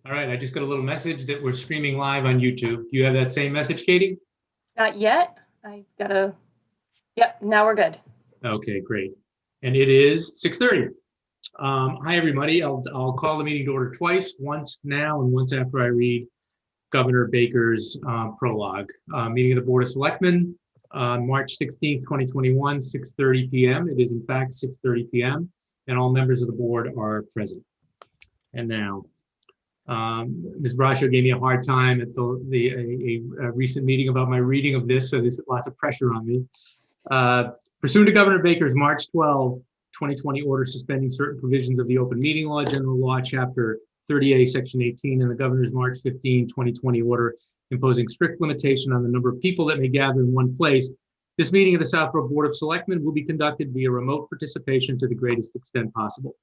All right, I just got a little message that we're streaming live on YouTube. Do you have that same message, Katie? Not yet. I gotta, yep, now we're good. Okay, great. And it is 6:30. Hi, everybody. I'll call the meeting to order twice, once now and once after I read Governor Baker's prologue. Meeting of the Board of Selectmen, March 16th, 2021, 6:30 p.m. It is in fact 6:30 p.m. and all members of the board are present. And now, Ms. Brascio gave me a hard time at a recent meeting about my reading of this, so there's lots of pressure on me. Pursuant to Governor Baker's March 12, 2020 order suspending certain provisions of the Open Meeting Law, General Law, Chapter 30A, Section 18, and the Governor's March 15, 2020 order imposing strict limitation on the number of people that may gather in one place, this meeting of the Southborough Board of Selectmen will be conducted via remote participation to the greatest extent possible.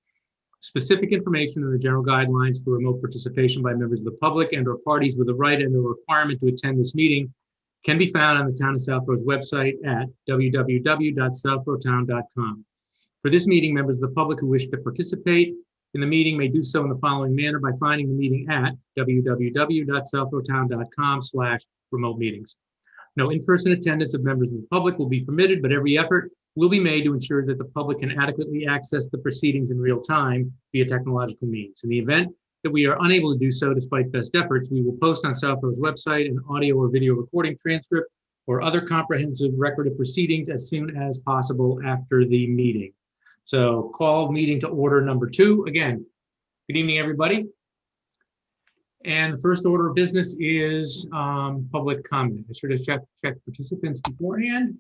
Specific information in the general guidelines for remote participation by members of the public and or parties with a right and or requirement to attend this meeting can be found on the Town of Southborough's website at www.southboroughtown.com. For this meeting, members of the public who wish to participate in the meeting may do so in the following manner by finding the meeting at www.southboroughtown.com/remote meetings. No in-person attendance of members of the public will be permitted, but every effort will be made to ensure that the public can adequately access the proceedings in real time via technological means. In the event that we are unable to do so despite best efforts, we will post on Southborough's website an audio or video recording transcript or other comprehensive record of proceedings as soon as possible after the meeting. So call meeting to order number 2. Again, good evening, everybody. And the first order of business is public comment. I should have checked participants beforehand.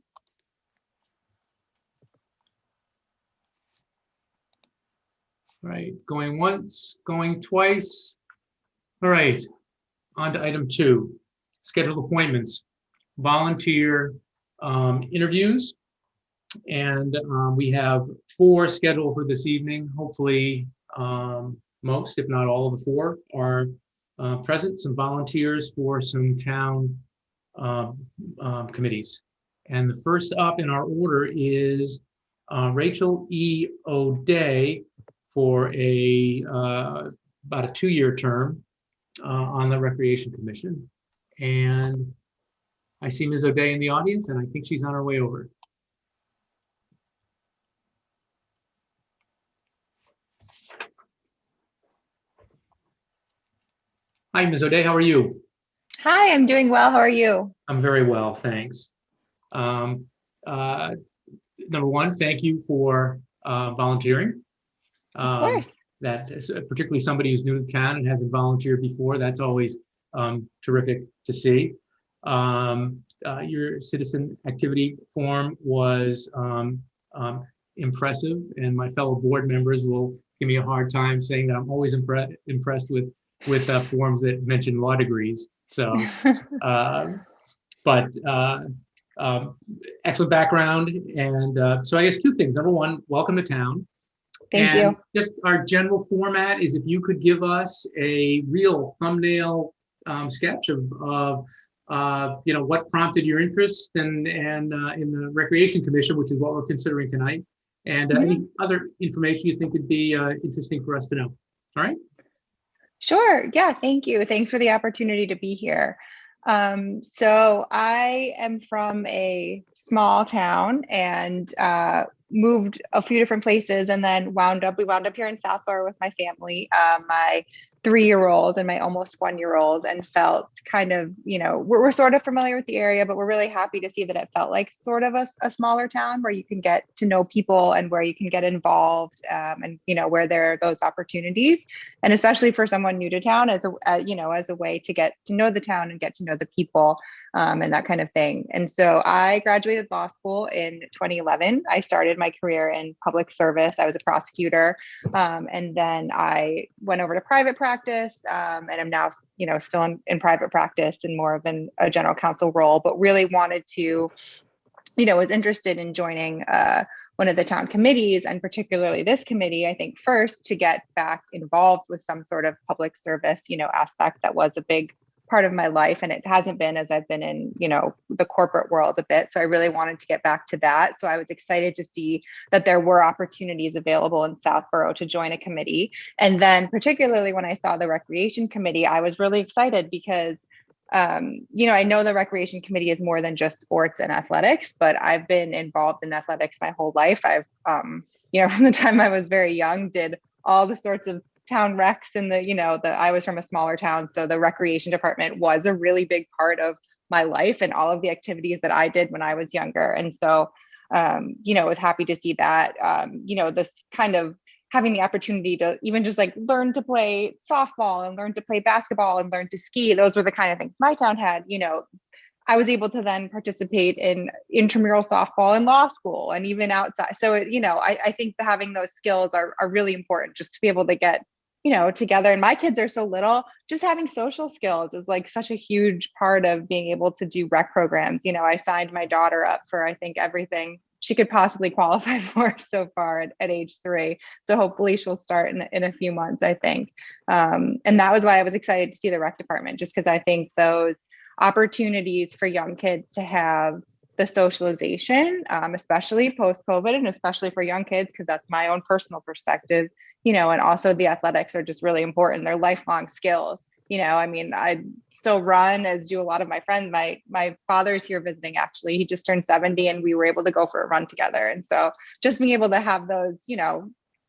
All right, going once, going twice. All right, on to item 2, scheduled appointments, volunteer interviews. And we have 4 scheduled for this evening. Hopefully most, if not all of the 4 are present, some volunteers for some town committees. And the first up in our order is Rachel E. O'Day for about a 2-year term on the Recreation Commission. And I see Ms. O'Day in the audience, and I think she's on her way over. Hi, Ms. O'Day, how are you? Hi, I'm doing well. How are you? I'm very well, thanks. Number 1, thank you for volunteering. Of course. That is particularly somebody who's new to town and hasn't volunteered before. That's always terrific to see. Your citizen activity form was impressive, and my fellow board members will give me a hard time saying that I'm always impressed with forms that mention law degrees. So, excellent background. And so I guess 2 things. Number 1, welcome to town. Thank you. Just our general format is if you could give us a real thumbnail sketch of what prompted your interest in the Recreation Commission, which is what we're considering tonight, and any other information you think would be interesting for us to know. All right. Sure. Yeah. Thank you. Thanks for the opportunity to be here. So I am from a small town and moved a few different places, and then we wound up here in Southborough with my family, my 3-year-old and my almost 1-year-old, and felt kind of, we're sort of familiar with the area, but we're really happy to see that it felt like sort of a smaller town where you can get to know people and where you can get involved, and where there are those opportunities, and especially for someone new to town as a way to get to know the town and get to know the people, and that kind of thing. And so I graduated law school in 2011. I started my career in public service. I was a prosecutor, and then I went over to private practice, and I'm now, still in private practice and more of a general counsel role, but really wanted to, was interested in joining one of the town committees, and particularly this committee, I think first to get back involved with some sort of public service, aspect that was a big part of my life, and it hasn't been as I've been in, the corporate world a bit. So I really wanted to get back to that. So I was excited to see that there were opportunities available in Southborough to join a committee. And then particularly when I saw the recreation committee, I was really excited because I know the recreation committee is more than just sports and athletics, but I've been involved in athletics my whole life. I've, from the time I was very young, did all the sorts of town recs, and I was from a smaller town. So the recreation department was a really big part of my life and all of the activities that I did when I was younger. And so, was happy to see that, this kind of having the opportunity to even just like learn to play softball and learn to play basketball and learn to ski. Those were the kind of things my town had. I was able to then participate in intramural softball in law school and even outside. So, I think that having those skills are really important, just to be able to get, together. And my kids are so little, just having social skills is like such a huge part of being able to do rec programs. I signed my daughter up for, I think, everything she could possibly qualify for so far at age 3. So hopefully she'll start in a few months, I think. And that was why I was excited to see the rec department, just because I think those opportunities for young kids to have the socialization, especially post-COVID, and especially for young kids, because that's my own personal perspective, and also the athletics are just really important. They're lifelong skills. I still run, as do a lot of my friends. My father's here visiting, actually. He just turned 70 and we were able to go for a run together. And so just being able to have those,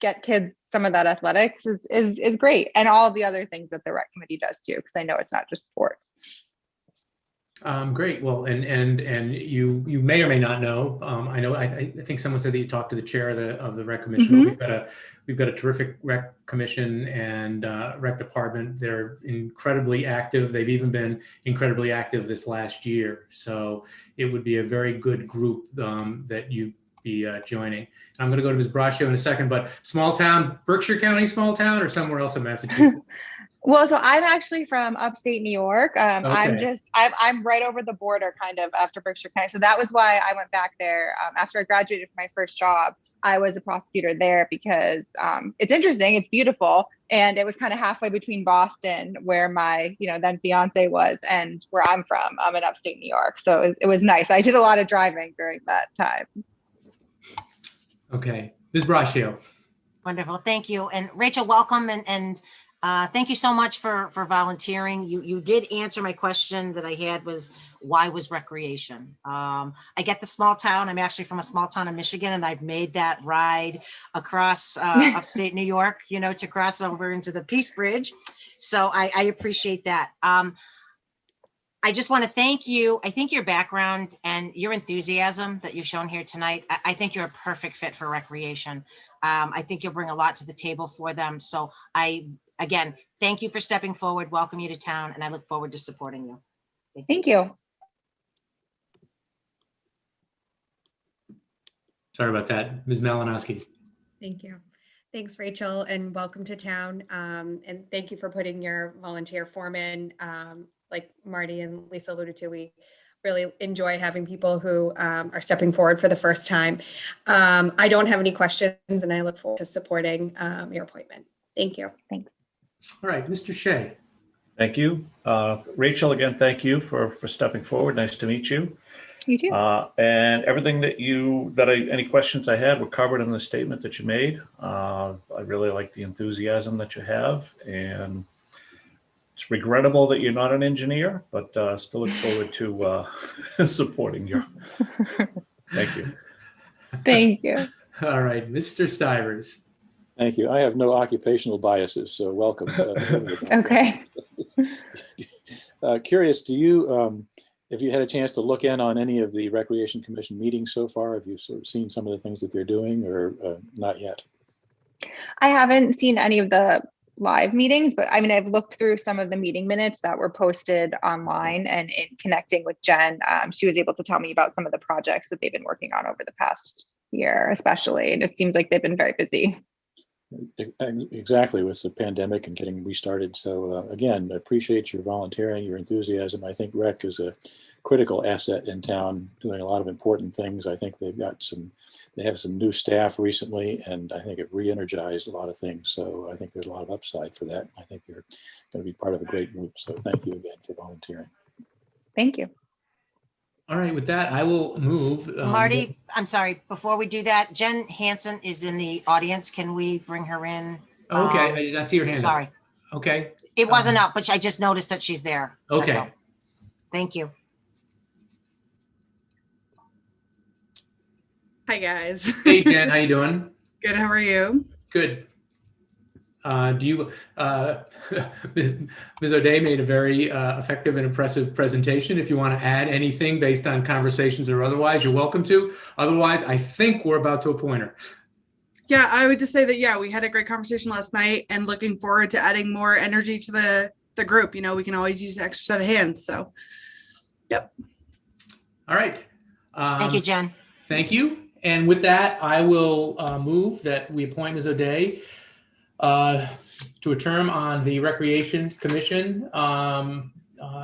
get kids some of that athletics is great. And all the other things that the rec committee does too, because I know it's not just sports. Great. Well, and you may or may not know. I think someone said that you talked to the chair of the rec commission. Mm-hmm. But we've got a terrific rec commission and rec department. They're incredibly active. They've even been incredibly active this last year. So it would be a very good group that you be joining. I'm going to go to Ms. Braccio in a second. But small town, Berkshire County, small town, or somewhere else in Massachusetts? Well, so I'm actually from upstate New York. Okay. I'm right over the border, kind of after Berkshire County. So that was why I went back there. After I graduated from my first job, I was a prosecutor there because it's interesting, it's beautiful, and it was kind of halfway between Boston, where my then fiance was, and where I'm from. I'm in upstate New York, so it was nice. I did a lot of driving during that time. Okay, Ms. Braccio. Wonderful, thank you, and Rachel, welcome, and thank you so much for volunteering. You did answer my question that I had, was why was recreation? I get the small town. I'm actually from a small town in Michigan, and I've made that ride across upstate New York, to cross over into the Peace Bridge. So I appreciate that. I just want to thank you. I think your background and your enthusiasm that you've shown here tonight, I think you're a perfect fit for recreation. I think you'll bring a lot to the table for them. So again, thank you for stepping forward, welcome you to town, and I look forward to supporting you. Thank you. Sorry about that. Ms. Malinowski. Thank you. Thanks, Rachel, and welcome to town. And thank you for putting your volunteer form in. Like Marty and Lisa alluded to, we really enjoy having people who are stepping forward for the first time. I don't have any questions, and I look forward to supporting your appointment. Thank you. Thanks. All right, Mr. Shea. Thank you. Rachel, again, thank you for stepping forward. Nice to meet you. You too. And everything any questions I had were covered in the statement that you made. I really like the enthusiasm that you have, and it's regrettable that you're not an engineer, but still look forward to supporting you. Thank you. Thank you. All right, Mr. Stivers. Thank you. I have no occupational biases, so welcome. Okay. Curious, have you had a chance to look in on any of the Recreation Commission meetings so far? Have you sort of seen some of the things that they're doing, or not yet? I haven't seen any of the live meetings, but I mean, I've looked through some of the meeting minutes that were posted online, and in connecting with Jen, she was able to tell me about some of the projects that they've been working on over the past year, especially. And it seems like they've been very busy. Exactly, with the pandemic and getting restarted. So again, I appreciate your volunteering, your enthusiasm. I think rec is a critical asset in town, doing a lot of important things. I think they have some new staff recently, and I think it re-energized a lot of things. So I think there's a lot of upside for that. I think you're going to be part of a great group. So thank you again for volunteering. Thank you. All right, with that, I will move. Marty, I'm sorry, before we do that, Jen Hansen is in the audience. Can we bring her in? Okay, I did not see your hand up. Sorry, Okay. it wasn't up, but I just noticed that she's there. That's Okay. all. Thank you. Hi, guys. Hey, Jen, how you doing? Good. How are you? Good. Ms. O'Day made a very effective and impressive presentation. If you want to add anything based on conversations or otherwise, you're welcome to. Otherwise, I think we're about to appoint her. Yeah, I would just say that, yeah, we had a great conversation last night and looking forward to adding more energy to the group. You know, we can always use an extra set of hands. So, yep. All right. Thank you, Jen. Thank you. And with that, I will move that we appoint Ms. O'Day to a term on the Recreation Commission,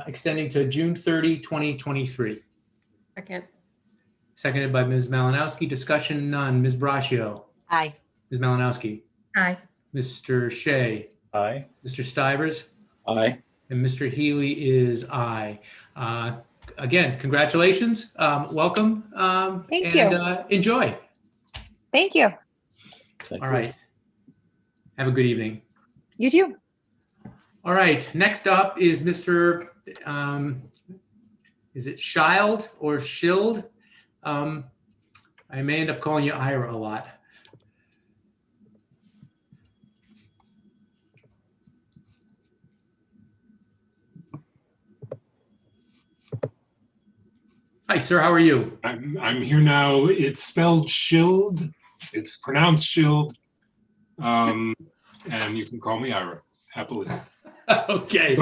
extending to June 30, 2023. Second. Seconded by Ms. Malinowski. Discussion none. Ms. Braccio. Aye. Ms. Malinowski. Aye. Mr. Shea. Aye. Mr. Stivers. Aye. And Mr. Healy is aye. Again, congratulations. Welcome. Thank and, you. Enjoy. Thank you. Thank All you. right. Have a good evening. You too. All right. Next up is Mr. Is it Schild or Schild? I may end up calling you Ira a lot. Hi, sir. How are you? I'm here now. It's spelled Shield. It's pronounced Shield. And you can call me Ira, happily. Okay.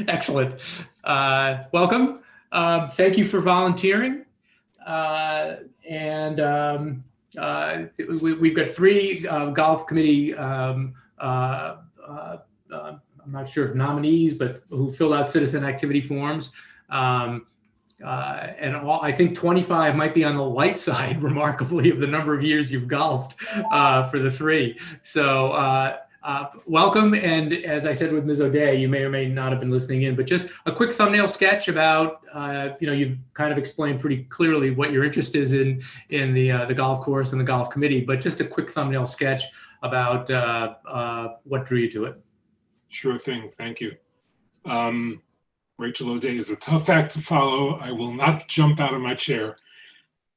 Excellent. Welcome. Thank you for volunteering. We've got three golf committee, I'm not sure if nominees, but who filled out citizen activity forms. I think 25 might be on the light side, remarkably, of the number of years you've golfed for the three. So welcome. And as I said with Ms. O'Day, you may or may not have been listening in, but just a quick thumbnail sketch about, you've kind of explained pretty clearly what your interest is in the golf course and the golf committee, but just a quick thumbnail sketch about what drew you to it. Sure thing. Thank you. Rachel O'Day is a tough act to follow. I will not jump out of my chair.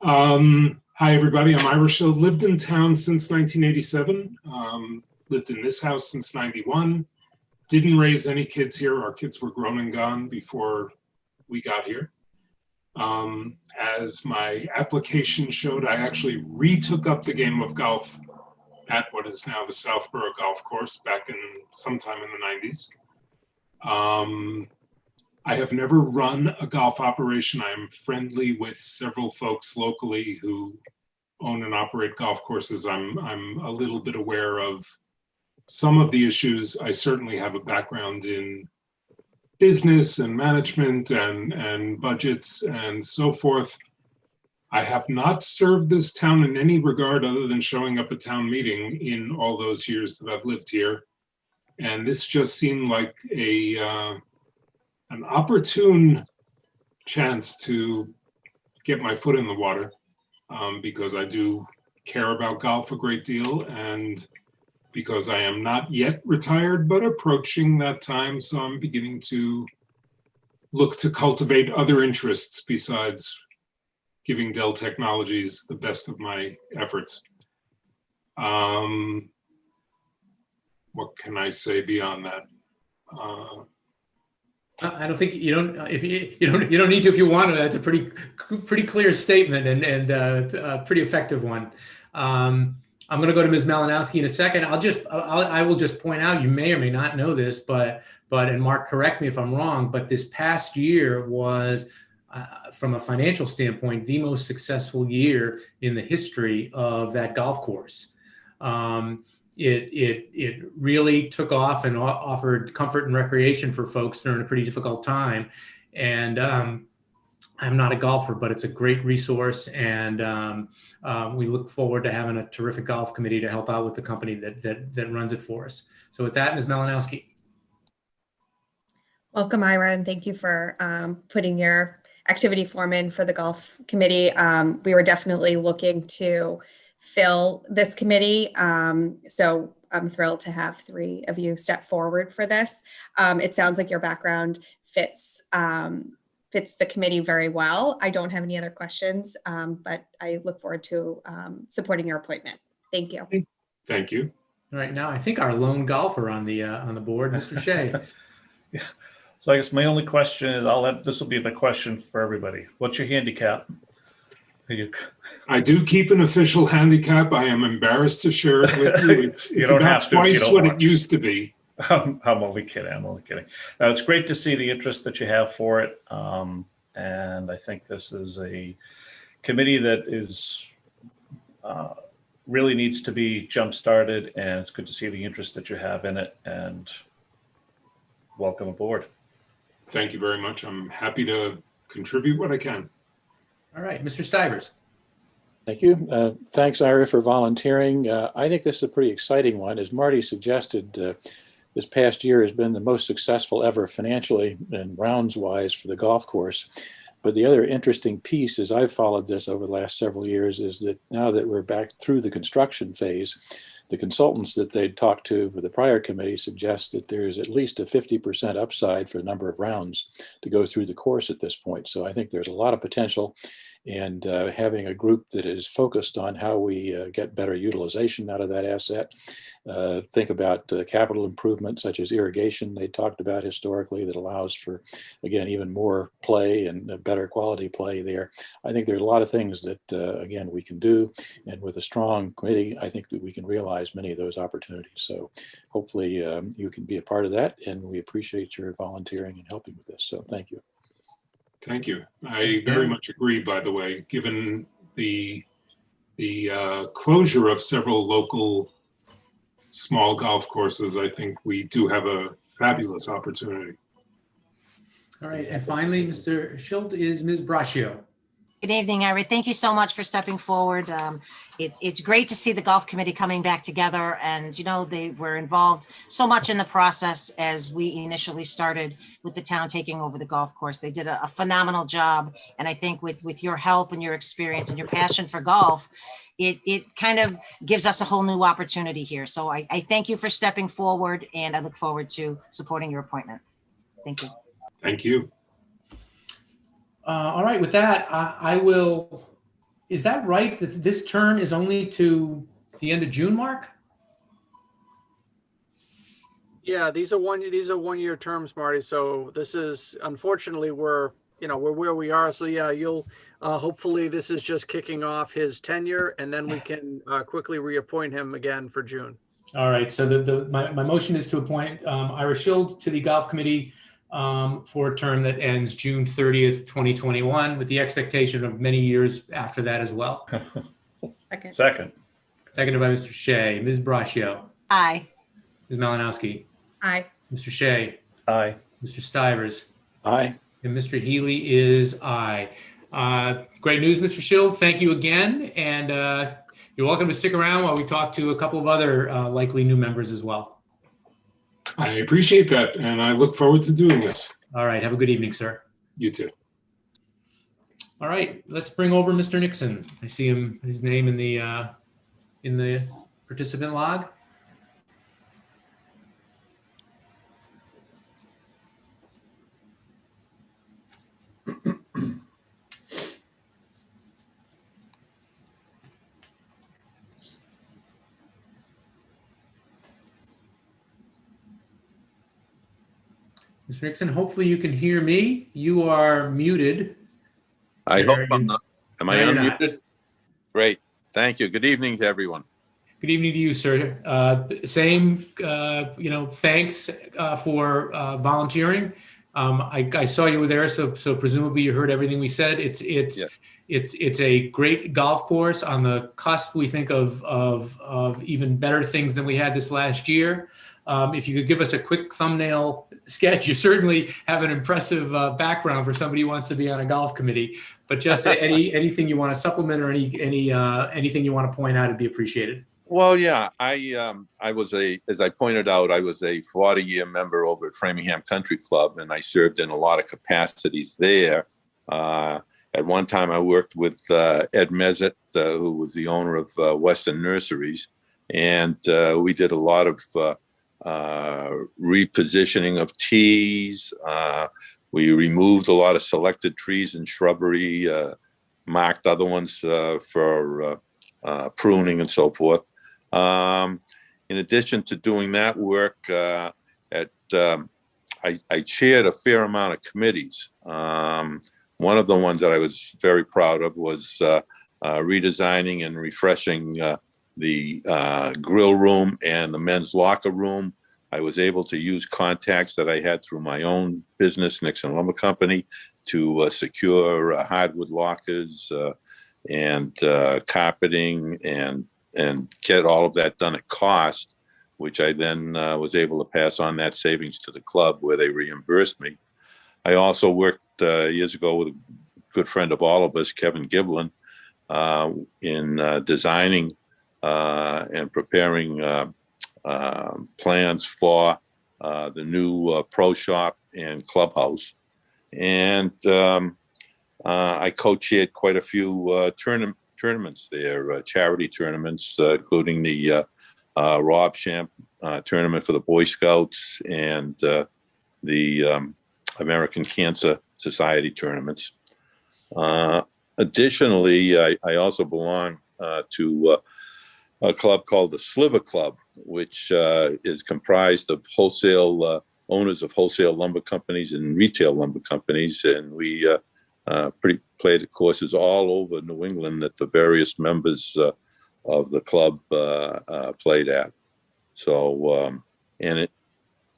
Hi, everybody. I'm Ira Shield. Lived in town since 1987. Lived in this house since 91. Didn't raise any kids here. Our kids were grown and gone before we got here. As my application showed, I actually retook up the game of golf at what is now the Southborough Golf Course back in sometime in the 90s. I have never run a golf operation. I am friendly with several folks locally who own and operate golf courses. I'm a little bit aware of some of the issues. I certainly have a background in business and management and budgets and so forth. I have not served this town in any regard other than showing up at town meeting in all those years that I've lived here. And this just seemed like an opportune chance to get my foot in the water because I do care about golf a great deal and because I am not yet retired, but approaching that time. So I'm beginning to look to cultivate other interests besides giving Dell Technologies the best of my efforts. What can I say beyond that? I don't think you don't. If you don't need to if you want to. That's a pretty clear statement and a pretty effective one. I'm going to go to Ms. Malinowski in a second. I will just point out, you may or may not know this, but and Mark, correct me if I'm wrong, but this past year was, from a financial standpoint, the most successful year in the history of that golf course. it really took off and offered comfort and recreation for folks during a pretty difficult time. And I'm not a golfer, but it's a great resource, and we look forward to having a terrific golf committee to help out with the company that runs it for us. So with that, Ms. Malinowski. Welcome, Ira, and thank you for putting your activity form in for the golf committee. We were definitely looking to fill this committee, so I'm thrilled to have 3 of you step forward for this. It sounds like your background fits the committee very well. I don't have any other questions, but I look forward to supporting your appointment. Thank you. Thank you. All right, now I think our lone golfer on the board, Mr. Shea. Yeah. So I guess my only question is, this will be the question for everybody. What's your handicap? I do keep an official handicap. I am embarrassed to share it with you. It's about twice what it used to be. I'm only kidding. I'm only kidding. It's great to see the interest that you have for it. And I think this is a committee that is really needs to be jump-started, and it's good to see the interest that you have in it, and welcome aboard. Thank you very much. I'm happy to contribute what I can. All right, Mr. Stivers. Thank you. Thanks, Ira, for volunteering. I think this is a pretty exciting one. As Marty suggested, this past year has been the most successful ever financially and rounds-wise for the golf course. But the other interesting piece, as I've followed this over the last several years, is that now that we're back through the construction phase, the consultants that they'd talked to for the prior committee suggest that there's at least a 50% upside for the number of rounds to go through the course at this point. So I think there's a lot of potential, and having a group that is focused on how we get better utilization out of that asset. Think about capital improvements such as irrigation they talked about historically that allows for, again, even more play and better quality play there. I think there's a lot of things that, again, we can do. And with a strong committee, I think that we can realize many of those opportunities. So hopefully you can be a part of that. And we appreciate your volunteering and helping with this. So thank you. Thank you. I very much agree, by the way, given the closure of several local small golf courses, I think we do have a fabulous opportunity. All right, and finally, Mr. Schilt, is Ms. Braccio. Good evening, Ira. Thank you so much for stepping forward. It's great to see the golf committee coming back together, and they were involved so much in the process as we initially started with the town taking over the golf course. They did a phenomenal job, and I think with your help and your experience and your passion for golf, it kind of gives us a whole new opportunity here. So I thank you for stepping forward, and I look forward to supporting your appointment. Thank you. Thank you. All right, with that, I will, is that right that this term is only to the end of June, Mark? Yeah, these are one-year terms, Marty. So this is, unfortunately, we're where we are. So yeah, you'll hopefully this is just kicking off his tenure, and then we can quickly reappoint him again for June. All right, so my motion is to appoint Ira Schilt to the golf committee for a term that ends June 30th, 2021, with the expectation of many years after that as well. Second. Seconded by Mr. Shea. Ms. Braccio. Aye. Ms. Malinowski. Aye. Mr. Shea. Aye. Mr. Stivers. Aye. And Mr. Healy is aye. Great news, Mr. Schilt. Thank you again. And you're welcome to stick around while we talk to a couple of other likely new members as well. I appreciate that, and I look forward to doing this. All right. Have a good evening, sir. You too. All right. Let's bring over Mr. Nixon. I see his name in the participant log. Mr. Nixon, hopefully you can hear me. You are muted. I There hope you- I'm not. Am I No, you're not. unmuted? Great. Thank you. Good evening to everyone. Good evening to you, sir. Same, thanks for volunteering. I saw you were there, so presumably you heard everything we said. It's It's a great golf course on the cusp, we think, of even better things than we had this last year. If you could give us a quick thumbnail sketch, you certainly have an impressive background for somebody who wants to be on a golf committee. But just anything you want to supplement or anything you want to point out, it'd be appreciated. Well, yeah, I was as I pointed out, I was a 40-year member over at Framingham Country Club, and I served in a lot of capacities there. At one time, I worked with Ed Mezet, who was the owner of Western Nurseries, and we did a lot of repositioning of tees. We removed a lot of selected trees and shrubbery, marked other ones for pruning and so forth. In addition to doing that work, I chaired a fair amount of committees. One of the ones that I was very proud of was redesigning and refreshing the grill room and the men's locker room. I was able to use contacts that I had through my own business, Nixon Lumber Company, to secure hardwood lockers and carpeting and get all of that done at cost, which I then was able to pass on that savings to the club where they reimbursed me. I also worked years ago with a good friend of all of us, Kevin Giblin, in designing and preparing plans for the new pro shop and clubhouse. And I co-chaired quite a few tournaments there, charity tournaments, including the Rob Champ tournament for the Boy Scouts and the American Cancer Society tournaments. Additionally, I also belong to a club called the Sliver Club, which is comprised of wholesale owners of wholesale lumber companies and retail lumber companies, and we played at courses all over New England that the various members of the club played at. So,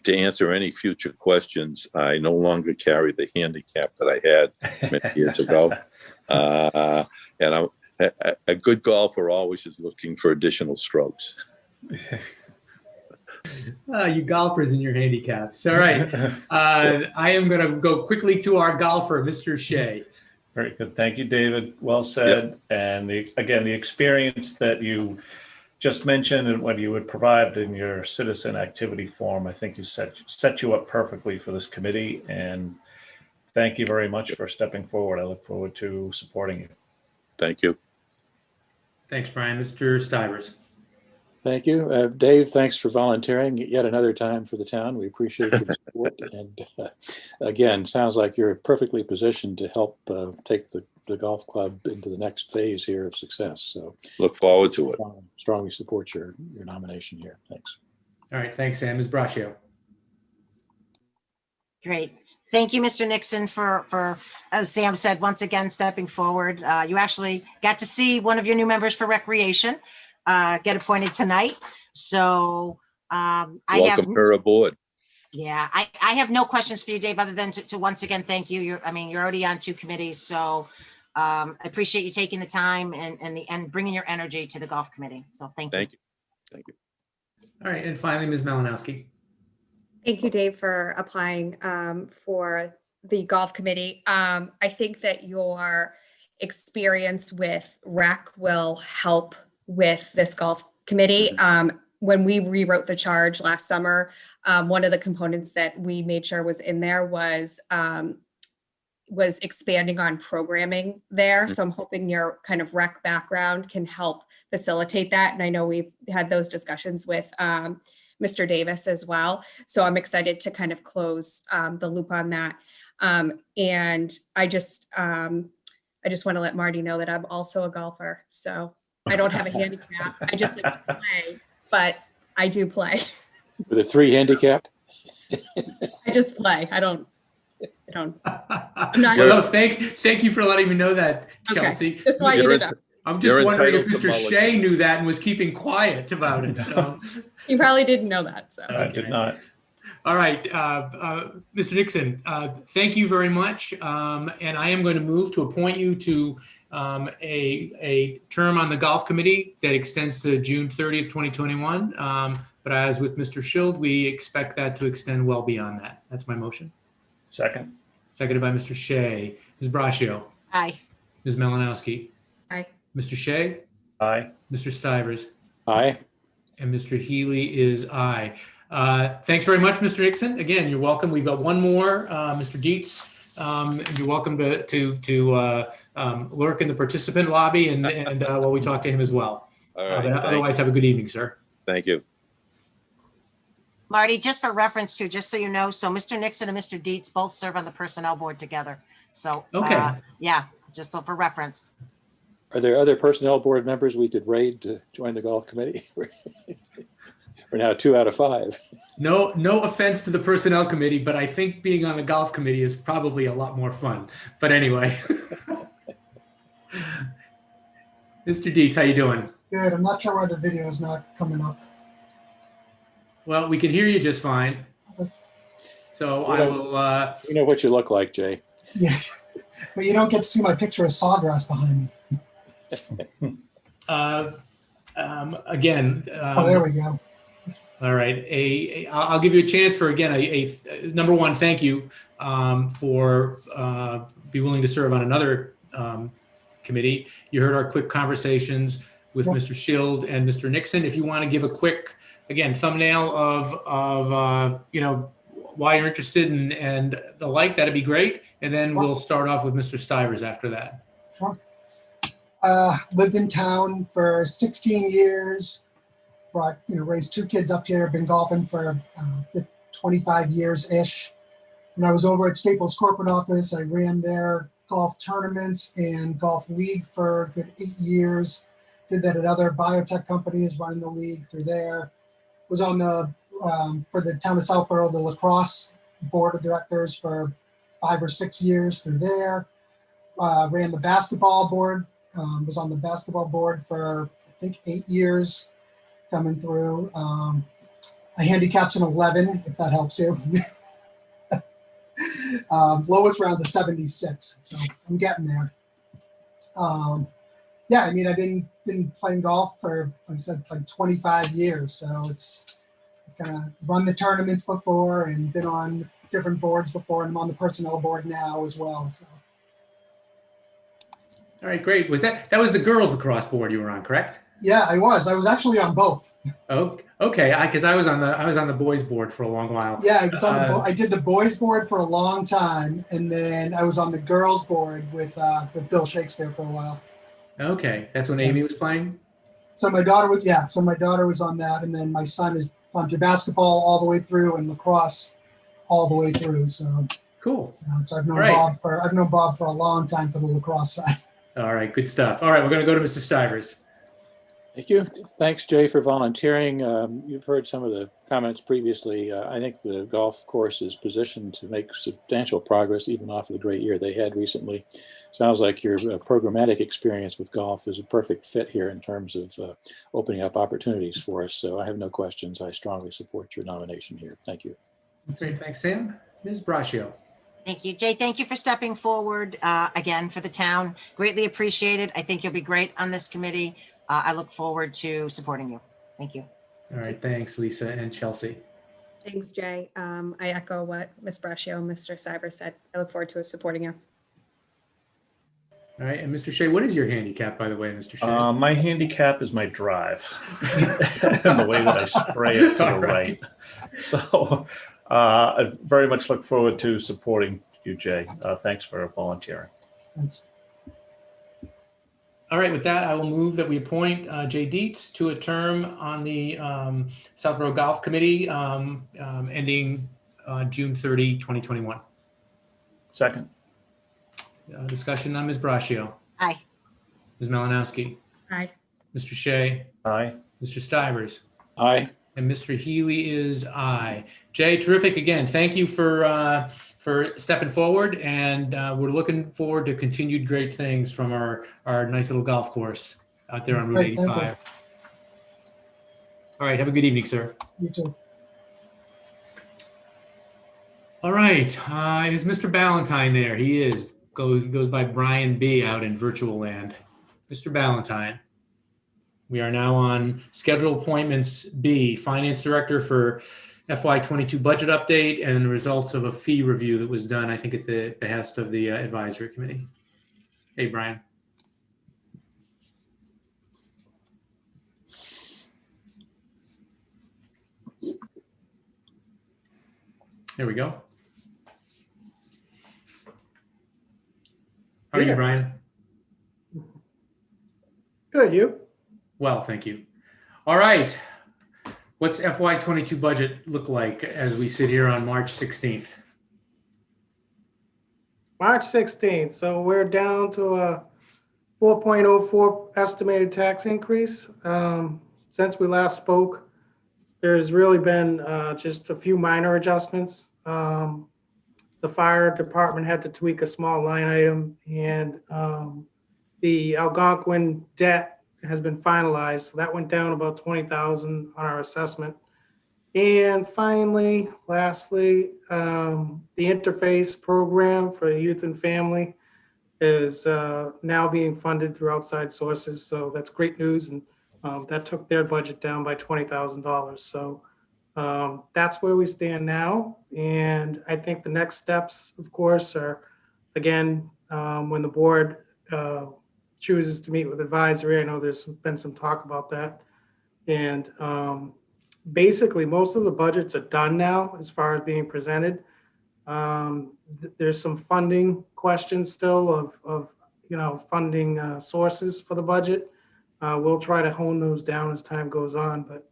to answer any future questions, I no longer carry the handicap that I had many years ago. And a good golfer always is looking for additional strokes. You golfers and your handicaps. All right. I am going to go quickly to our golfer, Mr. Shea. Very good. Thank you, David. Well said. Yep. And again, the experience that you just mentioned and what you would provide in your citizen activity form, I think you set you up perfectly for this committee. And thank you very much for stepping forward. I look forward to supporting you. Thank you. Thanks, Brian. Mr. Stivers. Thank you. Dave, thanks for volunteering yet another time for the town. We appreciate your support. And again, sounds like you're perfectly positioned to help take the golf club into the next phase here of success. So look forward to it. Strongly support your nomination here. Thanks. All right. Thanks, Sam. Ms. Braccio. Great. Thank you, Mr. Nixon, for, as Sam said, once again, stepping forward. You actually got to see one of your new members for recreation get appointed tonight. So welcome her aboard. Yeah, I have no questions for you, Dave, other than to once again thank you. You're already on 2 committees, so I appreciate you taking the time and bringing your energy to the golf committee. So thank you. Thank you. All right, and finally, Ms. Malinowski. Thank you, Dave, for applying for the golf committee. I think that your experience with rec will help with this golf committee. When we rewrote the charge last summer, one of the components that we made sure was in there was expanding on programming there. So I'm hoping your kind of rec background can help facilitate that. And I know we've had those discussions with Mr. Davis as well. So I'm excited to kind of close the loop on that. And I just want to let Marty know that I'm also a golfer. So I don't have a handicap. I just like to play, but I do play. With a 3 handicap? I just play. I'm not. Well, thank you for letting me know that, Chelsea. Okay. That's why you did that. I'm just wondering if Mr. Shea knew that and was keeping quiet about it. So. You probably didn't know that. So I did not. All right, Mr. Nixon, thank you very much. And I am going to move to appoint you to a term on the golf committee that extends to June 30th, 2021. But as with Mr. Schild, we expect that to extend well beyond that. That's my motion. Second. Seconded by Mr. Shea. Ms. Braccio. Aye. Ms. Malinowski. Aye. Mr. Shea. Aye. Mr. Stivers. Aye. And Mr. Healy is aye. Thanks very much, Mr. Nixon. Again, you're welcome. We've got one more, Mr. Dietz. You're welcome to lurk in the participant lobby and while we talk to him as well. All right. But otherwise, have a good evening, sir. Thank you. Marty, just for reference too, just so you know, so Mr. Nixon and Mr. Dietz both serve on the personnel board together. So, Okay. yeah, just so for reference. Are there other personnel board members we could raid to join the golf committee? We're now 2 out of 5. No offense to the personnel committee, but I think being on the golf committee is probably a lot more fun. But anyway. Mr. Dietz, how you doing? Good. I'm not sure why the video is not coming up. Well, we can hear you just fine. So I will. You know what you look like, Jay. Yeah, but you don't get to see my picture of Sawgrass behind me. Again. Oh, there we go. All right. I'll give you a chance for, again, number one, thank you for be willing to serve on another committee. You heard our quick conversations with Mr. Schild and Mr. Nixon. If you want to give a quick, again, thumbnail of why you're interested and the like, that'd be great. And then we'll start off with Mr. Stivers after that. Sure. Lived in town for 16 years. Raised 2 kids up here. Been golfing for 25 years-ish. When I was over at Staples corporate office, I ran their golf tournaments and golf league for a good 8 years. Did that at other biotech companies, running the league through there. Was on the, for the town of Southborough, the lacrosse board of directors for 5 or 6 years through there. Ran the basketball board, was on the basketball board for, I think, 8 years coming through. I handicapped an 11, if that helps you. Lowest round's a 76, so I'm getting there. Yeah, I mean, I've been playing golf for, like I said, it's like 25 years. So it's kind of run the tournaments before and been on different boards before, and I'm on the personnel board now as well. So. All right, great. Was that was the girls lacrosse board you were on, correct? Yeah, I was. I was actually on both. Oh, okay. Because I was on the boys board for a long while. Yeah, I was on I did the boys board for a long time, and then I was on the girls board with Bill Shakespeare for a while. Okay, that's when Amy was playing. So my daughter was on that, and then my son is on to basketball all the way through and lacrosse all the way through. So cool. So I've known Bob for a long time for the lacrosse side. All right, good stuff. All right, we're going to go to Mr. Stivers. Thank you. Thanks, Jay, for volunteering. You've heard some of the comments previously. I think the golf course is positioned to make substantial progress even off of the great year they had recently. Sounds like your programmatic experience with golf is a perfect fit here in terms of opening up opportunities for us. So I have no questions. I strongly support your nomination here. Thank you. Great, thanks, Sam. Ms. Braccio. Thank you, Jay. Thank you for stepping forward again for the town. Greatly appreciated. I think you'll be great on this committee. I look forward to supporting you. Thank you. All right, thanks, Lisa and Chelsea. Thanks, Jay. I echo what Ms. Braccio and Mr. Stivers said. I look forward to supporting you. All right, and Mr. Shea, what is your handicap, by the way, Mr. Shea? My handicap is my drive and the way that I spray it to the right. So I very much look forward to supporting you, Jay. Thanks for volunteering. Thanks. All right, with that, I will move that we appoint Jay Dietz to a term on the Southborough Golf Committee ending June 30, 2021. Second. Discussion on Ms. Braccio. Aye. Ms. Malinowski. Aye. Mr. Shea. Aye. Mr. Stivers. Aye. And Mr. Healy is aye. Jay, terrific. Again, thank you for stepping forward, and we're looking forward to continued great things from our nice little golf course out there on Route 85. All right, have a good evening, sir. You too. All right, is Mr. Ballantyne there? He is. goes by Brian B out in virtual land. Mr. Ballantyne. We are now on scheduled appointments B, Finance Director for FY22 budget update and the results of a fee review that was done, I think, at the behest of the advisory committee. Hey, Brian. There we go. How are you, Brian? Good, you? Well, thank you. All right. What's FY22 budget look like as we sit here on March 16th? March 16th. So we're down to a 4.04 estimated tax increase. Since we last spoke, there's really been just a few minor adjustments. The fire department had to tweak a small line item, and the Algonquin debt has been finalized. So that went down about 20,000 on our assessment. And finally, lastly, the interface program for youth and family is now being funded through outside sources. So that's great news. And that took their budget down by $20,000. So that's where we stand now. And I think the next steps, of course, are, again, when the board chooses to meet with advisory. I know there's been some talk about that. And basically, most of the budgets are done now as far as being presented. There's some funding questions still of funding sources for the budget. We'll try to hone those down as time goes on, but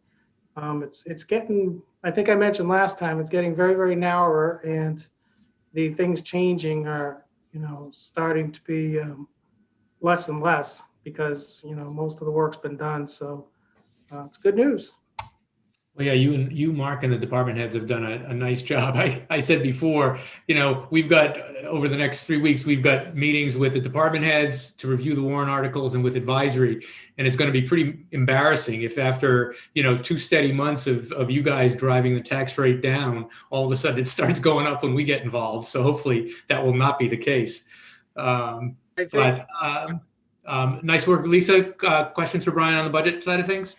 it's getting, I think I mentioned last time, it's getting very, very narrower, and the things changing are, starting to be less and less because, most of the work's been done. So it's good news. Well, yeah, you, Mark, and the department heads have done a nice job. I said before, we've got, over the next 3 weeks, we've got meetings with the department heads to review the warrant articles and with advisory. And it's going to be pretty embarrassing if after, 2 steady months of you guys driving the tax rate down, all of a sudden it starts going up when we get involved. So hopefully that will not be the case. Nice work, Lisa. Questions for Brian on the budget side of things?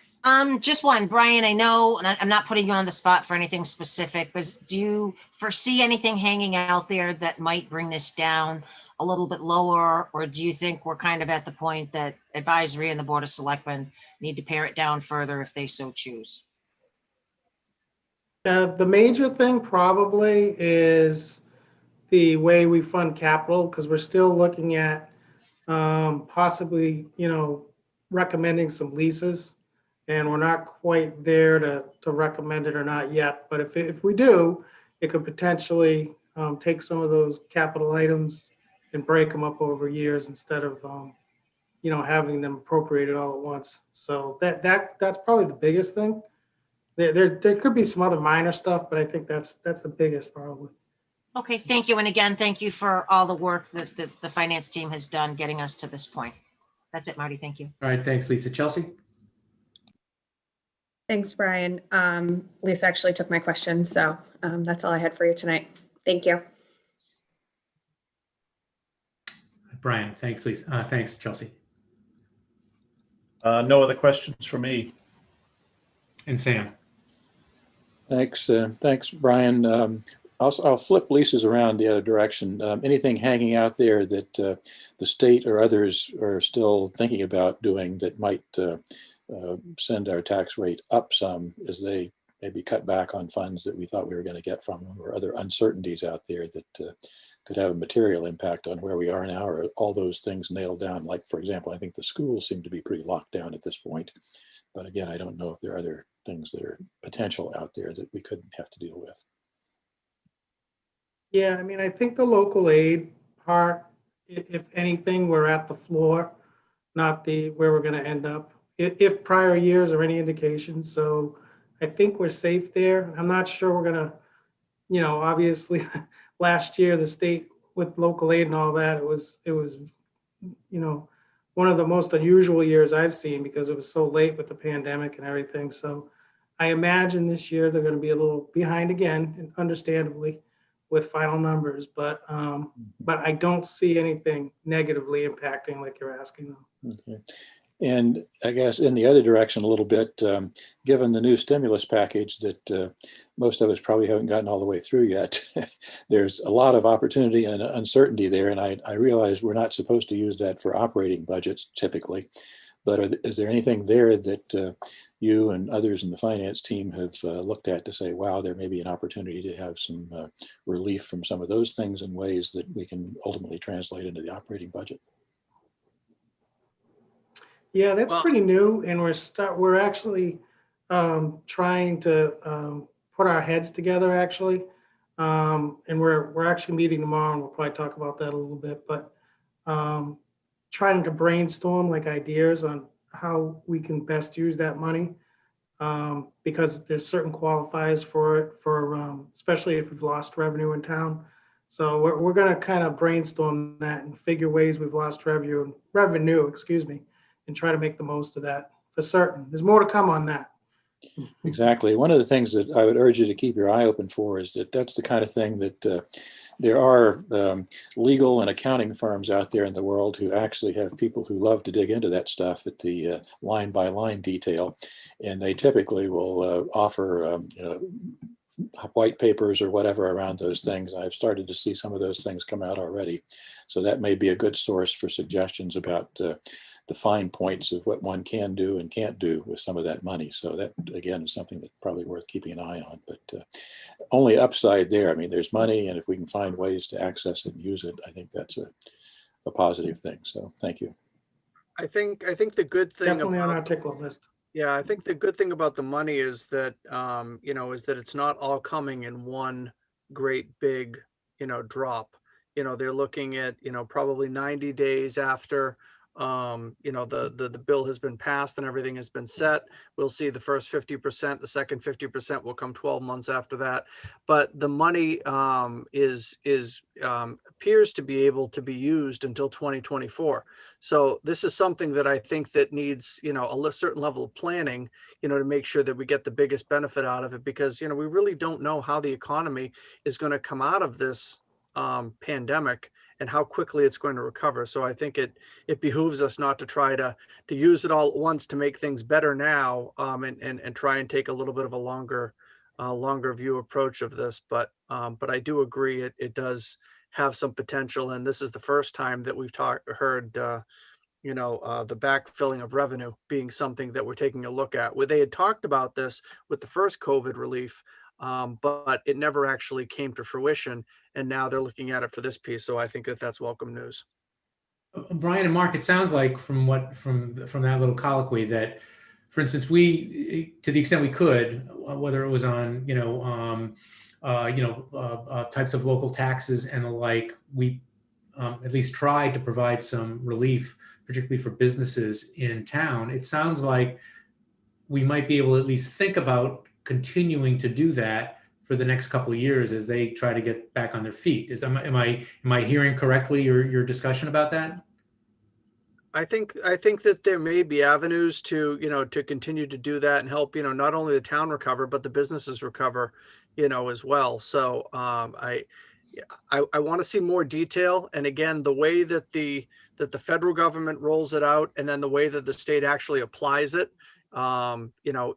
Just one, Brian, I know, and I'm not putting you on the spot for anything specific, but do you foresee anything hanging out there that might bring this down a little bit lower? Or do you think we're kind of at the point that advisory and the Board of Selectmen need to pare it down further if they so choose? The major thing probably is the way we fund capital, because we're still looking at possibly, recommending some leases. And we're not quite there to recommend it or not yet. But if we do, it could potentially take some of those capital items and break them up over years instead of, having them appropriated all at once. So that's probably the biggest thing. There could be some other minor stuff, but I think that's the biggest probably. Okay, thank you. And again, thank you for all the work that the finance team has done getting us to this point. That's it, Marty. Thank you. All right, thanks, Lisa. Chelsea? Thanks, Brian. Lisa actually took my question, so that's all I had for you tonight. Thank you. Brian, thanks, Lisa. Thanks, Chelsea. No other questions for me. And Sam? Thanks, Brian. I'll flip Lisa's around the other direction. Anything hanging out there that the state or others are still thinking about doing that might send our tax rate up some as they maybe cut back on funds that we thought we were going to get from them, or other uncertainties out there that could have a material impact on where we are now, or all those things nailed down? Like, for example, I think the schools seem to be pretty locked down at this point. But again, I don't know if there are other things that are potential out there that we could have to deal with. Yeah, I mean, I think the local aid part, if anything, we're at the floor, not where we're going to end up. If prior years are any indication. So I think we're safe there. I'm not sure we're going to, obviously last year, the state with local aid and all that, it was, one of the most unusual years I've seen because it was so late with the pandemic and everything. So I imagine this year they're going to be a little behind again, and understandably. with final numbers, but I don't see anything negatively impacting like you're asking them. Okay. And I guess in the other direction a little bit, given the new stimulus package that most of us probably haven't gotten all the way through yet, there's a lot of opportunity and uncertainty there. And I realize we're not supposed to use that for operating budgets typically, but is there anything there that you and others in the finance team have looked at to say, wow, there may be an opportunity to have some relief from some of those things in ways that we can ultimately translate into the operating budget? Yeah, that's Well- pretty new, and we're actually trying to put our heads together actually, and we're actually meeting tomorrow, and we'll probably talk about that a little bit. But trying to brainstorm like ideas on how we can best use that money, because there's certain qualifiers for it, especially if we've lost revenue in town. So we're going to kind of brainstorm that and figure ways we've lost revenue, excuse me, and try to make the most of that for certain. There's more to come on that. Exactly. One of the things that I would urge you to keep your eye open for is that that's the kind of thing that there are legal and accounting firms out there in the world who actually have people who love to dig into that stuff at the line by line detail. And they typically will offer, white papers or whatever around those things. I've started to see some of those things come out already. So that may be a good source for suggestions about the fine points of what one can do and can't do with some of that money. So that, again, is something that's probably worth keeping an eye on. But only upside there. I mean, there's money, and if we can find ways to access it and use it, I think that's a positive thing. So thank you. I think the good thing Definitely on about, our tickler list. yeah, I think the good thing about the money is that, is that it's not all coming in one great big, drop. They're looking at, probably 90 days after, the bill has been passed and everything has been set. We'll see the first 50%, the second 50% will come 12 months after that. But the money appears to be able to be used until 2024. So this is something that I think that needs, a certain level of planning, to make sure that we get the biggest benefit out of it, because, we really don't know how the economy is going to come out of this pandemic and how quickly it's going to recover. So I think it behooves us not to try to use it all at once to make things better now, and try and take a little bit of a longer view approach of this. But I do agree it does have some potential, and this is the first time that we've heard the backfilling of revenue being something that we're taking a look at. Where they had talked about this with the first COVID relief, but it never actually came to fruition, and now they're looking at it for this piece. So I think that's welcome news. Brian and Mark, it sounds like from that little colloquy that, for instance, we, to the extent we could, whether it was on types of local taxes and the like, we at least tried to provide some relief, particularly for businesses in town. It sounds like we might be able to at least think about continuing to do that for the next couple of years as they try to get back on their feet. Am I hearing correctly your discussion about that? I think that there may be avenues to continue to do that and help, not only the town recover, but the businesses recover, as well. So I want to see more detail. And again, the way that the federal government rolls it out, and then the way that the state actually applies it,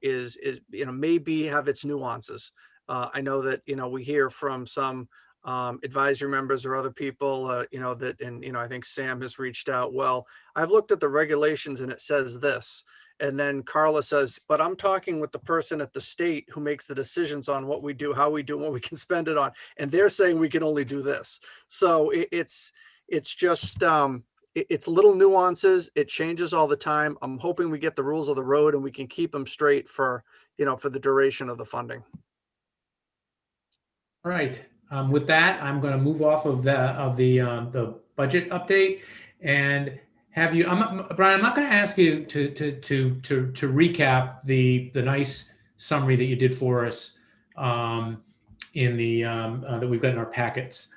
is maybe have its nuances. I know that, we hear from some advisory members or other people, I think Sam has reached out. Well, I've looked at the regulations and it says this. And then Carla says, but I'm talking with the person at the state who makes the decisions on what we do, how we do, and what we can spend it on. And they're saying we can only do this. So it's just, it's little nuances. It changes all the time. I'm hoping we get the rules of the road and we can keep them straight for the duration of the funding. All right. With that, I'm going to move off of the budget update and have you, Brian. I'm not going to ask you to recap the nice summary that you did for us in the that we've got in our packets.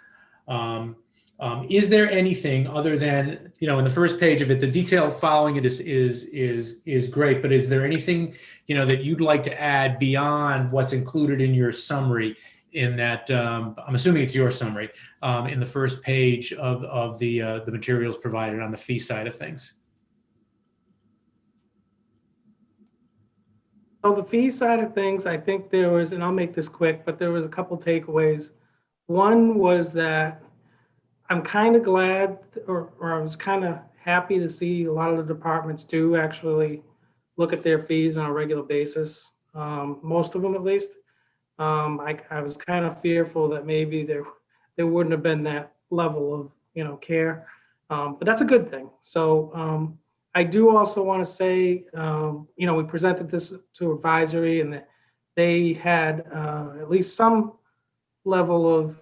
Is there anything other than, in the first page of it, the detail following it is great, but is there anything, that you'd like to add beyond what's included in your summary? in that, I'm assuming it's your summary, in the first page of the materials provided on the fee side of things. So the fee side of things, I think there was, and I'll make this quick, but there was a couple takeaways. One was that I'm kind of glad, or I was kind of happy to see a lot of the departments do actually look at their fees on a regular basis. Most of them, at least. I was kind of fearful that maybe there wouldn't have been that level of care, but that's a good thing. So I do also want to say, we presented this to advisory, and that they had at least some level of,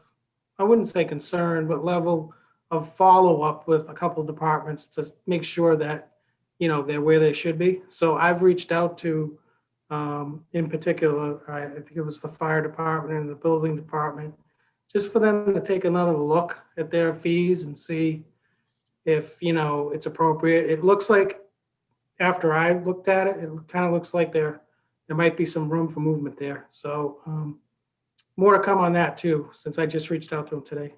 I wouldn't say concern, but level of follow-up with a couple of departments to make sure that, they're where they should be. So I've reached out to, in particular, I think it was the fire department and the building department, just for them to take another look at their fees and see if, it's appropriate. It looks like, after I looked at it, it kind of looks like there might be some room for movement there. So more to come on that too, since I just reached out to them today.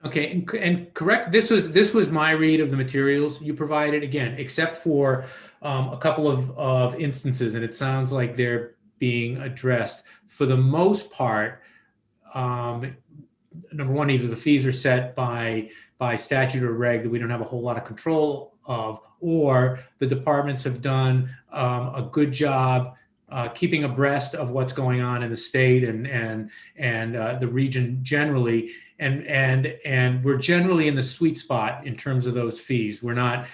Okay, and correct, this was my read of the materials you provided, again, except for a couple of instances, and it sounds like they're being addressed. For the most part, number one, either the fees are set by statute or reg that we don't have a whole lot of control of, or the departments have done a good job keeping abreast of what's going on in the state and the region generally, and we're generally in the sweet spot in terms of those fees. We're not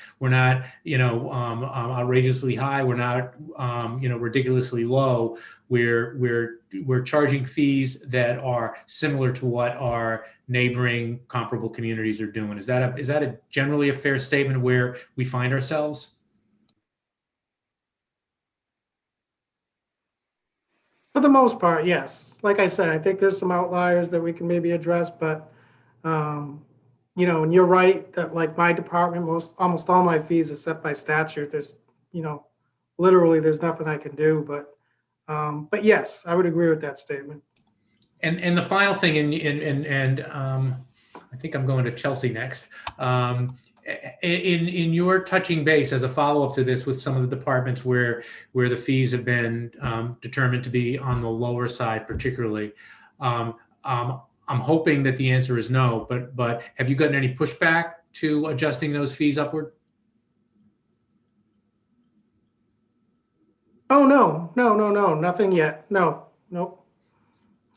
outrageously high. We're not ridiculously low. We're charging fees that are similar to what our neighboring comparable communities are doing. Is that a generally a fair statement where we find ourselves? For the most part, yes. Like I said, I think there's some outliers that we can maybe address, but and you're right that, like, my department, almost all my fees are set by statute. There's, literally there's nothing I can do, but yes, I would agree with that statement. And the final thing, and I think I'm going to Chelsea next. In your touching base as a follow-up to this with some of the departments where the fees have been determined to be on the lower side, particularly, I'm hoping that the answer is no. But have you gotten any pushback to adjusting those fees upward? Oh, no, nothing yet. No, nope.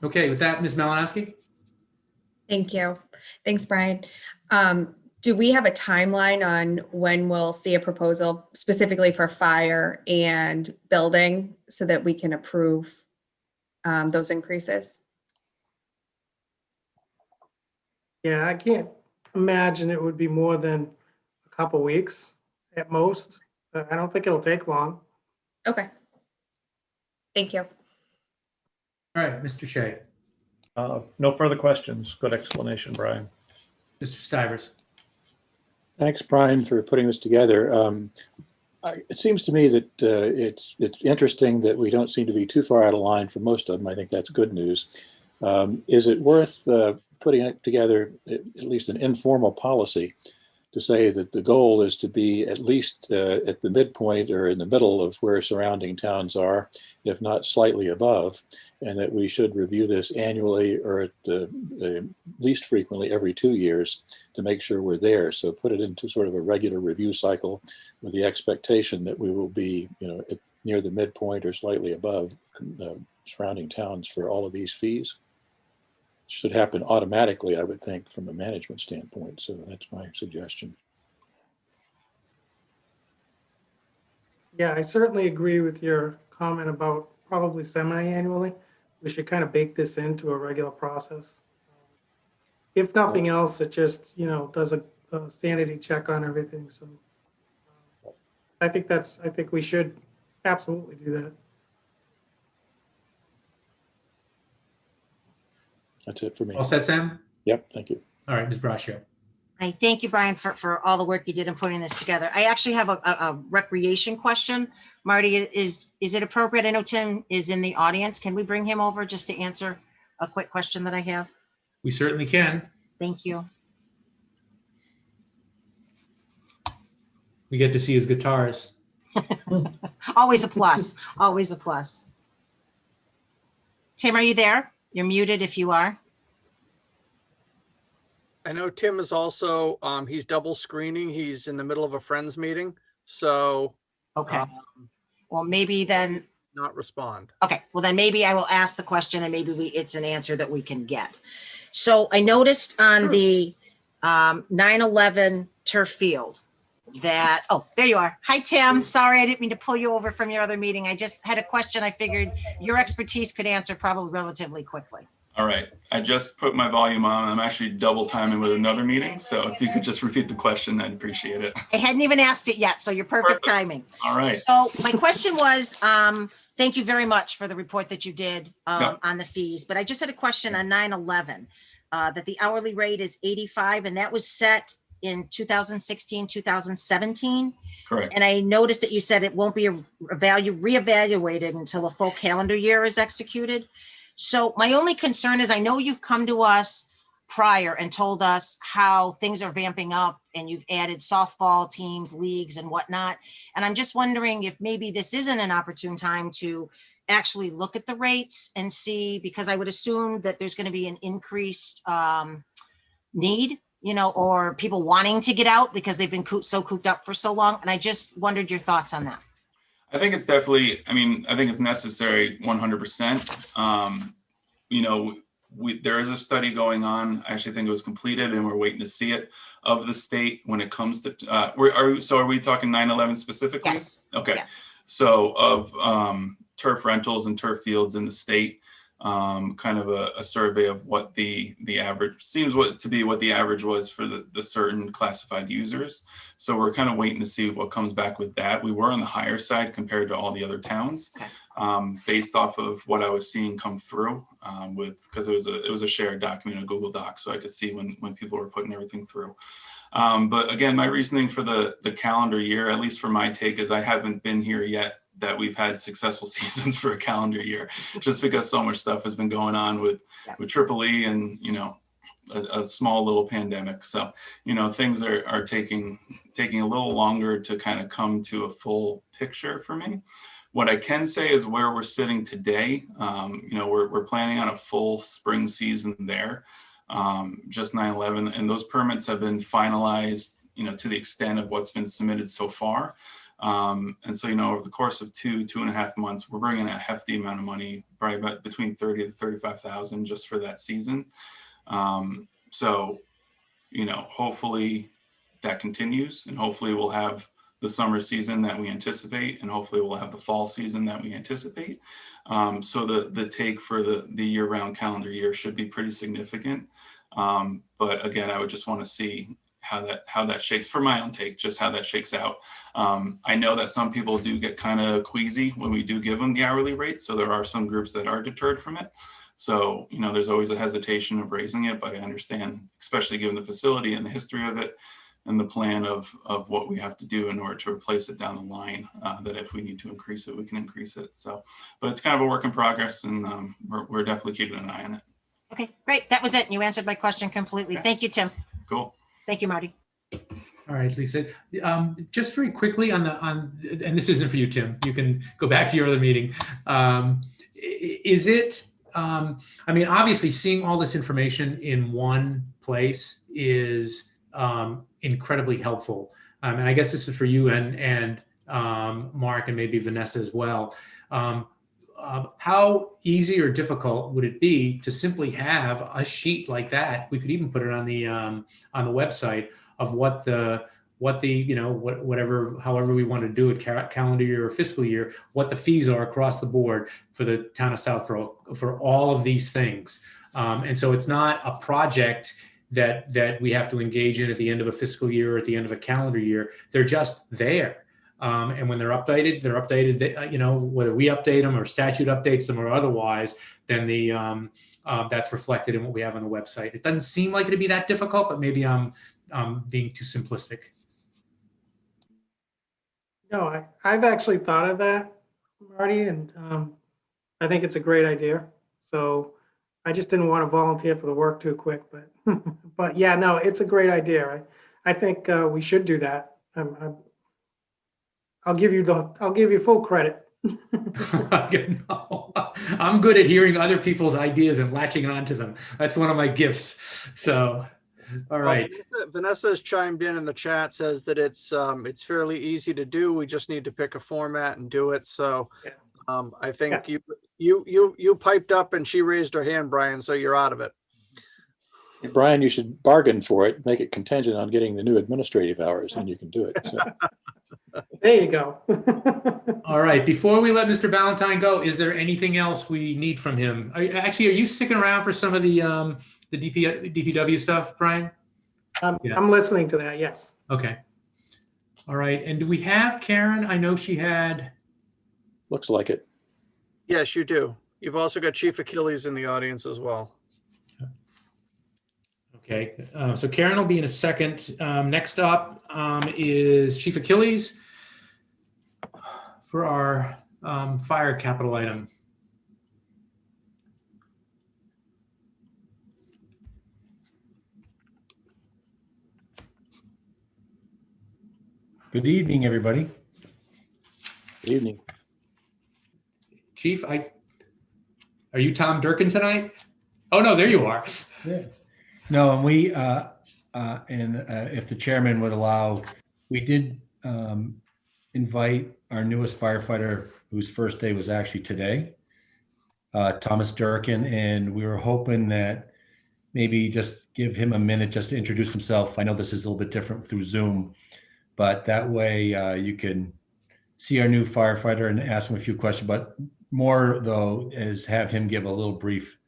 Okay, with that, Ms. Malinowski? Thank you. Thanks, Brian. Do we have a timeline on when we'll see a proposal specifically for fire and building so that we can approve those increases? Yeah, I can't imagine it would be more than a couple weeks at most. I don't think it'll take long. Okay. Thank you. All right, Mr. Shea. No further questions. Good explanation, Brian. Mr. Stivers. Thanks, Brian, for putting this together. It seems to me that it's interesting that we don't seem to be too far out of line for most of them. I think that's good news. Is it worth putting together at least an informal policy to say that the goal is to be at least at the midpoint or in the middle of where surrounding towns are, if not slightly above, and that we should review this annually or at the least frequently every 2 years to make sure we're there. So put it into sort of a regular review cycle with the expectation that we will be, near the midpoint or slightly above surrounding towns for all of these fees. Should happen automatically, I would think, from a management standpoint. So that's my suggestion. Yeah, I certainly agree with your comment about probably semi-annually. We should kind of bake this into a regular process. If nothing else, it just, does a sanity check on everything. So I think we should absolutely do that. That's it for me. All set, Sam? Yep, thank you. All right, Ms. Braccio. I thank you, Brian, for all the work you did in putting this together. I actually have a recreation question. Marty, is it appropriate? I know Tim is in the audience. Can we bring him over just to answer a quick question that I have? We certainly can. Thank you. We get to see his guitars. Always a plus, always a plus. Tim, are you there? You're muted if you are. I know Tim is also, he's double screening. He's in the middle of a friends meeting. So Okay. Well, maybe then, not respond. okay. Well, then maybe I will ask the question and maybe it's an answer that we can get. So I noticed on the 9/11 turf field that, oh, there you are. Hi, Tim. Sorry, I didn't mean to pull you over from your other meeting. I just had a question I figured your expertise could answer probably relatively quickly. All right, I just put my volume on. I'm actually double timing with another meeting. So if you could just repeat the question, I'd appreciate it. I hadn't even asked it yet, so you're perfect timing. All right. So my question was, thank you very much for the report that you did Yep. on the fees, but I just had a question on 9/11, that the hourly rate is 85 and that was set in 2016, 2017. Correct. And I noticed that you said it won't be reevaluated until a full calendar year is executed. So my only concern is I know you've come to us prior and told us how things are vamping up and you've added softball teams, leagues and whatnot. And I'm just wondering if maybe this isn't an opportune time to actually look at the rates and see, because I would assume that there's going to be an increased need, you know, or people wanting to get out because they've been so cooped up for so long. And I just wondered your thoughts on that. I think it's definitely, I mean, I think it's necessary 100%. You know, there is a study going on. I actually think it was completed and we're waiting to see it, of the state when it comes to, are we talking 9/11 specifically? Yes. Okay. Yes. So of turf rentals and turf fields in the state, kind of a survey of what the average seems to be what the average was for the certain classified users. So we're kind of waiting to see what comes back with that. We were on the higher side compared to all the other towns, based off of what I was seeing come through, because it was a shared document, a Google Doc, so I could see when people were putting everything through. But again, my reasoning for the calendar year, at least for my take, is I haven't been here yet that we've had successful seasons for a calendar year, just because so much stuff has been going on with Triple E and, you know, a small little pandemic. So, you know, things are taking a little longer to kind of come to a full picture for me. What I can say is where we're sitting today, you know, we're planning on a full spring season there. Just 9/11, and those permits have been finalized, you know, to the extent of what's been submitted so far. And so, you know, over the course of 2.5 months, we're bringing a hefty amount of money, probably about between 30 to 35,000 just for that season. So, you know, hopefully that continues, and hopefully we'll have the summer season that we anticipate, and hopefully we'll have the fall season that we anticipate. So the take for the year-round calendar year should be pretty significant. But again, I would just want to see how that shakes, for my own take, just how that shakes out. I know that some people do get kind of queasy when we do give them the hourly rate. So there are some groups that are deterred from it. So, you know, there's always a hesitation of raising it, but I understand, especially given the facility and the history of it and the plan of what we have to do in order to replace it down the line, that if we need to increase it, we can increase it. So, but it's kind of a work in progress, and we're definitely keeping an eye on it. Okay, great. That was it. You answered my question completely. Thank you, Tim. Cool. Thank you, Marty. All right, Lisa. Just very quickly and this isn't for you, Tim. You can go back to your other meeting. Is it? I mean, obviously, seeing all this information in one place is incredibly helpful. And I guess this is for you and Mark and maybe Vanessa as well. How easy or difficult would it be to simply have a sheet like that? We could even put it on the website of what the you know, whatever, however we want to do it, calendar year or fiscal year, what the fees are across the board for the town of Southborough for all of these things. And so it's not a project that we have to engage in at the end of a fiscal year or at the end of a calendar year. They're just there. And when they're updated, whether we update them or statute updates them or otherwise, then that's reflected in what we have on the website. It doesn't seem like it'd be that difficult, but maybe I'm being too simplistic. No, I've actually thought of that, Marty, and I think it's a great idea. So I just didn't want to volunteer for the work too quick, but but yeah, no, it's a great idea. I think we should do that. I'll give you full credit. No, I'm good at hearing other people's ideas and latching onto them. That's one of my gifts. So, all right. Vanessa has chimed in the chat, says that it's fairly easy to do. We just need to pick a format and do it. So I think you piped up and she raised her hand, Brian, so you're out of it. Brian, you should bargain for it, make it contingent on getting the new administrative hours, and you can do it. So. There you go. All right. Before we let Mr. Ballantyne go, is there anything else we need from him? Are you sticking around for some of the DPW stuff, Brian? I'm listening to that. Yes. Okay. All right. And do we have Karen? I know she had. Looks like it. Yes, you do. You've also got Chief Achilles in the audience as well. Okay, so Karen will be in a second. Next up is Chief Achilles for our fire capital item. Good evening, everybody. Good evening. Chief, are you Tom Durkin tonight? Oh, no, there you are. Yeah. No, and we, if the chairman would allow, we did invite our newest firefighter, whose first day was actually today, Thomas Durkin, and we were hoping that maybe just give him a minute just to introduce himself. I know this is a little bit different through Zoom, but that way you can see our new firefighter and ask him a few questions. But more, though, is have him give a little brief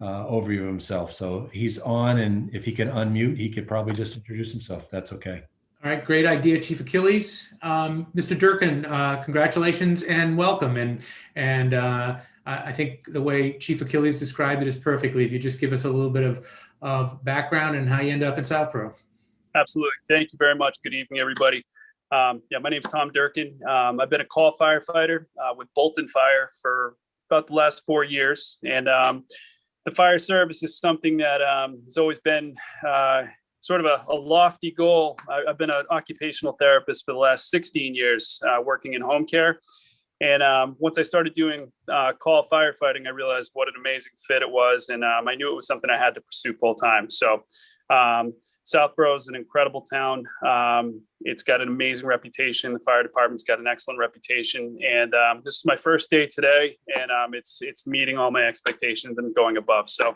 overview of himself. So he's on, and if he can unmute, he could probably just introduce himself. That's okay. All right, great idea, Chief Achilles. Mr. Durkin, congratulations and welcome. And I think the way Chief Achilles described it is perfectly. If you just give us a little bit of background and how you end up in Southborough. Absolutely. Thank you very much. Good evening, everybody. My name is Tom Durkin. I've been a call firefighter with Bolton Fire for about the last 4 years. And the fire service is something that has always been sort of a lofty goal. I've been an occupational therapist for the last 16 years, working in home care. And once I started doing call firefighting, I realized what an amazing fit it was. And I knew it was something I had to pursue full time. So Southborough is an incredible town. It's got an amazing reputation. The fire department's got an excellent reputation. And this is my first day today, and it's meeting all my expectations and going above. So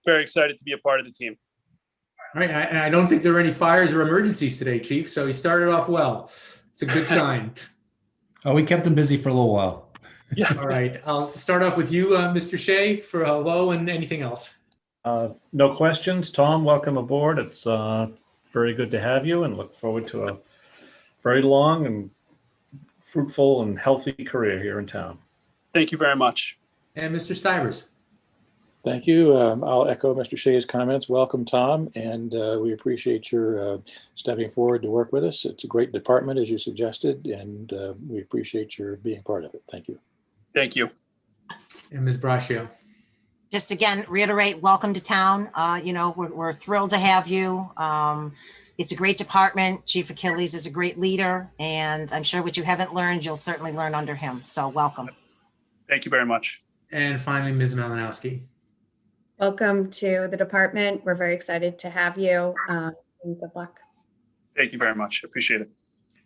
very excited to be a part of the team. All right, and I don't think there were any fires or emergencies today, Chief. So he started off well. It's a good sign. Oh, we kept him busy for a little while. Yeah. All right. I'll start off with you, Mr. Shea, for hello and anything else. No questions. Tom, welcome aboard. It's very good to have you, and look forward to a very long and fruitful and healthy career here in town. Thank you very much. And Mr. Stivers. Thank you. I'll echo Mr. Shea's comments. Welcome, Tom, and we appreciate your stepping forward to work with us. It's a great department, as you suggested, and we appreciate your being part of it. Thank you. Thank you. And Ms. Braccio. Just again, reiterate, welcome to town. We're thrilled to have you. It's a great department. Chief Achilles is a great leader, and I'm sure what you haven't learned, you'll certainly learn under him. So welcome. Thank you very much. And finally, Ms. Malinowski. Welcome to the department. We're very excited to have you. And good luck. Thank you very much. Appreciate it.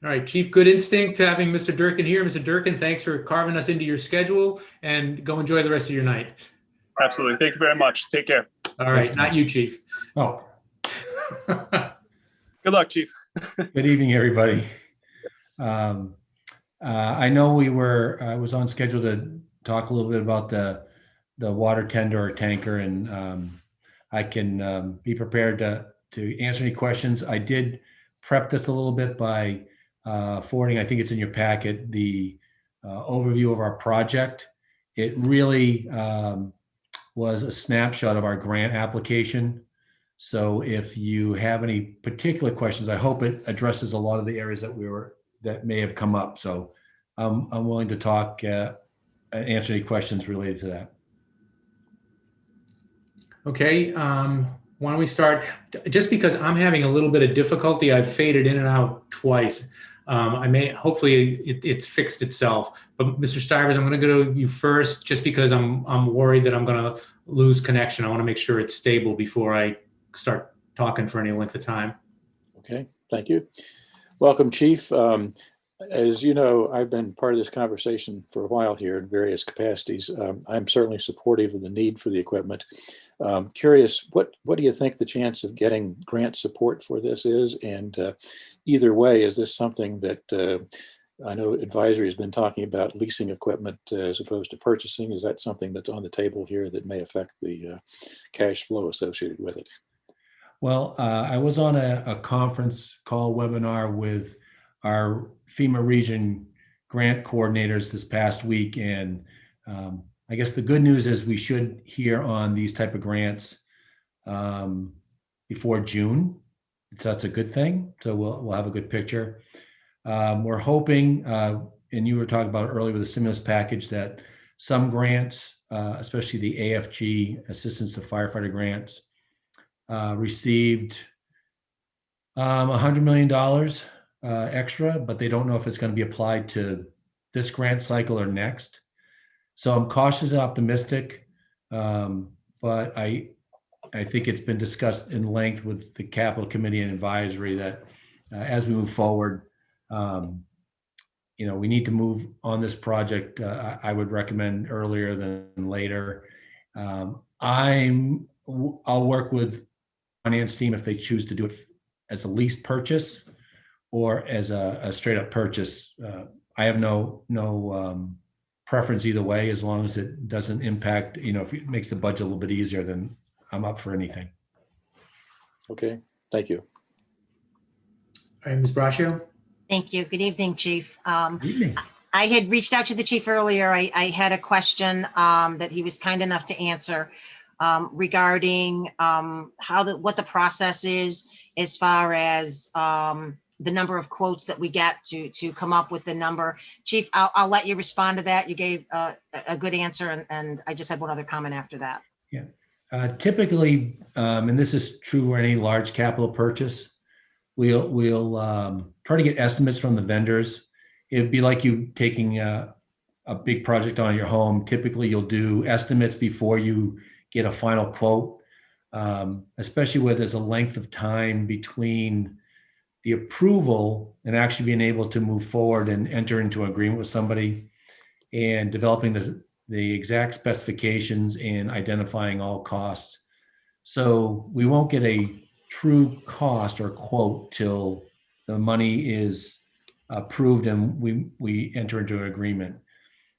All right, Chief, good instinct having Mr. Durkin here. Mr. Durkin, thanks for carving us into your schedule, and go enjoy the rest of your night. Absolutely. Thank you very much. Take care. All right. Not you, Chief. Oh. Good luck, Chief. Good evening, everybody. I know I was on schedule to talk a little bit about the water tender or tanker, and I can be prepared to answer any questions. I did prep this a little bit by forwarding, I think it's in your packet, the overview of our project. It really was a snapshot of our grant application. So if you have any particular questions, I hope it addresses a lot of the areas that may have come up. So I'm willing to talk and answer any questions related to that. Okay, why don't we start? Just because I'm having a little bit of difficulty, I've faded in and out twice. Hopefully it's fixed itself. But Mr. Stivers, I'm going to go to you first, just because I'm worried that I'm going to lose connection. I want to make sure it's stable before I start talking for any length of time. Okay, thank you. Welcome, Chief. As you know, I've been part of this conversation for a while here in various capacities. I'm certainly supportive of the need for the equipment. Curious, what do you think the chance of getting grant support for this is? And either way, is this something that I know advisory has been talking about leasing equipment as opposed to purchasing? Is that something that's on the table here that may affect the cash flow associated with it? Well, I was on a conference call webinar with our FEMA region grant coordinators this past week. And I guess the good news is we should hear on these type of grants before June. So that's a good thing. So we'll have a good picture. We're hoping, and you were talking about earlier with the stimulus package, that some grants, especially the AFG, Assistance to Firefighter grants, received $100 million extra, but they don't know if it's going to be applied to this grant cycle or next. So I'm cautiously optimistic, but I think it's been discussed in length with the Capital Committee and Advisory that as we move forward, we need to move on this project. I would recommend earlier than later. I'll work with finance team if they choose to do it as a lease purchase or as a straight up purchase. I have no preference either way, as long as it doesn't impact, if it makes the budget a little bit easier, then I'm up for anything. Okay, thank you. All right, Ms. Braccio. Thank you. Good evening, Chief. Good evening. I had reached out to the chief earlier. I had a question that he was kind enough to answer regarding what the process is as far as the number of quotes that we get to come up with the number. Chief, I'll let you respond to that. You gave a good answer, and I just had one other comment after that. Yeah, typically, and this is true for any large capital purchase, we'll try to get estimates from the vendors. It'd be like you taking a big project on your home. Typically, you'll do estimates before you get a final quote, especially where there's a length of time between the approval and actually being able to move forward and enter into an agreement with somebody and developing the exact specifications and identifying all costs. So we won't get a true cost or quote till the money is approved and we enter into an agreement.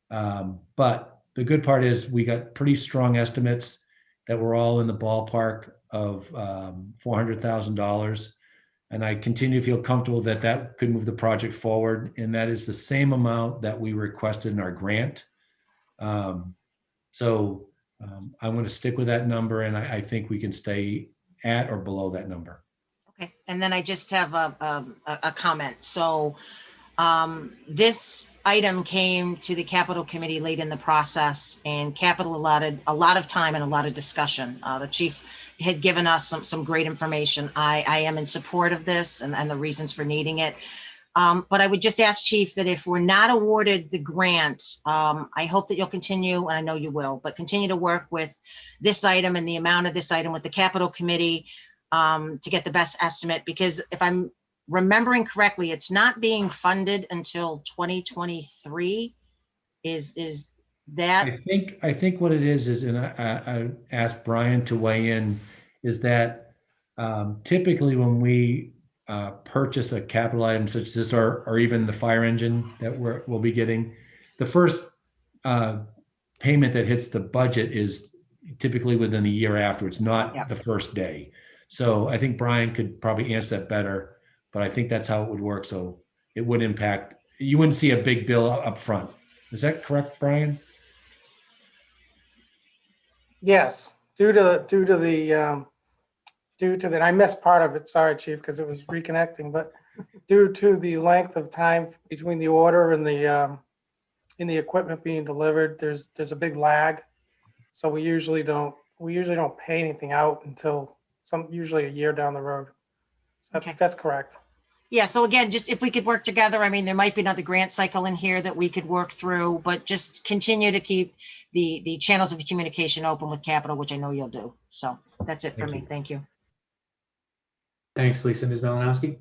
But the good part is we got pretty strong estimates that were all in the ballpark of $400,000. And I continue to feel comfortable that could move the project forward. And that is the same amount that we requested in our grant. So I'm going to stick with that number, and I think we can stay at or below that number. Okay, and then I just have a comment. So this item came to the Capital Committee late in the process, and Capital allotted a lot of time and a lot of discussion. The chief had given us some great information. I am in support of this and the reasons for needing it. But I would just ask, Chief, that if we're not awarded the grant, I hope that you'll continue, and I know you will, but continue to work with this item and the amount of this item with the Capital Committee to get the best estimate, because if I'm remembering correctly, it's not being funded until 2023. Is that? I think what it is, and I asked Brian to weigh in, is that typically when we purchase a capital item such as this, or even the fire engine that we'll be getting, the first payment that hits the budget is typically within a year afterwards, not the first day. So I think Brian could probably answer that better, but I think that's how it would work. So it would impact, you wouldn't see a big bill up front. Is that correct, Brian? Yes, due to that, I missed part of it, sorry, chief, because it was reconnecting, but due to the length of time between the order and the equipment being delivered, there's a big lag. So we usually don't pay anything out until usually a year down the road. So that's correct. Yeah, so again, just if we could work together, I mean, there might be another grant cycle in here that we could work through, but just continue to keep the channels of communication open with capital, which I know you'll do. So that's it for me. Thank you. Thanks, Lisa. Ms. Malinowski?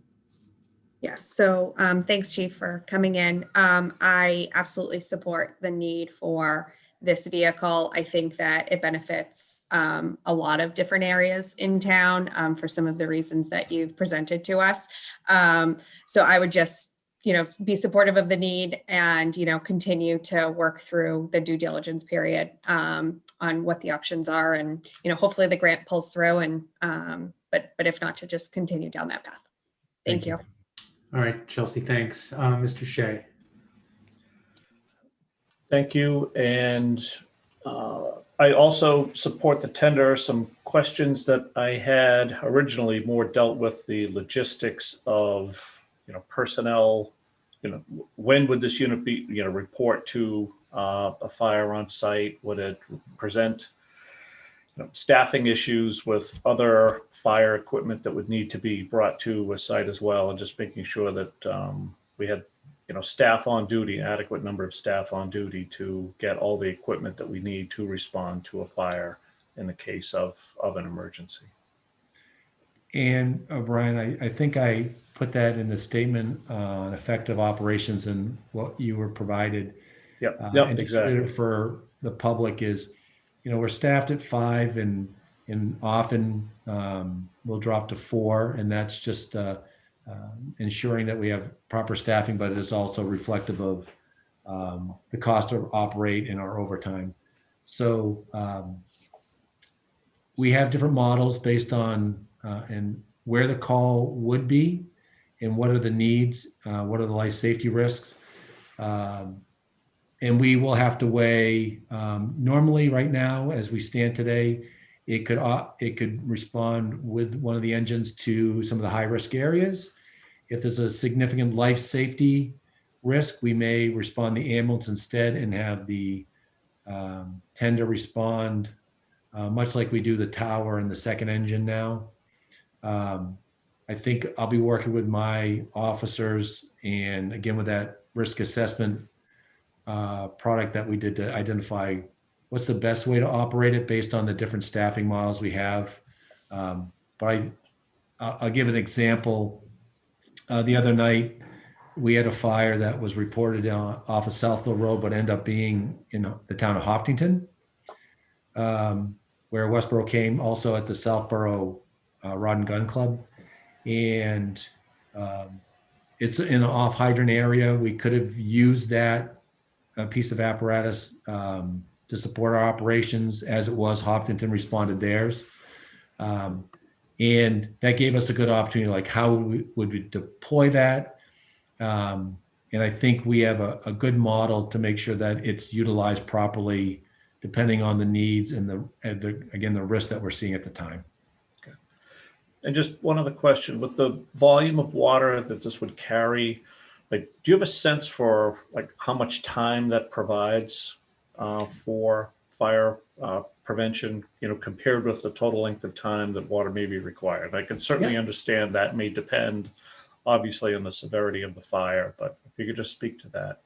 Yes, so thanks, Chief, for coming in. I absolutely support the need for this vehicle. I think that it benefits a lot of different areas in town for some of the reasons that you've presented to us. So I would just, be supportive of the need and, continue to work through the due diligence period on what the options are. And, hopefully the grant pulls through and, but if not, to just continue down that path. Thank you. All right, Chelsea, thanks. Mr. Shea. Thank you. And I also support the tender. Some questions that I had originally more dealt with the logistics of, personnel, when would this unit be, report to a fire on site? Would it present staffing issues with other fire equipment that would need to be brought to a site as well, and just making sure that we had staff on duty, adequate number of staff on duty to get all the equipment that we need to respond to a fire in the case of an emergency. And Brian, I think I put that in the statement on effective operations and what you were provided. Yep, and exactly. For the public is, we're staffed at 5 and often we'll drop to 4, and that's just ensuring that we have proper staffing, but it is also reflective of the cost to operate in our overtime. So we have different models based on and where the call would be and what are the needs, what are the life safety risks. And we will have to weigh, normally right now, as we stand today, it could respond with one of the engines to some of the high risk areas. If there's a significant life safety risk, we may respond the ambulance instead and have the tender respond, much like we do the tower and the second engine now. I think I'll be working with my officers and again with that risk assessment product that we did to identify what's the best way to operate it based on the different staffing models we have. But I'll give an example. The other night, we had a fire that was reported off of Southborough Road, but ended up being in the town of Hopkinton, where Westboro came also at the Southborough Rod and Gun Club. And it's in an off hydrant area. We could have used that piece of apparatus to support our operations as it was. Hopkinton responded theirs. And that gave us a good opportunity, like how would we deploy that? And I think we have a good model to make sure that it's utilized properly, depending on the needs and again, the risk that we're seeing at the time. Okay. And just one other question, with the volume of water that this would carry, do you have a sense for how much time that provides for fire prevention, compared with the total length of time that water may be required? I can certainly understand that may depend, obviously, on the severity of the fire, but if you could just speak to that.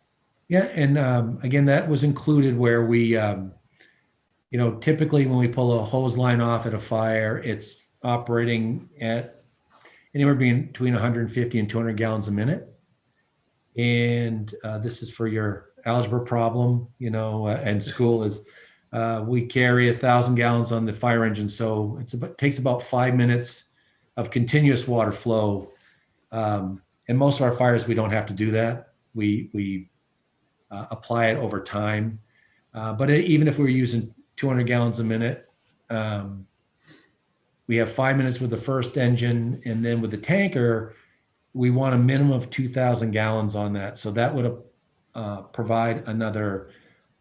Yeah, and again, that was included where we, typically when we pull a hose line off at a fire, it's operating at anywhere between 150 and 200 gallons a minute. And this is for your algebra problem, and school is, we carry 1,000 gallons on the fire engine. So it takes about 5 minutes of continuous water flow. And most of our fires, we don't have to do that. We apply it over time. But even if we're using 200 gallons a minute, we have 5 minutes with the first engine, and then with the tanker, we want a minimum of 2,000 gallons on that. So that would provide another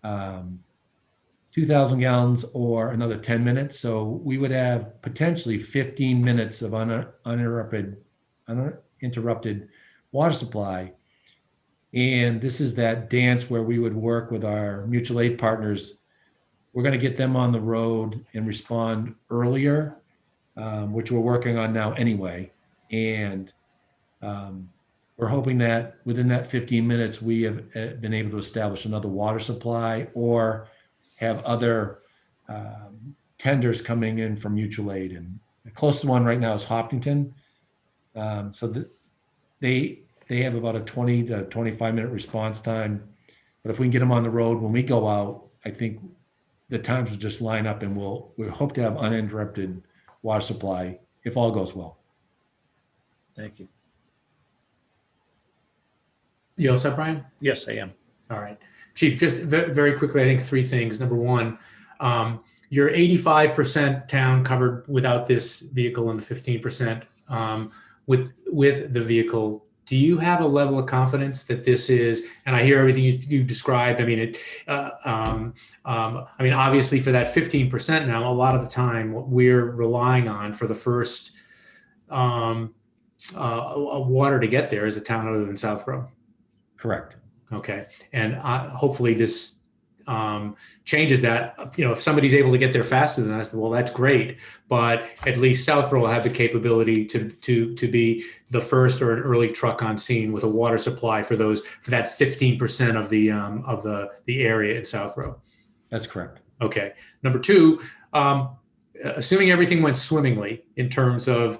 2,000 gallons or another 10 minutes. So we would have potentially 15 minutes of uninterrupted water supply. And this is that dance where we would work with our mutual aid partners. We're going to get them on the road and respond earlier, which we're working on now anyway. And we're hoping that within that 15 minutes, we have been able to establish another water supply or have other tenders coming in from mutual aid. And the closest one right now is Hopkinton. So they have about a 20 to 25-minute response time. But if we can get them on the road when we go out, I think the times will just line up, and we hope to have uninterrupted water supply if all goes well. Thank you. You all set, Brian? Yes, I am. All right. Chief, just very quickly, I think 3 things. Number one, you're 85% town covered without this vehicle and the 15% with the vehicle. Do you have a level of confidence that this is, and I hear everything you described. I mean, I mean, obviously for that 15% now, a lot of the time what we're relying on for the first water to get there is a town other than Southborough. Correct. Okay. And hopefully this changes that. You know, if somebody's able to get there faster than us, well, that's great. But at least Southborough will have the capability to be the first or an early truck on scene with a water supply for that 15% of the area in Southborough. That's correct. Okay. Number 2, assuming everything went swimmingly in terms of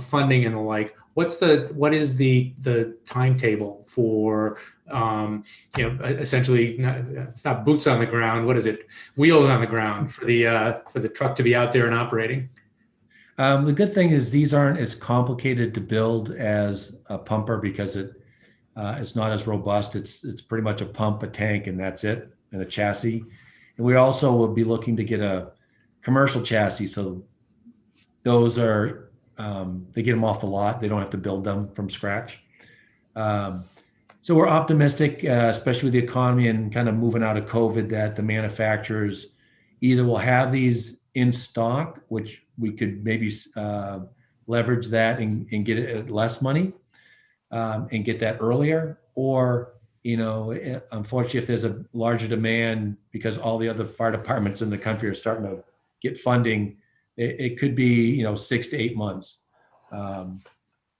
funding and the like, what is the timetable for essentially it's not boots on the ground, what is it, wheels on the ground for the truck to be out there and operating? The good thing is these aren't as complicated to build as a pumper because it's not as robust. It's pretty much a pump, a tank, and that's it, and a chassis. And we also will be looking to get a commercial chassis, so those are they get them off the lot. They don't have to build them from scratch. So we're optimistic, especially with the economy and kind of moving out of COVID, that the manufacturers either will have these in stock, which we could maybe leverage that and get it at less money and get that earlier, or unfortunately, if there's a larger demand because all the other fire departments in the country are starting to get funding, it could be 6 to 8 months,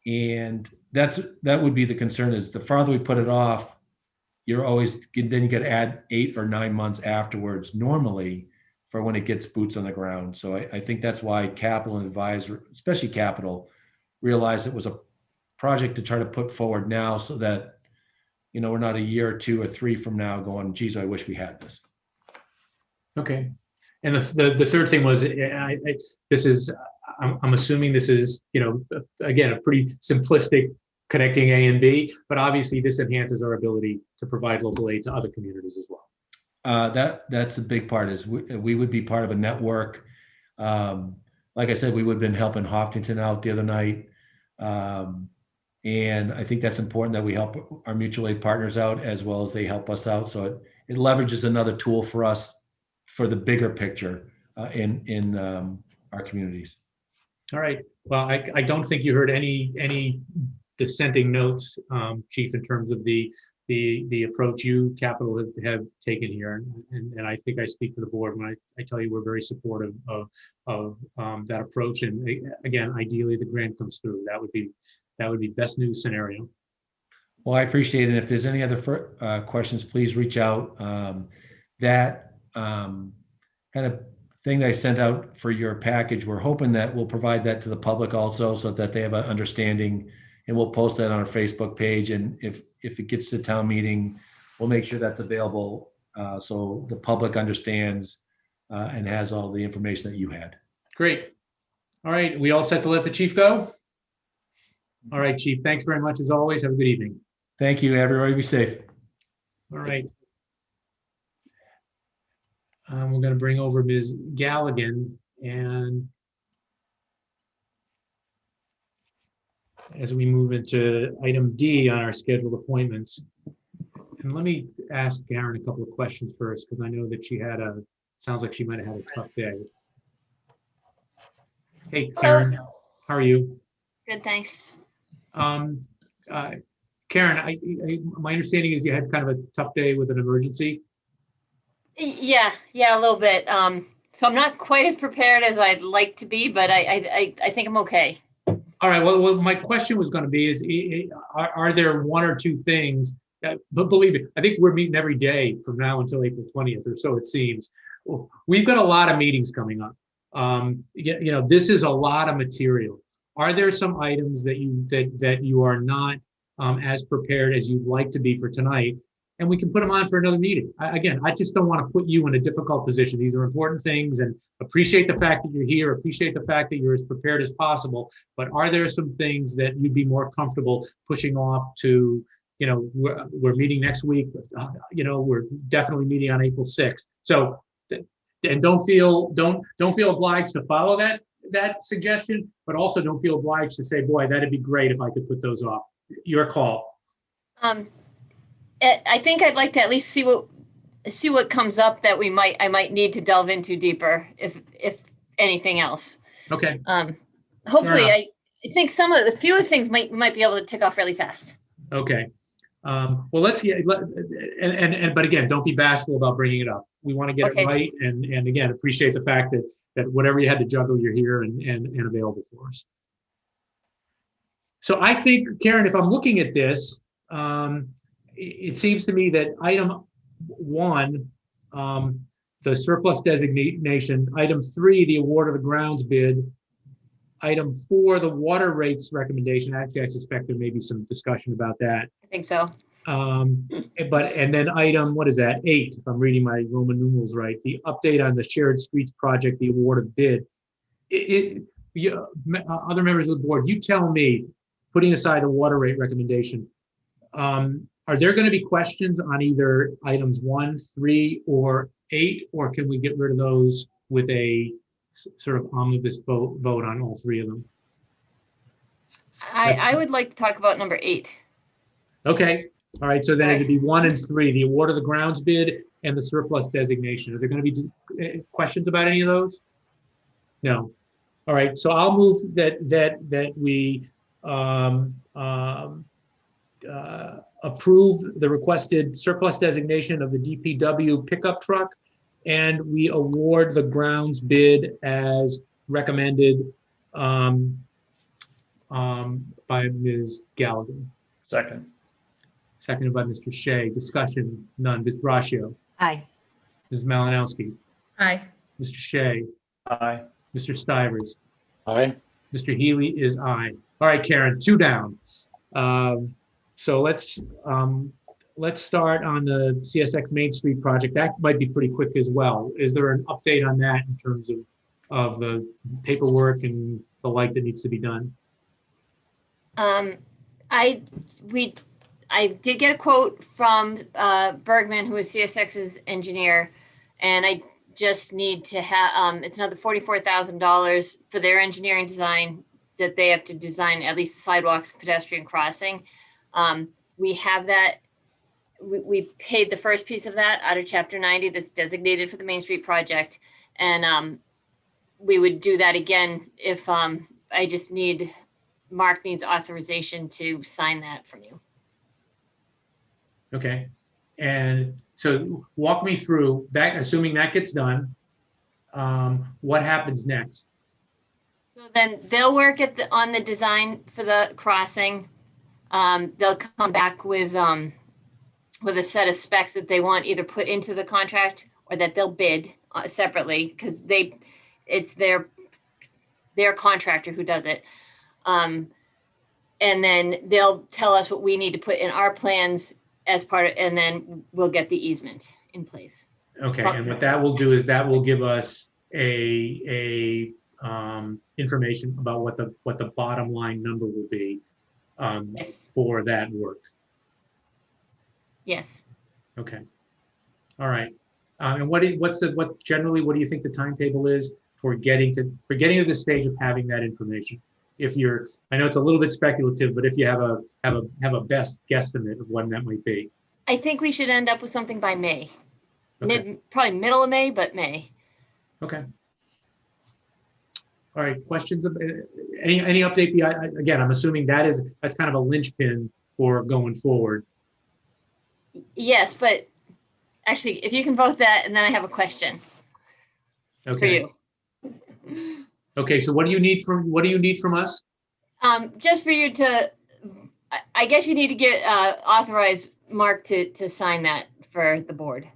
and that would be the concern. Is the farther we put it off, you got to add 8 or 9 months afterwards normally for when it gets boots on the ground. So I think that's why Capital and Advisor, especially Capital, realized it was a project to try to put forward now so that we're not a year or 2 or 3 from now going, geez, I wish we had this. Okay. And the third thing was, I'm assuming this is, again, a pretty simplistic connecting A and B, but obviously this enhances our ability to provide local aid to other communities as well. That's a big part. Is we would be part of a network. Like I said, we would have been helping Hopkinton out the other night. And I think that's important that we help our mutual aid partners out as well as they help us out. So it leverages another tool for us for the bigger picture in our communities. All right. Well, I don't think you heard any dissenting notes, Chief, in terms of the approach you, Capital, have taken here, and I think I speak for the board when I tell you we're very supportive of that approach. And again, ideally, the grant comes through. That would be best news scenario. Well, I appreciate it. If there's any other questions, please reach out. That kind of thing that I sent out for your package, we're hoping that we'll provide that to the public also so that they have an understanding, and we'll post that on our Facebook page. And if it gets to town meeting, we'll make sure that's available so the public understands and has all the information that you had. Great. All right. We all set to let the chief go? All right, Chief. Thanks very much as always. Have a good evening. Thank you. Everybody be safe. All right. We're going to bring over Ms. Galligan, and as we move into item D on our scheduled appointments. And let me ask Karen a couple of questions first, because I know that sounds like she might have had a tough day. Hey, Karen, how are you? Good, thanks. Um, Karen, my understanding is you had kind of a tough day with an emergency. Yeah, a little bit. So I'm not quite as prepared as I'd like to be, but I think I'm okay. All right. Well, my question was going to be is, are there one or two things that, but believe me, I think we're meeting every day from now until April 20th or so it seems. We've got a lot of meetings coming up. This is a lot of material. Are there some items that you are not as prepared as you'd like to be for tonight? And we can put them on for another meeting. I just don't want to put you in a difficult position. These are important things, and appreciate the fact that you're here, appreciate the fact that you're as prepared as possible. But are there some things that you'd be more comfortable pushing off to, we're meeting next week, we're definitely meeting on April 6th. So, and don't feel obliged to follow that suggestion, but also don't feel obliged to say, boy, that'd be great if I could put those off. Your call. I think I'd like to at least see what comes up that I might need to delve into deeper, if anything else. Okay. Hopefully, I think a few of the things might be able to tick off really fast. Okay. Well, let's get, but again, don't be bashful about bringing it up. We want to get it right, and again, appreciate the fact that whatever you had to juggle, you're here and available for us. So I think, Karen, if I'm looking at this, it seems to me that item 1, the surplus designation, item 3, the award of the grounds bid, item 4, the water rates recommendation. Actually, I suspect there may be some discussion about that. I think so. And then item, what is that? 8, if I'm reading my Roman numerals right, the update on the shared streets project, the award of bid. Other members of the board, you tell me, putting aside the water rate recommendation, are there going to be questions on either items 1, 3, or 8, or can we get rid of those with a sort of omnibus vote on all 3 of them? I would like to talk about number 8. Okay. All right. So then it'd be 1 and 3, the award of the grounds bid and the surplus designation. Are there going to be questions about any of those? No. All right. So I'll move that we approve the requested surplus designation of the DPW pickup truck, and we award the grounds bid as recommended by Ms. Gallagher. Seconded by Mr. Shea. Discussion, none. Ms. Braccio. Aye. Mrs. Malinowski. Aye. Mr. Shea. Aye. Mr. Stivers. Aye. Mr. Healy is aye. All right, Karen, 2 down. So let's start on the CSX Main Street project. That might be pretty quick as well. Is there an update on that in terms of the paperwork and the like that needs to be done? I did get a quote from Bergman, who is CSX's engineer, and I just need to have, it's another $44,000 for their engineering design that they have to design at least sidewalks, pedestrian crossing. We have that, we paid the first piece of that out of Chapter 90 that's designated for the Main Street project. And we would do that again if I just need, Mark needs authorization to sign that from you. Okay. And so walk me through that, assuming that gets done, what happens next? So then they'll work on the design for the crossing. They'll come back with a set of specs that they want either put into the contract or that they'll bid separately, because it's their contractor who does it. And then they'll tell us what we need to put in our plans as part of, and then we'll get the easement in place. Okay, and what that will do is that will give us information about what the bottom line number will be yes. for that work. Yes. Okay. All right. And what generally, what do you think the timetable is for getting to the stage of having that information? if you're, I know it's a little bit speculative, but if you have a best guesstimate of when that might be. I think we should end up with something by May. Okay. Probably middle of May, but May. Okay. All right, questions? Any update? Again, I'm assuming that's kind of a linchpin for going forward. Yes, but actually, if you can vote that, and then I have a question for Okay. you. Okay, so what do you need from us? Just for you to, I guess you need to get authorize Mark to sign that for the board.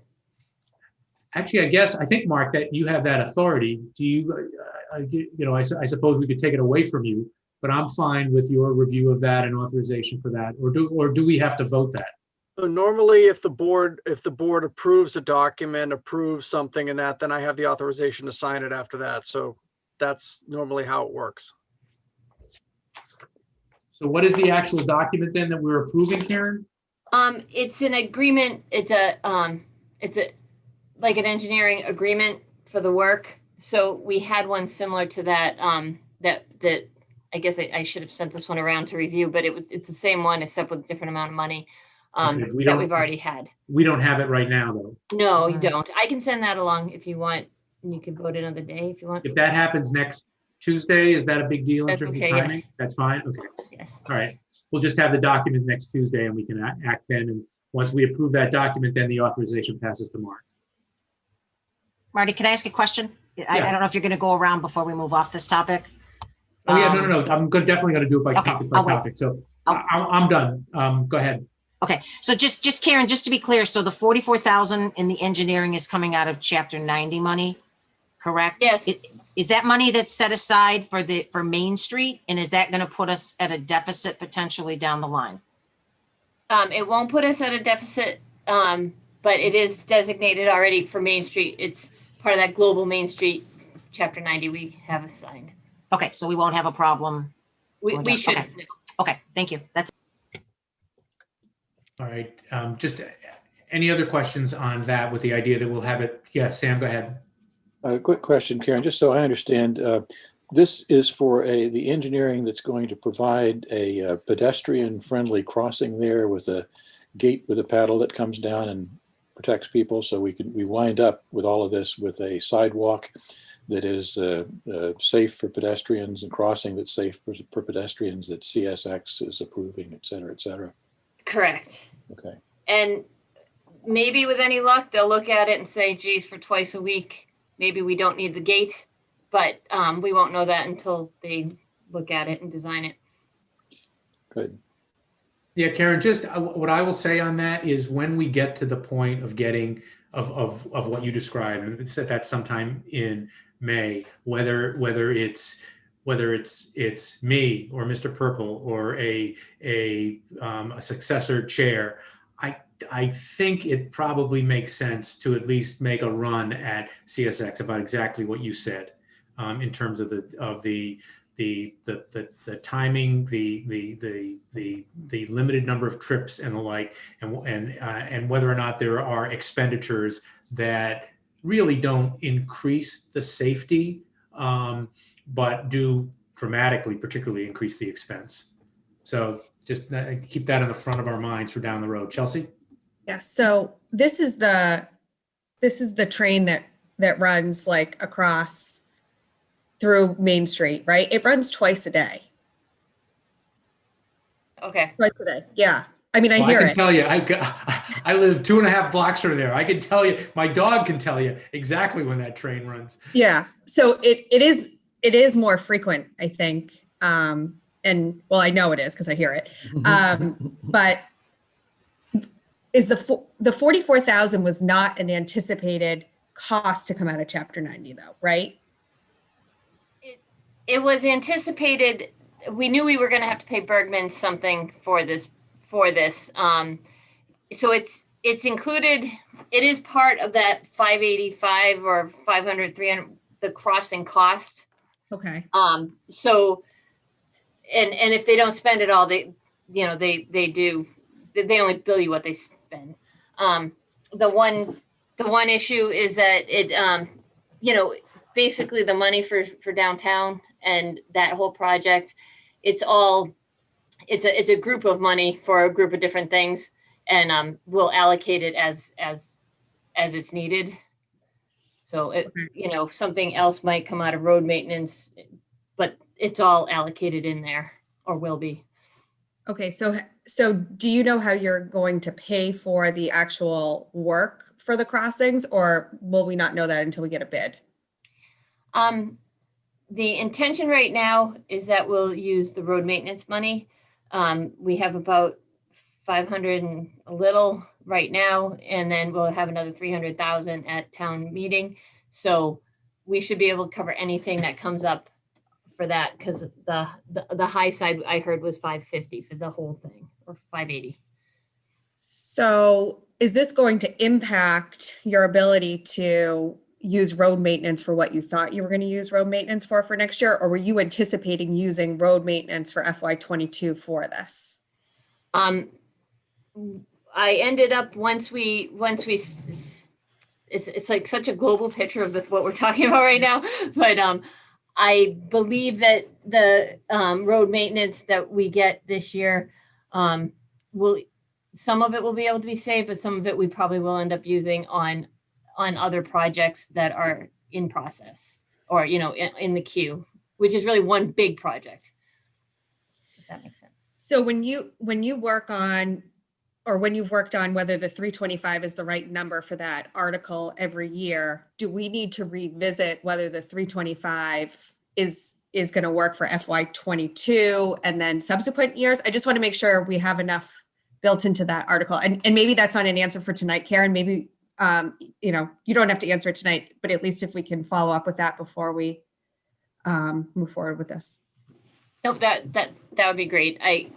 Actually, I think, Mark, that you have that authority. Do you, I suppose we could take it away from you, but I'm fine with your review of that and authorization for that. Or do we have to vote that? So normally if the board approves a document, approves something in that, then I have the authorization to sign it after that. So that's normally how it works. So what is the actual document then that we're approving, Karen? It's an agreement. It's like an engineering agreement for the work. So we had one similar to that, that I guess I should have sent this one around to review, but it's the same one except with a different amount of money Okay, that we've already had. We don't have it right now, though. No, you don't. I can send that along if you want, and you can vote another day if you want. If that happens next Tuesday, is that a big deal in That's terms okay, of timing? yes. That's fine? Okay. Yes. All right. We'll just have the document next Tuesday and we can act then. And once we approve that document, then the authorization passes to Mark. Marty, can I ask a question? I don't know if you're going to go around before we move off this topic. Oh, yeah, no. I'm definitely going to do it by Okay, topic by I'll wait. topic. So I'm done. Go ahead. Okay, so just Karen, just to be clear, so the 44,000 in the engineering is coming out of Chapter 90 money, correct? Yes. Is that money that's set aside for Main Street, and is that going to put us at a deficit potentially down the line? It won't put us at a deficit, but it is designated already for Main Street. It's part of that global Main Street Chapter 90 we have assigned. Okay, so we won't have a problem. We should. Okay. Okay, thank you. That's All right. Just any other questions on that with the idea that we'll have it? Yeah, Sam, go ahead. A quick question, Karen, just so I understand, this is for the engineering that's going to provide a pedestrian-friendly crossing there with a gate with a paddle that comes down and protects people. So we wind up with all of this with a sidewalk that is safe for pedestrians and crossing that's safe for pedestrians that CSX is approving, et cetera, et cetera. Correct. Okay. And maybe with any luck, they'll look at it and say, geez, for twice a week, maybe we don't need the gate, but we won't know that until they look at it and design it. Good. Yeah, Karen, just what I will say on that is when we get to the point of getting of what you described, and that's sometime in May, whether it's me or Mr. Purple or a successor chair, I think it probably makes sense to at least make a run at CSX about exactly what you said in terms of the timing, the limited number of trips and the like, and whether or not there are expenditures that really don't increase the safety, but do dramatically, particularly increase the expense. So just keep that in the front of our minds for down the road. Chelsea? Yeah, so this is the train that runs like across through Main Street, right? It runs twice a day. Okay. Twice a day. Yeah. I mean, I Well, hear I it. can tell you, I live 2.5 blocks from there. I can tell you, my dog can tell you exactly when that train runs. Yeah. So it is more frequent, I think. And well, I know it is because I hear it. But is the 44,000 was not an anticipated cost to come out of Chapter 90 though, right? It was anticipated. We knew we were going to have to pay Bergman something for this. So it's included. It is part of that 585 or 500, 300, the crossing cost. Okay. So, and if they don't spend it all, they only bill you what they spend. The one issue is that it, basically the money for downtown and that whole project it's a group of money for a group of different things, and we'll allocate it as it's needed. So something else might come out of road maintenance, but it's all allocated in there, or will be. Okay, so do you know how you're going to pay for the actual work for the crossings, or will we not know that until we get a bid? The intention right now is that we'll use the road maintenance money. We have about 500 and a little right now, and then we'll have another 300,000 at town meeting. So we should be able to cover anything that comes up for that, because the high side I heard was 550 for the whole thing, or 580. So is this going to impact your ability to use road maintenance for what you thought you were going to use road maintenance for next year? Or were you anticipating using road maintenance for FY22 for this? I ended up once we it's like such a global picture of what we're talking about right now, but I believe that the road maintenance that we get this year some of it will be able to be saved, but some of it we probably will end up using on other projects that are in process, or in the queue, which is really one big project, if that makes sense. So when you work on, or when you've worked on whether the 325 is the right number for that article every year, do we need to revisit whether the 325 is going to work for FY22 and then subsequent years? I just want to make sure we have enough built into that article. And maybe that's not an answer for tonight, Karen. Maybe you don't have to answer it tonight, but at least if we can follow up with that before we move forward with this. Nope, that would be great. I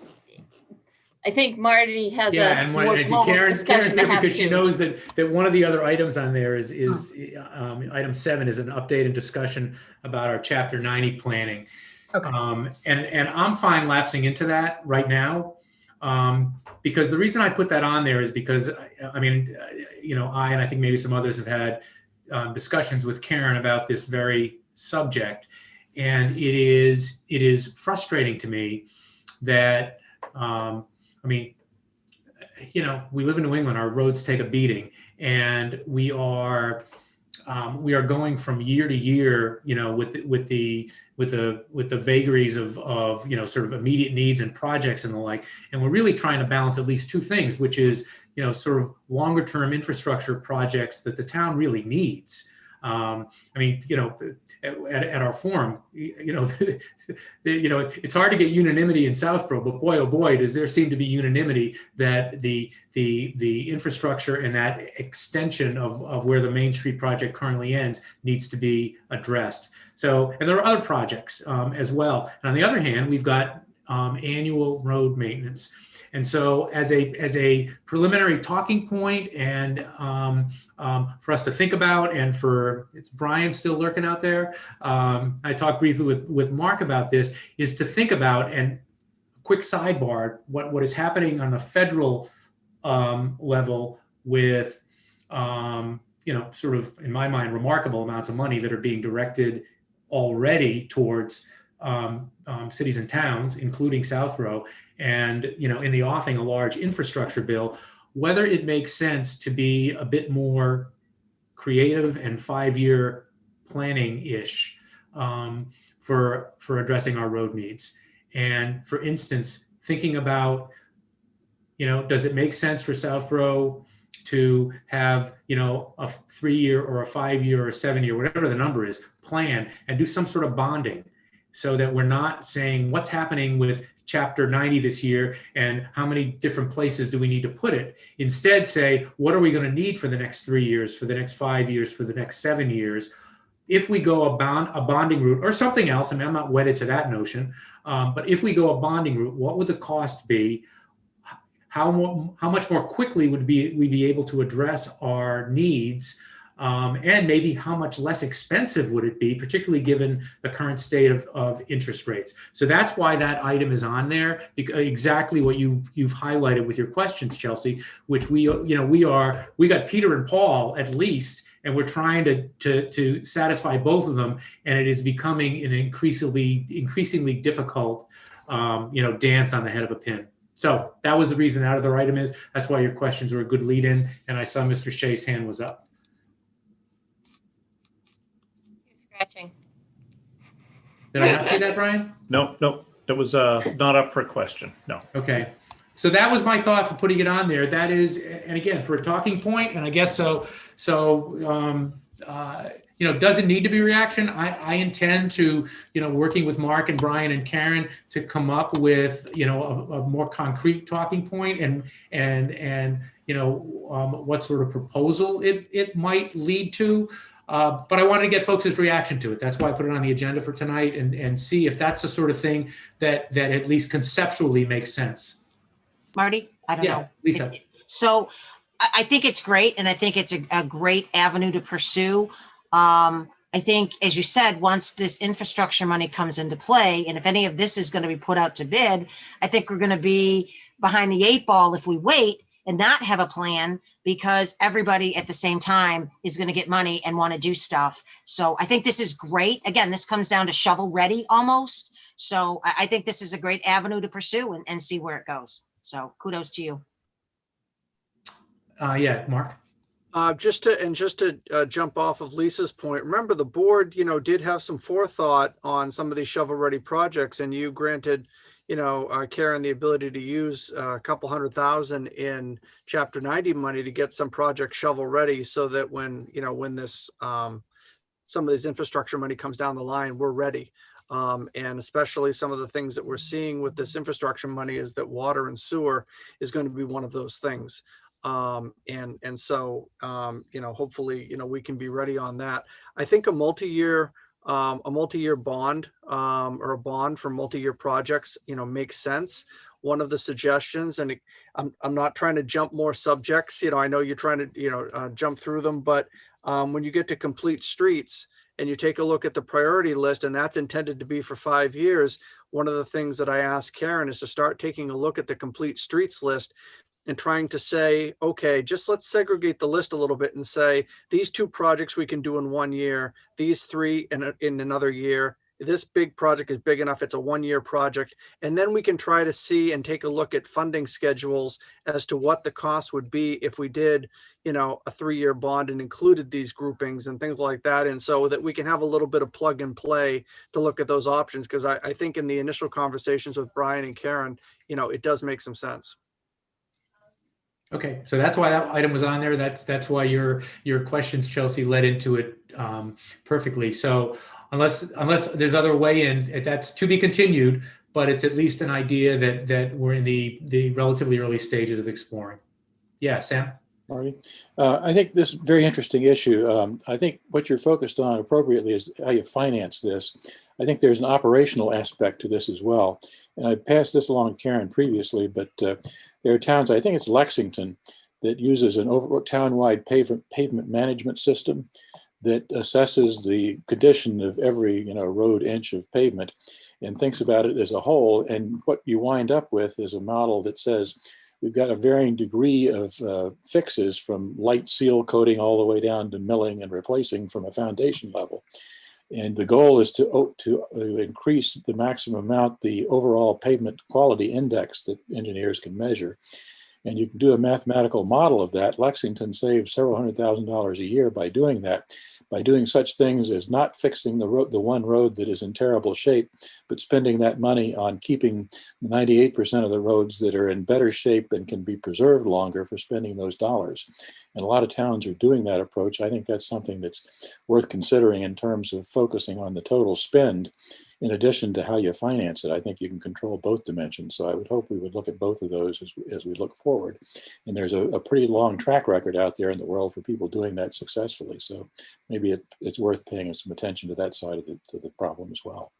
think Marty has and Karen, discussion to have because she too. knows that one of the other items on there is item 7 is an update and discussion about our Chapter 90 planning. Okay. And I'm fine lapsing into that right now, because the reason I put that on there is because I and I think maybe some others have had discussions with Karen about this very subject, and it is frustrating to me that we live in New England. Our roads take a beating, and we are going from year to year, with the vagaries of sort of immediate needs and projects and the like. And we're really trying to balance at least two things, which is sort of longer term infrastructure projects that the town really needs. At our forum, it's hard to get unanimity in Southborough, but boy, oh boy, does there seem to be unanimity that the infrastructure and that extension of where the Main Street project currently ends needs to be addressed. So, and there are other projects as well. And on the other hand, we've got annual road maintenance. And so as a preliminary talking point and for us to think about, and it's Brian still lurking out there. I talked briefly with Mark about this, is to think about, and quick sidebar, what is happening on the federal level with, sort of, in my mind, remarkable amounts of money that are being directed already towards cities and towns, including Southborough, and in the offing a large infrastructure bill, whether it makes sense to be a bit more creative and 5-year planning-ish for addressing our road needs. And for instance, thinking about, does it make sense for Southborough to have, a 3-year or a 5-year or a 7-year, whatever the number is, plan and do some sort of bonding, so that we're not saying what's happening with Chapter 90 this year and how many different places do we need to put it. Instead, say, what are we going to need for the next 3 years, for the next 5 years, for the next 7 years? If we go a bonding route or something else, I'm not wedded to that notion, but if we go a bonding route, what would the cost be? How much more quickly would we be able to address our needs? And maybe how much less expensive would it be, particularly given the current state of interest rates. So that's why that item is on there, exactly what you've highlighted with your questions, Chelsea, which we got Peter and Paul at least and we're trying to satisfy both of them, and it is becoming an increasingly difficult, dance on the head of a pin. So that was the reason that other item is. That's why your questions were a good lead in, and I saw Mr. Shea's hand was up. Scratching. Did I not see that, Brian? No, that was not up for a question. No. Okay. So that was my thought for putting it on there. That is, and again, for a talking point, and I guess does it need to be reaction? I intend to, working with Mark and Brian and Karen to come up with, a more concrete talking point and what sort of proposal it might lead to. But I wanted to get folks' reaction to it. That's why I put it on the agenda for tonight and see if that's the sort of thing that at least conceptually makes sense. Marty, I don't know. Lisa. So I think it's great. And I think it's a great avenue to pursue. I think, as you said, once this infrastructure money comes into play, and if any of this is going to be put out to bid, I think we're going to be behind the 8 ball if we wait and not have a plan, because everybody at the same time is going to get money and want to do stuff. So I think this is great. Again, this comes down to shovel ready almost. So I think this is a great avenue to pursue and see where it goes. So kudos to you. Mark. Just to jump off of Lisa's point, remember the board, did have some forethought on some of these shovel-ready projects, and you granted, Karen the ability to use a couple $100,000 in Chapter 90 money to get some projects shovel-ready, so that when this some of this infrastructure money comes down the line, we're ready. And especially some of the things that we're seeing with this infrastructure money is that water and sewer is going to be one of those things. So hopefully, we can be ready on that. I think a multi-year bond, or a bond for multi-year projects, makes sense. One of the suggestions, and I'm not trying to jump more subjects, I know you're trying to, jump through them, but when you get to complete streets and you take a look at the priority list, and that's intended to be for 5 years, one of the things that I asked Karen is to start taking a look at the complete streets list and trying to say, okay, just let's segregate the list a little bit and say, these 2 projects we can do in 1 year, these 3 in another year. This big project is big enough, it's a 1-year project. And then we can try to see and take a look at funding schedules as to what the cost would be if we did, a 3-year bond and included these groupings and things like that. And so that we can have a little bit of plug and play to look at those options. Because I think in the initial conversations with Brian and Karen, it does make some sense. Okay, so that's why that item was on there. That's why your questions, Chelsea, led into it perfectly. So unless there's other way in, that's to be continued, but it's at least an idea that we're in the relatively early stages of exploring. Yeah, Sam? Marty, I think this is a very interesting issue. I think what you're focused on appropriately is how you finance this. I think there's an operational aspect to this as well. And I passed this along to Karen previously, but there are towns, I think it's Lexington, that uses an town-wide pavement management system that assesses the condition of every road inch of pavement and thinks about it as a whole. And what you wind up with is a model that says we've got a varying degree of fixes, from light seal coating all the way down to milling and replacing from a foundation level. And the goal is to increase the maximum amount, the overall pavement quality index that engineers can measure. And you can do a mathematical model of that. Lexington saves several $100,000 a year by doing that, by doing such things as not fixing the one road that is in terrible shape, but spending that money on keeping 98% of the roads that are in better shape and can be preserved longer for spending those dollars. And a lot of towns are doing that approach. I think that's something that's worth considering in terms of focusing on the total spend, in addition to how you finance it. I think you can control both dimensions. So I would hope we would look at both of those as we look forward. And there's a pretty long track record out there in the world for people doing that successfully. So maybe it's worth paying some attention to that side of the problem as well.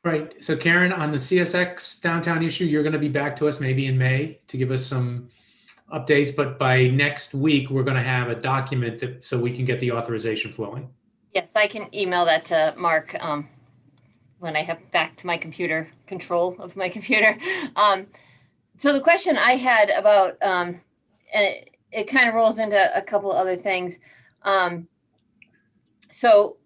Right. So Karen, on the CSX downtown issue, you're going to be back to us maybe in May to give us some updates, but by next week, we're going to have a document so we can get the authorization flowing. Yes, I can email that to Mark when I have back to my computer, control of my computer. So the question I had about, it kind of rolls into a couple other things. So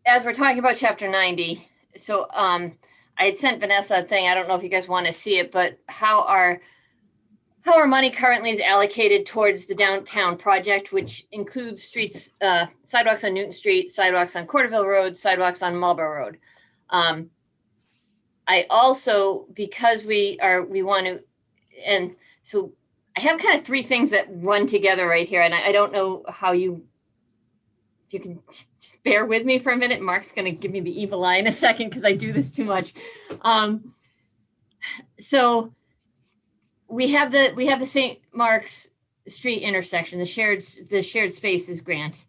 as we're talking about chapter 90, so I had sent Vanessa a thing. I don't know if you guys want to see it, but how our money currently is allocated towards the downtown project, which includes streets, sidewalks on Newton Street, sidewalks on Corderville Road, sidewalks on Marlborough Road. I also, because we want to, and so I have kind of three things that run together right here, and I don't know how if you can just bear with me for a minute. Mark's going to give me the evil eye in a second because I do this too much. So we have the St. Mark's Street intersection, the shared spaces grant.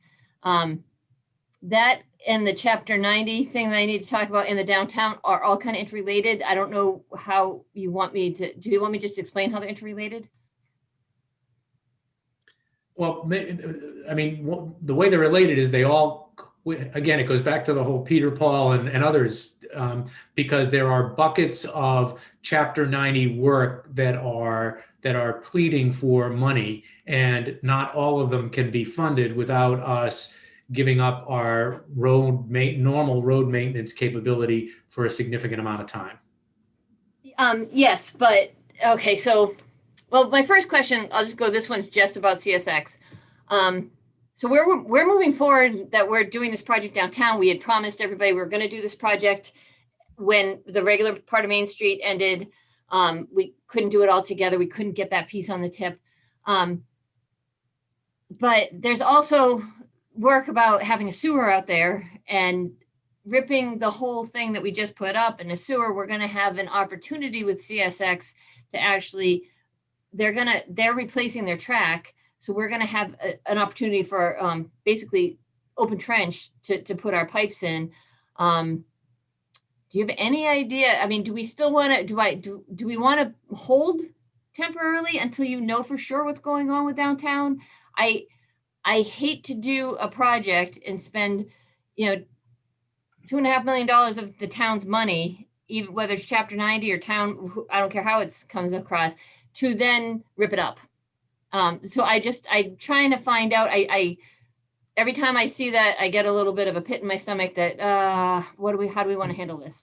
That and the chapter 90 thing that I need to talk about in the downtown are all kind of interrelated. I don't know how you want me to, do you want me just to explain how they're interrelated? Well, I mean, the way they're related is they all, again, it goes back to the whole Peter, Paul, and others, because there are buckets of Chapter 90 work that are pleading for money, and not all of them can be funded without us giving up our normal road maintenance capability for a significant amount of time. Yes, but okay, so, well, my first question, I'll just go, this one's just about CSX. So we're moving forward, that we're doing this project downtown. We had promised everybody we were going to do this project when the regular part of Main Street ended. We couldn't do it all together. We couldn't get that piece on the tip. But there's also work about having a sewer out there and ripping the whole thing that we just put up in a sewer. We're going to have an opportunity with CSX to actually, they're replacing their track. So we're going to have an opportunity for basically open trench to put our pipes in. Do you have any idea? I mean, do we still want to, do we want to hold temporarily until you know for sure what's going on with downtown? I hate to do a project and spend, $2.5 million of the town's money, even whether it's chapter 90 or town, I don't care how it comes across, to then rip it up. So I'm trying to find out, every time I see that, I get a little bit of a pit in my stomach that, how do we want to handle this?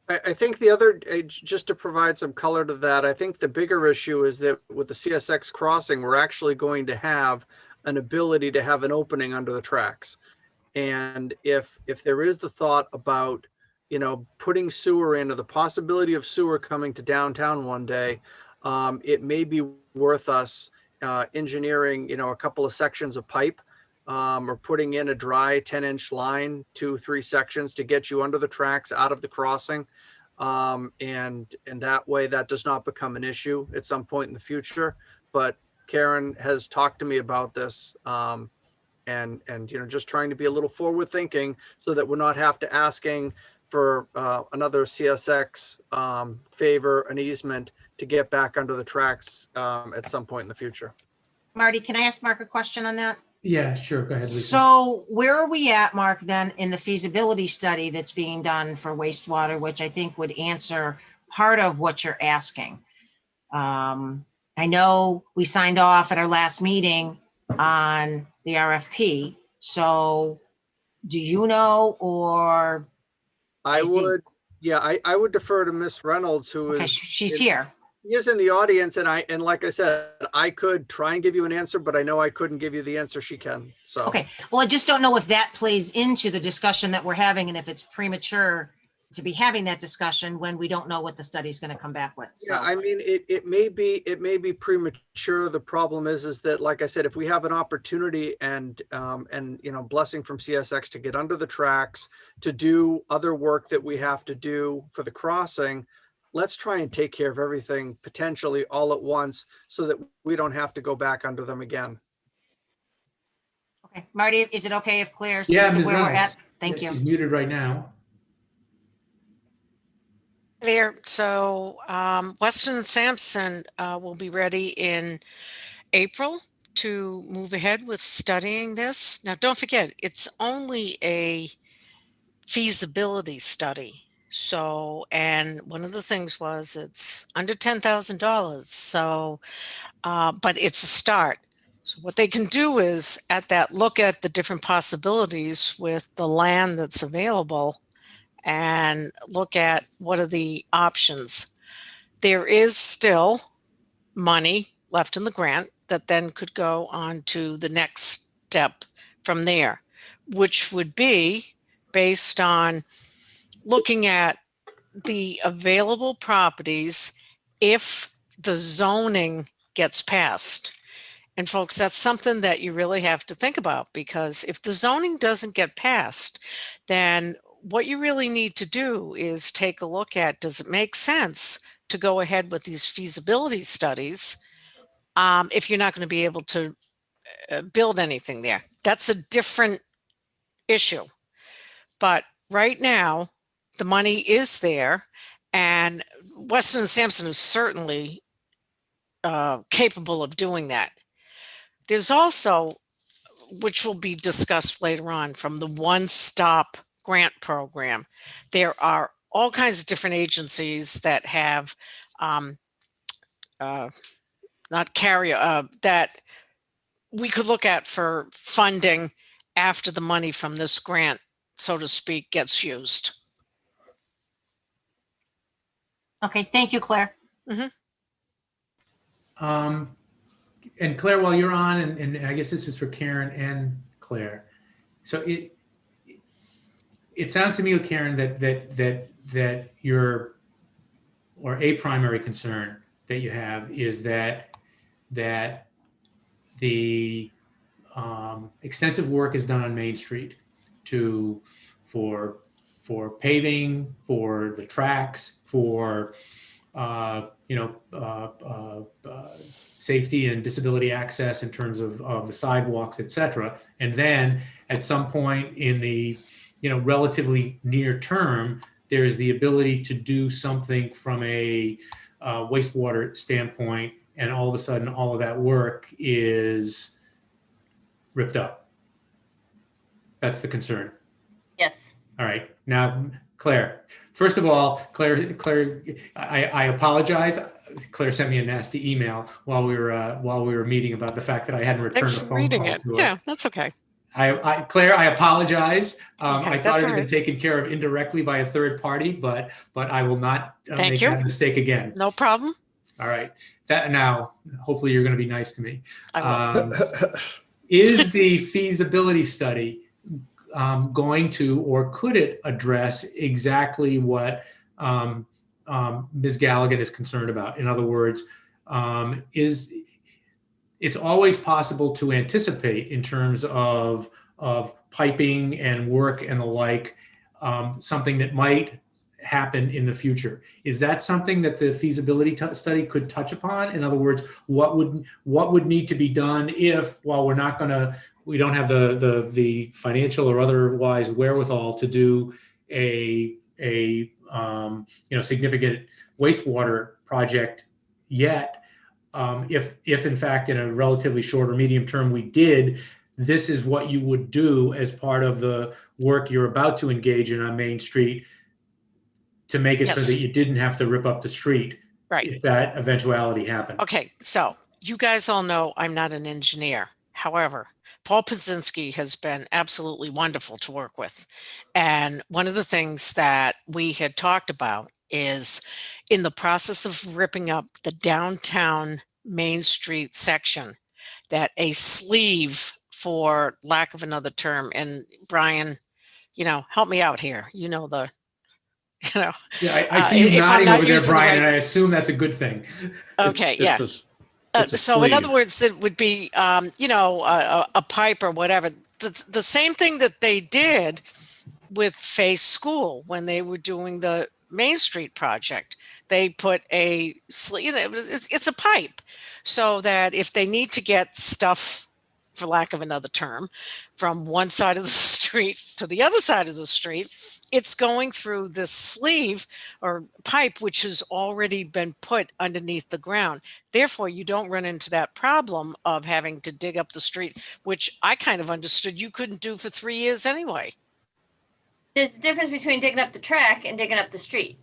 I think the other, just to provide some color to that, I think the bigger issue is that with the CSX crossing, we're actually going to have an ability to have an opening under the tracks. And if there is the thought about, putting sewer in, or the possibility of sewer coming to downtown one day, it may be worth us engineering, a couple of sections of pipe, or putting in a dry 10-inch line, 2-3 sections to get you under the tracks out of the crossing. And that way that does not become an issue at some point in the future. But Karen has talked to me about this, and just trying to be a little forward thinking so that we're not asking for another CSX favor, an easement to get back under the tracks at some point in the future. Marty, can I ask Mark a question on that? Yeah, sure. Go ahead, Lisa. So where are we at, Mark, then in the feasibility study that's being done for wastewater, which I think would answer part of what you're asking? I know we signed off at our last meeting on the RFP. So do you know, or? I would defer to Miss Reynolds, who is. She's here. He is in the audience, and like I said, I could try and give you an answer, but I know I couldn't give you the answer she can. So okay, well, I just don't know if that plays into the discussion that we're having, and if it's premature to be having that discussion when we don't know what the study is going to come back with. So. Yeah, I mean, it may be premature. The problem is that, like I said, if we have an opportunity and blessing from CSX to get under the tracks, to do other work that we have to do for the crossing, let's try and take care of everything potentially all at once so that we don't have to go back under them again. Okay, Marty, is it okay if Claire speaks to where we're at? Thank you. She's muted right now. There. So Weston and Sampson will be ready in April to move ahead with studying this. Now, don't forget, it's only a feasibility study. So, and one of the things was it's under $10,000. So, but it's a start. So what they can do is look at the different possibilities with the land that's available and look at what are the options. There is still money left in the grant that then could go on to the next step from there, which would be based on looking at the available properties if the zoning gets passed. And folks, that's something that you really have to think about, because if the zoning doesn't get passed, then what you really need to do is take a look at, does it make sense to go ahead with these feasibility studies if you're not going to be able to build anything there? That's a different issue. But right now, the money is there, and Weston and Sampson is certainly capable of doing that. There's also, which will be discussed later on, from the one-stop grant program. There are all kinds of different agencies that have that we could look at for funding after the money from this grant, so to speak, gets used. Okay, thank you, Claire. And Claire, while you're on, and I guess this is for Karen and Claire. So it sounds to me, Karen, that your, or a primary concern that you have is that the extensive work is done on Main Street for paving, for the tracks, for safety and disability access in terms of the sidewalks, et cetera. And then at some point in the relatively near term, there is the ability to do something from a wastewater standpoint, and all of a sudden all of that work is ripped up. That's the concern. Yes. All right. Now, Claire, first of all, Claire, I apologize. Claire sent me a nasty email while we were meeting about the fact that I hadn't returned Thanks a for phone reading call it. to her. Yeah, that's okay. Claire, I apologize. Okay, I thought that's it had all been right. taken care of indirectly by a third party, but I will not Thank make you. that mistake again. No problem. All right. Now, hopefully you're going to be nice to me. I will. Is the feasibility study going to, or could it address exactly what Ms. Galligan is concerned about? In other words, it's always possible to anticipate in terms of piping and work and the like, something that might happen in the future. Is that something that the feasibility study could touch upon? In other words, what would need to be done if, while we don't have the financial or otherwise wherewithal to do a significant wastewater project yet, if in fact in a relatively short or medium term we did, this is what you would do as part of the work you're about to engage in on Main Street to make it so that you didn't have to rip up the street, right, if that eventuality happened. Okay, so you guys all know I'm not an engineer. However, Paul Pazinski has been absolutely wonderful to work with. And one of the things that we had talked about is, in the process of ripping up the downtown Main Street section, that a sleeve, for lack of another term, and Brian, help me out here. Yeah, I see you nodding over there, Brian, and I assume that's a good thing. Okay, yeah. So in other words, it would be, a pipe or whatever. The same thing that they did with Face School when they were doing the Main Street project. They put a sleeve, it's a pipe, so that if they need to get stuff, for lack of another term, from one side of the street to the other side of the street, it's going through this sleeve or pipe, which has already been put underneath the ground. Therefore, you don't run into that problem of having to dig up the street, which I kind of understood you couldn't do for 3 years anyway. there's a difference between digging up the track and digging up the street.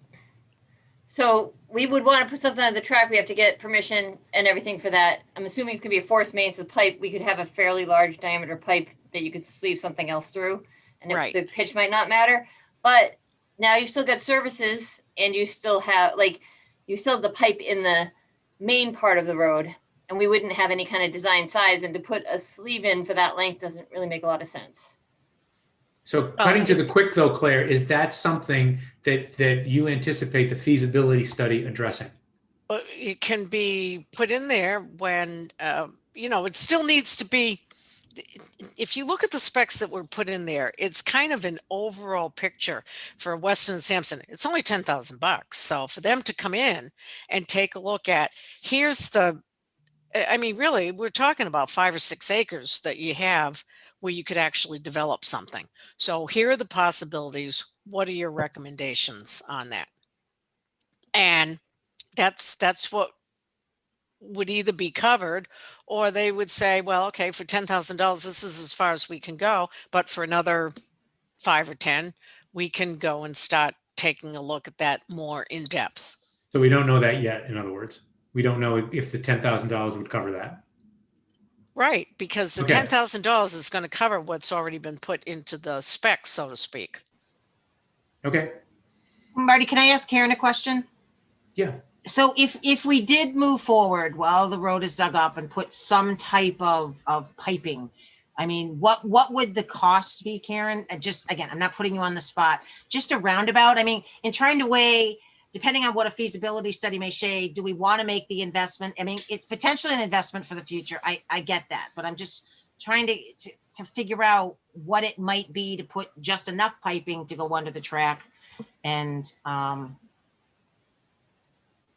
So we would want to put something on the track. We have to get permission and everything for that. I'm assuming it's going to be a force main, so the pipe, we could have a fairly large diameter pipe that you could sleeve something else through, and Right. the pitch might not matter. But now you've still got services, and you still have the pipe in the main part of the road, and we wouldn't have any kind of design size. And to put a sleeve in for that length doesn't really make a lot of sense. So cutting to the quick though, Claire, is that something that you anticipate the feasibility study addressing? But it can be put in there when, it still needs to be, if you look at the specs that were put in there, it's kind of an overall picture for Weston and Sampson. It's only $10,000. So for them to come in and take a look at, really, we're talking about 5 or 6 acres that you have where you could actually develop something. So here are the possibilities. What are your recommendations on that? And that's what would either be covered, or they would say, well, okay, for $10,000, this is as far as we can go. But for another 5 or 10, we can go and start taking a look at that more in depth. So we don't know that yet. In other words, we don't know if the $10,000 would cover that. Right, because the Okay. $10,000 is going to cover what's already been put into the specs, so to speak. Okay. Marty, can I ask Karen a question? Yeah. So if we did move forward while the road is dug up and put some type of piping, I mean, what would the cost be, Karen? And just, again, I'm not putting you on the spot, just a roundabout. I mean, in trying to weigh, depending on what a feasibility study may say, do we want to make the investment? I mean, it's potentially an investment for the future. I get that, but I'm just trying to figure out what it might be to put just enough piping to go under the track, and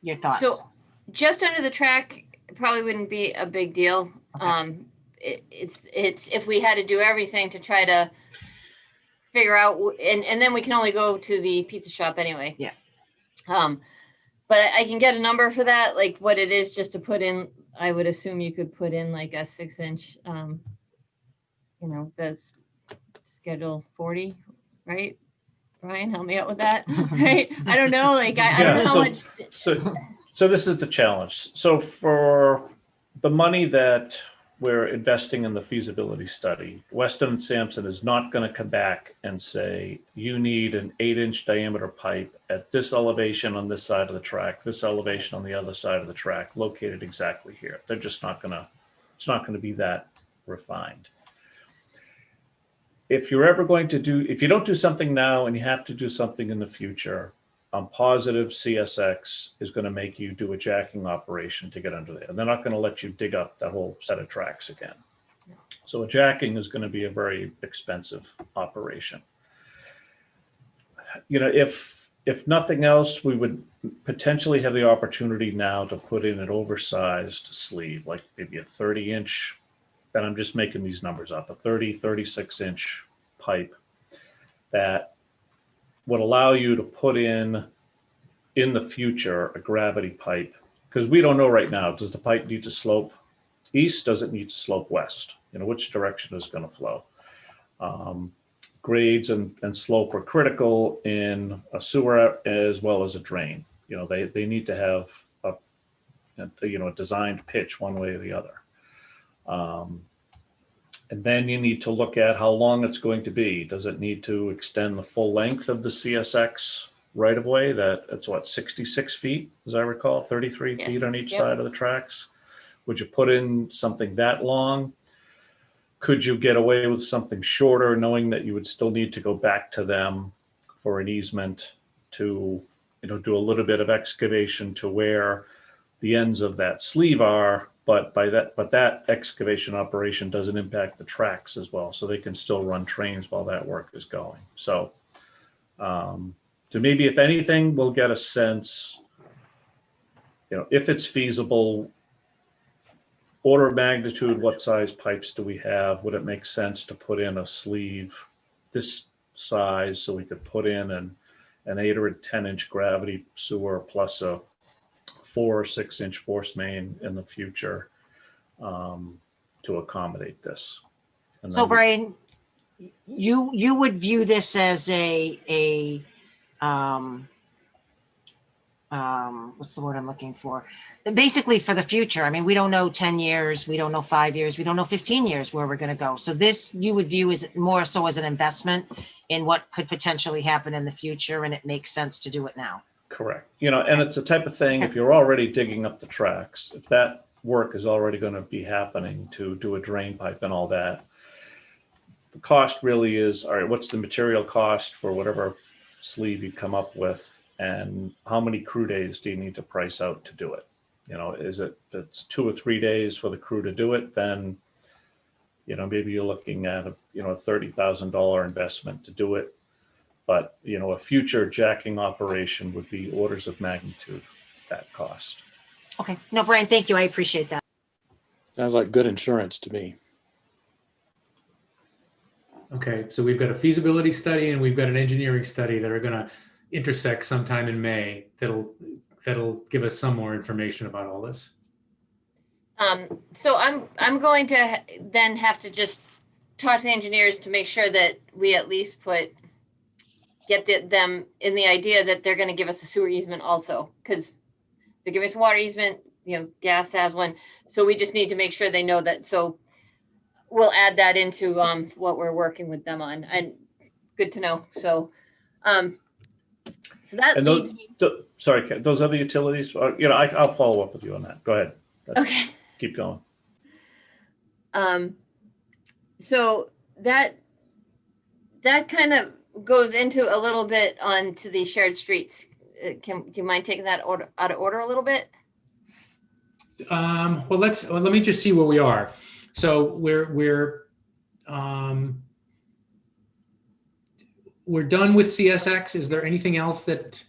your thoughts. So just under the track probably wouldn't be a big deal. Okay. It's if we had to do everything to try to figure out, and then we can only go to the pizza shop anyway. Yeah. But I can get a number for that, like what it is just to put in. I would assume you could put in like a 6-inch, the schedule 40, right? Brian, help me out with that. Right? I don't know. Like I don't know how much. So this is the challenge. So for the money that we're investing in the feasibility study, Weston and Sampson is not going to come back and say, you need an 8-inch diameter pipe at this elevation on this side of the track, this elevation on the other side of the track, located exactly here. They're just not going to, it's not going to be that refined. If you're ever going to if you don't do something now and you have to do something in the future, I'm positive CSX is going to make you do a jacking operation to get under there. And they're not going to let you dig up that whole set of tracks again. So a jacking is going to be a very expensive operation. If nothing else, we would potentially have the opportunity now to put in an oversized sleeve, like maybe a 30-inch, and I'm just making these numbers up, a 36-inch pipe that would allow you to put in the future a gravity pipe, because we don't know right now, does the pipe need to slope east? Does it need to slope west? Which direction is going to flow? Grades and slope are critical in a sewer as well as a drain. They need to have a designed pitch one way or the other. And then you need to look at how long it's going to be. Does it need to extend the full length of the CSX right of way? That's 66 feet, as I recall, 33 Yes. feet on each Yep. side of the tracks. Would you put in something that long? Could you get away with something shorter, knowing that you would still need to go back to them for an easement to, do a little bit of excavation to where the ends of that sleeve are? But that excavation operation doesn't impact the tracks as well, so they can still run trains while that work is going. So maybe if anything, we'll get a sense, if it's feasible, order of magnitude, what size pipes do we have? Would it make sense to put in a sleeve this size so we could put in an 8 or a 10-inch gravity sewer plus a 4 or 6-inch force main in the future to accommodate this? So Brian, you would view this as what's the word I'm looking for? Basically for the future. I mean, we don't know 10 years, we don't know 5 years, we don't know 15 years where we're going to go. So this you would view as more so as an investment in what could potentially happen in the future, and it makes sense to do it now. Correct. And it's a type of thing, if you're already digging up the tracks, if that work is already going to be happening to do a drain pipe and all that, the cost really is, all right, what's the material cost for whatever sleeve you come up with, and how many crew days do you need to price out to do it? Is it's 2 or 3 days for the crew to do it, then, maybe you're looking at a $30,000 investment to do it. But, a future jacking operation would be orders of magnitude that cost. Okay. No, Brian, thank you. I appreciate that. Sounds like good insurance to me. Okay, so we've got a feasibility study and we've got an engineering study that are going to intersect sometime in May. That'll give us some more information about all this. So I'm going to then have to just talk to the engineers to make sure that we at least get them in the idea that they're going to give us a sewer easement also, because they're giving us a water easement, gas has one. So we just need to make sure they know that. So we'll add that into what we're working with them on, and good to know. So, so that And leads me. sorry, Ken, those other utilities, I'll follow up with you on that. Go ahead. Okay. Keep going. So that kind of goes into a little bit onto the shared streets. Do you mind taking that out of order a little bit? Well, let me just see where we are. So we're done with CSX. Is there anything else that?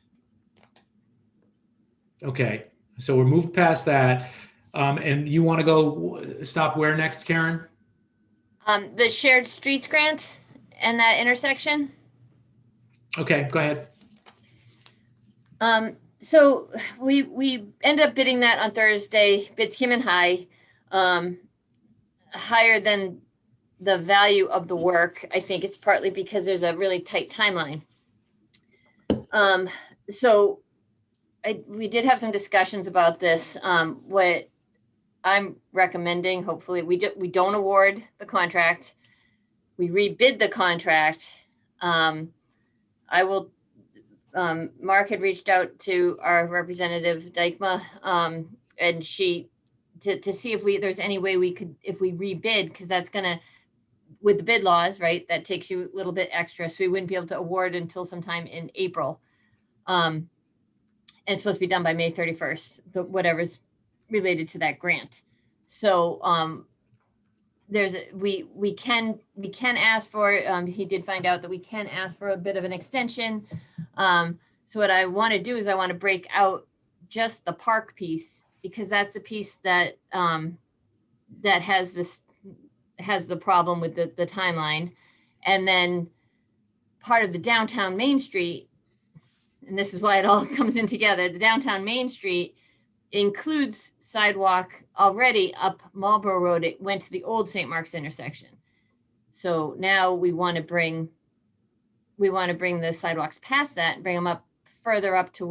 Okay, so we're moved past that. And you want to go stop where next, Karen? The shared streets grant and that intersection. Okay, go ahead. So we ended up bidding that on Thursday. Bids came in high, higher than the value of the work. I think it's partly because there's a really tight timeline. So we did have some discussions about this. What I'm recommending, hopefully, we don't award the contract. We rebid the contract. I will. Mark had reached out to our representative Dykma, and she to see if there's any way we could, if we rebid, because that's gonna, with the bid laws, right? That takes you a little bit extra, so we wouldn't be able to award until sometime in April. And it's supposed to be done by May 31st. Whatever's related to that grant. So we can ask for. He did find out that we can ask for a bit of an extension. So what I want to do is I want to break out just the park piece, because that's the piece that that has the problem with the timeline, and then part of the downtown Main Street, and this is why it all comes in together. The downtown Main Street includes sidewalk already up Marlborough Road. It went to the old St. Mark's intersection. So now we want to bring the sidewalks past that and bring them up further up to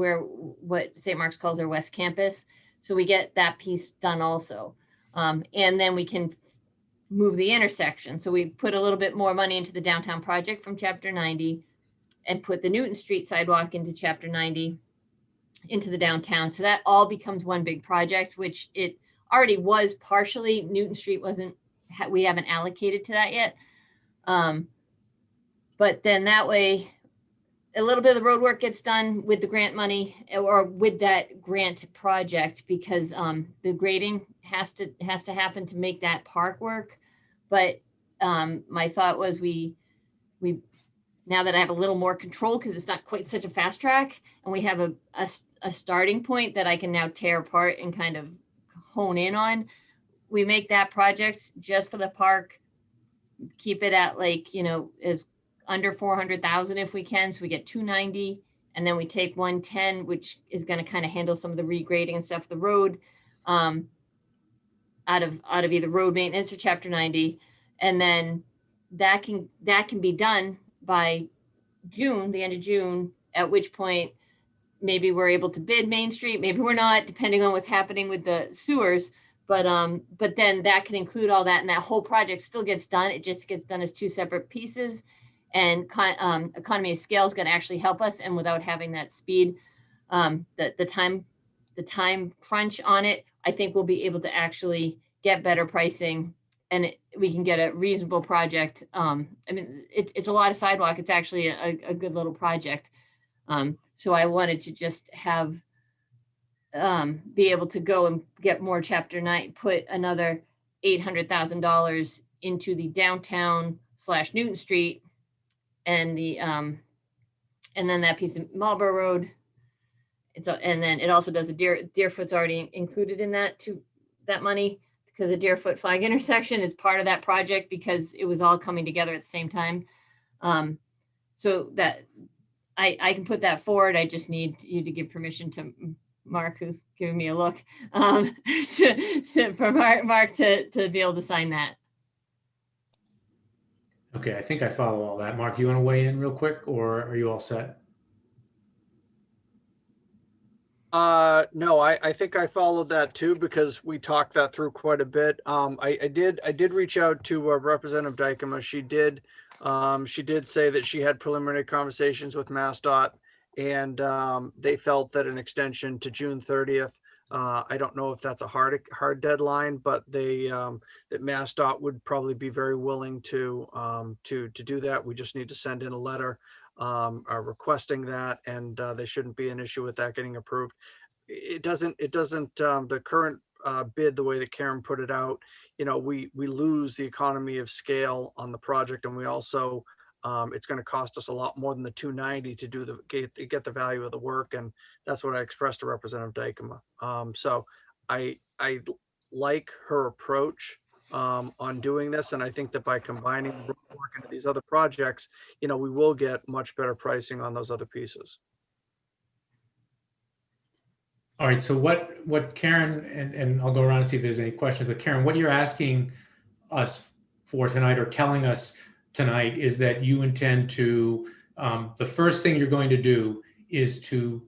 what St. Mark's calls their West Campus. So we get that piece done also. And then we can move the intersection. So we put a little bit more money into the downtown project from Chapter 90 and put the Newton Street sidewalk into Chapter 90 into the downtown. So that all becomes one big project, which it already was partially. Newton Street we haven't allocated to that yet. But then that way, a little bit of the road work gets done with the grant money or with that grant project, because the grading has to happen to make that park work. But my thought was we now that I have a little more control, because it's not quite such a fast track, and we have a starting point that I can now tear apart and kind of hone in on, we make that project just for the park, keep it at is under 400,000 if we can. So we get 290, and then we take 110, which is going to kind of handle some of the regrading and stuff, the road, out of either road maintenance or Chapter 90. And then that can be done by June, the end of June, at which point maybe we're able to bid Main Street, maybe we're not, depending on what's happening with the sewers. But then that can include all that, and that whole project still gets done. It just gets done as two separate pieces. And economy of scale is going to actually help us. And without having that speed, the time crunch on it, I think we'll be able to actually get better pricing, and we can get a reasonable project. I mean, it's a lot of sidewalk. It's actually a good little project. So I wanted to just have be able to go and get more Chapter 9, put another $800,000 into the downtown / Newton Street, and the and then that piece of Marlborough Road. And then it also does a Deerfoot's already included in that money, because the Deerfoot flag intersection is part of that project because it was all coming together at the same time. So that I can put that forward. I just need you to give permission to Mark, who's giving me a look, for Mark to be able to sign that. Okay, I think I follow all that. Mark, you want to weigh in real quick, or are you all set? No, I think I followed that too, because we talked that through quite a bit. I did reach out to Representative Dykema. She did say that she had preliminary conversations with MassDOT, and they felt that an extension to June 30th. I don't know if that's a hard deadline, but that MassDOT would probably be very willing to do that. We just need to send in a letter requesting that, and there shouldn't be an issue with that getting approved. It doesn't the current bid, the way that Karen put it out, we lose the economy of scale on the project, and we also it's going to cost us a lot more than the 290 to do get the value of the work, and that's what I expressed to Representative Dykema. So I like her approach on doing this, and I think that by combining work into these other projects, we will get much better pricing on those other pieces. All right, so what Karen, and I'll go around and see if there's any questions, but Karen, what you're asking us for tonight, or telling us tonight, is that you intend to, the first thing you're going to do is to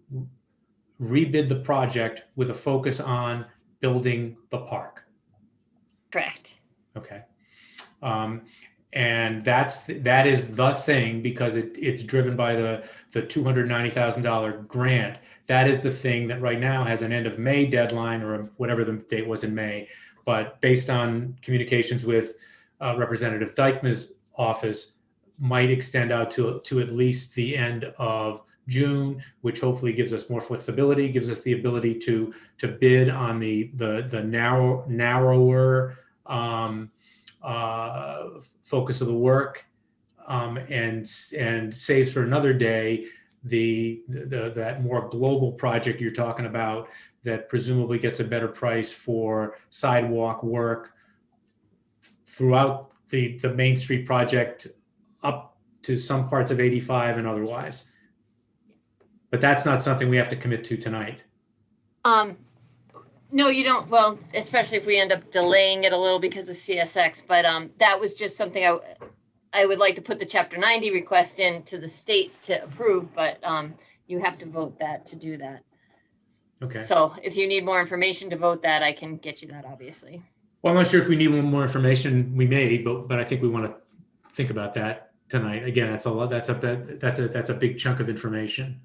rebid the project with a focus on building the park. Correct. Okay. And that is the thing, because it's driven by the $290,000 grant. That is the thing that right now has an end of May deadline, or whatever the date was in May. But based on communications with Representative Dykema's office, might extend out to at least the end of June, which hopefully gives us more flexibility, gives us the ability to bid on the narrower focus of the work, and saves for another day that more global project you're talking about, that presumably gets a better price for sidewalk work throughout the Main Street project up to some parts of 85 and otherwise. But that's not something we have to commit to tonight. No, you don't. Well, especially if we end up delaying it a little because of CSX. But that was just something I would like to put the Chapter 90 request in to the state to approve. But you have to vote that to do that. Okay. So if you need more information to vote that, I can get you that, obviously. Well, I'm not sure if we need more information. We may, but I think we want to think about that tonight. Again, that's a lot. That's a big chunk of information.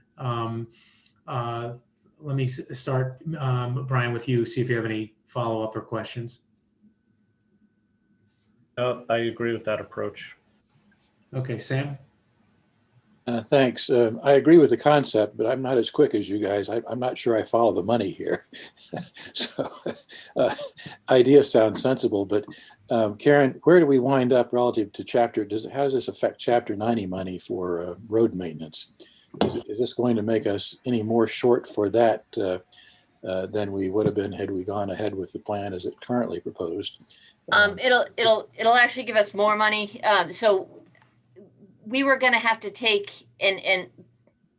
Let me start, Brian, with you. See if you have any follow-up or questions. I agree with that approach. Okay, Sam. Thanks. I agree with the concept, but I'm not as quick as you guys. I'm not sure I follow the money here. So idea sounds sensible, but Karen, where do we wind up relative to how does this affect Chapter 90 money for road maintenance? Is this going to make us any more short for that than we would have been had we gone ahead with the plan as it currently proposed? It'll actually give us more money. So we were going to have to take, and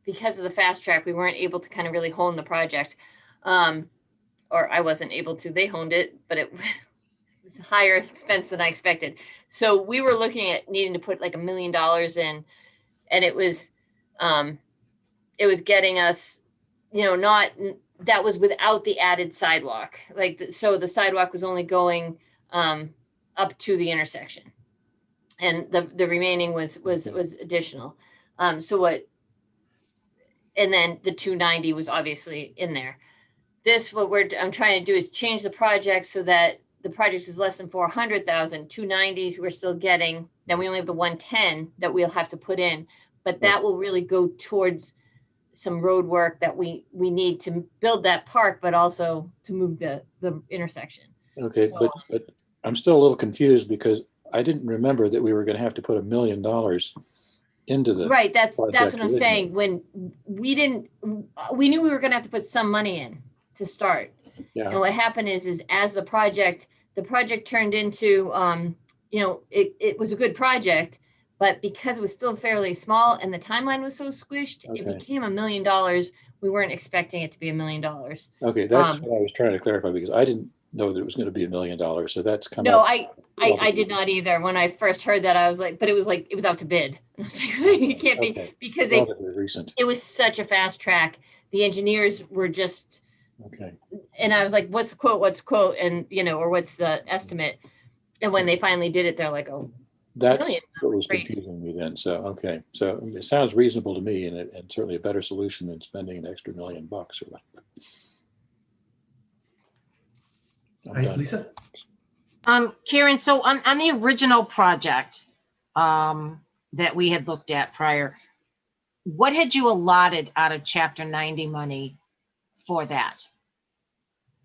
because of the fast track, we weren't able to kind of really hone the project, or I wasn't able to. They honed it, but it higher expense than I expected. So we were looking at needing to put like $1 million in, and it was getting us, that was without the added sidewalk. So the sidewalk was only going up to the intersection, and the remaining was additional. And then the 290 was obviously in there. I'm trying to do is change the project so that the project is less than 400,000. 290s we're still getting. Then we only have the 110 that we'll have to put in, but that will really go towards some road work that we need to build that park, but also to move the intersection. Okay, so, but I'm still a little confused because I didn't remember that we were going to have to put $1 million into the right. That's what I'm saying. When we knew we were going to have to put some money in to start. Yeah. And what happened is as the project turned into, it was a good project, but because it was still fairly small and the timeline was so squished, it became $1 million. We weren't expecting it to be $1 million. Okay, that's what I was trying to clarify because I didn't know that it was going to be $1 million. So that's come No, up. I did not either. When I first heard that, I was like, but it was out to bid. I was like, you can't be, because it was such a fast track. The engineers were just, okay. And I was like, what's the quote? And, or what's the estimate? And when they finally did it, they're like, oh, that's what was confusing me then. So, okay. So it sounds reasonable to me and certainly a better solution than spending an extra $1 million or whatever. Lisa? Karen, so on the original project that we had looked at prior, what had you allotted out of Chapter 90 money for that?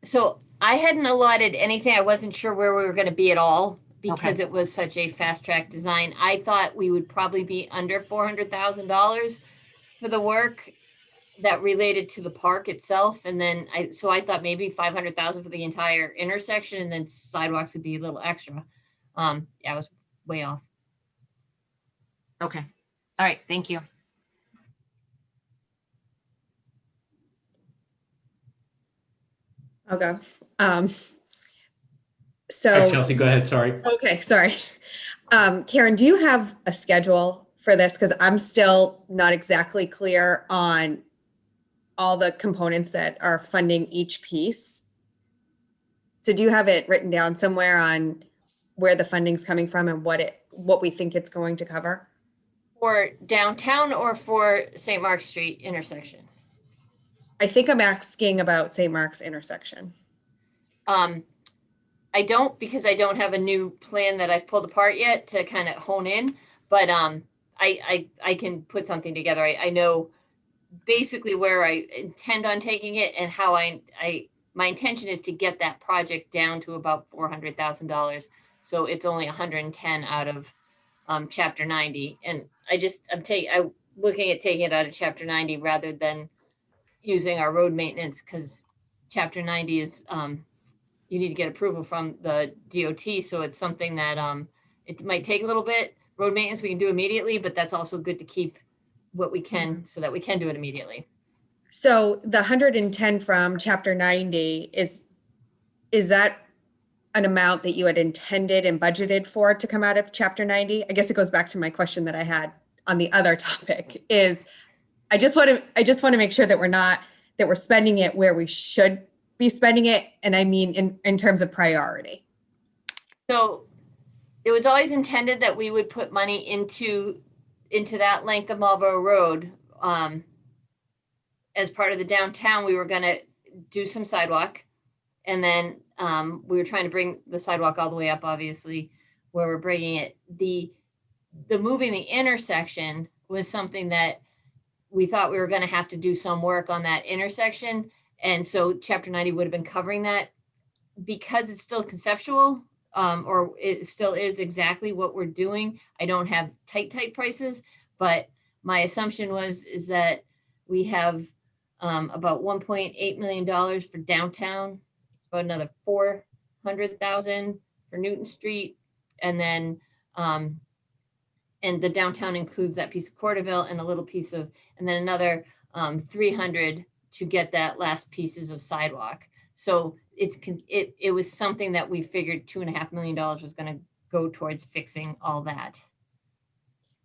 So I hadn't allotted anything. I wasn't sure where we were going to be at all because it was such a fast track design. I thought we would probably be under $400,000 for the work that related to the park itself. And then I thought maybe 500,000 for the entire intersection, and then sidewalks would be a little extra. I was way off. Okay. All right. Thank you. Okay. So Kelsey, go ahead. Sorry. Okay. Sorry. Karen, do you have a schedule for this? Because I'm still not exactly clear on all the components that are funding each piece. So do you have it written down somewhere on where the funding's coming from and what we think it's going to cover? For downtown or for St. Mark's Street intersection? I think I'm asking about St. Mark's intersection. I don't, because I don't have a new plan that I've pulled apart yet to kind of hone in, but I can put something together. I know basically where I intend on taking it and how my intention is to get that project down to about $400,000. So it's only 110 out of Chapter 90. And I'm looking at taking it out of Chapter 90 rather than using our road maintenance, because Chapter 90 is, you need to get approval from the DOT. So it's something that it might take a little bit. Road maintenance we can do immediately, but that's also good to keep what we can so that we can do it immediately. So the 110 from Chapter 90 is that an amount that you had intended and budgeted for to come out of Chapter 90? I guess it goes back to my question that I had on the other topic is I just want to make sure that we're spending it where we should be spending it. And I mean, in terms of priority. So it was always intended that we would put money into that length of Marlborough Road. As part of the downtown, we were going to do some sidewalk. And then we were trying to bring the sidewalk all the way up, obviously, where we're bringing it. The moving the intersection was something that we thought we were going to have to do some work on that intersection. And so Chapter 90 would have been covering that. Because it's still conceptual, or it still is exactly what we're doing. I don't have tight prices, but my assumption is that we have about $1.8 million for downtown, about another 400,000 for Newton Street, and then and the downtown includes that piece of Corderville and a little piece of, and then another 300 to get that last pieces of sidewalk. So it was something that we figured $2.5 million was going to go towards fixing all that.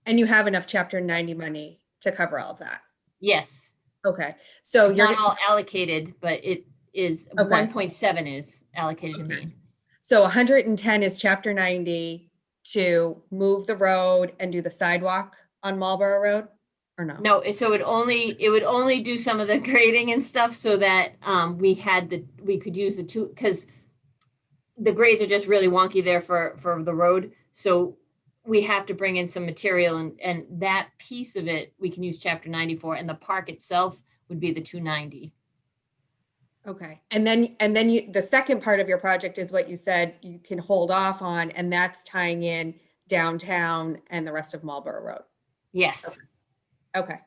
And you have enough Chapter 90 money to cover all of that? Yes. Okay, so It's you're not all allocated, but it is, Okay. 1.7 is allocated to me. So 110 is Chapter 90 to move the road and do the sidewalk on Marlborough Road, or no? No, so it would only do some of the grading and stuff so that we could use the two, because the grades are just really wonky there for the road. So we have to bring in some material, and that piece of it we can use Chapter 90 for, and the park itself would be the 290. Okay, and then the second part of your project is what you said you can hold off on, and that's tying in downtown and the rest of Marlborough Road. Yes. Okay.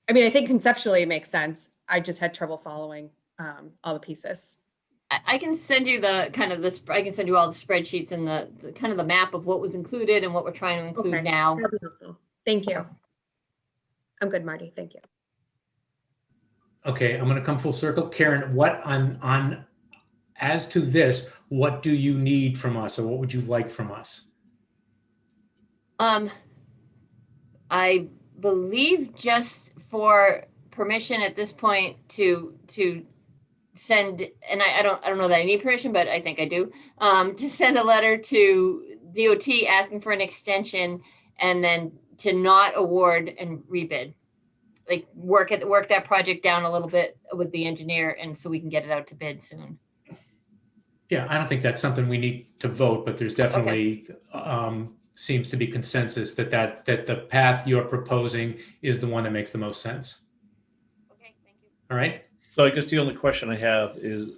I mean, I think conceptually it makes sense. I just had trouble following all the pieces. I can send you the kind of this. I can send you all the spreadsheets and the kind of the map of what was included and what we're trying to include Okay, now. that'd be helpful. Thank you. I'm good, Marty. Thank you. Okay, I'm going to come full circle. Karen, what on as to this, what do you need from us, or what would you like from us? I believe just for permission at this point to send, and I don't know that I need permission, but I think I do, to send a letter to DOT asking for an extension, and then to not award and rebid. Like work that project down a little bit with the engineer, and so we can get it out to bid soon. Yeah, I don't think that's something we need to vote, but there's definitely seems to be consensus that the path you're proposing is the one that makes the most sense. Okay, thank you. All right. So I guess the only question I have is,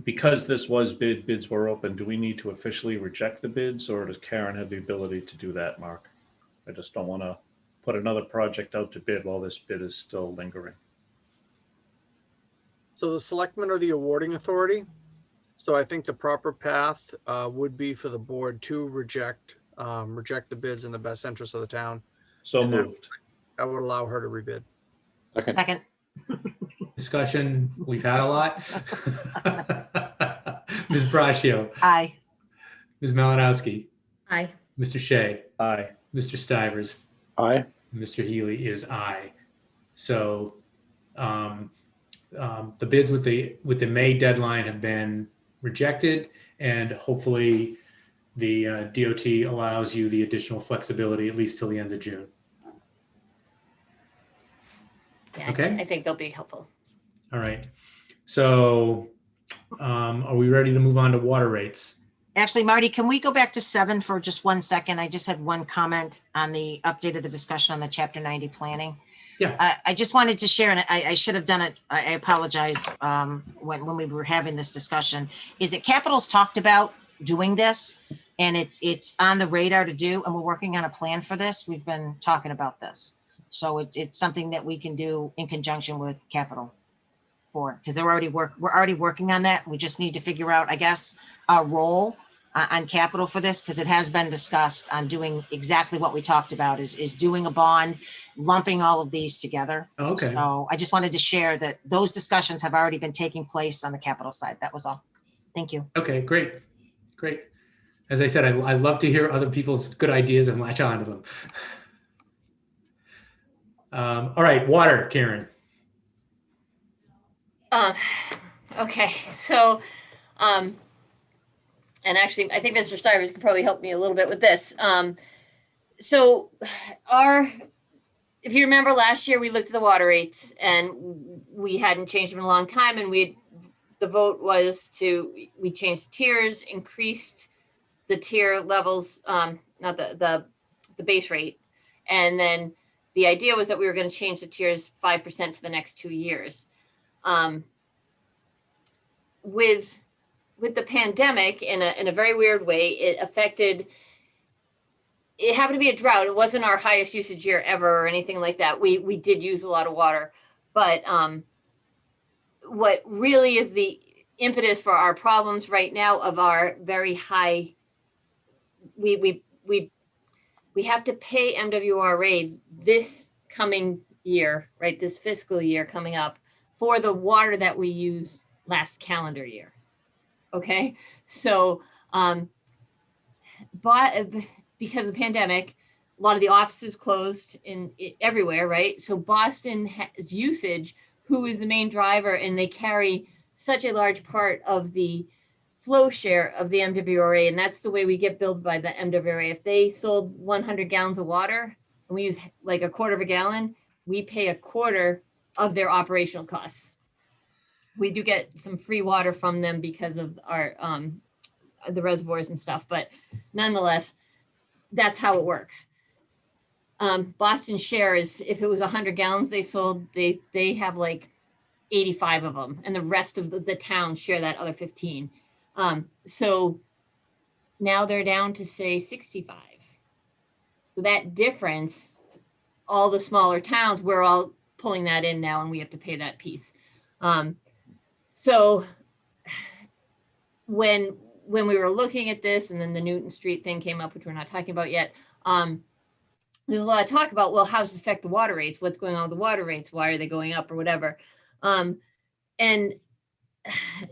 because this was bids were open, do we need to officially reject the bids, or does Karen have the ability to do that, Mark? I just don't want to put another project out to bid while this bid is still lingering. So the selectmen are the awarding authority. So I think the proper path would be for the board to reject the bids in the best interest of the town. So And moved. that would allow her to rebid. Okay. Second. Discussion, we've had a lot. Ms. Braccio, Aye. Ms. Malinowski, Aye. Mr. Shea, Aye. Mr. Stivers, Aye. Mr. Healy is aye. So the bids with the May deadline have been rejected, and hopefully the DOT allows you the additional flexibility at least till the end of June. Yeah, Okay. I think they'll be helpful. All right. So are we ready to move on to water rates? Actually, Marty, can we go back to 7 for just 1 second? I just had one comment on the update of the discussion on the Chapter 90 planning. Yeah. I just wanted to share, and I should have done it. I apologize when we were having this discussion, is that Capital's talked about doing this, and it's on the radar to do, and we're working on a plan for this. We've been talking about this. So it's something that we can do in conjunction with Capital for, because we're already working on that. We just need to figure out, I guess, our role on Capital for this, because it has been discussed on doing exactly what we talked about, is doing a bond, lumping all of these together. Okay. So I just wanted to share that those discussions have already been taking place on the Capital side. That was all. Thank you. Okay, great. Great. As I said, I love to hear other people's good ideas and latch on to them. All right, water, Karen. Okay, so, and actually, I think Mr. Stivers could probably help me a little bit with this. So if you remember last year, we looked at the water rates and we hadn't changed them in a long time. And the vote was we changed tiers, increased the tier levels, not the base rate. And then the idea was that we were going to change the tiers 5% for the next 2 years. With the pandemic, in a very weird way, it happened to be a drought. It wasn't our highest usage year ever or anything like that. We did use a lot of water, but what really is the impetus for our problems right now of our very high, we have to pay MWRA this coming year, right? This fiscal year coming up for the water that we use last calendar year. Okay, so but because of the pandemic, a lot of the offices closed everywhere, right? So Boston has usage, who is the main driver, and they carry such a large part of the flow share of the MWRA, and that's the way we get billed by the MWRA. If they sold 100 gallons of water and we use like a quarter of a gallon, we pay a quarter of their operational costs. We do get some free water from them because of our the reservoirs and stuff, but nonetheless, that's how it works. Boston share is, if it was 100 gallons they sold, they have like 85 of them, and the rest of the town share that other 15. So now they're down to say 65. So that difference, all the smaller towns, we're all pulling that in now, and we have to pay that piece. So when we were looking at this, and then the Newton Street thing came up, which we're not talking about yet, there's a lot of talk about, well, how does it affect the water rates? What's going on with the water rates? Why are they going up, or whatever? And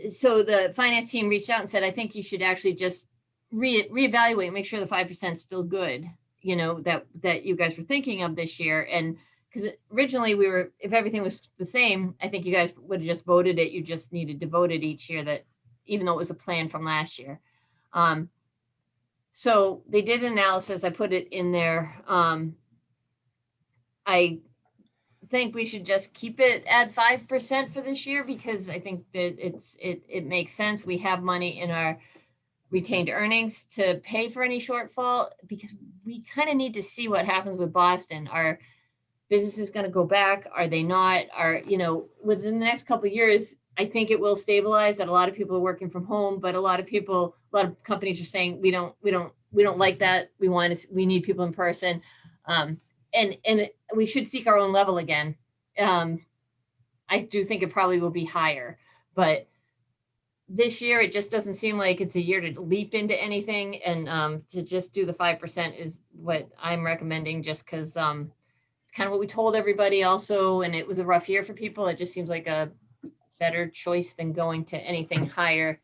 so the finance team reached out and said, I think you should actually just reevaluate, make sure the 5% is still good, you know, that you guys were thinking of this year. And because originally we were, if everything was the same, I think you guys would have just voted it. You just needed to vote it each year, that even though it was a plan from last year. So they did an analysis. I put it in there. I think we should just keep it at 5% for this year, because I think that it makes sense. We have money in our retained earnings to pay for any shortfall, because we kind of need to see what happens with Boston. Are businesses going to go back? Are they not? Are, you know, within the next couple of years, I think it will stabilize, that a lot of people are working from home, but a lot of companies are saying, we don't like that. We need people in person. And we should seek our own level again. I do think it probably will be higher, but this year it just doesn't seem like it's a year to leap into anything. And to just do the 5% is what I'm recommending, just because it's kind of what we told everybody also, and it was a rough year for people. It just seems like a better choice than going to anything higher,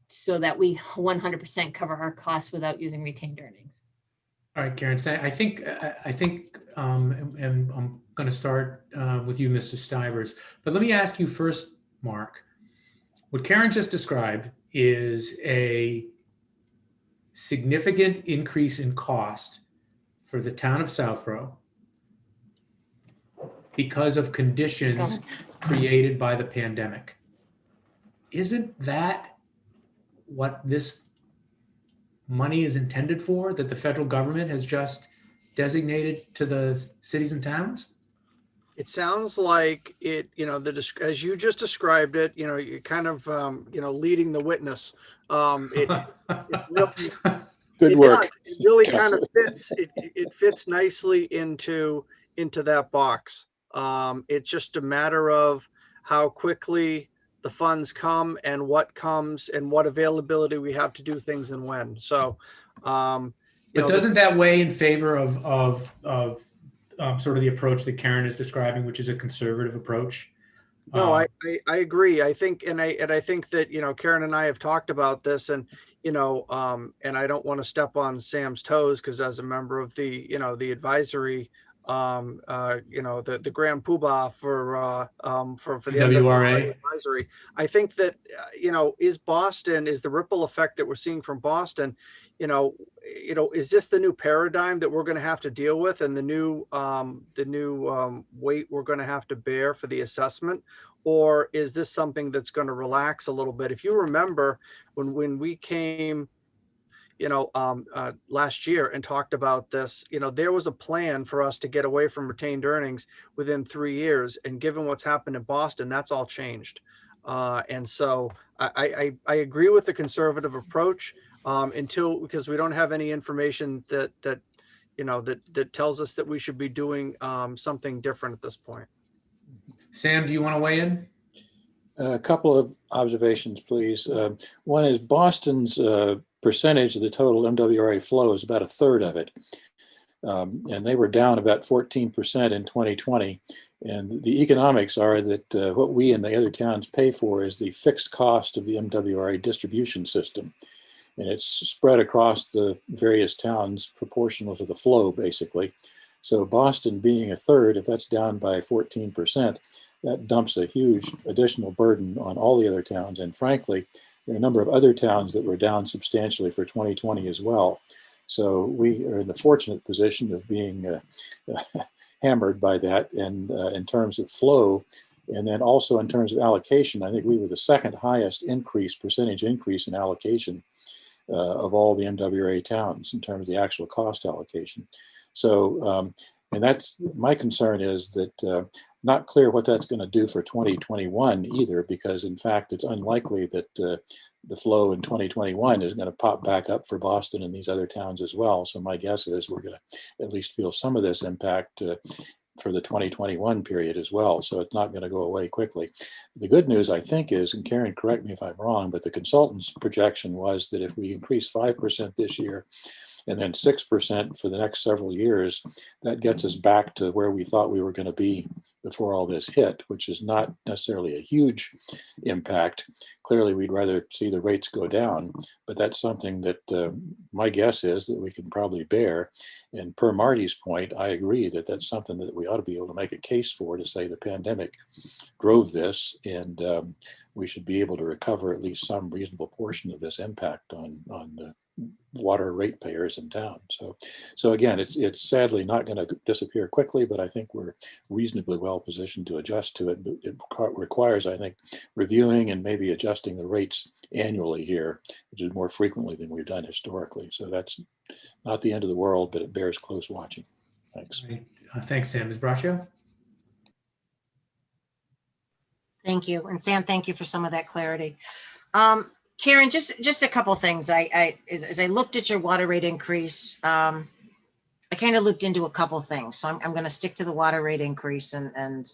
so that we 100% cover our costs without using retained earnings. All right, Karen, I think, and I'm going to start with you, Mr. Stivers, but let me ask you first, Mark. What Karen just described is a significant increase in cost for the town of Southborough because of conditions created by the pandemic. Isn't that what this money is intended for, that the federal government has just designated to the cities and towns? It sounds like it, you know, as you just described it, you know, you're kind of, you know, leading the witness. It really, Good work. It really kind of fits. It fits nicely into that box. It's just a matter of how quickly the funds come, and what comes, and what availability we have to do things, and when. So, but doesn't that weigh in favor of sort of the approach that Karen is describing, which is a conservative approach? No, I agree. I think, and I think that, you know, Karen and I have talked about this, and, you know, and I don't want to step on Sam's toes, because as a member of the, you know, the advisory, you know, the grand poobah for the MWRA advisory, I think that, you know, is the ripple effect that we're seeing from Boston, you know, is this the new paradigm that we're going to have to deal with, and the new weight we're going to have to bear for the assessment? Or is this something that's going to relax a little bit? If you remember when we came, you know, last year and talked about this, you know, there was a plan for us to get away from retained earnings within 3 years. And given what's happened in Boston, that's all changed. And so I agree with the conservative approach because we don't have any information that you know, that tells us that we should be doing something different at this point. Sam, do you want to weigh in? A couple of observations, please. One is Boston's percentage of the total MWRA flow is about a third of it. and they were down about 14% in 2020. And the economics are that what we and the other towns pay for is the fixed cost of the MWRA distribution system. And it's spread across the various towns proportional to the flow, basically. So Boston being a third, if that's down by 14%, that dumps a huge additional burden on all the other towns. And frankly, there are a number of other towns that were down substantially for 2020 as well. So we are in the fortunate position of being hammered by that, and in terms of flow, and then also in terms of allocation. I think we were the second highest percentage increase in allocation of all the MWRA towns in terms of the actual cost allocation. So, and that's my concern is that not clear what that's going to do for 2021 either, because in fact it's unlikely that the flow in 2021 is going to pop back up for Boston and these other towns as well. So my guess is we're going to at least feel some of this impact for the 2021 period as well. So it's not going to go away quickly. The good news, I think, is, and Karen, correct me if I'm wrong, but the consultant's projection was that if we increase 5% this year and then 6% for the next several years, that gets us back to where we thought we were going to be before all this hit, which is not necessarily a huge impact. Clearly, we'd rather see the rates go down, but that's something that my guess is that we can probably bear. And per Marty's point, I agree that that's something that we ought to be able to make a case for, to say the pandemic drove this, and we should be able to recover at least some reasonable portion of this impact on the water ratepayers in town. So again, it's sadly not going to disappear quickly, but I think we're reasonably well positioned to adjust to it. But it requires, I think, reviewing and maybe adjusting the rates annually here, which is more frequently than we've done historically. So that's not the end of the world, but it bears close watching. Thanks. Right. Thanks, Sam. Ms. Braccio? Thank you. And Sam, thank you for some of that clarity. Karen, just a couple things. As I looked at your water rate increase, I kind of looked into a couple things. So I'm going to stick to the water rate increase and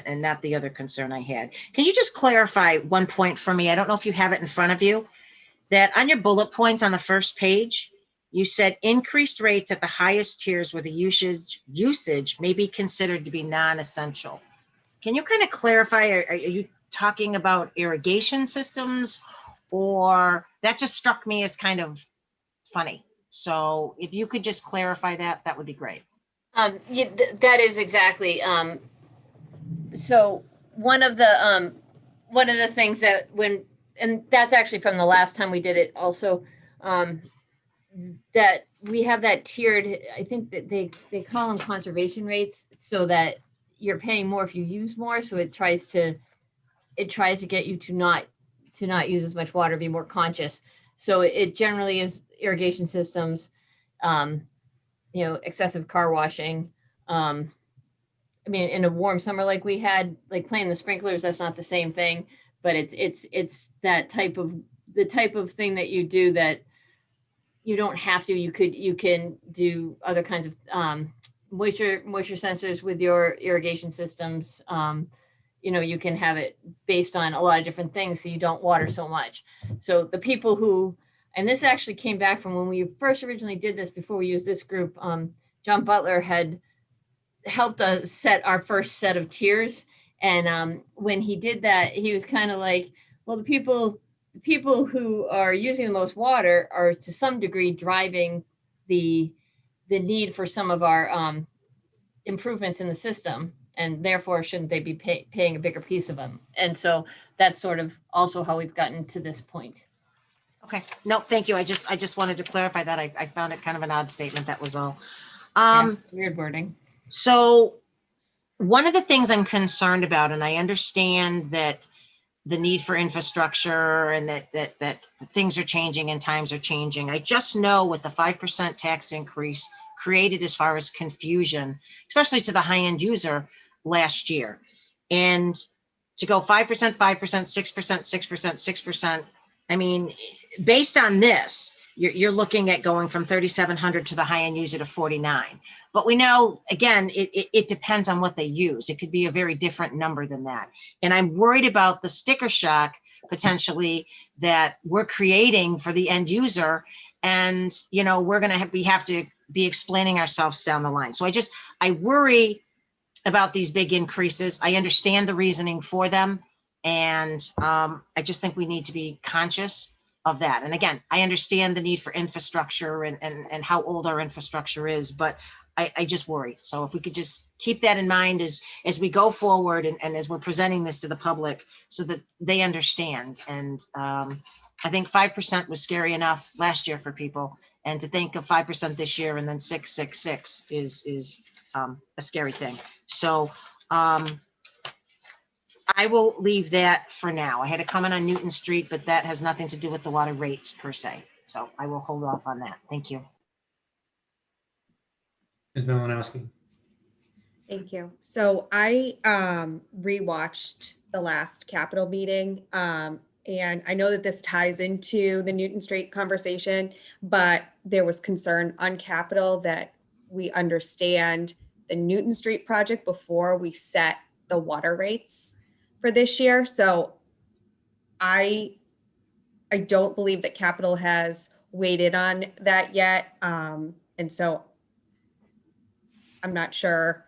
not the other concern I had. Can you just clarify one point for me? I don't know if you have it in front of you, that on your bullet points on the first page, you said increased rates at the highest tiers where the usage may be considered to be non-essential. Can you kind of clarify, are you talking about irrigation systems? Or that just struck me as kind of funny. So if you could just clarify that, that would be great. Yeah, that is exactly. So one of the things that and that's actually from the last time we did it also, that we have that tiered, I think that they call them conservation rates, so that you're paying more if you use more. So it tries to get you to not use as much water, be more conscious. So it generally is irrigation systems, excessive car washing. I mean, in a warm summer like we had, like playing the sprinklers, that's not the same thing, but it's that type of thing that you do that you don't have to. You can do other kinds of moisture sensors with your irrigation systems. You can have it based on a lot of different things, so you don't water so much. So the people who, and this actually came back from when we first originally did this, before we used this group, John Butler had helped us set our first set of tiers. And when he did that, he was kind of like, well, the people who are using the most water are to some degree driving the need for some of our improvements in the system, and therefore shouldn't they be paying a bigger piece of them? And so that's sort of also how we've gotten to this point. Okay, no, thank you. I just wanted to clarify that. I found it kind of an odd statement, that was all. Weird wording. So one of the things I'm concerned about, and I understand that the need for infrastructure and that things are changing and times are changing. I just know what the 5% tax increase created as far as confusion, especially to the high-end user last year. And to go 5%, 5%, 6%, 6%, 6%, I mean, based on this, you're looking at going from 3,700 to the high-end user to 49. But we know, again, it depends on what they use. It could be a very different number than that. And I'm worried about the sticker shock potentially that we're creating for the end user. And, we're going to we have to be explaining ourselves down the line. So I worry about these big increases. I understand the reasoning for them. And I just think we need to be conscious of that. And again, I understand the need for infrastructure and how old our infrastructure is, but I just worry. So if we could just keep that in mind as we go forward and as we're presenting this to the public so that they understand. And I think 5% was scary enough last year for people. And to think of 5% this year and then 666 is a scary thing. So I will leave that for now. I had a comment on Newton Street, but that has nothing to do with the water rates per se. So I will hold off on that. Thank you. Ms. Malinowski. Thank you. So I rewatched the last Capitol meeting, and I know that this ties into the Newton Street conversation, but there was concern on Capitol that we understand the Newton Street project before we set the water rates for this year. So I don't believe that Capitol has weighed in on that yet. And so I'm not sure.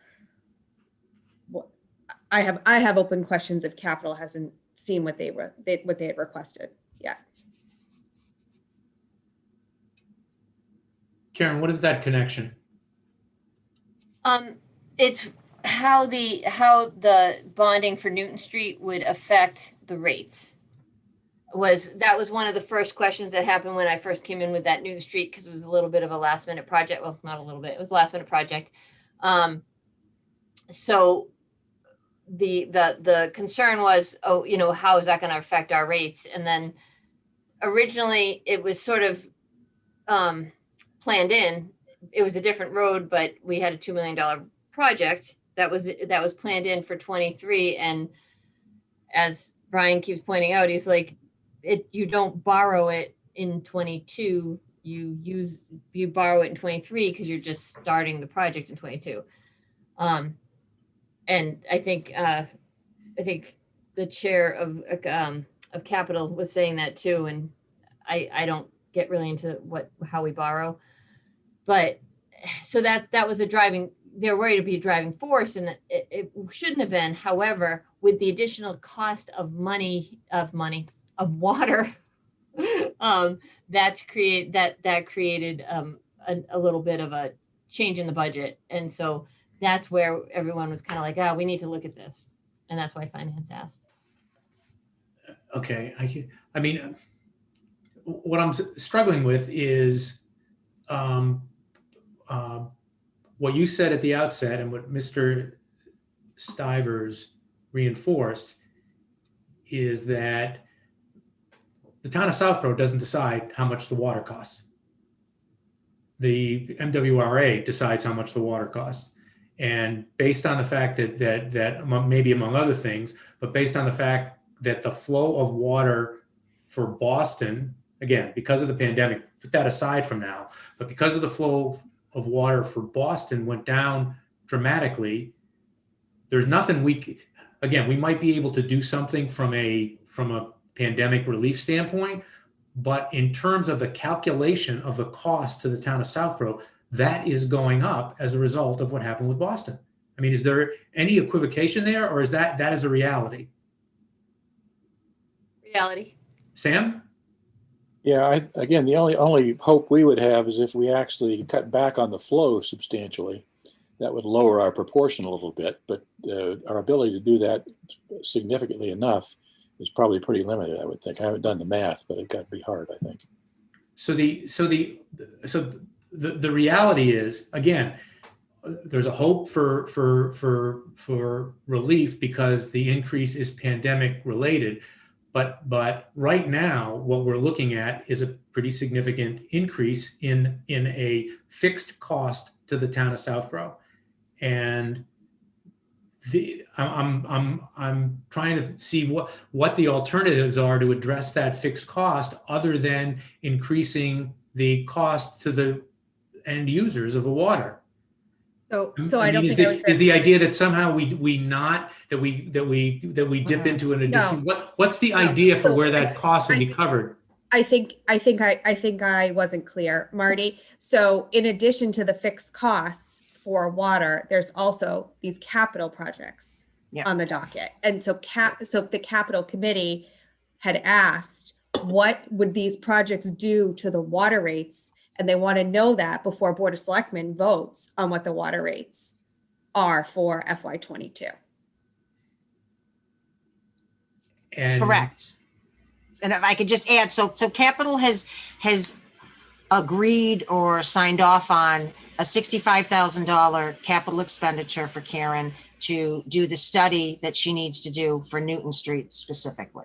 I have open questions if Capitol hasn't seen what they had requested yet. Karen, what is that connection? It's how the bonding for Newton Street would affect the rates. That was one of the first questions that happened when I first came in with that Newton Street, because it was a little bit of a last minute project. Well, not a little bit, it was a last minute project. So the concern was, oh, you know, how is that going to affect our rates? And then originally it was sort of planned in. It was a different road, but we had a $2 million project that was planned in for 23. And as Brian keeps pointing out, he's like, you don't borrow it in 22. You borrow it in 23 because you're just starting the project in 22. And I think the chair of Capitol was saying that too. And I don't get really into how we borrow, but so that was they're worried to be a driving force, and it shouldn't have been. However, with the additional cost of water, that created a little bit of a change in the budget. And so that's where everyone was kind of like, we need to look at this. And that's why finance asked. Okay. I mean, what I'm struggling with is what you said at the outset and what Mr. Stivers reinforced is that the town of Southborough doesn't decide how much the water costs. The MWRA decides how much the water costs. And based on the fact that maybe among other things, but based on the fact that the flow of water for Boston, again, because of the pandemic, put that aside from now, but because of the flow of water for Boston went down dramatically, there's nothing we might be able to do something from a pandemic relief standpoint, but in terms of the calculation of the cost to the town of Southborough, that is going up as a result of what happened with Boston. I mean, is there any equivocation there, or is that is a reality? Reality. Sam? Yeah, again, the only hope we would have is if we actually cut back on the flow substantially. That would lower our proportion a little bit, but our ability to do that significantly enough is probably pretty limited, I would think. I haven't done the math, but it got to be hard, I think. So the reality is, again, there's a hope for relief because the increase is pandemic related. But right now, what we're looking at is a pretty significant increase in a fixed cost to the town of Southborough, and I'm trying to see what the alternatives are to address that fixed cost, other than increasing the cost to the end users of the water. So I don't think is the idea that somehow we dip into an addition. What's the idea for where that cost would be covered? I think I wasn't clear, Marty. So in addition to the fixed costs for water, there's also these capital projects on the docket. And so the capital committee had asked, what would these projects do to the water rates? And they want to know that before Board of Selectmen votes on what the water rates are for FY22. And Correct. And if I could just add, so capital has agreed or signed off on a $65,000 capital expenditure for Karen to do the study that she needs to do for Newton Street specifically.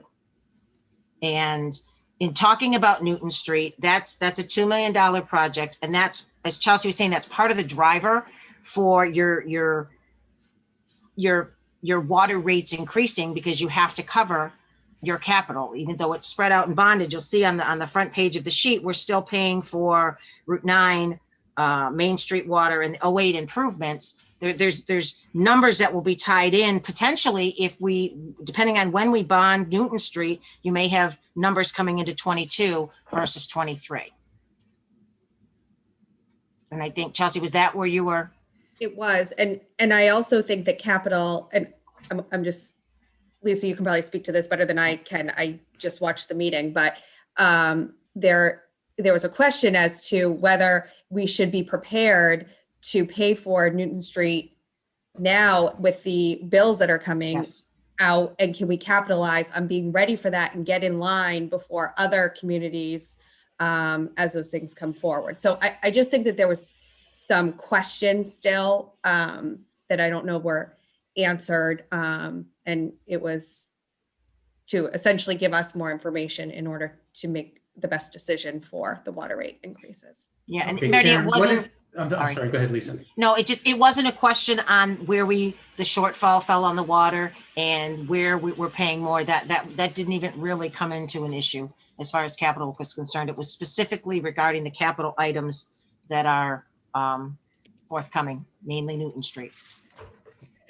And in talking about Newton Street, that's a $2 million project. And that's, as Chelsea was saying, that's part of the driver for your water rates increasing, because you have to cover your capital, even though it's spread out in bondage. You'll see on the front page of the sheet, we're still paying for Route 9, Main Street water, and 08 improvements. There's numbers that will be tied in potentially if we, depending on when we bond Newton Street, you may have numbers coming into 22 versus 23. And I think, Chelsea, was that where you were? It was, and I also think that capital, and I'm just, Lisa, you can probably speak to this better than I can. I just watched the meeting, but there was a question as to whether we should be prepared to pay for Newton Street now with the bills that are coming out, and can we capitalize on being ready for that and get in line before other communities as those things come forward. So I just think that there was some questions still that I don't know were answered, and it was to essentially give us more information in order to make the best decision for the water rate increases. Yeah, and Okay, Mary, Karen, it wasn't. I'm sorry, go ahead, Lisa. No, it wasn't a question on where the shortfall fell on the water and where we're paying more. That didn't even really come into an issue as far as capital was concerned. It was specifically regarding the capital items that are forthcoming, mainly Newton Street.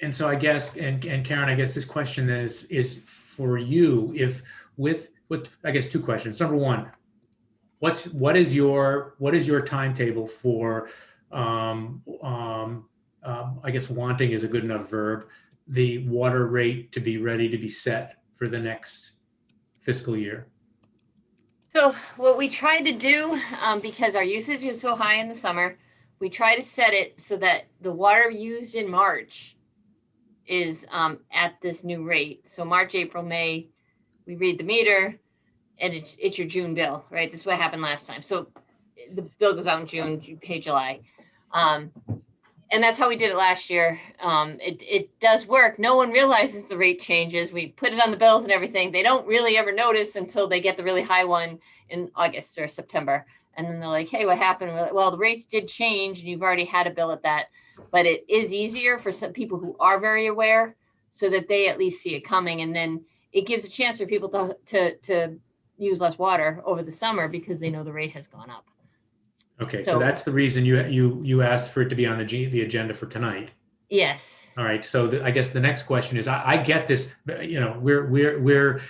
And so I guess, and Karen, I guess this question is for you. If with I guess two questions. Number one, what is your timetable for I guess wanting is a good enough verb, the water rate to be ready to be set for the next fiscal year? So what we tried to do, because our usage is so high in the summer, we try to set it so that the water used in March is at this new rate. So March, April, May, we read the meter, and it's your June bill, right? This is what happened last time. So the bill goes out in June, you pay July. And that's how we did it last year. It does work. No one realizes the rate changes. We put it on the bills and everything. They don't really ever notice until they get the really high one in August or September. And then they're like, hey, what happened? We're like, well, the rates did change and you've already had a bill at that. But it is easier for some people who are very aware so that they at least see it coming. And then it gives a chance for people to use less water over the summer because they know the rate has gone up. Okay, so that's the reason you asked for it to be on the agenda for tonight. Yes. All right. So I guess the next question is, I get this. You know, we're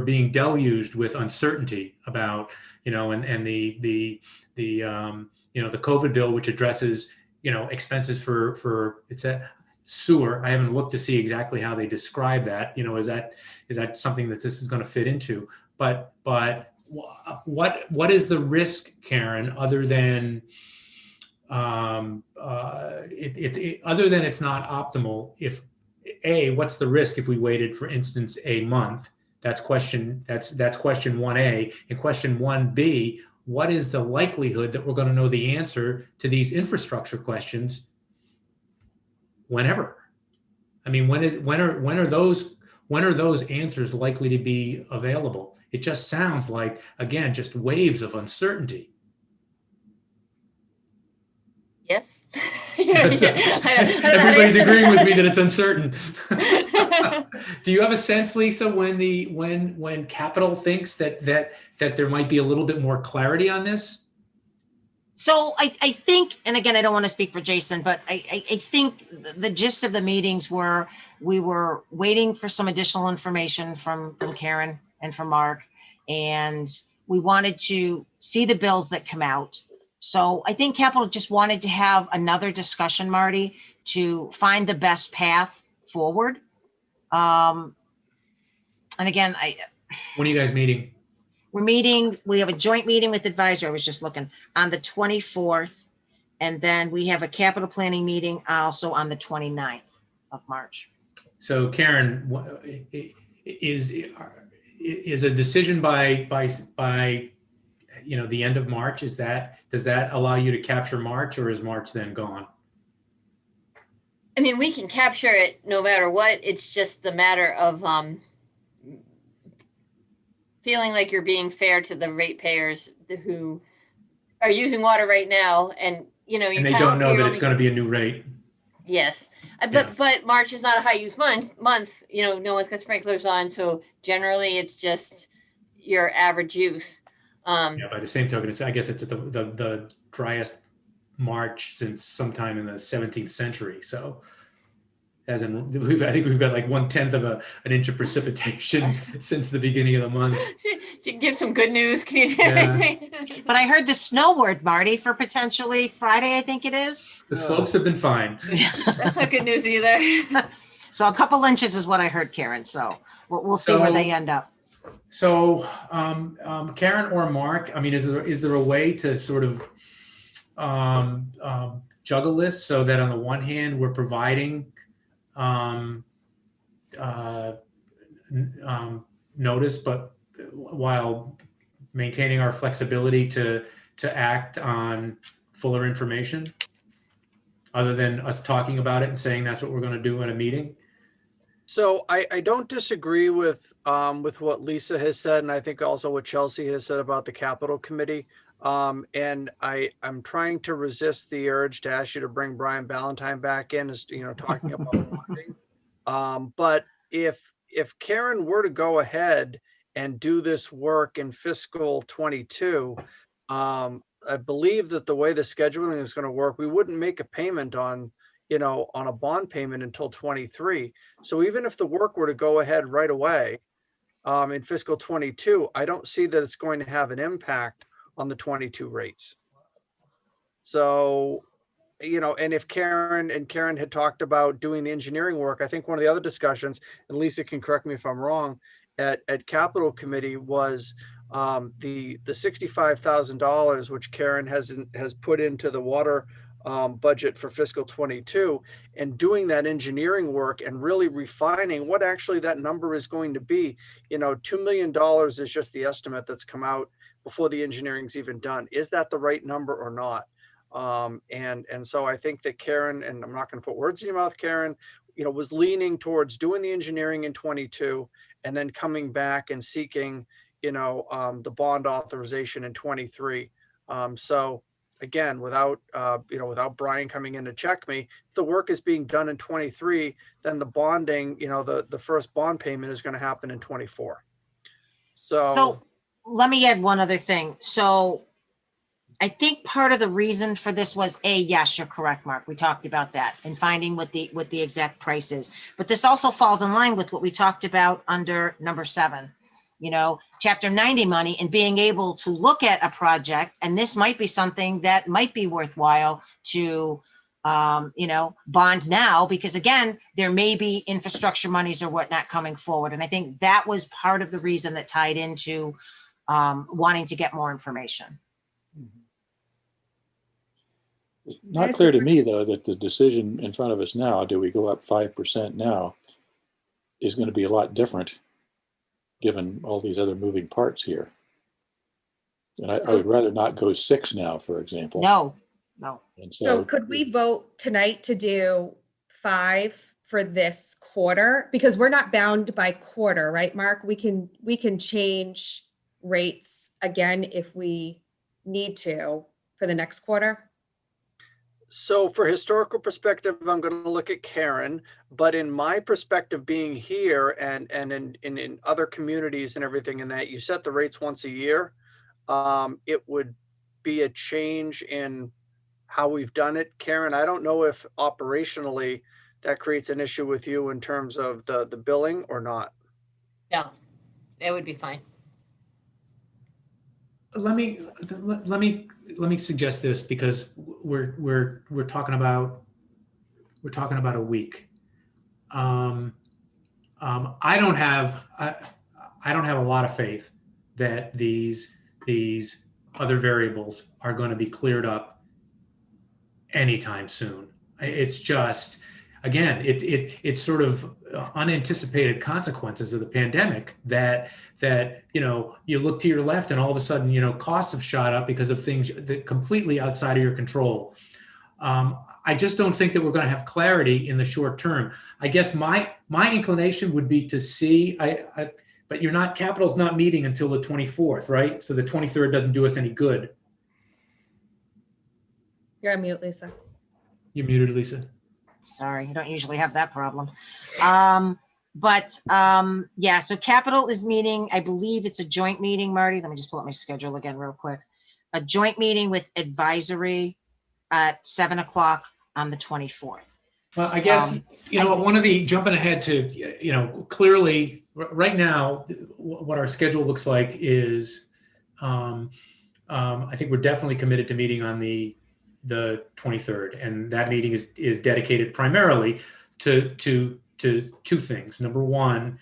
being deluged with uncertainty about, you know, and the you know, the COVID bill, which addresses, you know, expenses for it's a sewer. I haven't looked to see exactly how they describe that. You know, is that something that this is going to fit into? But what is the risk, Karen, other than other than it's not optimal? If what's the risk if we waited, for instance, a month? That's question 1A. And question 1B, what is the likelihood that we're going to know the answer to these infrastructure questions whenever? I mean, when are those answers likely to be available? It just sounds like, again, just waves of uncertainty. Yes. Everybody's agreeing with me that it's uncertain. Do you have a sense, Lisa, when capital thinks that there might be a little bit more clarity on this? So I think, and again, I don't want to speak for Jason, but I think the gist of the meetings we were waiting for some additional information from Karen and from Mark. and we wanted to see the bills that come out. So I think Capital just wanted to have another discussion, Marty, to find the best path forward. And again, When are you guys meeting? we have a joint meeting with advisory. I was just looking on the 24th. And then we have a capital planning meeting also on the 29th of March. So Karen, is a decision by the end of March, does that allow you to capture March, or is March then gone? I mean, we can capture it no matter what. It's just a matter of feeling like you're being fair to the ratepayers who are using water right now, and And they don't know that it's going to be a new rate. Yes, but March is not a high use month. No one's got sprinklers on, so generally it's just your average use. Yeah. By the same token, I guess it's the driest March since sometime in the 17th century. So, I think we've got like 1/10 of an inch of precipitation since the beginning of the month. You can give some good news. Can you? Yeah. But I heard the snow word, Marty, for potentially Friday, I think it is. The slopes have been fine. That's not good news either. So a couple inches is what I heard, Karen. So we'll see where they end up. So, Karen or Mark, I mean, is there a way to sort of juggle this so that on the one hand we're providing notice, but while maintaining our flexibility to act on fuller information, other than us talking about it and saying that's what we're going to do in a meeting? So I don't disagree with what Lisa has said, and I think also what Chelsea has said about the capital committee. And I'm trying to resist the urge to ask you to bring Brian Ballantyne back in, as talking about bonding. But if Karen were to go ahead and do this work in fiscal 22, I believe that the way the scheduling is going to work, we wouldn't make a payment on a bond payment until 23. So even if the work were to go ahead right away in fiscal 22, I don't see that it's going to have an impact on the 22 rates. So, and if Karen had talked about doing the engineering work, I think one of the other discussions, and Lisa can correct me if I'm wrong, at capital committee was the $65,000, which Karen has put into the water budget for fiscal 22, and doing that engineering work and really refining what actually that number is going to be. $2 million is just the estimate that's come out before the engineering's even done. Is that the right number or not? And so I think that Karen, and I'm not going to put words in your mouth, Karen, was leaning towards doing the engineering in 22 and then coming back and seeking, the bond authorization in 23. So again, without Brian coming in to check me, if the work is being done in 23, then the bonding, the first bond payment is going to happen in 24. So let me add one other thing. So I think part of the reason for this was yes, you're correct, Mark. We talked about that and finding what the exact price is. But this also falls in line with what we talked about under number 7, chapter 90 money, and being able to look at a project. And this might be something that might be worthwhile to, bond now, because again, there may be infrastructure monies or whatnot coming forward. And I think that was part of the reason that tied into wanting to get more information. It's not clear to me, though, that the decision in front of us now, do we go up 5% now, is going to be a lot different given all these other moving parts here. And I would rather not go 6 now, for example. No. And So could we vote tonight to do 5 for this quarter? Because we're not bound by quarter, right, Mark? We can change rates again if we need to for the next quarter. So for historical perspective, I'm going to look at Karen, but in my perspective being here and in other communities and everything in that, you set the rates once a year. It would be a change in how we've done it. Karen, I don't know if operationally that creates an issue with you in terms of the billing or not. Yeah, it would be fine. let me suggest this, because we're talking about a week. I don't have a lot of faith that these other variables are going to be cleared up anytime soon. It's just, again, it's sort of unanticipated consequences of the pandemic that you look to your left and all of a sudden costs have shot up because of things that completely outside of your control. I just don't think that we're going to have clarity in the short term. I guess my inclination would be to see, but capital's not meeting until the 24th, right? So the 23rd doesn't do us any good. You're on mute, Lisa. You're muted, Lisa. Sorry, I don't usually have that problem. Yeah, so Capital is meeting, I believe it's a joint meeting, Marty. Let me just pull up my schedule again real quick. A joint meeting with advisory at 7 o'clock on the 24th. Well, I guess, one of the, jumping ahead to, clearly right now, what our schedule looks like is, I think we're definitely committed to meeting on the 23rd, and that meeting is dedicated primarily to two things. Number one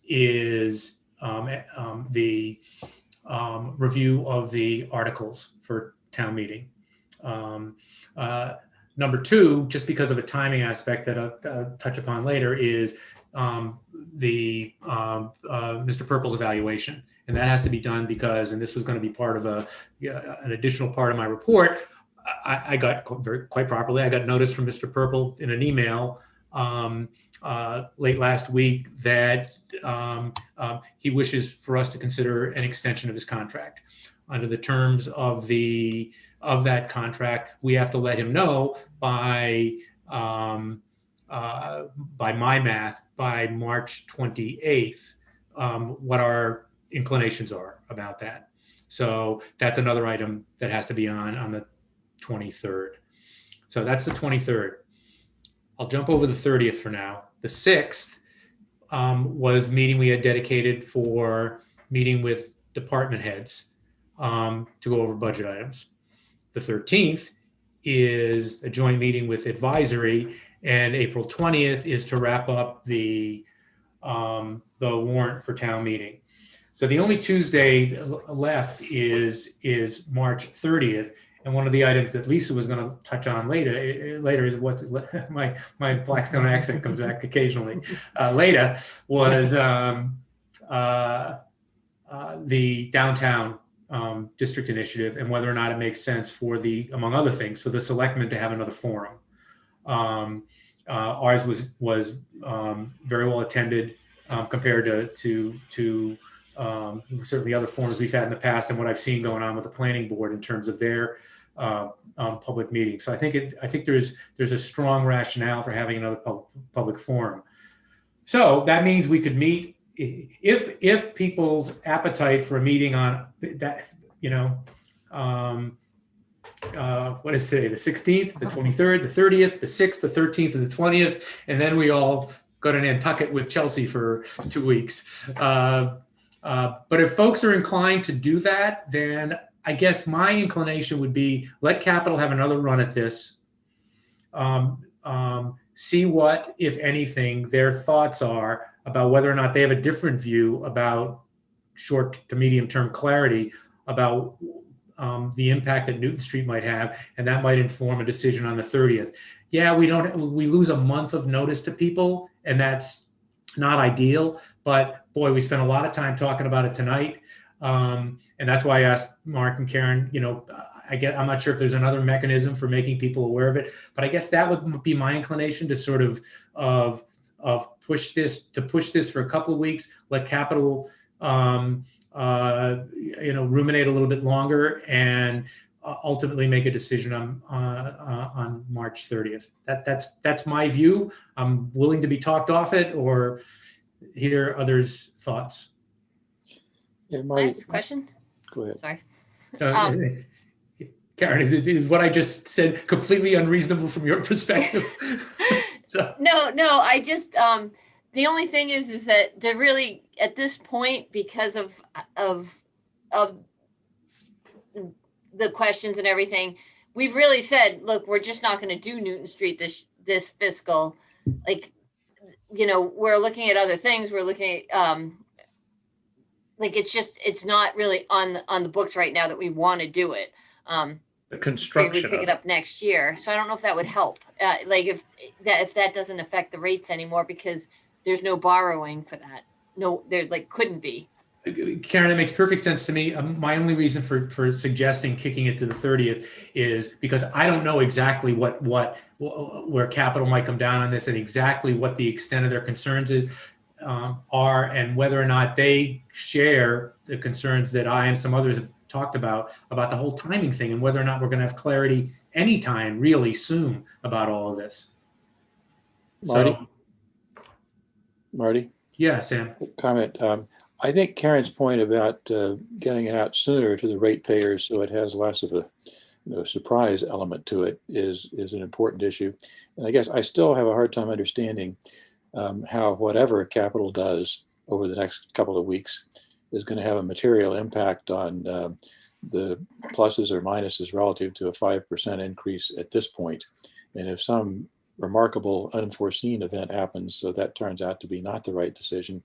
is the review of the articles for town meeting. Number two, just because of a timing aspect that I'll touch upon later, is the Mr. Purple's evaluation. And that has to be done because, and this was going to be part of an additional part of my report, I got quite properly, I got notice from Mr. Purple in an email late last week that he wishes for us to consider an extension of his contract. Under the terms of that contract, we have to let him know by my math, by March 28th, what our inclinations are about that. So that's another item that has to be on the 23rd. So that's the 23rd. I'll jump over the 30th for now. The 6th was the meeting we had dedicated for meeting with department heads to go over budget items. The 13th is a joint meeting with advisory, and April 20th is to wrap up the warrant for town meeting. So the only Tuesday left is March 30th. And one of the items that Lisa was going to touch on later is what my Blackstone accent comes back occasionally. Later was the downtown district initiative, and whether or not it makes sense for among other things, for the selectmen to have another forum. Ours was very well attended compared to certainly other forums we've had in the past, and what I've seen going on with the planning board in terms of their public meetings. So I think there's a strong rationale for having another public forum. So that means we could meet if people's appetite for a meeting on that, what is today, the 16th, the 23rd, the 30th, the 6th, the 13th, and the 20th, and then we all go to Nantucket with Chelsea for 2 weeks. But if folks are inclined to do that, then I guess my inclination would be let Capital have another run at this. See what, if anything, their thoughts are about whether or not they have a different view about short to medium term clarity about the impact that Newton Street might have, and that might inform a decision on the 30th. Yeah, we lose a month of notice to people, and that's not ideal, but boy, we spent a lot of time talking about it tonight. And that's why I asked Mark and Karen, I'm not sure if there's another mechanism for making people aware of it, but I guess that would be my inclination to sort of push this for a couple of weeks, let Capital ruminate a little bit longer, and ultimately make a decision on March 30th. That's my view. I'm willing to be talked off it or hear others' thoughts. Yeah, I have a question. Go ahead. Sorry. Karen, is what I just said completely unreasonable from your perspective? So. No, I just, the only thing is that they're really, at this point, because of the questions and everything, we've really said, look, we're just not going to do Newton Street this fiscal. Like, you know, we're looking at other things. We're looking at, like, it's not really on the books right now that we want to do it. The Maybe we construction pick of it up next year. So I don't know if that would help. Like if that doesn't affect the rates anymore because there's no borrowing for that. No, there like couldn't be. Karen, that makes perfect sense to me. My only reason for suggesting kicking it to the 30th is because I don't know exactly where capital might come down on this and exactly what the extent of their concerns are, and whether or not they share the concerns that I and some others have talked about the whole timing thing, and whether or not we're going to have clarity anytime really soon about all of this. Marty? Marty? Yeah, Sam. Comment. I think Karen's point about getting it out sooner to the ratepayers so it has less of a surprise element to it is an important issue. And I guess I still have a hard time understanding how whatever capital does over the next couple of weeks is going to have a material impact on the pluses or minuses relative to a 5% increase at this point. And if some remarkable unforeseen event happens, so that turns out to be not the right decision,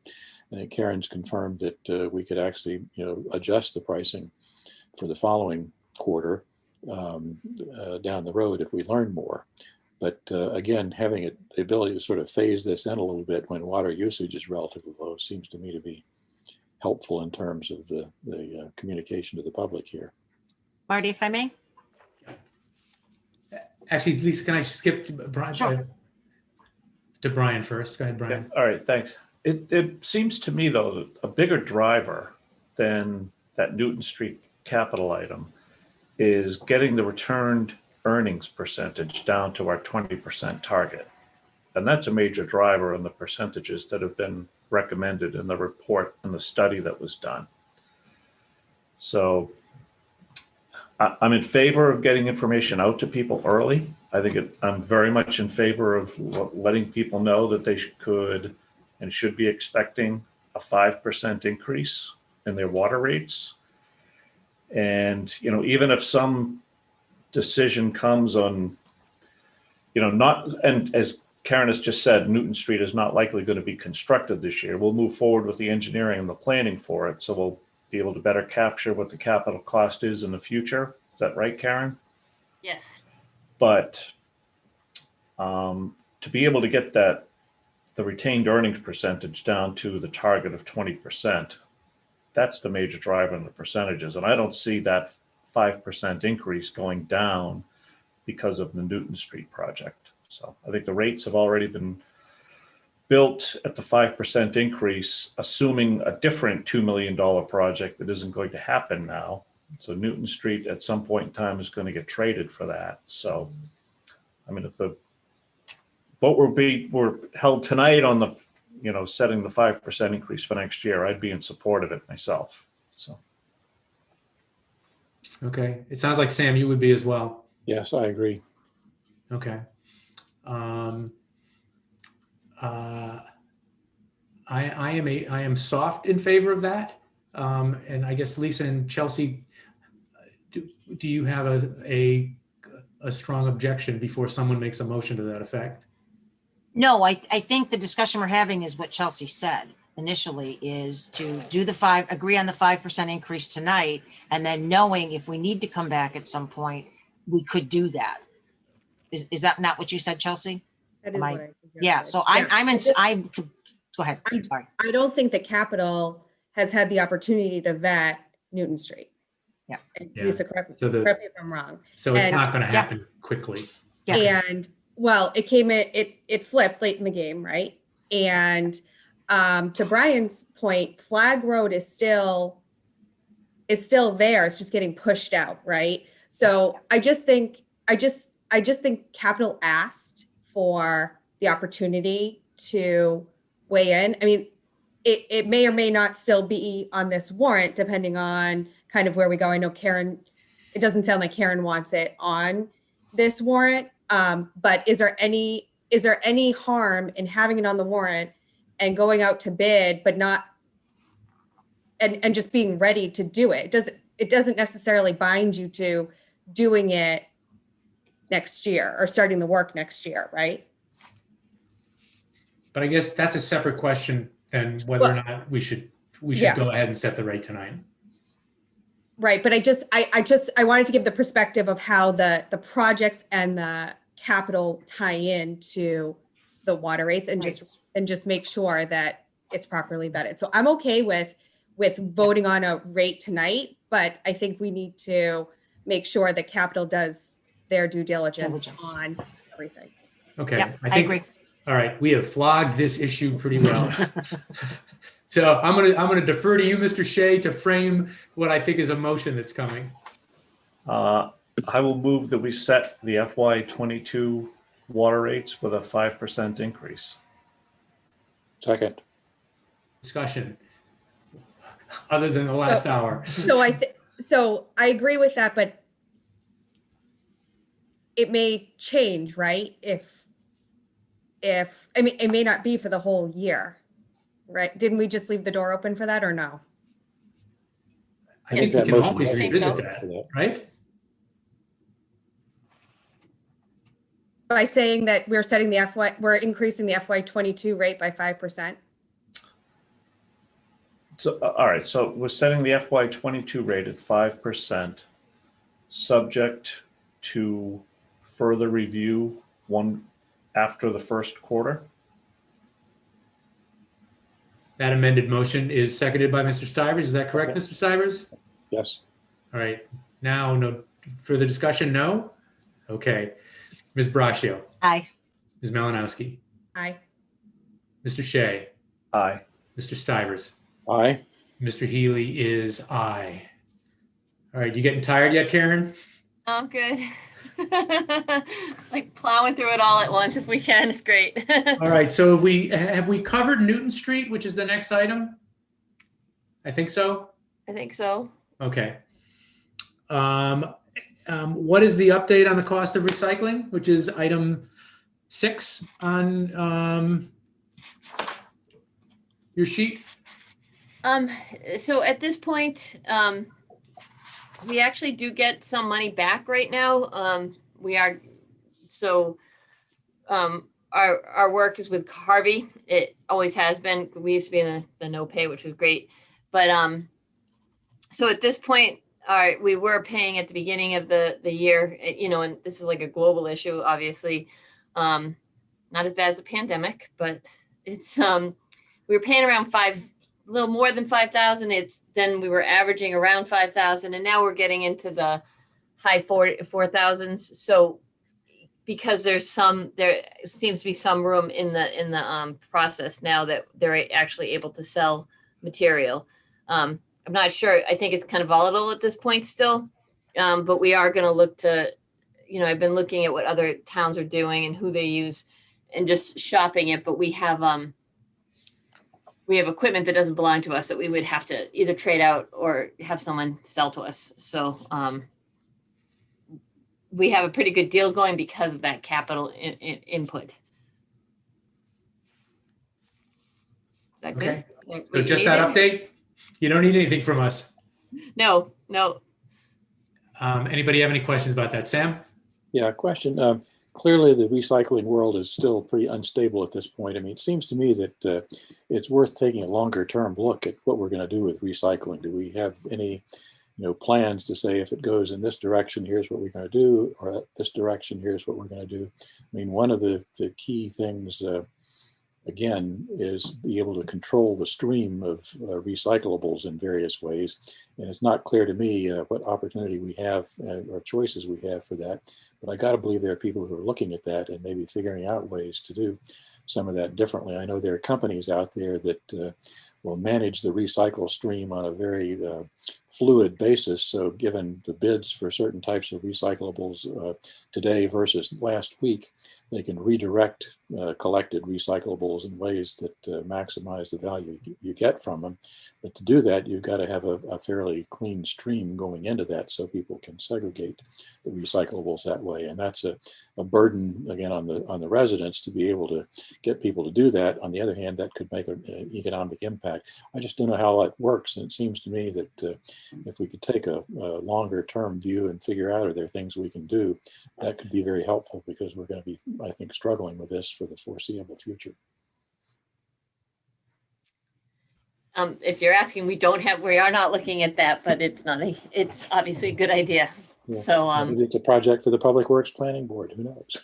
I think Karen's confirmed that we could actually, adjust the pricing for the following quarter down the road if we learn more. But again, having the ability to sort of phase this in a little bit when water usage is relatively low seems to me to be helpful in terms of the communication to the public here. Marty, if I may? Actually, Lisa, can I skip to Brian? Sure. To Brian first. Go ahead, Brian. All right, thanks. It seems to me, though, that a bigger driver than that Newton Street capital item is getting the returned earnings percentage down to our 20% target. And that's a major driver in the percentages that have been recommended in the report and the study that was done. So I'm in favor of getting information out to people early. I think I'm very much in favor of letting people know that they could and should be expecting a 5% increase in their water rates. And, even if some decision comes on, and as Karen has just said, Newton Street is not likely going to be constructed this year. We'll move forward with the engineering and the planning for it. So we'll be able to better capture what the capital cost is in the future. Is that right, Karen? Yes. But to be able to get the retained earnings percentage down to the target of 20%, that's the major driver in the percentages. And I don't see that 5% increase going down because of the Newton Street project. So I think the rates have already been built at the 5% increase, assuming a different $2 million project that isn't going to happen now. So Newton Street at some point in time is going to get traded for that. So, I mean, if the vote were held tonight on the, setting the 5% increase for next year, I'd be in support of it myself. So. Okay. It sounds like Sam, you would be as well. Yes, I agree. Okay. I am soft in favor of that. And I guess Lisa and Chelsea, do you have a strong objection before someone makes a motion to that effect? No, I think the discussion we're having is what Chelsea said initially, is to agree on the 5% increase tonight, and then knowing if we need to come back at some point, we could do that. Is that not what you said, Chelsea? That is what I Yeah, so go ahead. Sorry. I don't think the capital has had the opportunity to vet Newton Street. Yeah. And Yeah. Lisa, correct me if I'm wrong. So it's not going to happen quickly. Yeah. And well, it flipped late in the game, right? And to Brian's point, Flag Road is still there. It's just getting pushed out, right? So I just think capital asked for the opportunity to weigh in. I mean, it may or may not still be on this warrant, depending on kind of where we go. I know Karen, it doesn't sound like Karen wants it on this warrant. But is there any harm in having it on the warrant and going out to bid, but not, and just being ready to do it? it doesn't necessarily bind you to doing it next year or starting the work next year, right? But I guess that's a separate question than whether or not we should Yeah. go ahead and set the rate tonight. Right, but I wanted to give the perspective of how the projects and the capital tie in to the water rates and just make sure that it's properly vetted. So I'm okay with voting on a rate tonight, but I think we need to make sure that capital does their due diligence on everything. Okay, Yep, I I think, agree. all right, we have flogged this issue pretty well. So I'm gonna defer to you, Mr. Shea, to frame what I think is a motion that's coming. I will move that we set the FY22 water rates with a 5% increase. Second. Discussion, other than the last hour. So I agree with that, but it may change, right? If I mean, it may not be for the whole year, right? Didn't we just leave the door open for that or no? I think we that can motion always does revisit exist for that, right? By saying that we're increasing the FY22 rate by 5%. So, all right, so we're setting the FY22 rate at 5%, subject to further review after the first quarter. That amended motion is seconded by Mr. Stivers. Is that correct, Mr. Stivers? Yes. All right. Now, no further discussion? No? Okay. Ms. Braccio. Aye. Ms. Malinowski. Aye. Mr. Shea. Aye. Mr. Stivers. Aye. Mr. Healy is aye. All right. You getting tired yet, Karen? Oh, good. Like plowing through it all at once if we can. It's great. All right. So have we covered Newton Street, which is the next item? I think so. I think so. Okay. What is the update on the cost of recycling, which is item 6 on your sheet? So at this point, we actually do get some money back right now. Our work is with Harvey. It always has been. We used to be in the no pay, which was great. But so at this point, we were paying at the beginning of the year, and this is like a global issue, obviously. Not as bad as the pandemic, but it's we were paying around a little more than 5,000. Then we were averaging around 5,000, and now we're getting into the high 4,000s. So because there seems to be some room in the process now that they're actually able to sell material. I'm not sure. I think it's kind of volatile at this point still, but we are going to look to, I've been looking at what other towns are doing and who they use, and just shopping it. But we have equipment that doesn't belong to us that we would have to either trade out or have someone sell to us. So we have a pretty good deal going because of that capital input. Is that Okay. good? So just that update? You don't need anything from us. No. Anybody have any questions about that? Sam? Yeah, question. Clearly, the recycling world is still pretty unstable at this point. I mean, it seems to me that it's worth taking a longer term look at what we're going to do with recycling. Do we have any plans to say if it goes in this direction, here's what we're going to do, or this direction, here's what we're going to do? I mean, one of the key things, again, is be able to control the stream of recyclables in various ways. And it's not clear to me what opportunity we have or choices we have for that. But I got to believe there are people who are looking at that and maybe figuring out ways to do some of that differently. I know there are companies out there that will manage the recycle stream on a very fluid basis. So given the bids for certain types of recyclables today versus last week, they can redirect collected recyclables in ways that maximize the value you get from them. But to do that, you've got to have a fairly clean stream going into that so people can segregate the recyclables that way. And that's a burden, again, on the residents to be able to get people to do that. On the other hand, that could make an economic impact impact. I just don't know how that works. And it seems to me that if we could take a longer term view and figure out are there things we can do, that could be very helpful, because we're going to be, I think, struggling with this for the foreseeable future. If you're asking, we are not looking at that, but it's obviously a good idea. Yeah. So, maybe it's a project for the Public Works Planning Board. Who knows?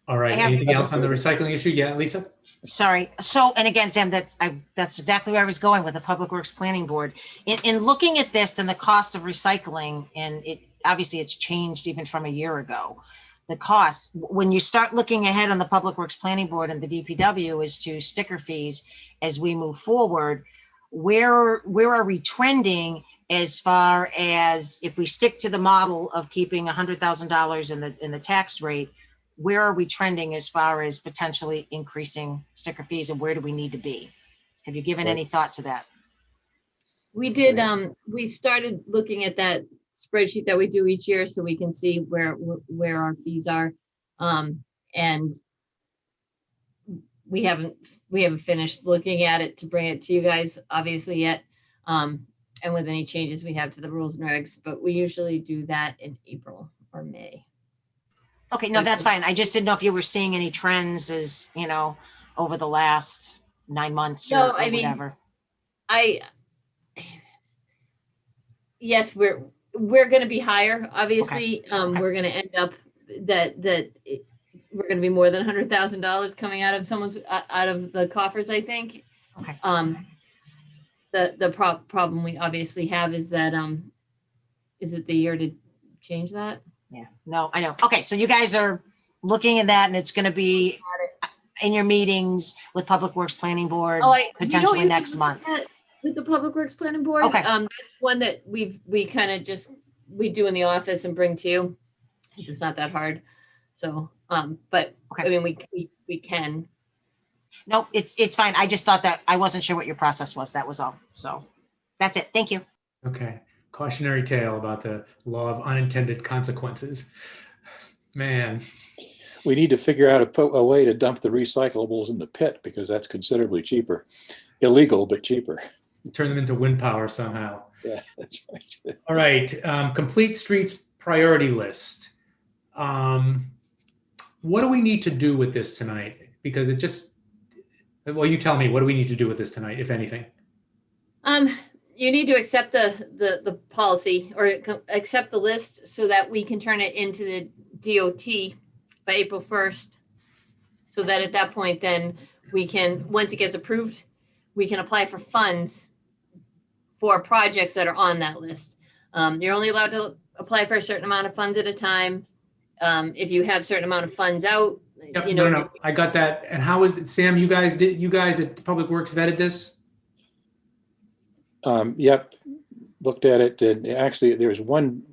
All right. Anything else on the recycling issue? Yeah, Lisa? Sorry. So, and again, Sam, that's exactly where I was going with the Public Works Planning Board. In looking at this and the cost of recycling, and obviously it's changed even from a year ago. The cost, when you start looking ahead on the Public Works Planning Board and the DPW as to sticker fees as we move forward, where are we trending as far as, if we stick to the model of keeping $100,000 in the tax rate, where are we trending as far as potentially increasing sticker fees, and where do we need to be? Have you given any thought to that? we did, we started looking at that spreadsheet that we do each year so we can see where our fees are. And we haven't finished looking at it to bring it to you guys obviously yet. And with any changes we have to the rules and regs, but we usually do that in April or May. Okay, no, that's fine. I just didn't know if you were seeing any trends as, over the last 9 months or whatever. Yes, we're going to be higher. Obviously, we're going to end up we're going to be more than $100,000 coming out of the coffers, I think. Okay. The problem we obviously have is that is it the year to change that? Yeah, no, I know. Okay, so you guys are looking at that, and it's going to be in your meetings with Public Works Planning Board potentially next month. With the Public Works Planning Board, okay. That's one that we kind of we do in the office and bring to you. It's not that hard. So, but okay. I mean, we can. Nope, it's fine. I just thought that I wasn't sure what your process was. That was all. So that's it. Thank you. Okay. Cautionary tale about the law of unintended consequences. Man. We need to figure out a way to dump the recyclables in the pit, because that's considerably cheaper. Illegal, but cheaper. Turn them into wind power somehow. Yeah, that's right. All right. Complete streets priority list. What do we need to do with this tonight? Because well, you tell me, what do we need to do with this tonight, if anything? You need to accept the policy, or accept the list, so that we can turn it into the DOT by April 1st. So that at that point, then we can, once it gets approved, we can apply for funds for projects that are on that list. You're only allowed to apply for a certain amount of funds at a time. If you have a certain amount of funds out, yep, no, I got that. And how is it, Sam? You guys at Public Works vetted this? Yep, looked at it, and actually there's one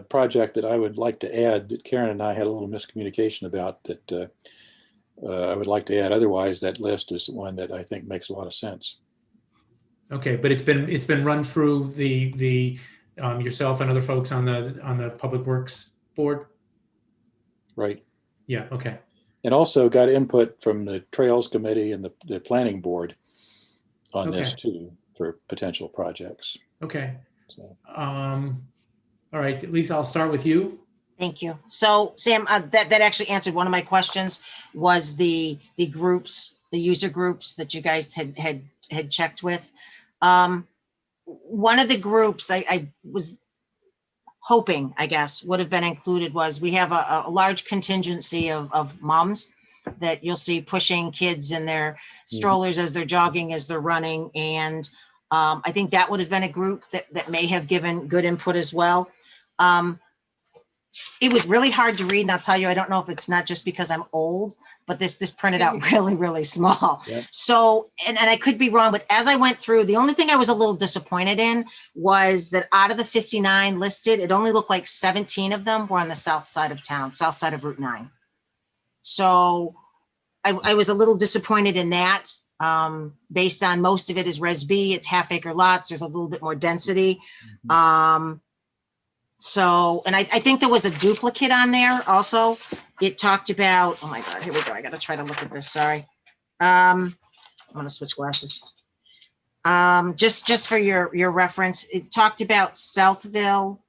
project that I would like to add that Karen and I had a little miscommunication about that I would like to add. Otherwise, that list is one that I think makes a lot of sense. Okay, but it's been run through the yourself and other folks on the Public Works board. Right. Yeah. Okay. And also got input from the Trails Committee and the Planning Board on this too, for potential projects. Okay. So, all right, Lisa, I'll start with you. Thank you. So Sam, that actually answered one of my questions, was the groups, the user groups that you guys had checked with. One of the groups I was hoping, I guess, would have been included was, we have a large contingency of moms that you'll see pushing kids in their strollers as they're jogging, as they're running. And I think that would have been a group that may have given good input as well. It was really hard to read, and I'll tell you, I don't know if it's not just because I'm old, but this printed out really, really small. Yeah. So, and I could be wrong, but as I went through, the only thing I was a little disappointed in was that out of the 59 listed, it only looked like 17 of them were on the south side of town, south side of Route 9. So I was a little disappointed in that, based on most of it is Res B, it's half-acre lots, there's a little bit more density. So, and I think there was a duplicate on there also. It talked about, oh my God, here we go. I got to try to look at this. Sorry. gonna switch glasses. Just for your reference, it talked about Southville.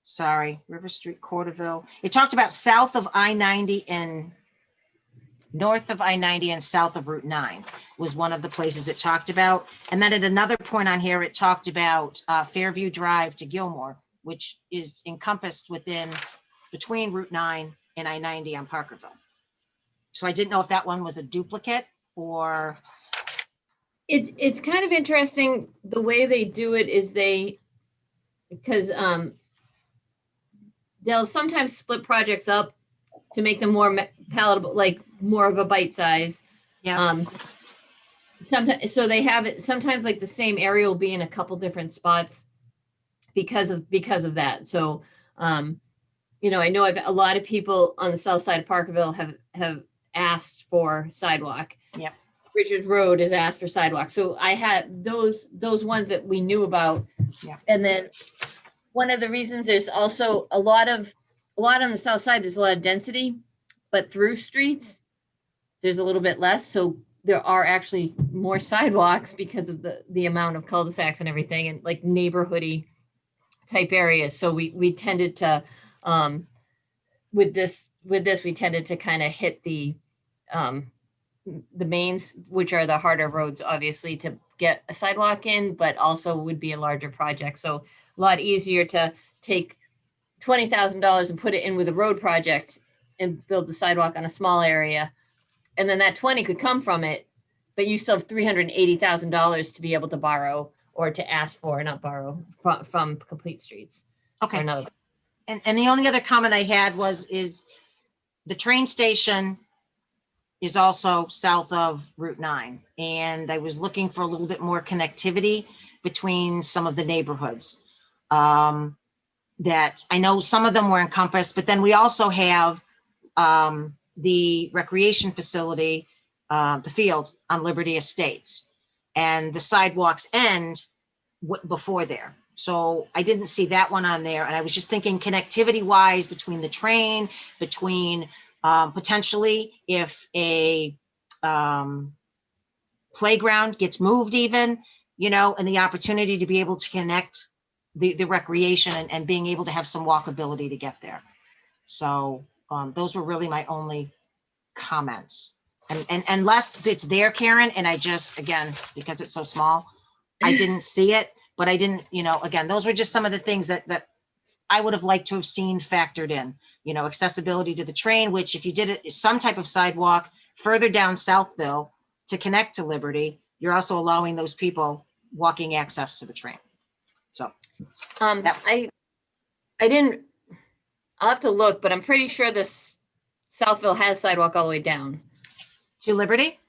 Sorry, River Street, Corderville. It talked about south of I-90 and north of I-90 and south of Route 9 was one of the places it talked about. And then at another point on here, it talked about Fairview Drive to Gilmore, which is encompassed between Route 9 and I-90 on Parkerville. So I didn't know if that one was a duplicate or. It's kind of interesting the way they do it is because they'll sometimes split projects up to make them more palatable, like more of a bite size. Yeah. Sometimes, so they have it sometimes like the same area will be in a couple different spots because of that. So, you know, I know a lot of people on the south side of Parkerville have asked for sidewalk. Yep. Richards Road is asked for sidewalk. So I had those ones that we knew about. Yeah. And then one of the reasons there's also a lot on the south side, there's a lot of density, but through streets, there's a little bit less. So there are actually more sidewalks because of the amount of cul-de-sacs and everything and like neighborhoody type areas. So we tended to, with this, we tended to kind of hit the mains, which are the harder roads, obviously, to get a sidewalk in, but also would be a larger project. So a lot easier to take $20,000 and put it in with a road project and build the sidewalk on a small area. And then that 20 could come from it, but you still have $380,000 to be able to borrow or to ask for, not borrow, from Complete Streets. Okay. Another. And the only other comment I had is the train station is also south of Route 9. And I was looking for a little bit more connectivity between some of the neighborhoods. That I know some of them were encompassed, but then we also have the recreation facility, the field on Liberty Estates, and the sidewalks end before there. So I didn't see that one on there. And I was just thinking connectivity wise between the train, between potentially if a playground gets moved even, you know, and the opportunity to be able to connect the recreation and being able to have some walkability to get there. So those were really my only comments. And unless it's there, Karen, and I just, again, because it's so small, I didn't see it, but I didn't, you know, again, those were just some of the things that I would have liked to have seen factored in, you know, accessibility to the train, which if you did it, some type of sidewalk further down Southville to connect to Liberty, you're also allowing those people walking access to the train. So. I didn't, I'll have to look, but I'm pretty sure this Southville has sidewalk all the way down. To Liberty?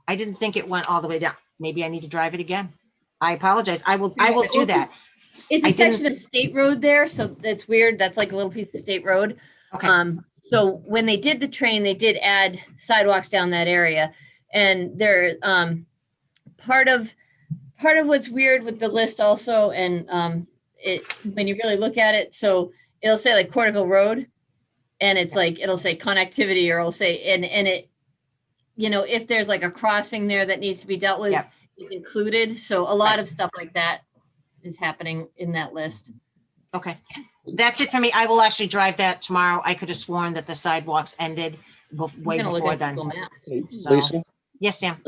I didn't think it went all the way down. Maybe I need to drive it again. I apologize. I will do that. It's a section of state road there, so that's weird. That's like a little piece of state road. Okay. So when they did the train, they did add sidewalks down that area. And there, part of what's weird with the list also, and when you really look at it, so it'll say like Corderville Road, and it's like, it'll say connectivity, or it'll say, and it, you know, if there's like a crossing there that needs to be dealt with, it's included. So a lot of stuff like that is happening in that list. Okay. That's it for me. I will actually drive that tomorrow. I could have sworn that the sidewalks ended way before then. So, Lisa? yes, Sam.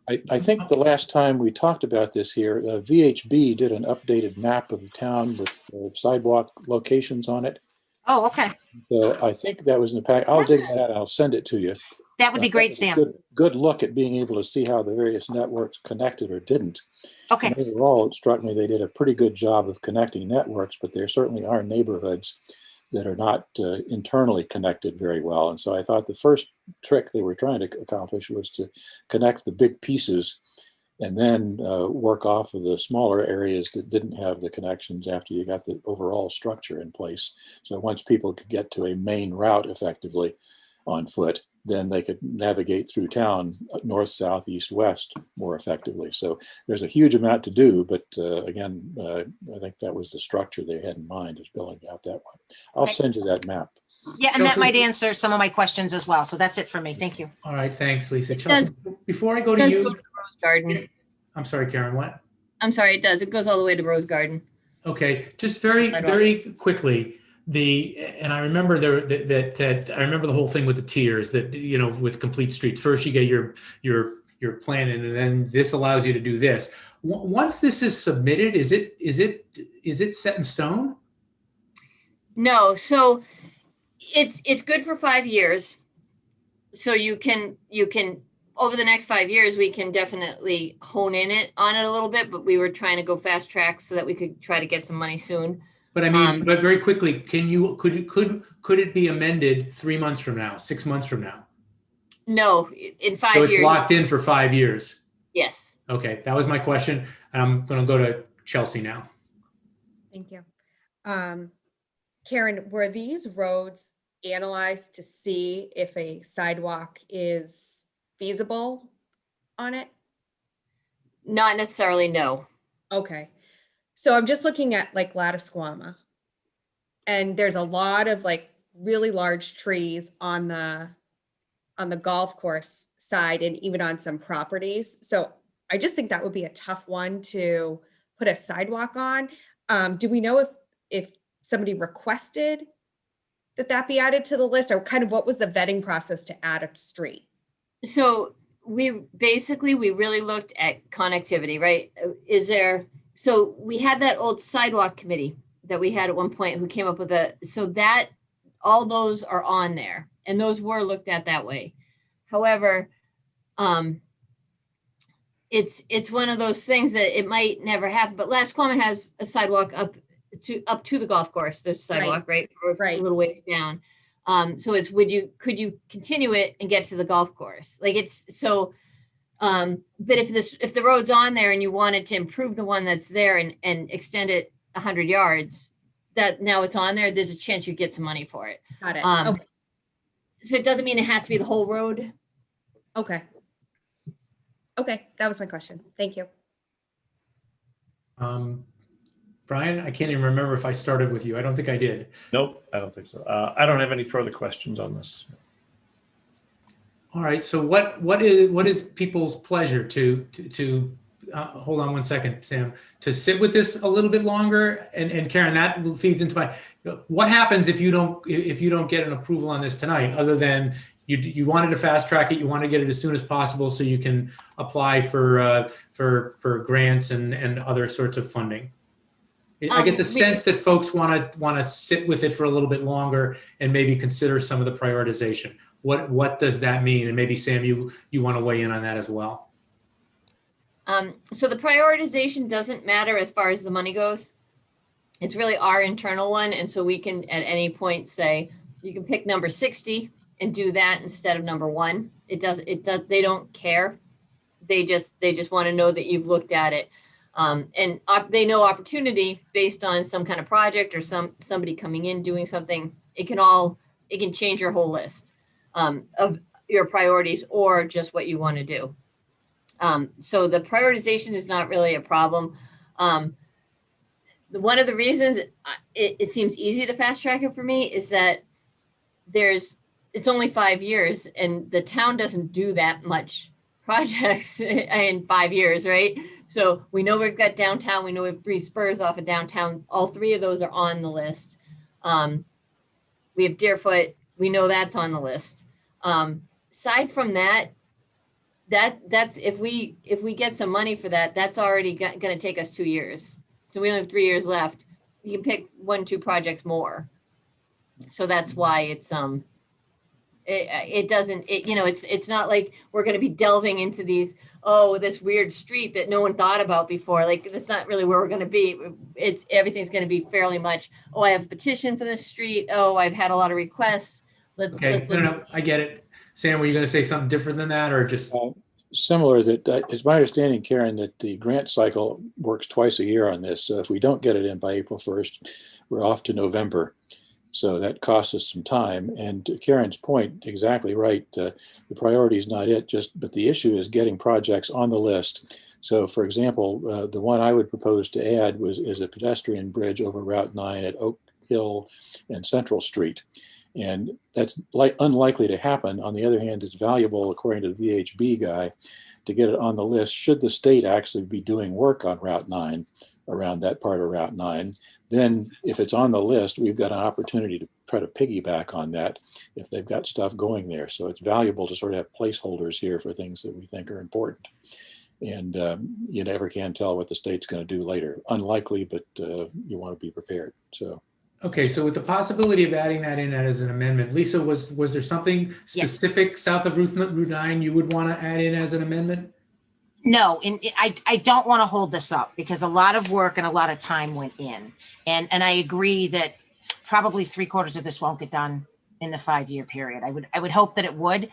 I think the last time we talked about this here, VHB did an updated map of the town with sidewalk locations on it. Oh, okay. So I think that was in the pack. I'll dig that out and I'll send it to you. That would be great, Sam. Good look at being able to see how the various networks connected or didn't. Okay. And overall, it struck me they did a pretty good job of connecting networks, but there certainly are neighborhoods that are not internally connected very well. And so I thought the first trick they were trying to accomplish was to connect the big pieces and then work off of the smaller areas that didn't have the connections after you got the overall structure in place. So once people could get to a main route effectively on foot, then they could navigate through town north, south, east, west more effectively. So there's a huge amount to do, but again, I think that was the structure they had in mind, is building out that way. I'll send you that map. Yeah, and that Chelsea? might answer some of my questions as well. So that's it for me. Thank you. All right, thanks, Lisa. It Chelsea, before I go to does you, go to Rose Garden. I'm sorry, Karen, what? I'm sorry, it does. It goes all the way to Rose Garden. Okay, just very, Sidewalk. very quickly, and I remember that I remember the whole thing with the tiers that, you know, with complete streets. First you get your plan in, and then this allows you to do this. Once this is submitted, is it set in stone? No, so it's good for 5 years. So you can over the next 5 years, we can definitely hone in on it a little bit, but we were trying to go fast track so that we could try to get some money soon. But I mean, but very quickly, could it be amended 3 months from now, 6 months from now? No, in 5 So years. it's locked in for 5 years. Yes. Okay, that was my question. And I'm going to go to Chelsea now. Thank you. Karen, were these roads analyzed to see if a sidewalk is feasible on it? Not necessarily, no. Okay. So I'm just looking at like Ladisquama, and there's a lot of like really large trees on the golf course side and even on some properties. So I just think that would be a tough one to put a sidewalk on. Do we know if somebody requested that be added to the list, or kind of what was the vetting process to add a street? So we really looked at connectivity, right? So we had that old sidewalk committee that we had at one point who came up with so that all those are on there, and those were looked at that way. However, it's one of those things that it might never happen, but Lasquama has a sidewalk up to the golf course. There's a sidewalk, right? Or a little ways down. So it's, could you continue it and get to the golf course? Like it's so, but if the road's on there and you wanted to improve the one that's there and extend it 100 yards, that now it's on there, there's a chance you get some money for it. Got it. Okay. So it doesn't mean it has to be the whole road. Okay. Okay, that was my question. Thank you. Brian, I can't even remember if I started with you. I don't think I did. Nope, I don't think so. I don't have any further questions on this. All right. So what is people's pleasure to hold on one second, Sam, to sit with this a little bit longer? And Karen, that feeds into what happens if you don't get an approval on this tonight, other than you wanted to fast track it, you want to get it as soon as possible so you can apply for grants and other sorts of funding. I get the sense that folks want to sit with it for a little bit longer and maybe consider some of the prioritization. What does that mean? And maybe Sam, you want to weigh in on that as well. So the prioritization doesn't matter as far as the money goes. It's really our internal one, and so we can at any point say you can pick number 60 and do that instead of number 1. It does. They don't care. They just want to know that you've looked at it. And they know opportunity based on some kind of project or somebody coming in doing something. It can change your whole list of your priorities or just what you want to do. So the prioritization is not really a problem. One of the reasons it seems easy to fast track it for me is that it's only 5 years and the town doesn't do that much projects in 5 years, right? So we know we've got downtown. We know we have 3 spurs off of downtown. All 3 of those are on the list. We have Deerfoot. We know that's on the list. Aside from that's if we get some money for that, that's already going to take us 2 years. So we only have 3 years left. You can pick 1-2 projects more. So that's why it's it's not like we're going to be delving into this weird street that no one thought about before. Like that's not really where we're going to be. Everything's going to be fairly much, I have a petition for this street. I've had a lot of requests. No, I get it. Sam, were you going to say something different than that, or just similar? That it's my understanding, Karen, that the grant cycle works twice a year on this. So if we don't get it in by April 1st, we're off to November. So that costs us some time. And to Karen's point, exactly right. The priority is not it, but the issue is getting projects on the list. So, for example, the one I would propose to add is a pedestrian bridge over Route 9 at Oak Hill and Central Street. And that's unlikely to happen. On the other hand, it's valuable, according to the VHB guy, to get it on the list should the state actually be doing work on Route 9, around that part of Route 9. Then if it's on the list, we've got an opportunity to try to piggyback on that if they've got stuff going there. So it's valuable to sort of have placeholders here for things that we think are important. And you never can tell what the state's going to do later. Unlikely, but you want to be prepared. So. Okay, so with the possibility of adding that in as an amendment, Lisa, was there something specific south of Route 9 you would want to add in as an amendment? No, and I don't want to hold this up because a lot of work and a lot of time went in. And I agree that probably 3/4 of this won't get done in the 5-year period. I would hope that it would.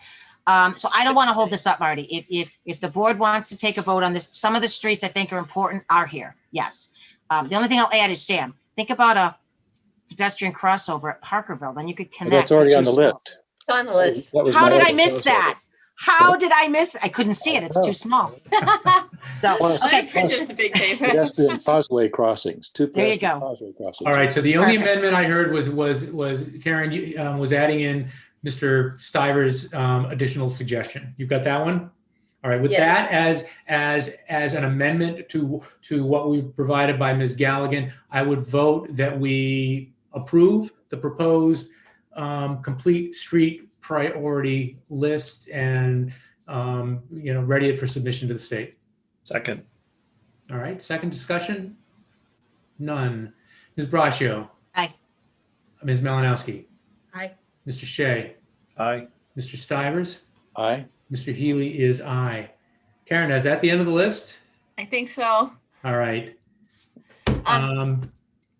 So I don't want to hold this up, Marty. If the board wants to take a vote on this, some of the streets I think are important are here. Yes. The only thing I'll add is, Sam, think about a pedestrian crossover at Parkerville, then you could connect. That's already on the list. It's on the list. How did I miss that? How did I miss? I couldn't see it. It's too small. So, okay. Pedestrian causeway crossings. There you go. Causeway crossings. All right. So the only Perfect. amendment I heard was Karen was adding in Mr. Stiver's additional suggestion. You've got that one. All right. With that as an amendment to what we provided by Ms. Galligan, I would vote that we approve the proposed complete street priority list and ready it for submission to the state. Second. All right. Second discussion. None. Ms. Braccio. Aye. Ms. Malinowski. Aye. Mr. Shea. Aye. Mr. Stivers. Aye. Mr. Healy is aye. Karen, is that the end of the list? I think so. All right.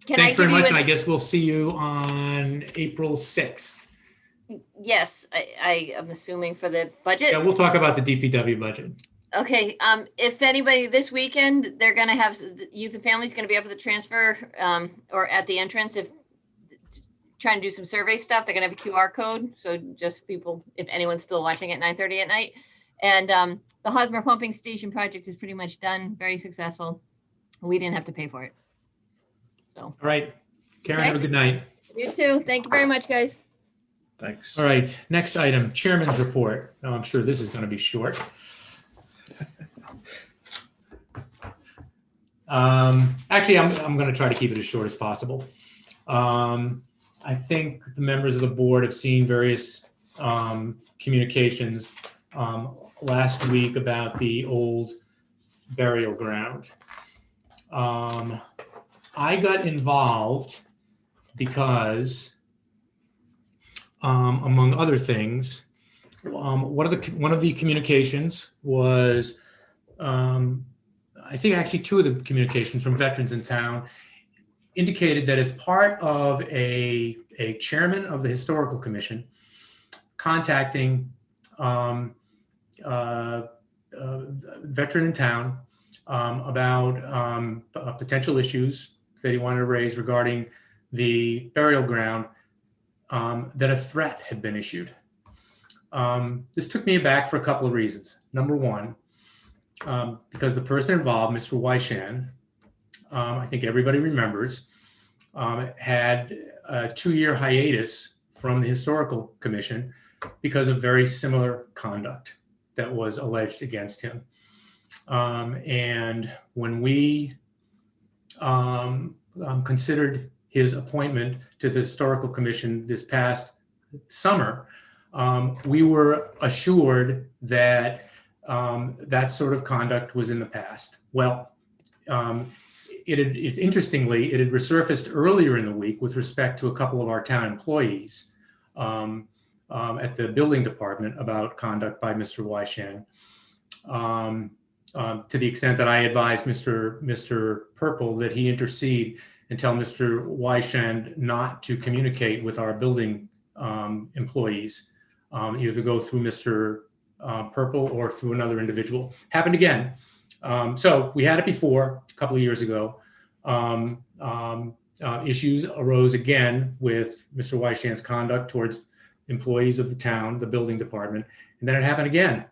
Can I Thanks very give you much. an- And I guess we'll see you on April 6th. Yes, I am assuming for the budget. Yeah, we'll talk about the DPW budget. Okay, if anybody this weekend, they're gonna have, the youth and families gonna be up at the transfer, or at the entrance, if trying to do some survey stuff, they're gonna have a QR code. So just people, if anyone's still watching at 9:30 at night. And the Hosmer pumping station project is pretty much done, very successful. We didn't have to pay for it. So. All right. Karen, Okay. have a good night. You too. Thank you very much, guys. Thanks. All right. Next item, chairman's report. Oh, I'm sure this is going to be short. Actually, I'm going to try to keep it as short as possible. I think the members of the board have seen various communications last week about the old burial ground. I got involved because, among other things, one of the communications was, I think actually two of the communications from veterans in town indicated that as part of a chairman of the historical commission contacting a veteran in town about potential issues that he wanted to raise regarding the burial ground, that a threat had been issued. This took me aback for a couple of reasons. Number one, because the person involved, Mr. Weishan, I think everybody remembers, had a 2-year hiatus from the historical commission because of very similar conduct that was alleged against him. And when we considered his appointment to the historical commission this past summer, we were assured that that sort of conduct was in the past. Well, interestingly, it had resurfaced earlier in the week with respect to a couple of our town employees at the building department about conduct by Mr. Weishan, to the extent that I advised Mr. Purple that he intercede and tell Mr. Weishan not to communicate with our building employees, either to go through Mr. Purple or through another individual. Happened again. So we had it before, a couple of years ago. Issues arose again with Mr. Weishan's conduct towards employees of the town, the building department. And then it happened again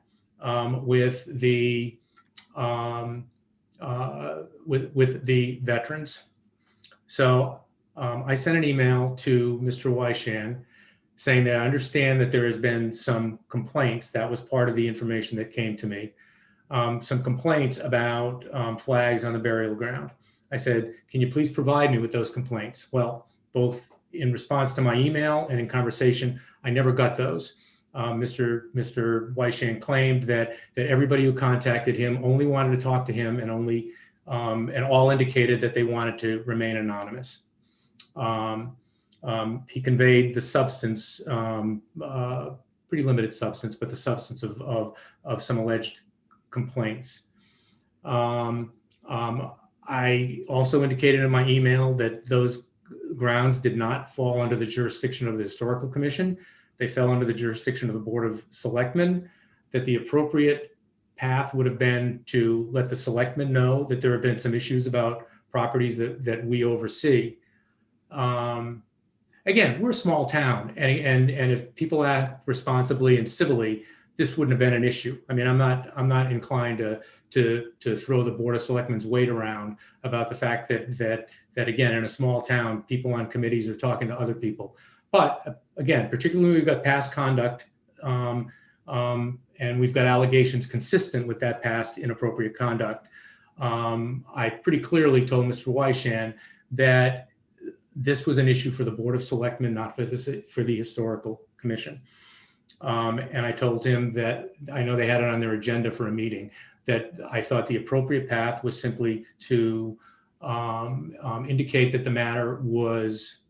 with the veterans. So I sent an email to Mr. Weishan saying that I understand that there has been some complaints. That was part of the information that came to me. Some complaints about flags on the burial ground. I said, can you please provide me with those complaints? Well, both in response to my email and in conversation, I never got those. Mr. Weishan claimed that everybody who contacted him only wanted to talk to him and only and all indicated that they wanted to remain anonymous. He conveyed the substance, pretty limited substance, but the substance of some alleged complaints. I also indicated in my email that those grounds did not fall under the jurisdiction of the Historical Commission. They fell under the jurisdiction of the Board of Selectmen, that the appropriate path would have been to let the Selectmen know that there have been some issues about properties that we oversee. Again, we're a small town, and if people act responsibly and civilly, this wouldn't have been an issue. I mean, I'm not inclined to throw the Board of Selectmen's weight around about the fact that again, in a small town, people on committees are talking to other people. But again, particularly when we've got past conduct and we've got allegations consistent with that past inappropriate conduct, I pretty clearly told Mr. Weishan that this was an issue for the Board of Selectmen, not for the Historical Commission. And I told him that I know they had it on their agenda for a meeting, that I thought the appropriate path was simply to indicate that the matter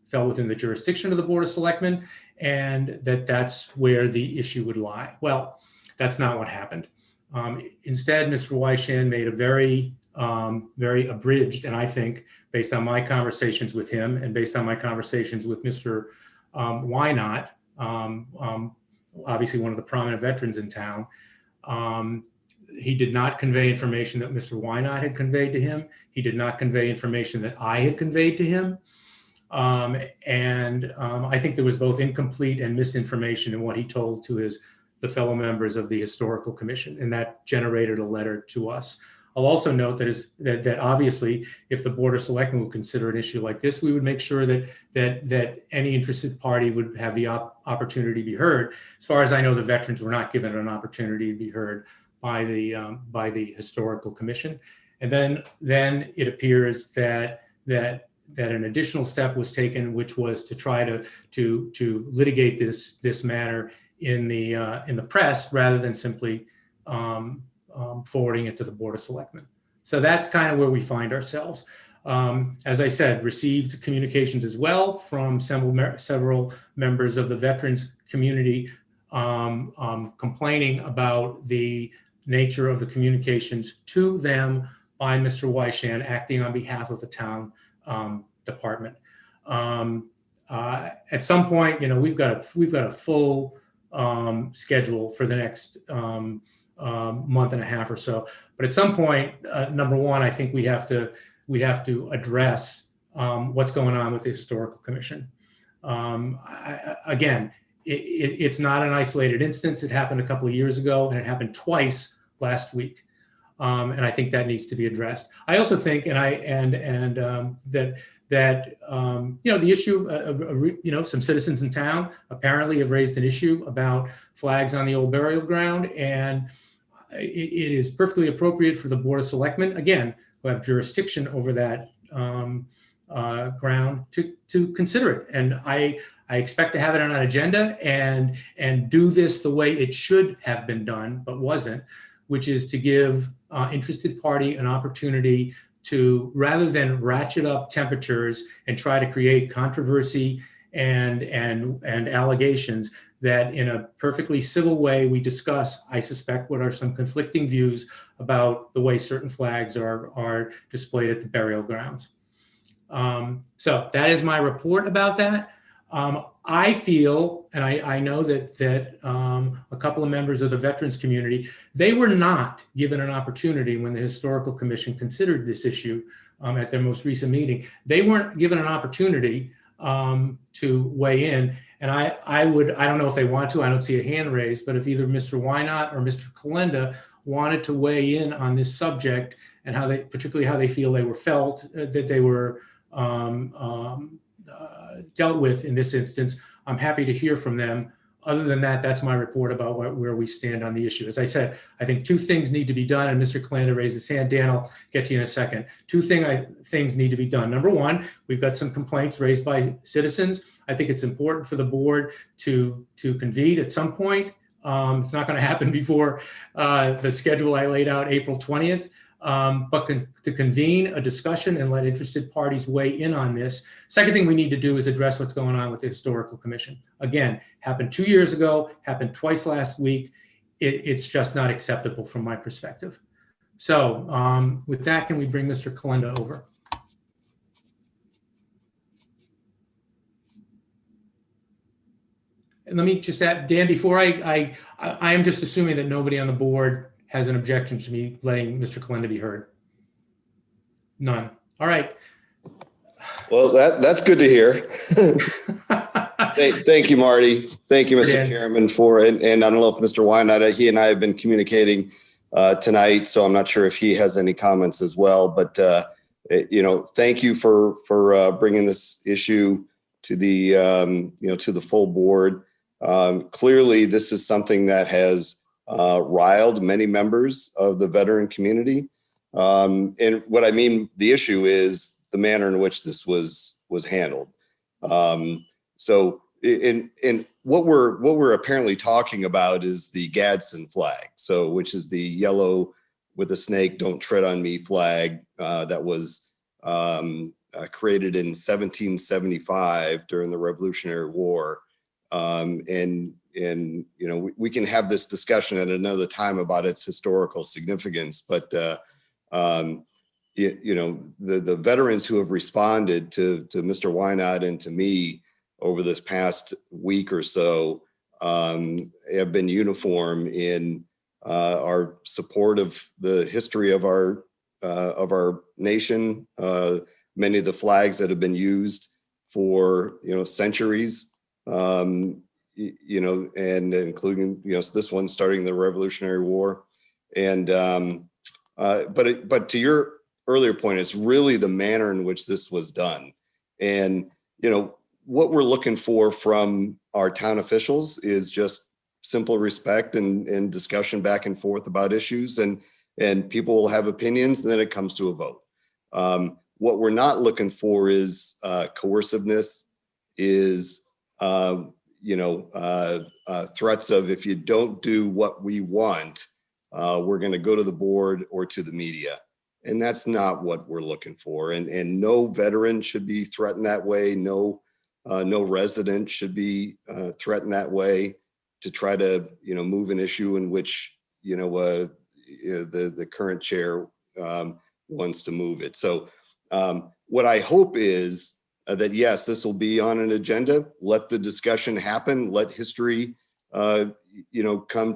fell within the jurisdiction of the Board of Selectmen and that's where the issue would lie. Well, that's not what happened. Instead, Mr. Weishan made a very abridged, and I think based on my conversations with him and based on my conversations with Mr. Wynot, obviously one of the prominent veterans in town, he did not convey information that Mr. Wynot had conveyed to him. He did not convey information that I had conveyed to him. I think there was both incomplete and misinformation in what he told to the fellow members of the Historical Commission, and that generated a letter to us. I'll also note that obviously, if the Board of Selectmen would consider an issue like this, we would make sure that any interested party would have the opportunity to be heard. As far as I know, the veterans were not given an opportunity to be heard by the Historical Commission. And then it appears that an additional step was taken, which was to try to litigate this matter in the press rather than simply forwarding it to the Board of Selectmen. So that's kind of where we find ourselves. As I said, received communications as well from several members of the veterans community complaining about the nature of the communications to them by Mr. Weishan acting on behalf of the town department. At some point, we've got a full schedule for the next month and a half or so. But at some point, number one, I think we have to address what's going on with the Historical Commission. Again, it's not an isolated instance. It happened a couple of years ago, and it happened twice last week. And I think that needs to be addressed. I also think, that the issue, some citizens in town apparently have raised an issue about flags on the old burial ground, and it is perfectly appropriate for the Board of Selectmen, again, who have jurisdiction over that ground, to consider it. And I expect to have it on an agenda and do this the way it should have been done, but wasn't, which is to give interested party an opportunity to, rather than ratchet up temperatures and try to create controversy and allegations, that in a perfectly civil way we discuss, I suspect, what are some conflicting views about the way certain flags are displayed at the burial grounds. So that is my report about that. I feel, and I know that a couple of members of the veterans community, they were not given an opportunity when the Historical Commission considered this issue at their most recent meeting. They weren't given an opportunity to weigh in. And I don't know if they want to, I don't see a hand raised, but if either Mr. Wynot or Mr. Kalenda wanted to weigh in on this subject and particularly how they feel they were felt, that they were dealt with in this instance, I'm happy to hear from them. Other than that, that's my report about where we stand on the issue. As I said, I think two things need to be done, and Mr. Calanda raised his hand. Dan, I'll get to you in a second. Two things need to be done. Number one, we've got some complaints raised by citizens. I think it's important for the board to convene at some point. It's not going to happen before the schedule I laid out, April 20th. But to convene a discussion and let interested parties weigh in on this. Second thing we need to do is address what's going on with the Historical Commission. Again, happened 2 years ago, happened twice last week. It's just not acceptable from my perspective. So with that, can we bring Mr. Calanda over? And let me just add, Dan, before I am just assuming that nobody on the board has an objection to me letting Mr. Calanda be heard. None. All right. Well, that's good to hear. Thank you, Marty. Thank you, Mr. Dan. Chairman, for it. And I don't know if Mr. Wynot, he and I have been communicating tonight, so I'm not sure if he has any comments as well. But thank you for bringing this issue to the to the full board. Clearly, this is something that has riled many members of the veteran community. And what I mean, the issue is the manner in which this was handled. So in what we're apparently talking about is the Gadsden flag. So which is the yellow with a snake, don't tread on me flag that was created in 1775 during the Revolutionary War. And we can have this discussion at another time about its historical significance, but the veterans who have responded to Mr. Wynot and to me over this past week or so have been uniform in our support of the history of our nation. Many of the flags that have been used for centuries. And including this one starting the Revolutionary War, and but to your earlier point, it's really the manner in which this was done, and what we're looking for from our town officials is just simple respect and discussion back and forth about issues, and people will have opinions, and then it comes to a vote. What we're not looking for is coerciveness, is threats of, if you don't do what we want, we're going to go to the board or to the media. And that's not what we're looking for. And no veteran should be threatened that way. No resident should be threatened that way to try to, move an issue in which, the current chair wants to move it. So what I hope is that, yes, this will be on an agenda. Let the discussion happen. Let history, come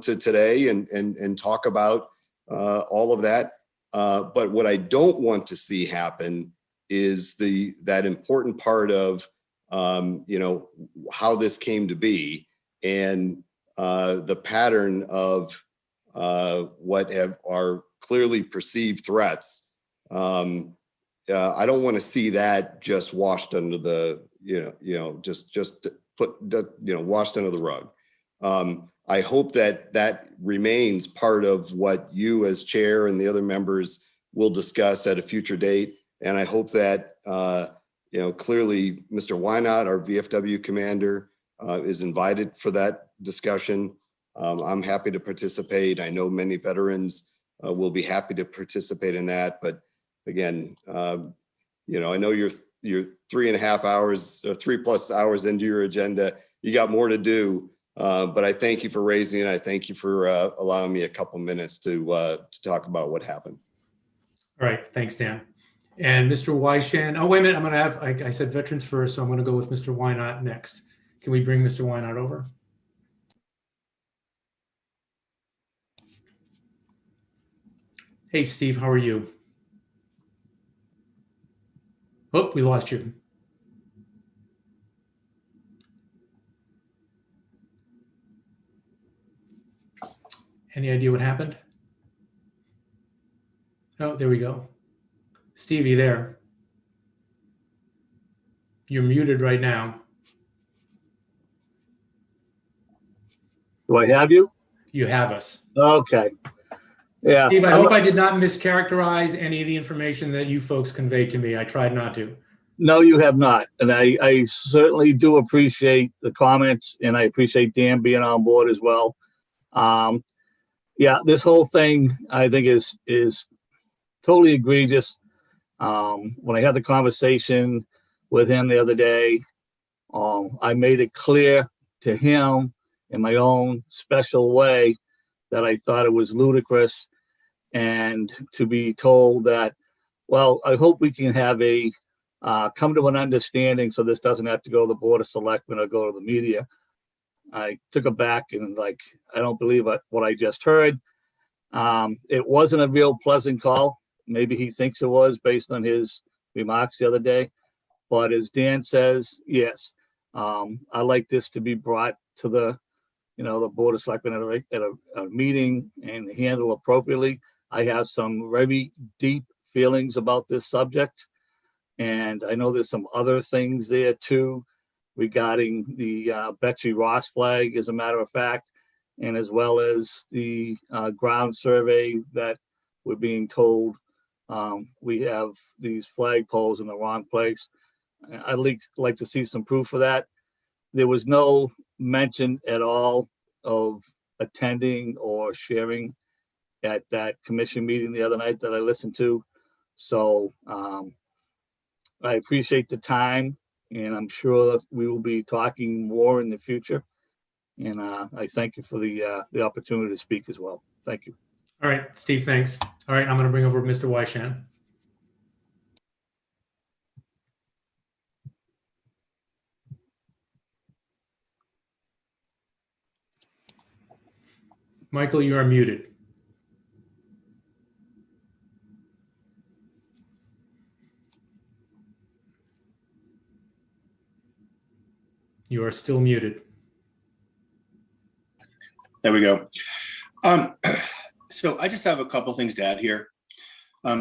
to today and talk about all of that. But what I don't want to see happen is that important part of, how this came to be, and the pattern of what are clearly perceived threats. I don't want to see that just washed under the, washed under the rug. I hope that remains part of what you as chair and the other members will discuss at a future date. And I hope that, clearly Mr. Wynot, our VFW commander, is invited for that discussion. I'm happy to participate. I know many veterans will be happy to participate in that, but again, I know you're 3.5 hours or 3+ hours into your agenda. You got more to do, but I thank you for raising it. I thank you for allowing me a couple minutes to talk about what happened. All right, thanks, Dan. And Mr. Wyshan. Oh, wait a minute. I'm going to have, I said veterans first, so I'm going to go with Mr. Wynot next. Can we bring Mr. Wynot over? Hey, Steve, how are you? Oh, we lost you. Any idea what happened? Oh, there we go. Steve, you there? You're muted right now. Do I have you? You have us. Okay. Yeah. Steve, I hope I did not mischaracterize any of the information that you folks conveyed to me. I tried not to. No, you have not. And I certainly do appreciate the comments, and I appreciate Dan being on board as well. Yeah, this whole thing I think is totally egregious. When I had the conversation with him the other day, I made it clear to him in my own special way that I thought it was ludicrous, and to be told that, well, I hope we can have a come to an understanding so this doesn't have to go to the Board of Selectmen or go to the media. I took it back and I don't believe what I just heard. It wasn't a real pleasant call. Maybe he thinks it was based on his remarks the other day. But as Dan says, yes, I like this to be brought to the Board of Selectmen at a meeting and handled appropriately. I have some very deep feelings about this subject. And I know there's some other things there too regarding the Betsy Ross flag, as a matter of fact, and as well as the ground survey that we're being told we have these flag poles in the wrong place. I'd like to see some proof of that. There was no mention at all of attending or sharing at that commission meeting the other night that I listened to. So I appreciate the time, and I'm sure we will be talking more in the future. And I thank you for the opportunity to speak as well. Thank you. All right, Steve, thanks. All right, I'm going to bring over Mr. Wyshan. Michael, you are muted. You are still muted. There we go. So I just have a couple things to add here.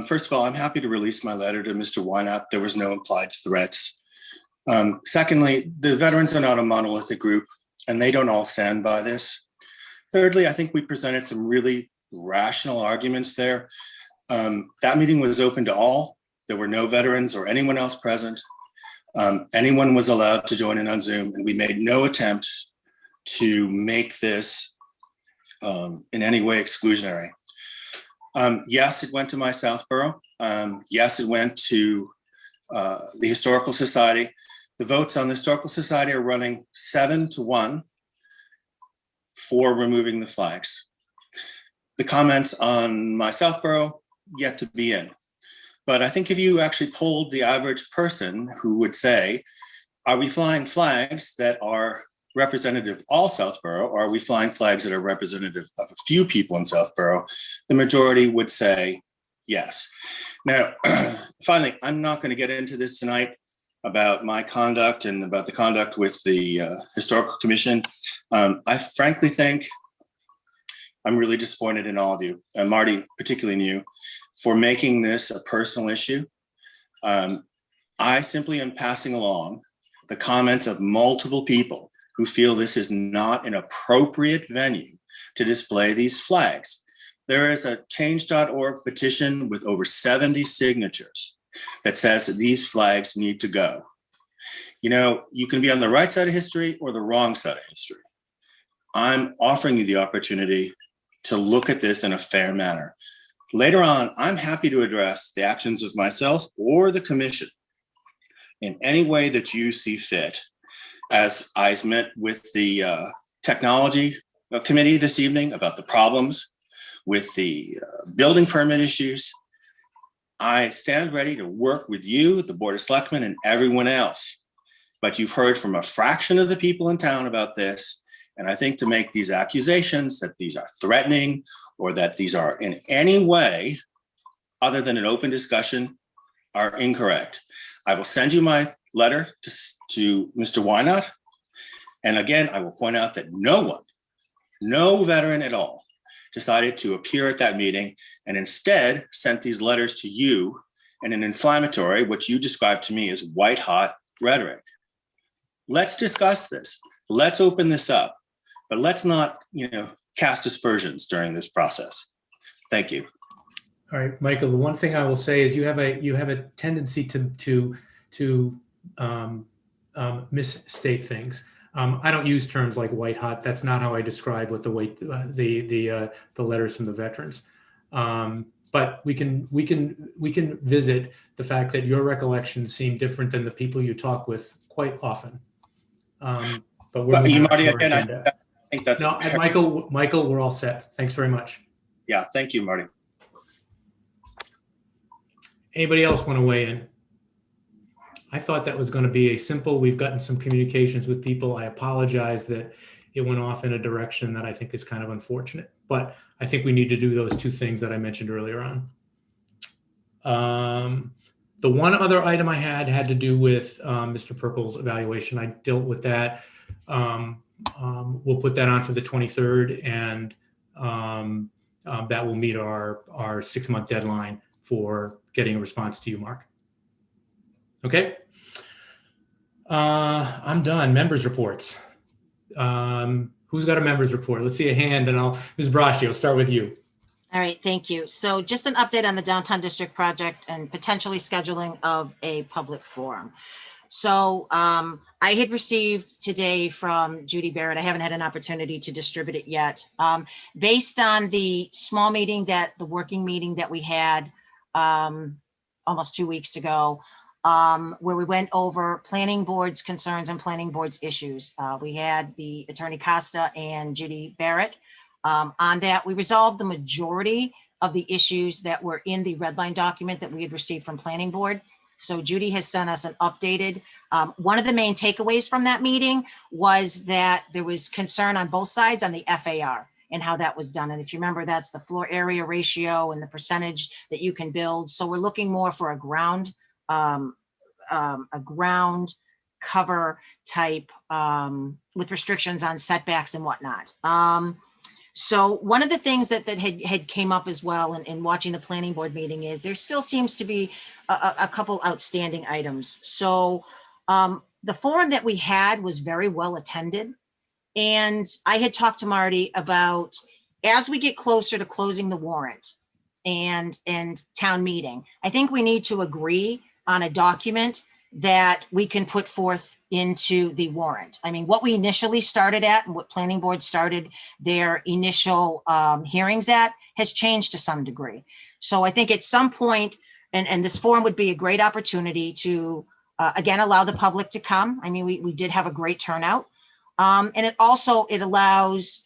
First of all, I'm happy to release my letter to Mr. Wynot. There was no implied threats. Secondly, the veterans are not a monolithic group, and they don't all stand by this. Thirdly, I think we presented some really rational arguments there. That meeting was open to all. There were no veterans or anyone else present. Anyone was allowed to join in on Zoom, and we made no attempt to make this in any way exclusionary. Yes, it went to my Southborough. Yes, it went to the Historical Society. The votes on the Historical Society are running 7-1 for removing the flags. The comments on my Southborough yet to be in. But I think if you actually polled the average person who would say, are we flying flags that are representative of all Southborough, or are we flying flags that are representative of a few people in Southborough, the majority would say yes. Now, finally, I'm not going to get into this tonight about my conduct and about the conduct with the Historical Commission. I frankly think I'm really disappointed in all of you, and Marty, particularly in you, for making this a personal issue. I simply am passing along the comments of multiple people who feel this is not an appropriate venue to display these flags. There is a change.org petition with over 70 signatures that says that these flags need to go. You know, you can be on the right side of history or the wrong side of history. I'm offering you the opportunity to look at this in a fair manner. Later on, I'm happy to address the actions of myself or the commission in any way that you see fit. As I met with the technology committee this evening about the problems with the building permit issues, I stand ready to work with you, the Board of Selectmen, and everyone else. But you've heard from a fraction of the people in town about this. And I think to make these accusations that these are threatening or that these are in any way other than an open discussion are incorrect. I will send you my letter to Mr. Wynot. And again, I will point out that no one, no veteran at all, decided to appear at that meeting and instead sent these letters to you in an inflammatory, what you described to me as white hot rhetoric. Let's discuss this. Let's open this up. but let's not, cast aspersions during this process. Thank you. All right, Michael, the one thing I will say is you have a tendency to misstate things. I don't use terms like white hot. That's not how I describe what the letters from the veterans. But we can visit the fact that your recollections seem different than the people you talk with quite often. But we're Marty, again, I think that's no, Michael, we're all set. Thanks very much. Yeah, thank you, Marty. Anybody else want to weigh in? I thought that was going to be a simple, we've gotten some communications with people. I apologize that it went off in a direction that I think is kind of unfortunate, but I think we need to do those two things that I mentioned earlier on. The one other item I had to do with Mr. Purple's evaluation. I dealt with that. We'll put that on for the 23rd, and that will meet our 6-month deadline for getting a response to you, Mark. Okay. I'm done. Members reports. Who's got a members report? Let's see a hand, and Ms. Braccio, I'll start with you. All right, thank you. So just an update on the downtown district project and potentially scheduling of a public forum. So I had received today from Judy Barrett, I haven't had an opportunity to distribute it yet, based on the small meeting, the working meeting that we had almost 2 weeks ago, where we went over planning board's concerns and planning board's issues. We had the Attorney Costa and Judy Barrett on that. We resolved the majority of the issues that were in the red line document that we had received from planning board. So Judy has sent us an updated. One of the main takeaways from that meeting was that there was concern on both sides on the FAR and how that was done. And if you remember, that's the floor area ratio and the percentage that you can build. So we're looking more for a ground cover type with restrictions on setbacks and whatnot. So one of the things that had came up as well in watching the planning board meeting is there still seems to be a couple outstanding items. So the forum that we had was very well attended. And I had talked to Marty about, as we get closer to closing the warrant and town meeting, I think we need to agree on a document that we can put forth into the warrant. I mean, what we initially started at and what planning board started their initial hearings at has changed to some degree. So I think at some point, and this forum would be a great opportunity to, again, allow the public to come. I mean, we did have a great turnout. And it allows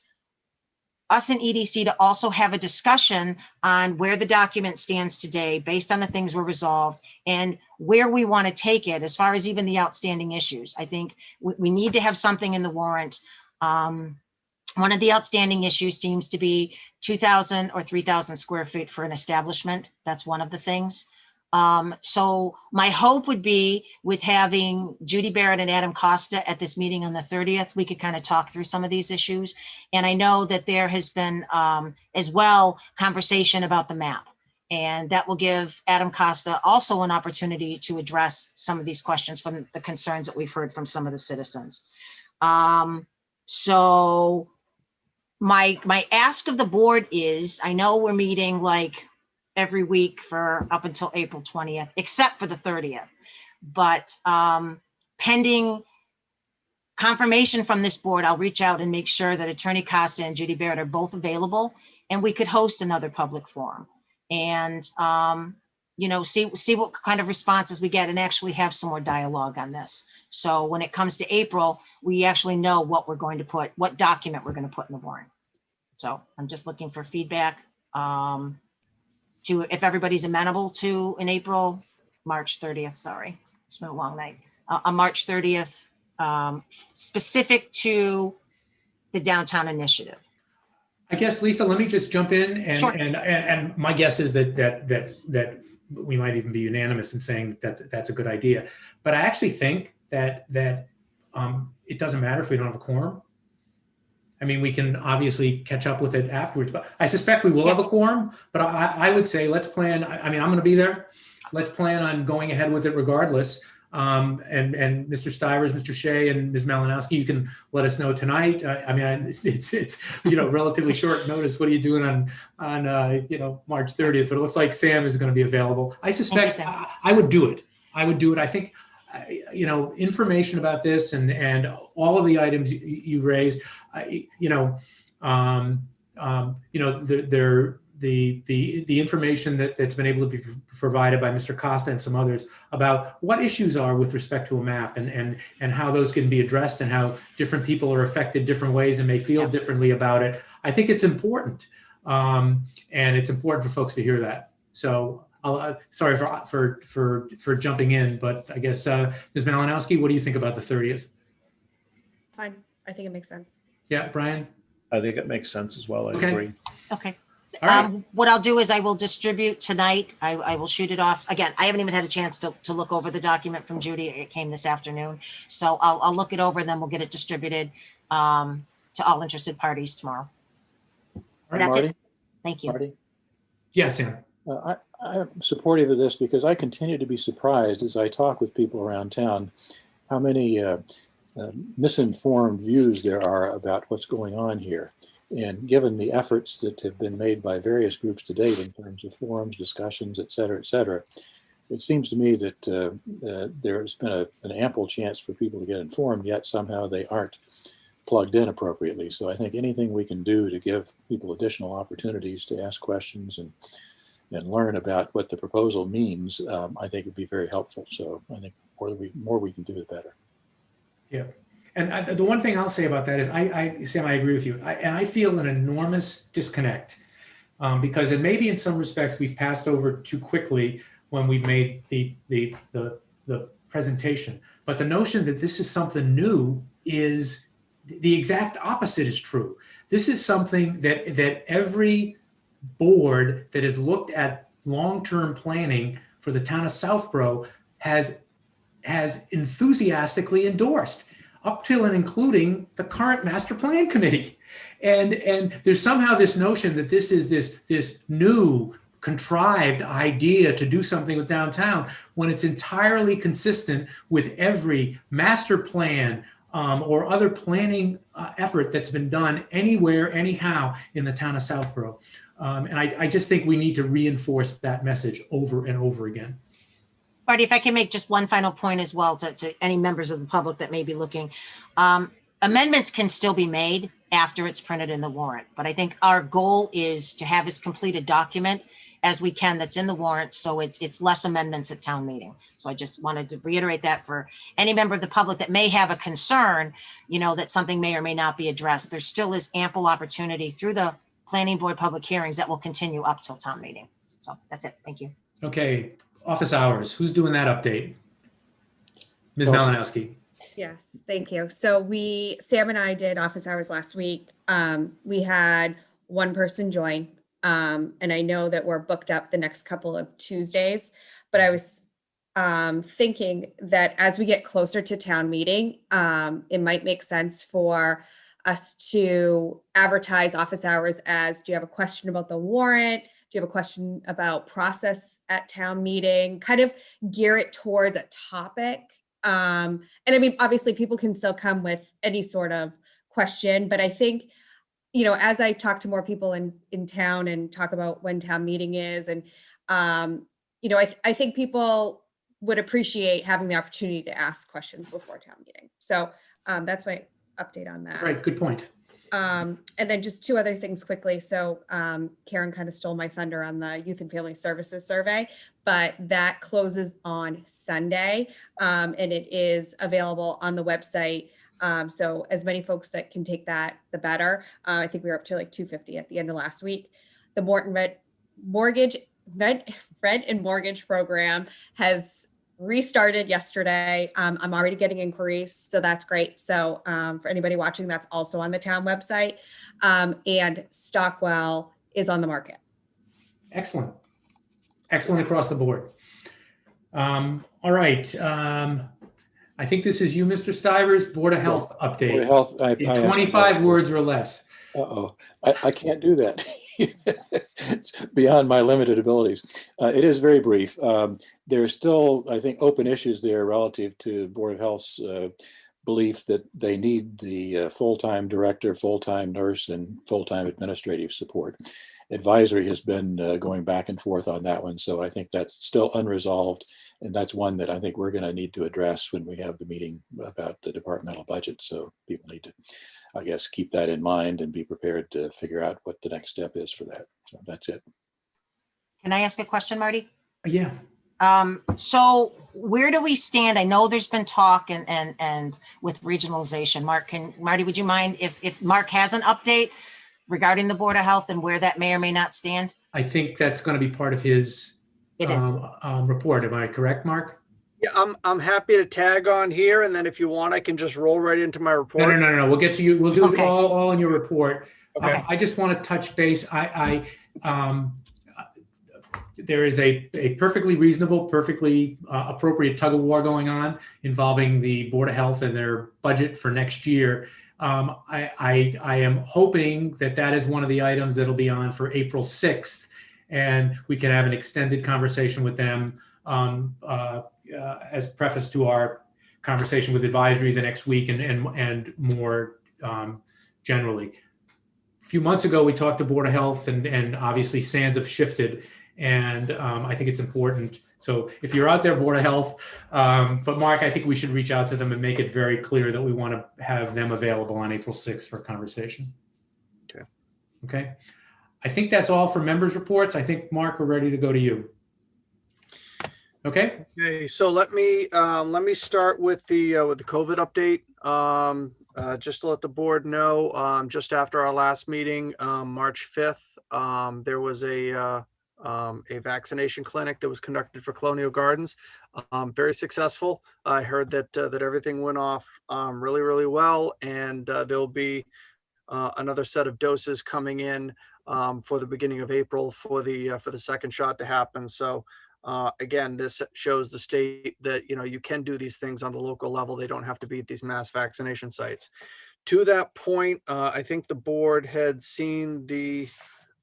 us and EDC to also have a discussion on where the document stands today based on the things were resolved and where we want to take it as far as even the outstanding issues. I think we need to have something in the warrant. One of the outstanding issues seems to be 2,000 or 3,000 square feet for an establishment. That's one of the things. So my hope would be with having Judy Barrett and Adam Costa at this meeting on the 30th, we could kind of talk through some of these issues. And I know that there has been as well conversation about the map, and that will give Adam Costa also an opportunity to address some of these questions from the concerns that we've heard from some of the citizens. So my ask of the board is, I know we're meeting like every week for up until April 20th, except for the 30th. But pending confirmation from this board, I'll reach out and make sure that Attorney Costa and Judy Barrett are both available, and we could host another public forum and, see what kind of responses we get and actually have some more dialogue on this. So when it comes to April, we actually know what we're going to put, what document we're going to put in the warrant. So I'm just looking for feedback. If everybody's amenable to an March 30th, sorry, it's been a long night, a March 30th, specific to the downtown initiative. I guess, Lisa, let me just jump in, and Sure. and my guess is that we might even be unanimous in saying that that's a good idea. But I actually think that it doesn't matter if we don't have a quorum. I mean, we can obviously catch up with it afterwards, but I suspect we will have a quorum. But I would say let's plan. I mean, I'm going to be there. Let's plan on going ahead with it regardless. And Mr. Stivers, Mr. Shea, and Ms. Malinowski, you can let us know tonight. I mean, it's relatively short notice. What are you doing on March 30th? But it looks like Sam is going to be available. I suspect I would do it. I would do it. I think information about this and all of the items you raised, the information that's been able to be provided by Mr. Costa and some others about what issues are with respect to a map and how those can be addressed and how different people are affected different ways and may feel differently about it. I think it's important, and it's important for folks to hear that. So sorry for jumping in, but I guess Ms. Malinowski, what do you think about the 30th? Fine, I think it makes sense. Yeah, Brian? I think it makes sense as well. I Okay. agree. Okay. All right. What I'll do is I will distribute tonight. I will shoot it off. Again, I haven't even had a chance to look over the document from Judy. It came this afternoon. So I'll look it over and then we'll get it distributed to all interested parties tomorrow. All right, That's Marty? it. Thank you. Marty? Yes, Sam. I'm supportive of this because I continue to be surprised as I talk with people around town how many misinformed views there are about what's going on here. And given the efforts that have been made by various groups to date in terms of forums, discussions, et cetera, it seems to me that there's been an ample chance for people to get informed, yet somehow they aren't plugged in appropriately. So I think anything we can do to give people additional opportunities to ask questions and learn about what the proposal means, I think would be very helpful. So I think the more we can do, the better. Yeah. And the one thing I'll say about that is, Sam, I agree with you. I feel an enormous disconnect because, and maybe in some respects we've passed over too quickly when we've made the presentation. But the notion that this is something new is the exact opposite is true. This is something that every board that has looked at long-term planning for the town of Southborough has enthusiastically endorsed, up till and including the current master plan committee. And there's somehow this notion that this is this new contrived idea to do something with downtown when it's entirely consistent with every master plan or other planning effort that's been done anywhere, anyhow in the town of Southborough. And I just think we need to reinforce that message over and over again. Marty, if I can make just one final point as well to any members of the public that may be looking. Amendments can still be made after it's printed in the warrant, but I think our goal is to have as complete a document as we can that's in the warrant, so it's less amendments at town meeting. So I just wanted to reiterate that for any member of the public that may have a concern, that something may or may not be addressed. There still is ample opportunity through the planning board public hearings that will continue up till town meeting. So that's it. Thank you. Okay. Office hours. Who's doing that update? Ms. Malinowski. Yes, thank you. So Sam and I did office hours last week. We had one person join, and I know that we're booked up the next couple of Tuesdays, but I was thinking that as we get closer to town meeting, it might make sense for us to advertise office hours as, do you have a question about the warrant? Do you have a question about process at town meeting? Kind of gear it towards a topic. And I mean, obviously people can still come with any sort of question, but I think, as I talk to more people in town and talk about when town meeting is, and, I think people would appreciate having the opportunity to ask questions before town meeting. So that's my update on that. Right, good point. And then just two other things quickly. So Karen kind of stole my thunder on the Youth and Family Services survey, but that closes on Sunday, and it is available on the website. So as many folks that can take that, the better. I think we were up to like 250 at the end of last week. The Morton Red and Mortgage program has restarted yesterday. I'm already getting inquiries, so that's great. So for anybody watching, that's also on the town website. And Stockwell is on the market. Excellent. Excellent across the board. All right. I think this is you, Mr. Stivers, Board of Health update. Board of Health, in 25 words or less. Uh-oh, I can't do that. It's beyond my limited abilities. It is very brief. There are still, I think, open issues there relative to Board of Health's belief that they need the full-time director, full-time nurse, and full-time administrative support. Advisory has been going back and forth on that one, so I think that's still unresolved, and that's one that I think we're going to need to address when we have the meeting about the departmental budget. So people need to, I guess, keep that in mind and be prepared to figure out what the next step is for that. So that's it. Can I ask a question, Marty? Yeah. So where do we stand? I know there's been talk and with regionalization. Marty, would you mind if Mark has an update regarding the Board of Health and where that may or may not stand? I think that's going to be part of his report. Am I correct, Mark? Yeah, I'm happy to tag on here, and then if you want, I can just roll right into my report. No. We'll get to you. We'll do it all in your report. Okay. I just want to touch base. There is a perfectly reasonable, perfectly appropriate tug of war going on involving the Board of Health and their budget for next year. I am hoping that is one of the items that'll be on for April 6th, and we can have an extended conversation with them as preface to our conversation with advisory the next week and more generally. A few months ago, we talked to Board of Health, and obviously sands have shifted. And I think it's important. So if you're out there, Board of Health, but Mark, I think we should reach out to them and make it very clear that we want to have them available on April 6th for conversation. Okay. I think that's all for members' reports. I think, Mark, we're ready to go to you. Okay. Okay. So let me start with the COVID update. Just to let the board know, just after our last meeting, March 5th, there was a vaccination clinic that was conducted for Colonial Gardens. Very successful. I heard that everything went off really, really well, and there'll be another set of doses coming in for the beginning of April for the second shot to happen. So again, this shows the state that you can do these things on the local level. They don't have to be at these mass vaccination sites. To that point, I think the board had seen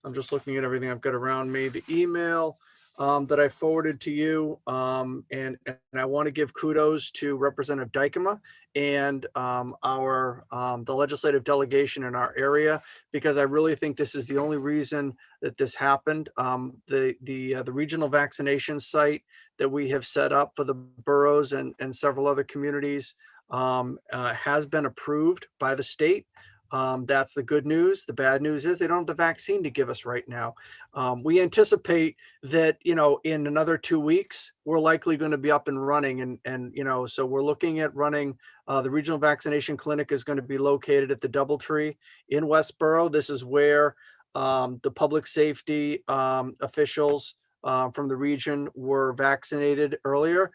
I'm just looking at everything I've got around me, the email that I forwarded to you. And I want to give kudos to Representative Dykema and the legislative delegation in our area, because I really think this is the only reason that this happened. The regional vaccination site that we have set up for the boroughs and several other communities has been approved by the state. That's the good news. The bad news is they don't have the vaccine to give us right now. We anticipate that, in another 2 weeks, we're likely going to be up and running. And so we're looking at running, the regional vaccination clinic is going to be located at the Doubletree in Westboro. This is where the public safety officials from the region were vaccinated earlier.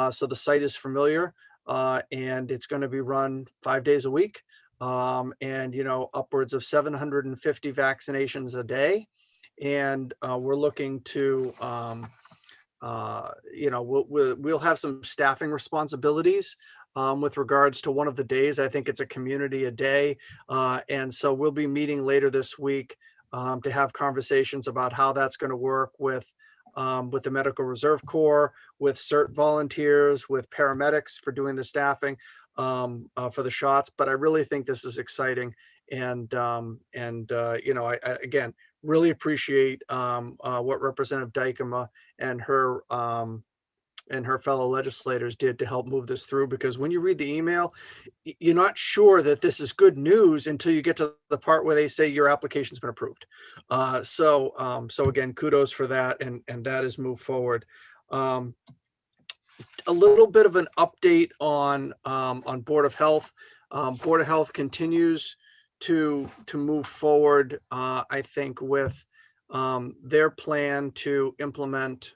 So the site is familiar, and it's going to be run 5 days a week. And upwards of 750 vaccinations a day, and we're looking to we'll have some staffing responsibilities with regards to one of the days. I think it's a community a day, and so we'll be meeting later this week to have conversations about how that's going to work with the Medical Reserve Corps, with CERT volunteers, with paramedics for doing the staffing for the shots. But I really think this is exciting, and I again really appreciate what Representative Dykema and her fellow legislators did to help move this through, because when you read the email, you're not sure that this is good news until you get to the part where they say your application's been approved. So again, kudos for that, and that has moved forward. A little bit of an update on Board of Health. Board of Health continues to move forward, I think, with their plan to implement,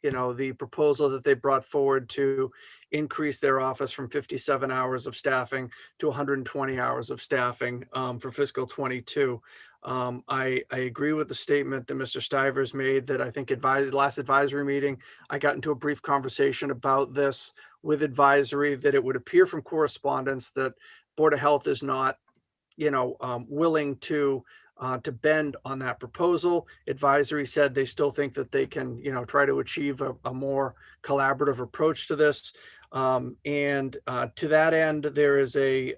the proposal that they brought forward to increase their office from 57 hours of staffing to 120 hours of staffing for fiscal 22. I agree with the statement that Mr. Stivers made, that I think last advisory meeting, I got into a brief conversation about this with advisory, that it would appear from correspondence that Board of Health is not willing to bend on that proposal. Advisory said they still think that they can, try to achieve a more collaborative approach to this. And to that end, there's a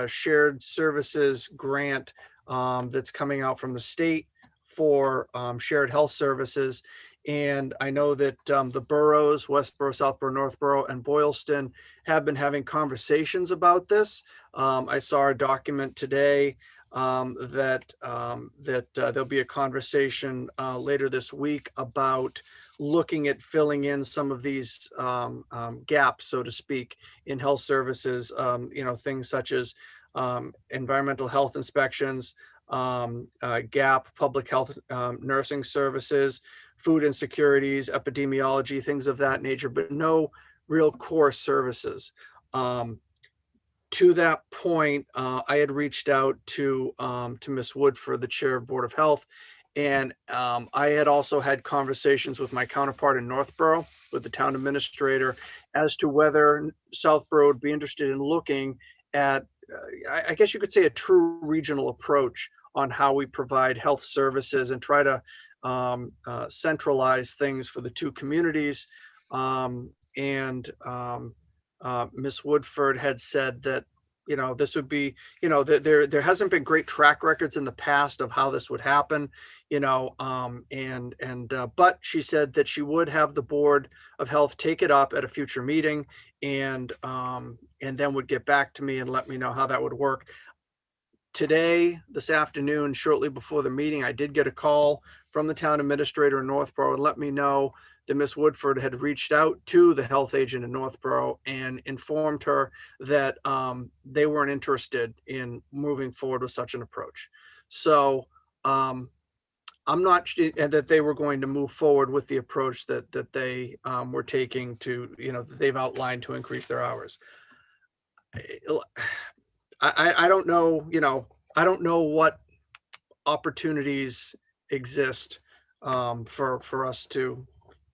shared services grant that's coming out from the state for shared health services. And I know that the boroughs, Westboro, Southborough, Northborough, and Boylston have been having conversations about this. I saw a document today that there'll be a conversation later this week about looking at filling in some of these gaps, so to speak, in health services. Things such as environmental health inspections, GAP, public health nursing services, food insecurities, epidemiology, things of that nature, but no real core services. To that point, I had reached out to Ms. Woodford, the chair of Board of Health, and I had also had conversations with my counterpart in Northborough, with the town administrator, as to whether Southborough would be interested in looking at, I guess you could say, a true regional approach on how we provide health services and try to centralize things for the two communities. Ms. Woodford had said that, this would be, there hasn't been great track records in the past of how this would happen, but she said that she would have the Board of Health take it up at a future meeting and then would get back to me and let me know how that would work. Today, this afternoon, shortly before the meeting, I did get a call from the town administrator in Northborough and let me know that Ms. Woodford had reached out to the health agent in Northborough and informed her that they weren't interested in moving forward with such an approach. So I'm not, and that they were going to move forward with the approach that they were taking to, that they've outlined to increase their hours. I don't know, I don't know what opportunities exist for us to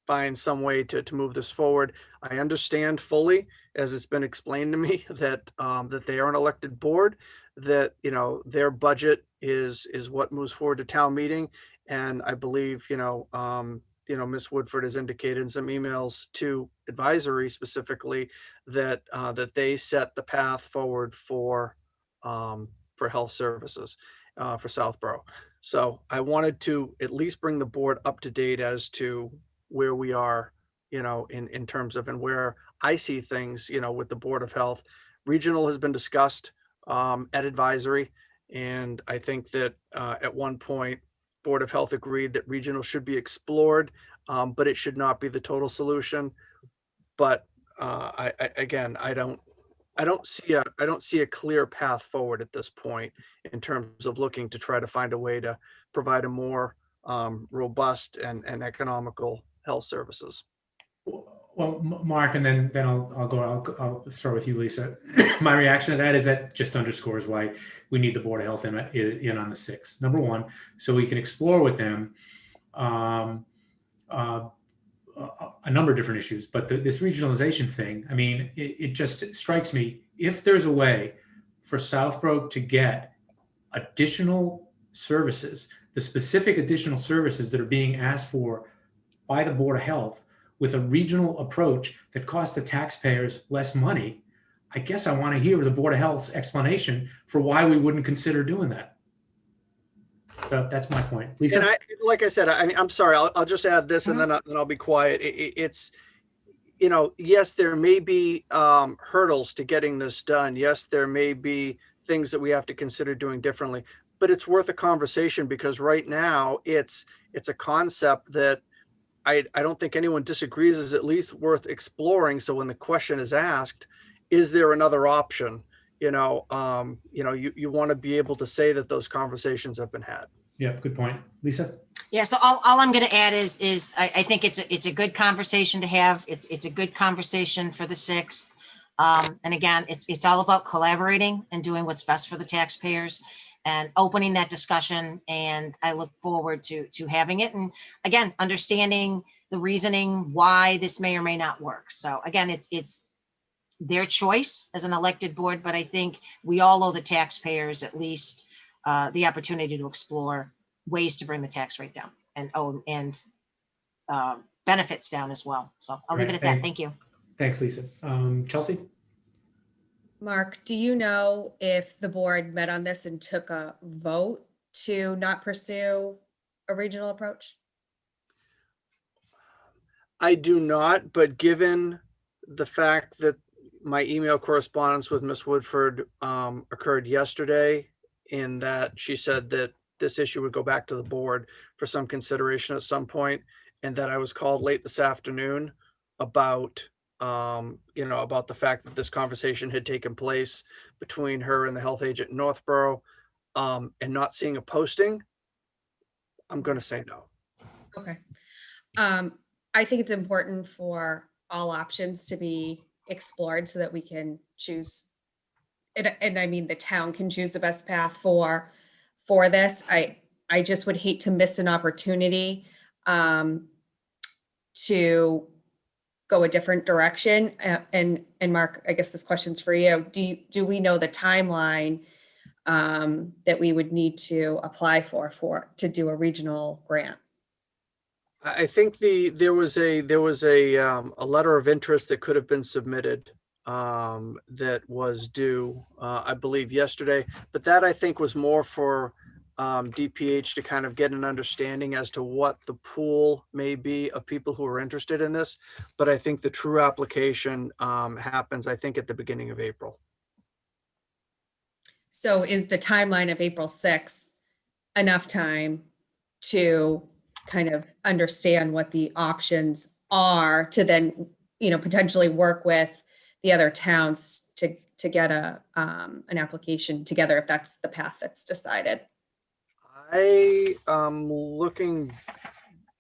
find some way to move this forward. I understand fully, as it's been explained to me, that that they are an elected board, that their budget is what moves forward to town meeting, and I believe Ms. Woodford has indicated in some emails to advisory specifically that that they set the path forward for health services for Southborough. So I wanted to at least bring the board up to date as to where we are, in terms of, and where I see things, with the Board of Health. Regional has been discussed at advisory, and I think that at one point, Board of Health agreed that regional should be explored, but it should not be the total solution. But I don't see a clear path forward at this point in terms of looking to try to find a way to provide a more robust and economical health services. Well, Mark, and then I'll start with you, Lisa. My reaction to that is that just underscores why we need the Board of Health in on the 6th. Number one, so we can explore with them a number of different issues, but this regionalization thing, I mean, it just strikes me, if there's a way for Southborough to get additional services, the specific additional services that are being asked for by the Board of Health, with a regional approach that costs the taxpayers less money, I guess I want to hear the Board of Health's explanation for why we wouldn't consider doing that. So that's my point. Lisa? And like I said, I'm sorry, I'll just add this and then I'll be quiet. It's, yes, there may be hurdles to getting this done. Yes, there may be things that we have to consider doing differently, but it's worth a conversation, because right now it's a concept that I don't think anyone disagrees is at least worth exploring. So when the question is asked, is there another option? You want to be able to say that those conversations have been had. Yeah, good point. Lisa? Yeah, so all I'm going to add is I think it's a good conversation to have. It's a good conversation for the 6th. And again, it's all about collaborating and doing what's best for the taxpayers and opening that discussion. And I look forward to having it. And again, understanding the reasoning why this may or may not work. So again, it's their choice as an elected board, but I think we all owe the taxpayers at least the opportunity to explore ways to bring the tax rate down and benefits down as well. So I'll leave it at that. Thank you. Thanks, Lisa. Chelsea? Mark, do you know if the board met on this and took a vote to not pursue a regional approach? I do not, but given the fact that my email correspondence with Ms. Woodford occurred yesterday, in that she said that this issue would go back to the board for some consideration at some point, and that I was called late this afternoon about about the fact that this conversation had taken place between her and the health agent in Northborough, and not seeing a posting, I'm going to say no. Okay. I think it's important for all options to be explored so that we can choose, and I mean the town can choose the best path for this. I just would hate to miss an opportunity to go a different direction. And Mark, I guess this question's for you. Do we know the timeline that we would need to apply to do a regional grant? I think there was a letter of interest that could have been submitted that was due, I believe, yesterday. But that, I think, was more for DPH to kind of get an understanding as to what the pool may be of people who are interested in this. But I think the true application happens, I think, at the beginning of April. So is the timeline of April 6th enough time to kind of understand what the options are to then, potentially work with the other towns to get an application together if that's the path that's decided? I am looking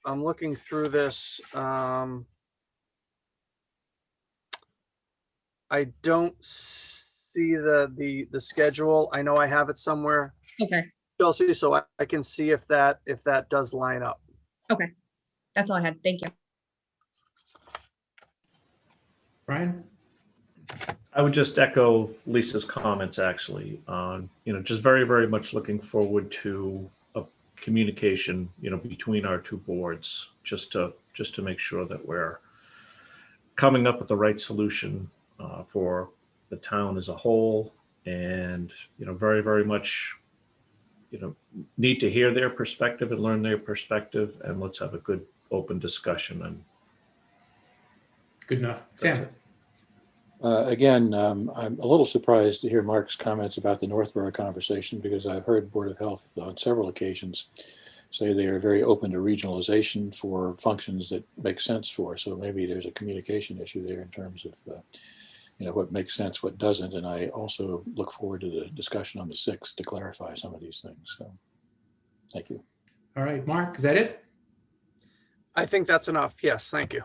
through this. I don't see the schedule. I know I have it somewhere. Okay. Chelsea, so I can see if that does line up. Okay. That's all I had. Thank you. Brian? I would just echo Lisa's comments, actually. Just very, very much looking forward to a communication, between our two boards, just to make sure that we're coming up with the right solution for the town as a whole, and very, very much, need to hear their perspective and learn their perspective, and let's have a good open discussion. And good enough. Sam? Again, I'm a little surprised to hear Mark's comments about the Northborough conversation, because I've heard Board of Health on several occasions say they are very open to regionalization for functions that make sense for. So maybe there's a communication issue there in terms of what makes sense, what doesn't. And I also look forward to the discussion on the 6th to clarify some of these things. So thank you. All right, Mark, is that it? I think that's enough. Yes, thank you.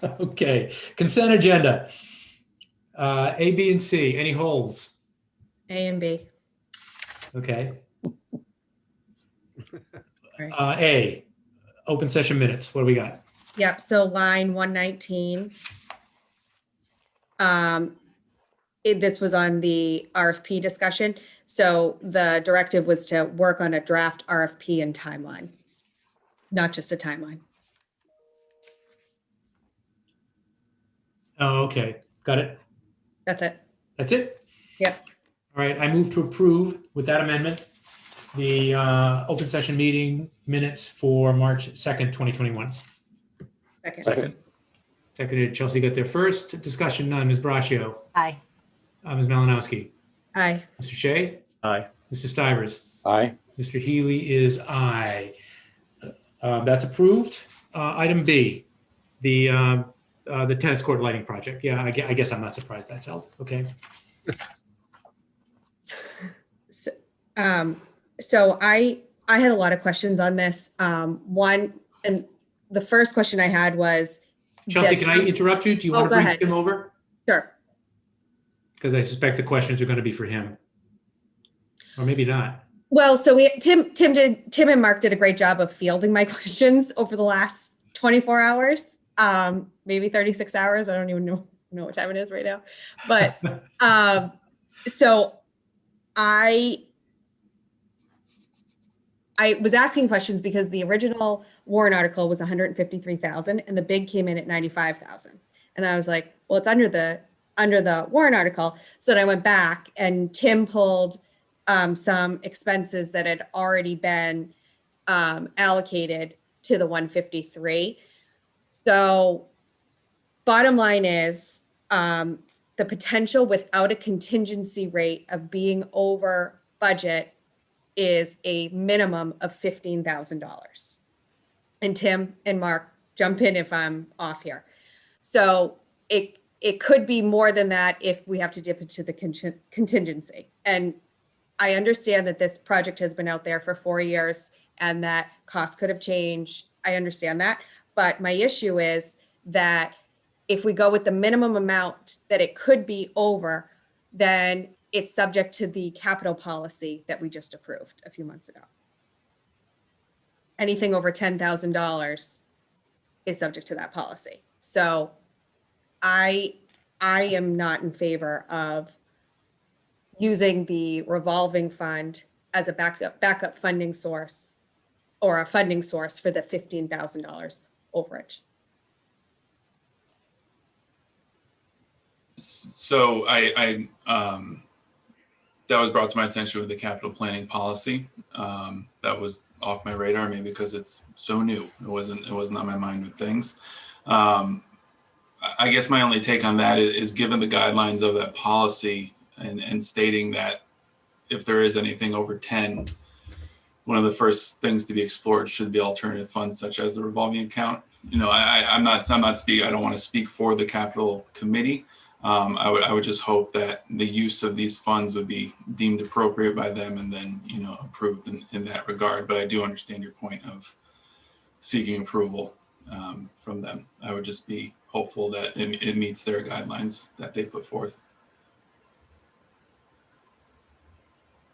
Okay, consent agenda. A, B, and C, any holds? A and B. Okay. A, open session minutes, what do we got? Yep, so line 119. This was on the RFP discussion. So the directive was to work on a draft RFP and timeline, not just a timeline. Oh, okay, got it. That's it. That's it? Yep. All right, I move to approve with that amendment, the open session meeting minutes for March 2nd, 2021. Second. Seconded, Chelsea got there first. Discussion none. Ms. Braccio. Aye. Ms. Malinowski. Aye. Mr. Shea. Aye. Mr. Stivers. Aye. Mr. Healy is aye. That's approved. Item B, the tennis court lighting project. Yeah, I guess I'm not surprised that's held. Okay. So I had a lot of questions on this. One, and the first question I had was, Chelsea, can I interrupt you? Do you want to bring him over? Sure. Because I suspect the questions are going to be for him, or maybe not. Well, so Tim and Mark did a great job of fielding my questions over the last 24 hours, maybe 36 hours. I don't even know know what time it is right now, but so I was asking questions because the original warrant article was 153,000 and the big came in at 95,000. And I was like, well, it's under the warrant article. So then I went back and Tim pulled some expenses that had already been allocated to the 153. So bottom line is the potential without a contingency rate of being over budget is a minimum of $15,000. And Tim and Mark, jump in if I'm off here. So it could be more than that if we have to dip into the contingency. And I understand that this project has been out there for 4 years and that costs could have changed. I understand that. But my issue is that if we go with the minimum amount that it could be over, then it's subject to the capital policy that we just approved a few months ago. Anything over $10,000 is subject to that policy. So I am not in favor of using the revolving fund as a backup funding source or a funding source for the $15,000 overage. So I that was brought to my attention with the capital planning policy. That was off my radar, maybe because it's so new. It wasn't on my mind with things. I guess my only take on that is given the guidelines of that policy and stating that if there is anything over 10, one of the first things to be explored should be alternative funds such as the revolving account. You know, I don't want to speak for the capital committee. I would just hope that the use of these funds would be deemed appropriate by them and then, you know, approved in that regard. But I do understand your point of seeking approval from them. I would just be hopeful that it meets their guidelines that they put forth.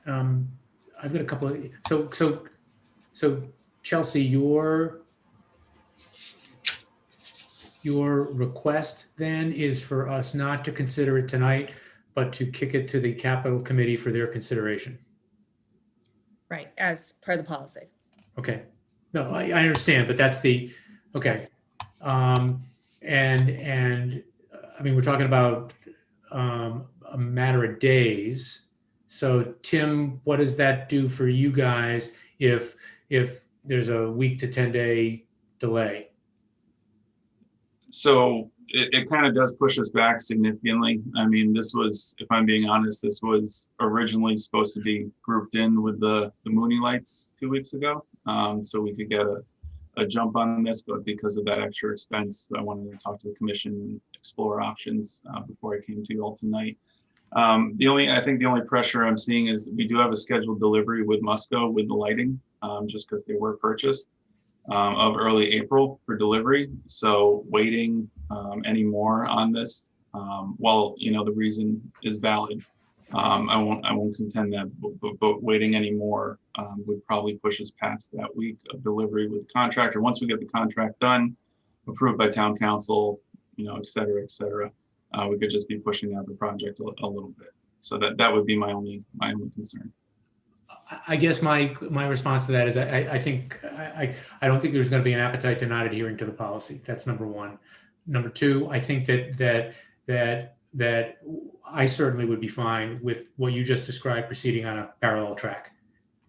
I've got a couple of, so Chelsea, your request then is for us not to consider it tonight, but to kick it to the capital committee for their consideration. Right, as per the policy. Okay. No, I understand, but that's the, okay. Yes. And I mean, we're talking about a matter of days. So Tim, what does that do for you guys if there's a week to 10-day delay? So it kind of does push us back significantly. I mean, this was, if I'm being honest, this was originally supposed to be grouped in with the Mooney lights 2 weeks ago. So we could get a jump on this, but because of that extra expense, I wanted to talk to the commission and explore options before I came to you all tonight. I think the only pressure I'm seeing is we do have a scheduled delivery with Musco with the lighting, just because they were purchased of early April for delivery. So waiting any more on this, while you know the reason is valid, I won't contend that, but waiting any more would probably push us past that week of delivery with the contractor. Once we get the contract done, approved by town council, you know, et cetera, we could just be pushing out the project a little bit. So that would be my only concern. I guess my response to that is I think I don't think there's going to be an appetite to not adhering to the policy. That's number one. Number two, I think that I certainly would be fine with what you just described proceeding on a parallel track.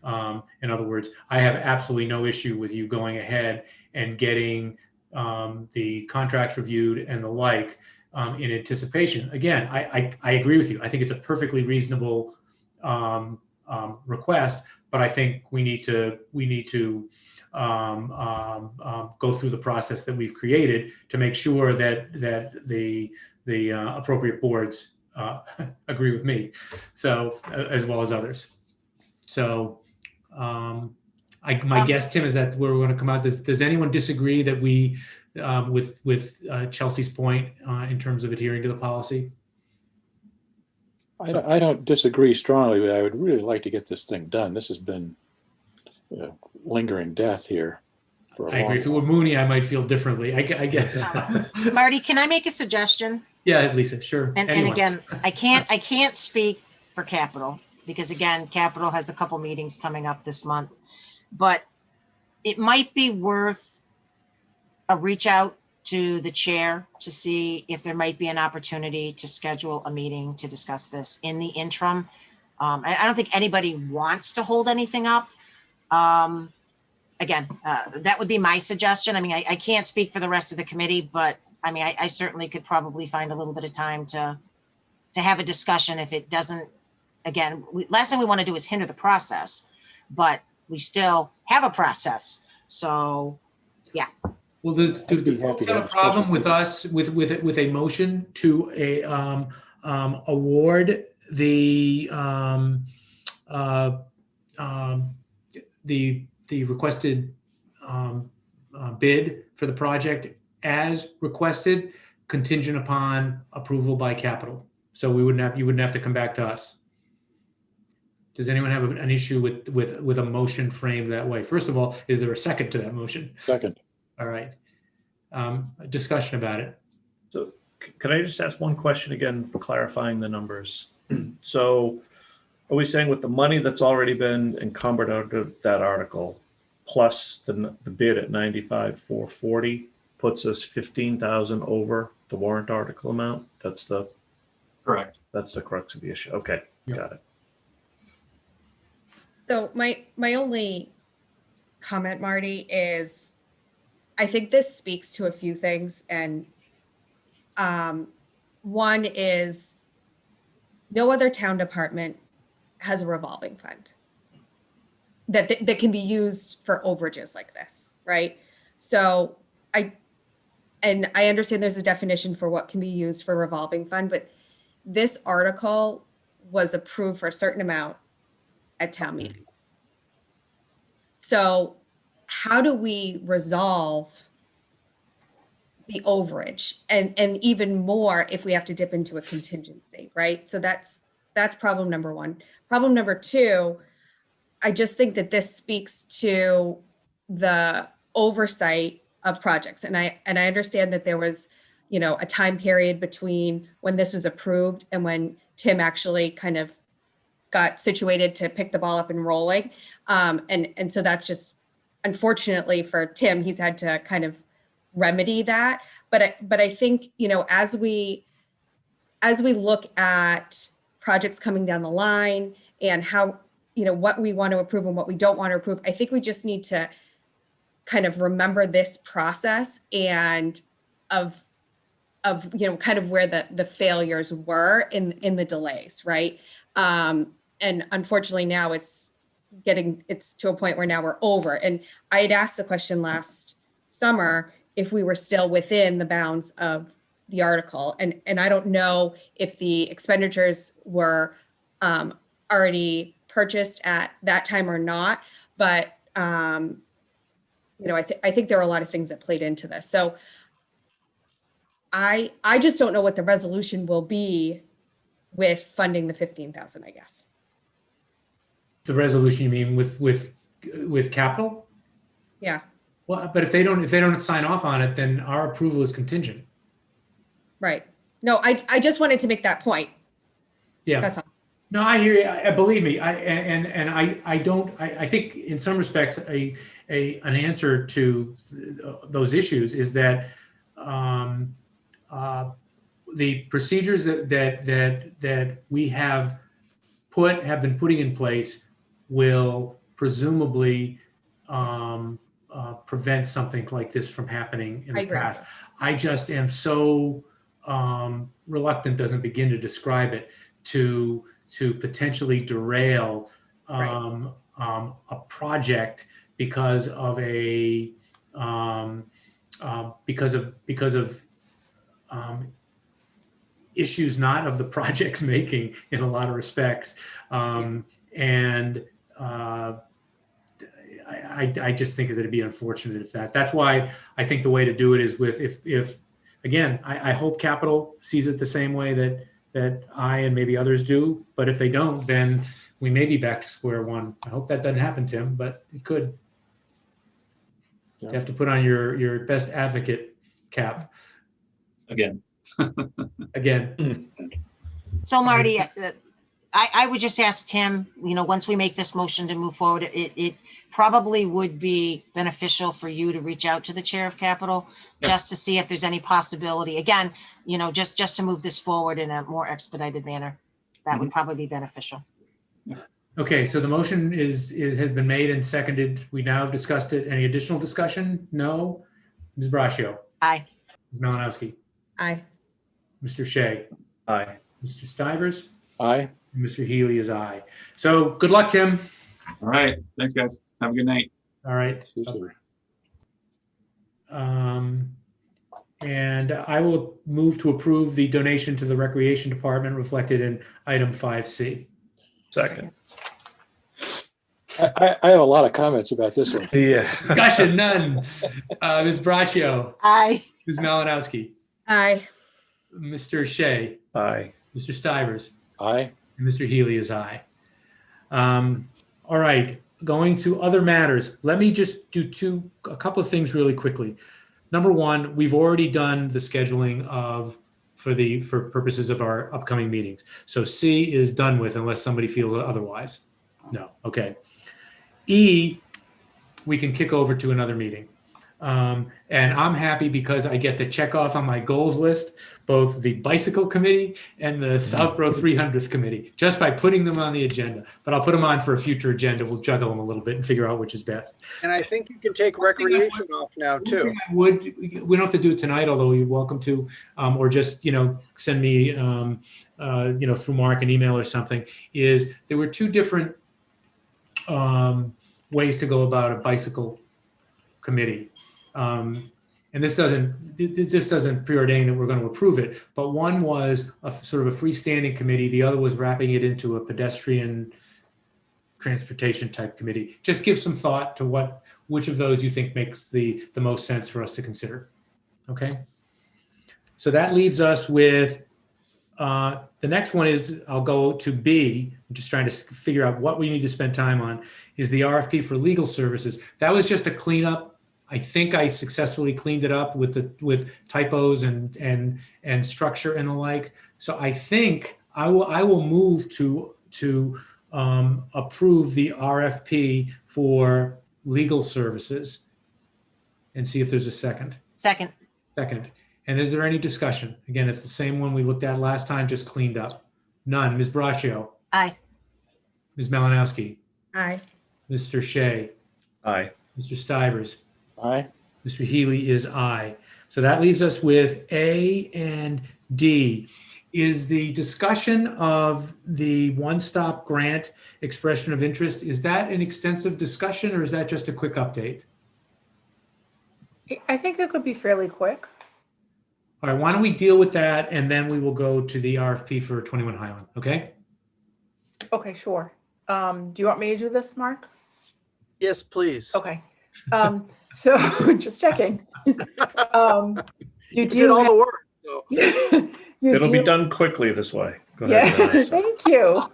In other words, I have absolutely no issue with you going ahead and getting the contracts reviewed and the like in anticipation. Again, I agree with you. I think it's a perfectly reasonable request, but I think we need to go through the process that we've created to make sure that the appropriate boards agree with me, so as well as others. So my guess, Tim, is that we're going to come out. Does anyone disagree that we with Chelsea's point in terms of adhering to the policy? I don't disagree strongly, but I would really like to get this thing done. This has been lingering death here for a I agree. If it were Mooney, I might feel differently. I guess. Marty, can I make a suggestion? Yeah, Lisa, sure. And Anyone. again, I can't speak for capital because again, capital has a couple meetings coming up this month, but it might be worth a reach out to the chair to see if there might be an opportunity to schedule a meeting to discuss this in the interim. I don't think anybody wants to hold anything up. Again, that would be my suggestion. I mean, I can't speak for the rest of the committee, but I mean, I certainly could probably find a little bit of time to have a discussion if it doesn't, again, last thing we want to do is hinder the process, but we still have a process. So, yeah. Well, do the folks have a problem with us, with a motion to award the requested bid for the project as requested, contingent upon approval by capital? So you wouldn't have to come back to us. Does anyone have an issue with a motion framed that way? First of all, is there a second to that motion? Second. All right. A discussion about it. So can I just ask one question again, clarifying the numbers? So are we saying with the money that's already been encumbered out of that article, plus the bid at 95,440 puts us 15,000 over the warrant article amount? That's the Correct. That's the crux of the issue. Okay, got it. So my only comment, Marty, is I think this speaks to a few things. And one is no other town department has a revolving fund that can be used for overages like this, right? So I understand there's a definition for what can be used for revolving fund, but this article was approved for a certain amount at town meeting. So how do we resolve the overage and even more if we have to dip into a contingency, right? So that's problem number one. Problem number two, I just think that this speaks to the oversight of projects. And I understand that there was, a time period between when this was approved and when Tim actually kind of got situated to pick the ball up and rolling. And so that's just, unfortunately for Tim, he's had to kind of remedy that. But I think, as we look at projects coming down the line and how, what we want to approve and what we don't want to approve, I think we just need to kind of remember this process and of kind of where the failures were in the delays, right? And unfortunately now it's to a point where now we're over. And I had asked the question last summer if we were still within the bounds of the article. And I don't know if the expenditures were already purchased at that time or not, but I think there are a lot of things that played into this. So I just don't know what the resolution will be with funding the 15,000, I guess. The resolution, you mean with capital? Yeah. Well, but if they don't sign off on it, then our approval is contingent. Right. No, I just wanted to make that point. Yeah. That's all. No, I hear you. Believe me. I think in some respects an answer to those issues is that the procedures that we have been putting in place will presumably prevent something like this from happening in the past. I just am so reluctant, doesn't begin to describe it, to potentially derail a project because of issues not of the project's making in a lot of respects. I just think that it'd be unfortunate if that's why I think the way to do it is if again, I hope capital sees it the same way that I and maybe others do, but if they don't, then we may be back to square one. I hope that doesn't happen, Tim, but it could. Yeah. You have to put on your best advocate cap. Again, Again, So Marty, I would just ask Tim, once we make this motion to move forward, it probably would be beneficial for you to reach out to the chair of capital just to see if there's any possibility, again, just to move this forward in a more expedited manner. That would probably be beneficial. okay, so the motion has been made and seconded. We now have discussed it. Any additional discussion? No. Ms. Braccio? Aye. Ms. Malinowski? Aye. Mr. Shea? Aye. Mr. Stivers? Aye. And Mr. Healy is aye. So good luck, Tim. All right. Thanks, guys. Have a good night. All right. And I will move to approve the donation to the Recreation Department reflected in item 5C. Second. I have a lot of comments about this one. Yeah. Discussion, none. Ms. Braccio. Aye. Ms. Malinowski. Aye. Mr. Shea. Aye. Mr. Stivers. Aye. And Mr. Healy is aye. All right, going to other matters. Let me just do a couple of things really quickly. Number one, we've already done the scheduling for purposes of our upcoming meetings. So C is done with unless somebody feels otherwise. No, okay. E, we can kick over to another meeting. And I'm happy because I get to check off on my goals list, both the bicycle committee and the Southborough 300th committee, just by putting them on the agenda. But I'll put them on for a future agenda. We'll juggle them a little bit and figure out which is best. And I think you can take recreation off now too. We don't have to do it tonight, although you're welcome to, or just, send me, through Mark an email or something, is there were two different ways to go about a bicycle committee. And this doesn't preordain that we're going to approve it, but one was a sort of a freestanding committee. The other was wrapping it into a pedestrian transportation type committee. Just give some thought to which of those you think makes the most sense for us to consider. Okay. So that leaves us with, the next one is, I'll go to B. I'm just trying to figure out what we need to spend time on, is the RFP for legal services. That was just a cleanup. I think I successfully cleaned it up with typos and structure and the like. So I think I will move to approve the RFP for legal services and see if there's a second. Second. And is there any discussion? Again, it's the same one we looked at last time, just cleaned up. None. Ms. Braccio. Aye. Ms. Malinowski. Aye. Mr. Shea. Aye. Mr. Stivers. Aye. Mr. Healy is aye. So that leaves us with A and D. Is the discussion of the one-stop grant expression of interest, is that an extensive discussion or is that just a quick update? I think it could be fairly quick. All right, why don't we deal with that and then we will go to the RFP for 21 Highland, okay? Okay, sure. Do you want me to do this, Mark? Yes, please. Okay. So just checking. You did all the work. So. It'll be done quickly this way. Go Yeah, ahead. thank you. All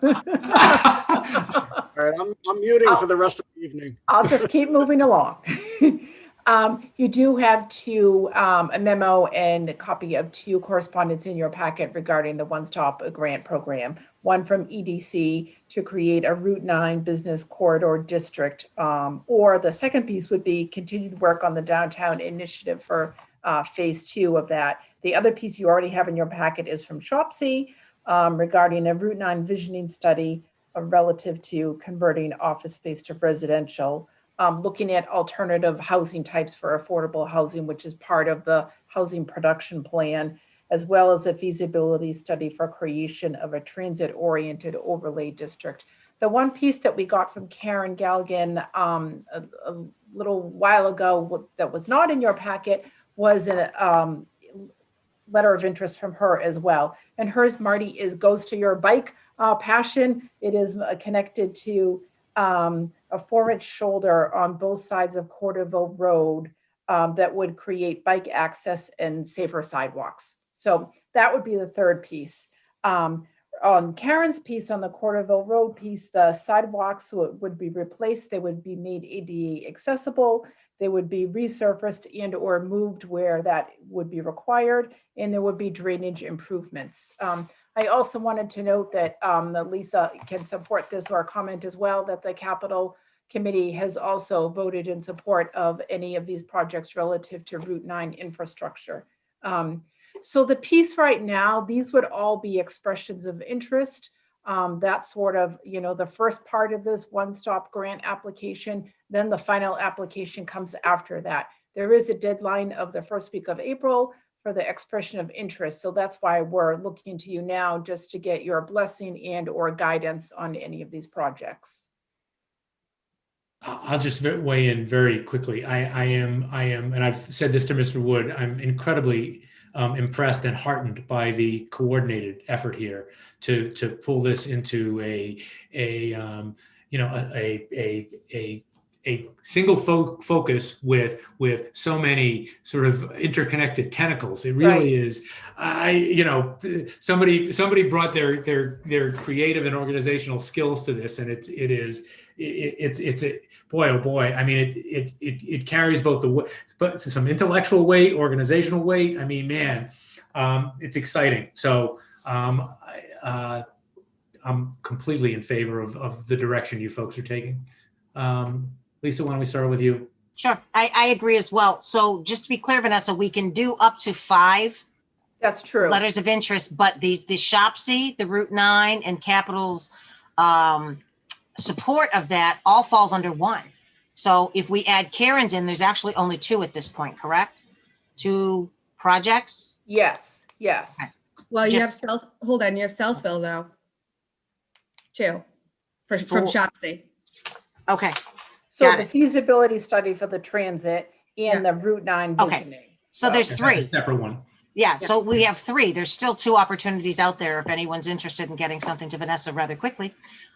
right, I'm muting for the rest of the evening. I'll just keep moving along. You do have a memo and a copy of two correspondence in your packet regarding the one-stop grant program. One from EDC to create a Route 9 business corridor district, or the second piece would be continued work on the downtown initiative for phase 2 of that. The other piece you already have in your packet is from SHOPSI regarding a Route 9 visioning study relative to converting office space to residential, looking at alternative housing types for affordable housing, which is part of the housing production plan, as well as a feasibility study for creation of a transit-oriented overlay district. The one piece that we got from Karen Galligan a little while ago that was not in your packet was a letter of interest from her as well. And hers, Marty, goes to your bike passion. It is connected to a 4-inch shoulder on both sides of Corderville Road that would create bike access and safer sidewalks. So that would be the third piece. On Karen's piece, on the Corderville Road piece, the sidewalks would be replaced. They would be made ADA accessible. They would be resurfaced and or moved where that would be required, and there would be drainage improvements. I also wanted to note that that Lisa can support this or comment as well, that the Capital Committee has also voted in support of any of these projects relative to Route 9 infrastructure. So the piece right now, these would all be expressions of interest. That's sort of, the first part of this one-stop grant application, then the final application comes after that. There is a deadline of the first week of April for the expression of interest. So that's why we're looking to you now just to get your blessing and or guidance on any of these projects. I'll just weigh in very quickly. I am, and I've said this to Mr. Wood, I'm incredibly impressed and heartened by the coordinated effort here to pull this into a single focus with so many sort of interconnected tentacles. It really is. Somebody brought their creative and organizational skills to this, and it's a boy, oh boy. I mean, it carries both some intellectual weight, organizational weight. I mean, man, it's exciting. So I'm completely in favor of the direction you folks are taking. Lisa, why don't we start with you? Sure, I agree as well. So just to be clear, Vanessa, we can do up to 5. That's true. Letters of interest, but the SHOPC, the Route 9 and Capital's support of that all falls under 1. So if we add Karen's in, there's actually only 2 at this point, correct? 2 projects? Yes. Okay. Well, you have Southville though, too, from SHOPC. Okay. So the feasibility study for the transit and the Route 9 visioning. Okay. So there's 3. That's a separate one. Yeah, so we have 3. There's still 2 opportunities out there if anyone's interested in getting something to Vanessa rather quickly.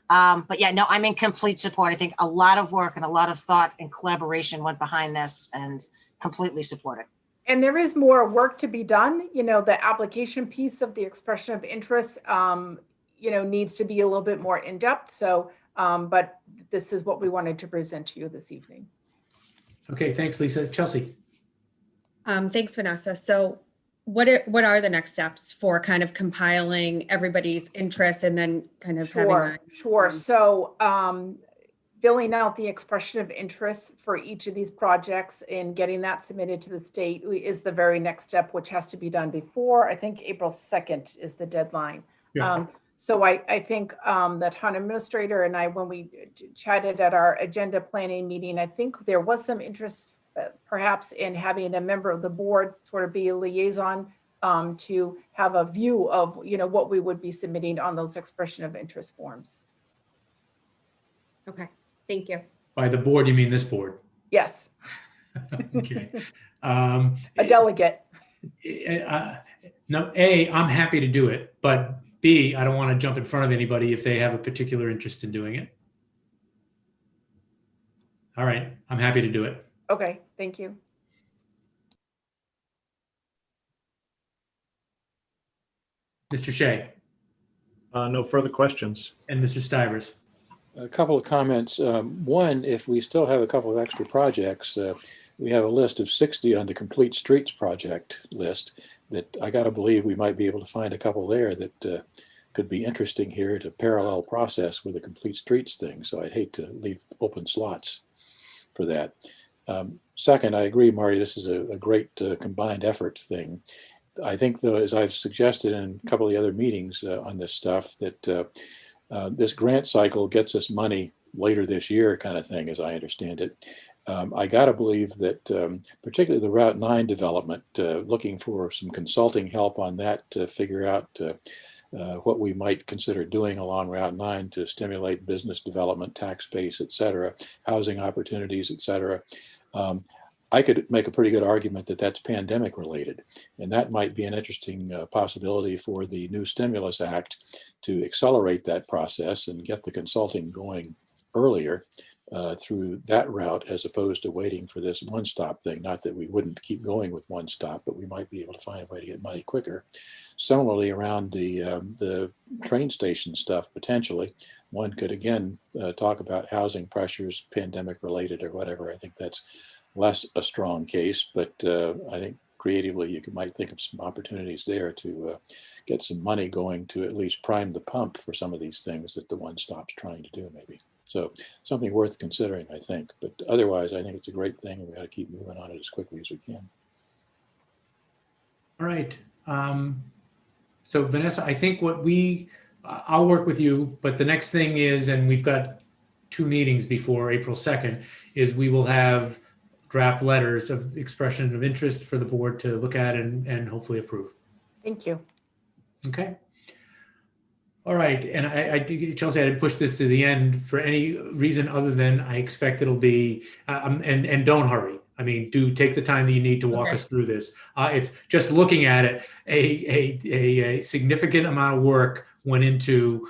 But yeah, no, I'm in complete support. I think a lot of work and a lot of thought and collaboration went behind this, and completely support it. And there is more work to be done. The application piece of the expression of interest, needs to be a little bit more in depth. So, but this is what we wanted to present to you this evening. Okay, thanks, Lisa. Chelsea. Thanks, Vanessa. So what are the next steps for kind of compiling everybody's interest and then kind of having Sure. So filling out the expression of interest for each of these projects and getting that submitted to the state is the very next step, which has to be done before, I think, April 2nd is the deadline. Yeah. So I think the town administrator and I, when we chatted at our agenda planning meeting, I think there was some interest perhaps in having a member of the board sort of be a liaison to have a view of, what we would be submitting on those expression of interest forms. Okay, thank you. By the board, you mean this board? Yes. Okay. A delegate. No, A, I'm happy to do it, but B, I don't want to jump in front of anybody if they have a particular interest in doing it. All right, I'm happy to do it. Okay, thank you. Mr. Shea. No further questions. And Mr. Stivers. A couple of comments. One, if we still have a couple of extra projects, we have a list of 60 on the Complete Streets project list that I got to believe we might be able to find a couple there that could be interesting here to parallel process with the Complete Streets thing. So I'd hate to leave open slots for that. Second, I agree, Marty, this is a great combined effort thing. I think, though, as I've suggested in a couple of the other meetings on this stuff, that this grant cycle gets us money later this year kind of thing, as I understand it. I got to believe that particularly the Route 9 development, looking for some consulting help on that to figure out what we might consider doing along Route 9 to stimulate business development, tax base, et cetera, housing opportunities, et cetera. I could make a pretty good argument that that's pandemic related, and that might be an interesting possibility for the new Stimulus Act to accelerate that process and get the consulting going earlier through that route as opposed to waiting for this one-stop thing. Not that we wouldn't keep going with one stop, but we might be able to find a way to get money quicker. Similarly, around the train station stuff, potentially, one could again talk about housing pressures, pandemic related or whatever. I think that's less a strong case, but I think creatively you might think of some opportunities there to get some money going to at least prime the pump for some of these things that the one stop's trying to do maybe. So something worth considering, I think. But otherwise, I think it's a great thing, and we got to keep moving on it as quickly as we can. All right. So Vanessa, I think I'll work with you, but the next thing is, and we've got 2 meetings before April 2nd, is we will have draft letters of expression of interest for the board to look at and hopefully approve. Thank you. Okay. All right. And I Chelsea, I didn't push this to the end for any reason other than I expect it'll be, and don't hurry. I mean, do take the time that you need to walk us through this. It's just looking at it, a significant amount of work went into,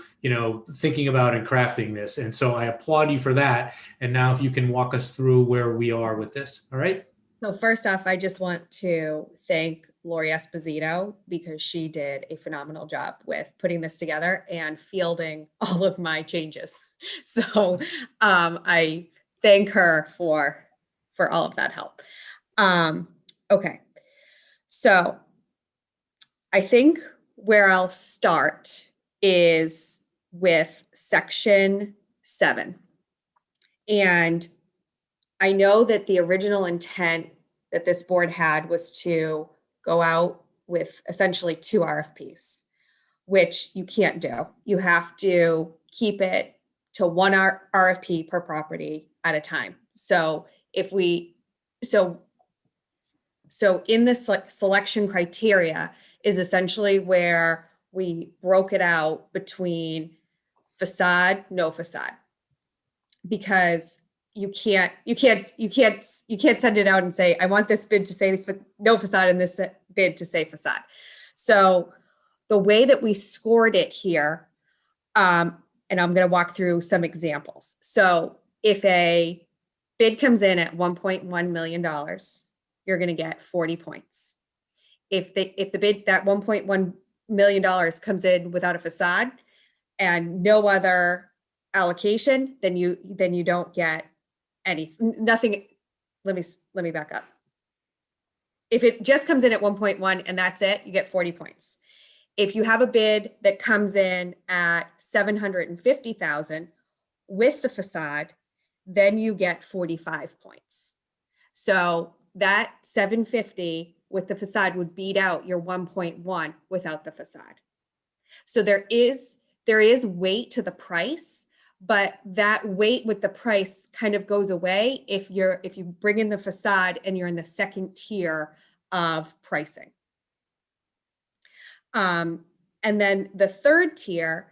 thinking about and crafting this. And so I applaud you for that. And now if you can walk us through where we are with this. All right. So first off, I just want to thank Lori Esposito because she did a phenomenal job with putting this together and fielding all of my changes. So I thank her for all of that help. Okay. So I think where I'll start is with section 7. And I know that the original intent that this board had was to go out with essentially 2 RFPs, which you can't do. You have to keep it to 1 RFP per property at a time. So so in the selection criteria is essentially where we broke it out between facade, no facade, because you can't send it out and say, I want this bid to say no facade and this bid to say facade. So the way that we scored it here, and I'm going to walk through some examples. So if a bid comes in at $1.1 million, you're going to get 40 points. If the bid, that $1.1 million comes in without a facade and no other allocation, then you don't get nothing. Let me back up. If it just comes in at 1.1 and that's it, you get 40 points. If you have a bid that comes in at 750,000 with the facade, then you get 45 points. So that 750 with the facade would beat out your 1.1 without the facade. So there is weight to the price, but that weight with the price kind of goes away if you bring in the facade and you're in the second tier of pricing. And then the third tier,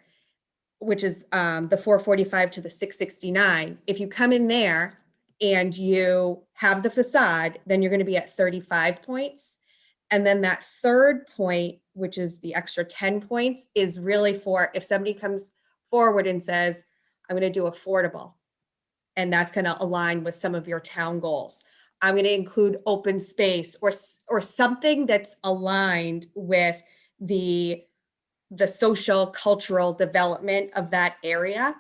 which is the 445 to the 669, if you come in there and you have the facade, then you're going to be at 35 points. And then that third point, which is the extra 10 points, is really for if somebody comes forward and says, I'm going to do affordable, and that's going to align with some of your town goals. I'm going to include open space or something that's aligned with the social cultural development of that area.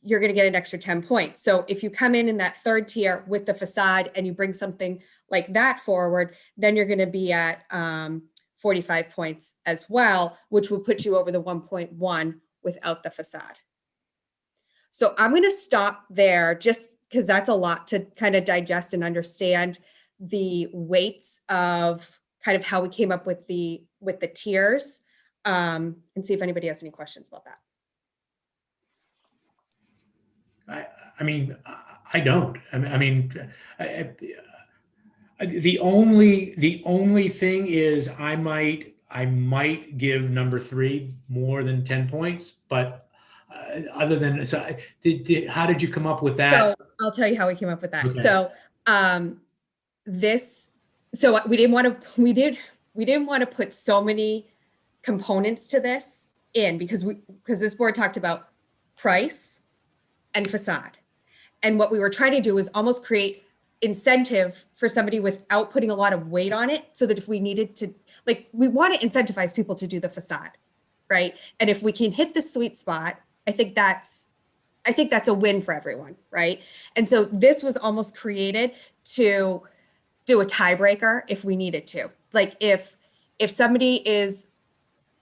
You're going to get an extra 10 points. So if you come in that third tier with the facade and you bring something like that forward, then you're going to be at 45 points as well, which will put you over the 1.1 without the facade. So I'm going to stop there just because that's a lot to kind of digest and understand the weights of kind of how we came up with the tiers, and see if anybody has any questions about that. I mean, I don't. I mean, the only thing is I might give number 3 more than 10 points, but other than how did you come up with that? So I'll tell you how we came up with that. Okay. So we didn't want to put so many components to this in because this board talked about price and facade. And what we were trying to do was almost create incentive for somebody without putting a lot of weight on it, so that if we needed to, like, we want to incentivize people to do the facade, right? And if we can hit the sweet spot, I think that's a win for everyone, right? And so this was almost created to do a tiebreaker if we needed to. Like if somebody is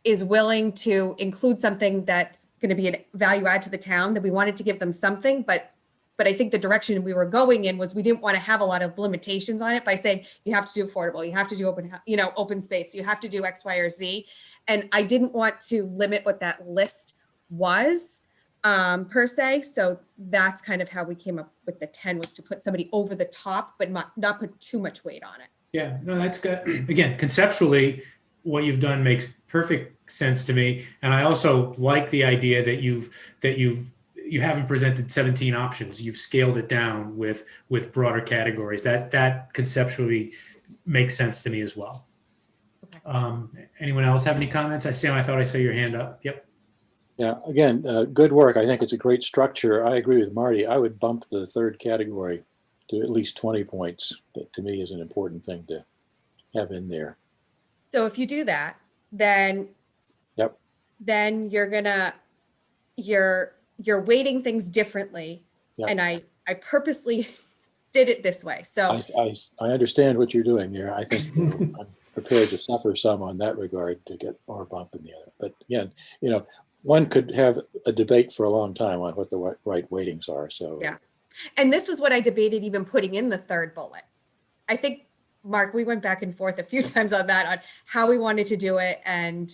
willing to include something that's going to be a value add to the town, that we wanted to give them something, but I think the direction we were going in was we didn't want to have a lot of limitations on it by saying you have to do affordable, you have to do open space, you have to do X, Y, or Z. And I didn't want to limit what that list was per se. So that's kind of how we came up with the 10, was to put somebody over the top, but not put too much weight on it. Yeah, no, that's good. Again, conceptually, what you've done makes perfect sense to me. And I also like the idea that you haven't presented 17 options. You've scaled it down with broader categories. That conceptually makes sense to me as well. Okay. Anyone else have any comments? Sam, I thought I saw your hand up. Yep. Yeah, again, good work. I think it's a great structure. I agree with Marty. I would bump the third category to at least 20 points. That to me is an important thing to have in there. So if you do that, then yep, then you're weighting things differently. Yep. And I purposely did it this way. So I understand what you're doing there. I think I'm prepared to suffer some on that regard to get more bump in the other. But again, one could have a debate for a long time on what the right weightings are. So yeah. And this was what I debated even putting in the third bullet. I think, Mark, we went back and forth a few times on that, on how we wanted to do it. And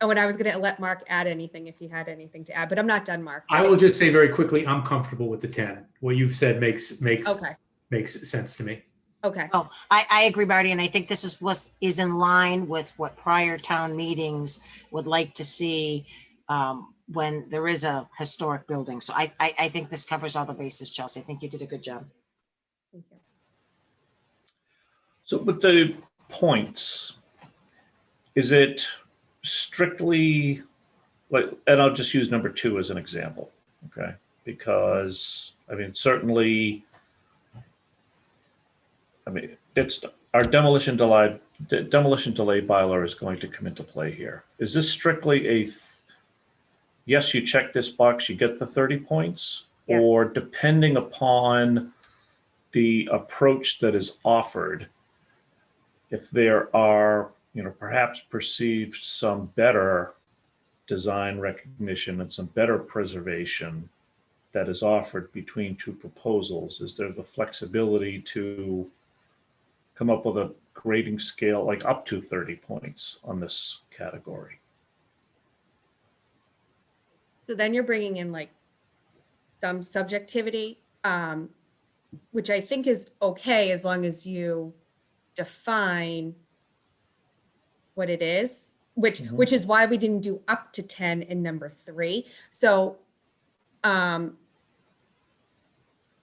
when I was going to let Mark add anything, if he had anything to add, but I'm not done, Mark. I will just say very quickly, I'm comfortable with the 10. What you've said makes sense to me. Okay. Oh, I agree, Marty, and I think this is in line with what prior town meetings would like to see when there is a historic building. So I think this covers all the bases, Chelsea. I think you did a good job. Thank you. So with the points, is it strictly like, and I'll just use number 2 as an example, okay? Because I mean, certainly, it's our demolition delay bylaw is going to come into play here. Is this strictly yes, you check this box, you get the 30 points, yes, or depending upon the approach that is offered, if there are, perhaps perceived some better design recognition and some better preservation that is offered between two proposals, is there the flexibility to come up with a grading scale like up to 30 points on this category? So then you're bringing in like some subjectivity, which I think is okay as long as you define what it is, which is why we didn't do up to 10 in number 3. So can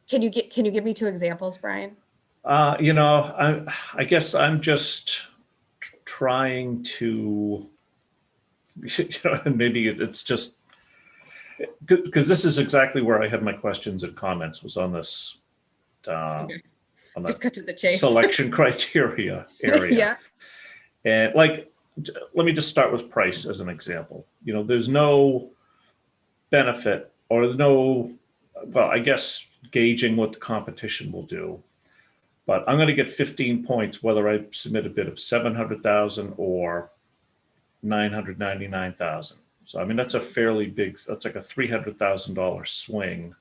you give me 2 examples, Brian? I guess I'm just trying to, maybe it's just because this is exactly where I had my questions and comments, was on this. On just cut to the chase. Selection criteria area. Yeah. And like, let me just start with price as an example. There's no benefit or well, I guess gauging what the competition will do. But I'm going to get 15 points whether I submit a bid of 700,000 or 999,000. So I mean, that's a fairly big. That's like a $300,000 swing.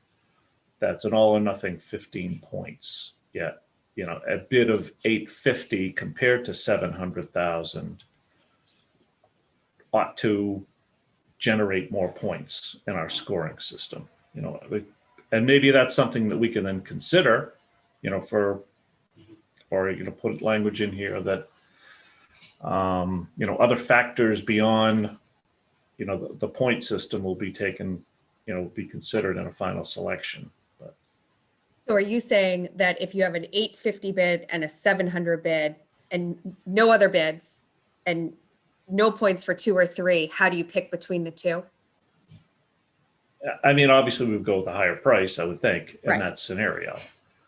That's an all or nothing 15 points. Yet, a bid of 850 compared to 700,000 ought to generate more points in our scoring system. And maybe that's something that we can then consider. Put language in here that, other factors beyond, the point system will be taken, be considered in a final selection. But. So are you saying that if you have an 850 bid and a 700 bid and no other bids and no points for 2 or 3, how do you pick between the 2? I mean, obviously we would go with a higher price, I would think, in Right. that scenario.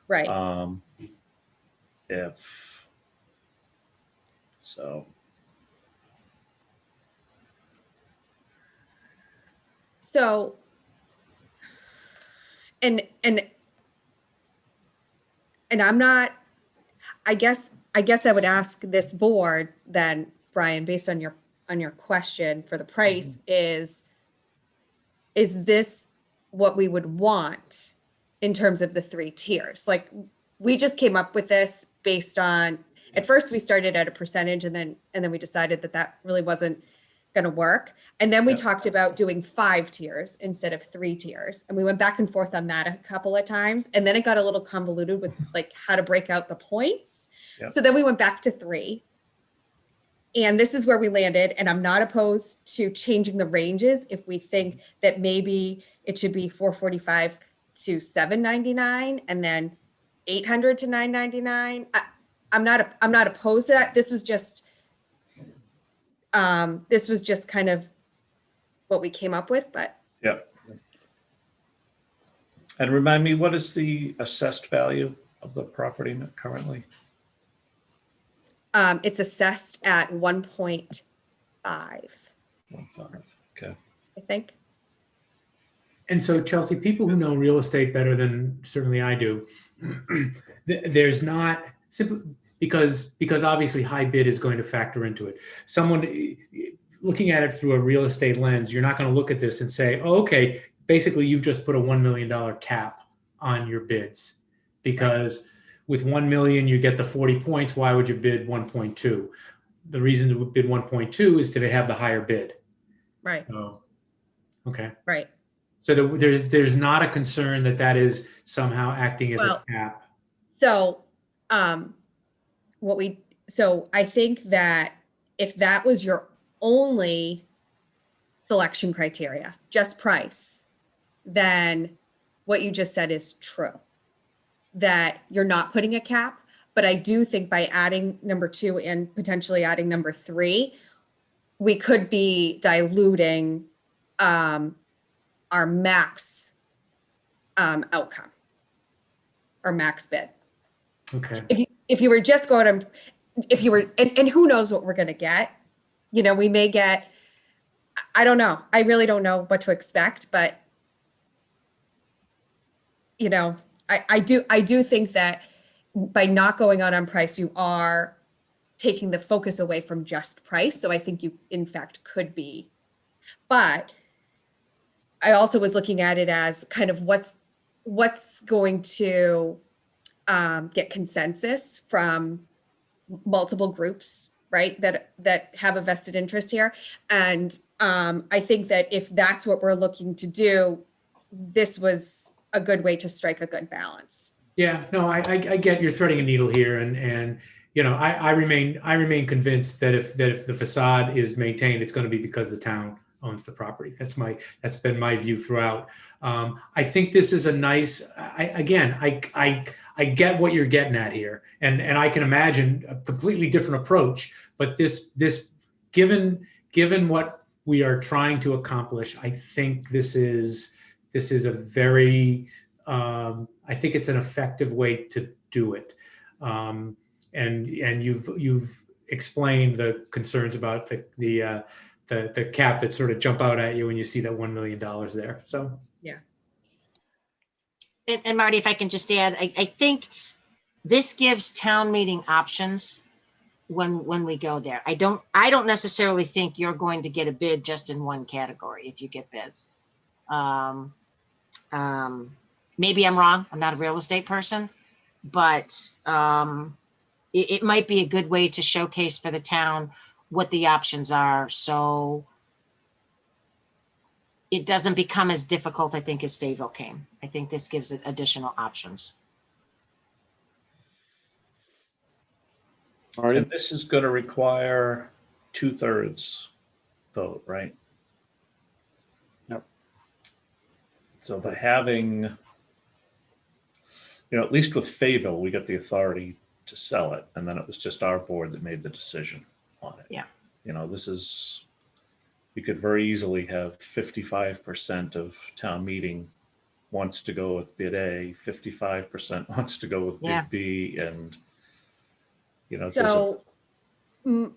Right. If so. So, and I'm not, I guess I would ask this board then, Brian, based on your question for the price, is this what we would want in terms of the 3 tiers? Like, we just came up with this based on, at first we started at a percentage and then we decided that really wasn't going to work. And then we talked about doing 5 tiers instead of 3 tiers. And we went back and forth on that a couple of times. And then it got a little convoluted with like how to break out the points. Yep. So then we went back to 3. And this is where we landed. And I'm not opposed to changing the ranges if we think that maybe it should be $445 to $799 and then $800 to $999. I'm not opposed to that. This was just kind of what we came up with, but Yeah. And remind me, what is the assessed value of the property currently? it's assessed at 1.5, 1.5. Okay. I think. And so, Chelsea, people who know real estate better than certainly I do, there's not simply because obviously high bid is going to factor into it. Someone looking at it through a real estate lens, you're not going to look at this and say, oh, okay, basically you've just put a $1 million cap on your bids because with 1 million, you get the 40 points. Why would you bid 1.2? The reason to bid 1.2 is to have the higher bid. Right. Oh, okay. Right. So there's not a concern that is somehow acting as a cap. So, so I think that if that was your only selection criteria, just price, then what you just said is true, that you're not putting a cap. But I do think by adding number 2 and potentially adding number 3, we could be diluting our max outcome or max bid. Okay. If you were just going to, if you were, and who knows what we're going to get, you know, we may get, I don't know. I really don't know what to expect, but you know, I do think that by not going out on price, you are taking the focus away from just price. So I think you in fact could be, but I also was looking at it as kind of what's going to get consensus from multiple groups, right? That have a vested interest here. And I think that if that's what we're looking to do, this was a good way to strike a good balance. Yeah, no, I get you're threading a needle here, and you know, I remain convinced that if the facade is maintained, it's going to be because the town owns the property. That's been my view throughout. I think this is a nice. I get what you're getting at here, and I can imagine a completely different approach. But this given what we are trying to accomplish, I think this is a very I think it's an effective way to do it. And you've explained the concerns about the cap that sort of jump out at you when you see that $1 million there. So yeah. And Marty, if I can just add, I think this gives town meeting options when we go there. I don't necessarily think you're going to get a bid just in one category if you get bids. Maybe I'm wrong. I'm not a real estate person, but it might be a good way to showcase for the town what the options are. So it doesn't become as difficult, I think, as Fayetteville came. I think this gives it additional options. And this is going to require 2/3 vote, right? Yep. So by having, you know, at least with Fayetteville, we got the authority to sell it, and then it was just our board that made the decision on it. Yeah. You know, this is you could very easily have 55% of town meeting wants to go with bid A, 55% wants to go with Yeah. bid B, and there's So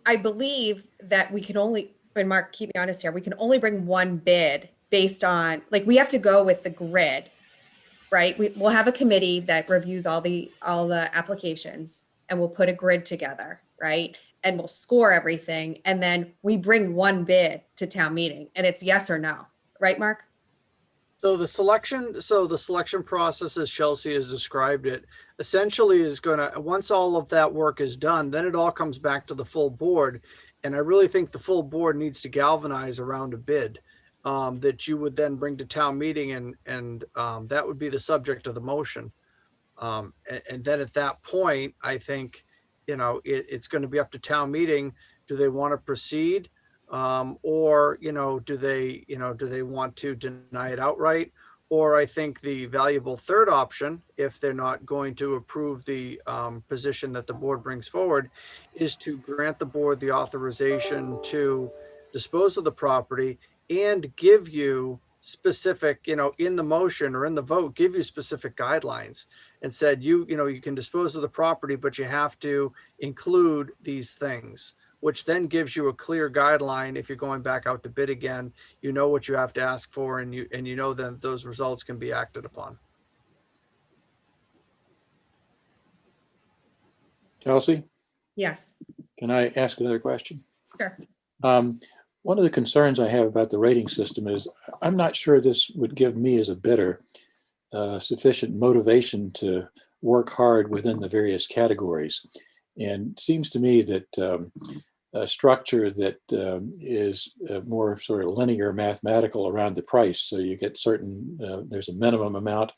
I believe that we can only, and Mark, keep me honest here, we can only bring one bid based on, like, we have to go with the grid, right? We'll have a committee that reviews all the applications, and we'll put a grid together, right? And we'll score everything, and then we bring one bid to town meeting, and it's yes or no, right, Mark? So the selection process, as Chelsea has described it, essentially is gonna, once all of that work is done, then it all comes back to the full board. And I really think the full board needs to galvanize around a bid that you would then bring to town meeting, and that would be the subject of the motion. And then at that point, I think, it's going to be up to town meeting. Do they want to proceed? Or, do they want to deny it outright? Or I think the valuable third option, if they're not going to approve the position that the board brings forward, is to grant the board the authorization to dispose of the property and give you specific, in the motion or in the vote, give you specific guidelines and said, you can dispose of the property, but you have to include these things, which then gives you a clear guideline. If you're going back out to bid again, you know what you have to ask for, and you know that those results can be acted upon. Chelsea, Yes. can I ask another question? Sure. One of the concerns I have about the rating system is I'm not sure this would give me as a bidder sufficient motivation to work hard within the various categories. And it seems to me that a structure that is more sort of linear mathematical around the price. So you get certain, there's a minimum amount,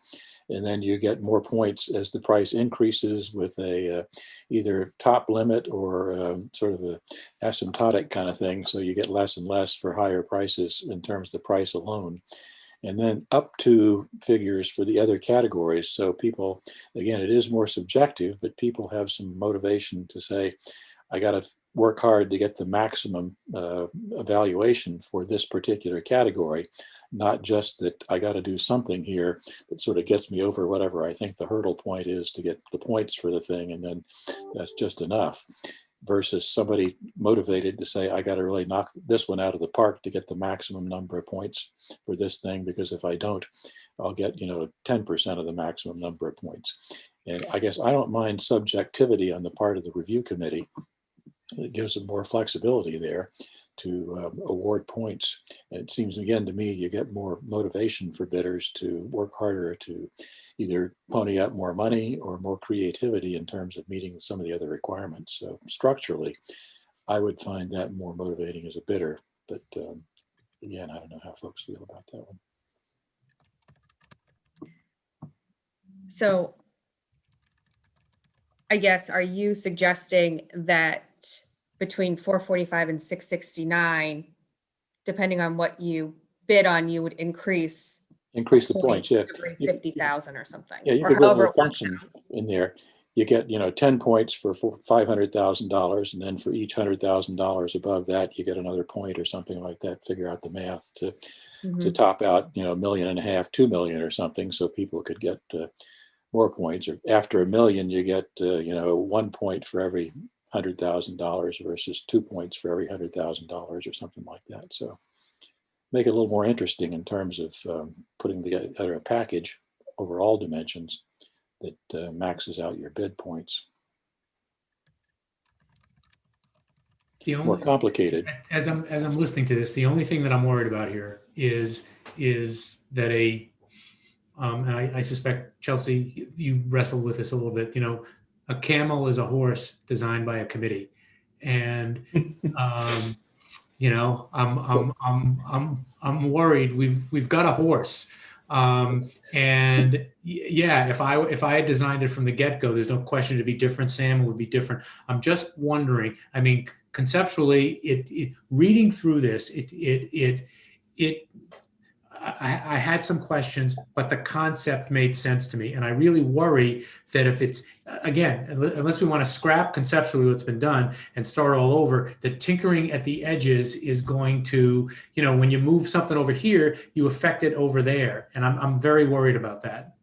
and then you get more points as the price increases with a either top limit or sort of a asymptotic kind of thing. So you get less and less for higher prices in terms of the price alone. And then up to figures for the other categories. So people, again, it is more subjective, but people have some motivation to say, I got to work hard to get the maximum evaluation for this particular category, not just that I got to do something here that sort of gets me over whatever I think the hurdle point is to get the points for the thing, and then that's just enough, versus somebody motivated to say, I got to really knock this one out of the park to get the maximum number of points for this thing, because if I don't, I'll get 10% of the maximum number of points. And I guess I don't mind subjectivity on the part of the review committee. It gives them more flexibility there to award points. And it seems, again, to me, you get more motivation for bidders to work harder to either pony up more money or more creativity in terms of meeting some of the other requirements. So structurally, I would find that more motivating as a bidder. But again, I don't know how folks feel about that one. So I guess, are you suggesting that between 445 and 669, depending on what you bid on, you would increase the points, yeah. Every 50,000 or something? Yeah, you or could build however a function in there. You get, 10 points for $500,000, and then for each $100,000 above that, you get another point or something like that. Figure out the math to top out, $1.5 million, $2 million or something, so people could get more points. Or after $1 million, you get 1 point for every $100,000 versus 2 points for every $100,000 or something like that. So make it a little more interesting in terms of putting together a package over all dimensions that maxes out your bid points. More complicated. As I'm listening to this, the only thing that I'm worried about here is that and I suspect, Chelsea, you wrestled with this a little bit. A camel is a horse designed by a committee, and I'm worried. We've got a horse, and yeah, if I had designed it from the get-go, there's no question it'd be different. Sam, it would be different. I'm just wondering. I mean, conceptually, reading through this, I had some questions, but the concept made sense to me. And I really worry that if it's, again, unless we want to scrap conceptually what's been done and start all over, the tinkering at the edges is going to, when you move something over here, you affect it over there. And I'm very worried about that.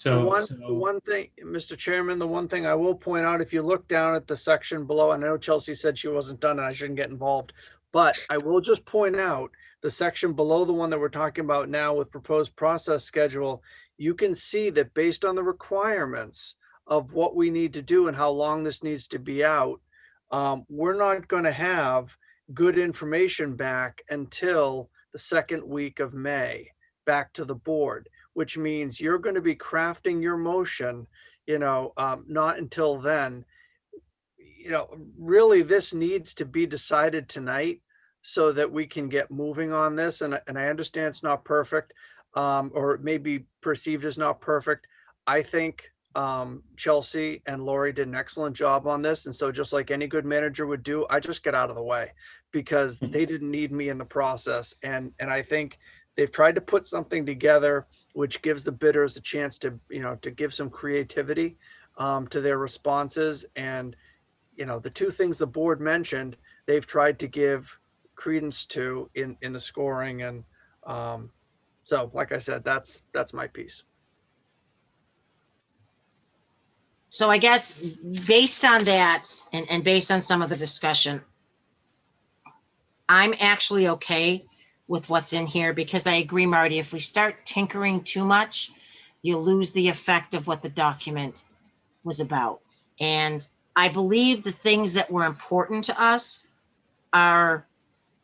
The one thing, Mr. Chairman, the one thing I will point out, if you look down at the section below, I know Chelsea said she wasn't done and I shouldn't get involved, but I will just point out the section below the one that we're talking about now with proposed process schedule, you can see that based on the requirements of what we need to do and how long this needs to be out, we're not going to have good information back until the second week of May, back to the board, which means you're going to be crafting your motion, not until then. Really, this needs to be decided tonight so that we can get moving on this. And I understand it's not perfect, or it may be perceived as not perfect. I think Chelsea and Lori did an excellent job on this. And so just like any good manager would do, I just get out of the way because they didn't need me in the process. And I think they've tried to put something together which gives the bidders a chance to, to give some creativity to their responses. And, the two things the board mentioned, they've tried to give credence to in the scoring. And so, like I said, that's my piece. So I guess based on that and based on some of the discussion, I'm actually okay with what's in here because I agree, Marty, if we start tinkering too much, you lose the effect of what the document was about. And I believe the things that were important to us are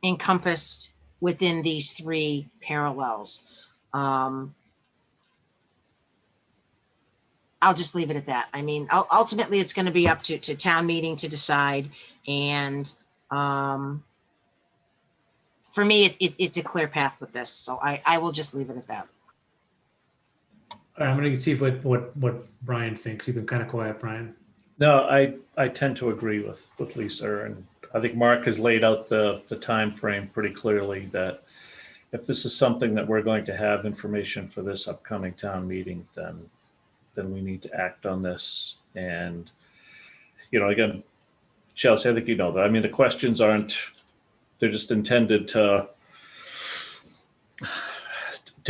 encompassed within these three parallels. I'll just leave it at that. I mean, ultimately, it's going to be up to town meeting to decide. And for me, it's a clear path with this. So I will just leave it at that. All right, I'm going to see what Brian thinks. You've been kind of quiet, Brian. No, I tend to agree with Lisa, and I think Mark has laid out the time frame pretty clearly that if this is something that we're going to have information for this upcoming town meeting, then we need to act on this. And, again, Chelsea, I think you know that. I mean, the questions they're just intended to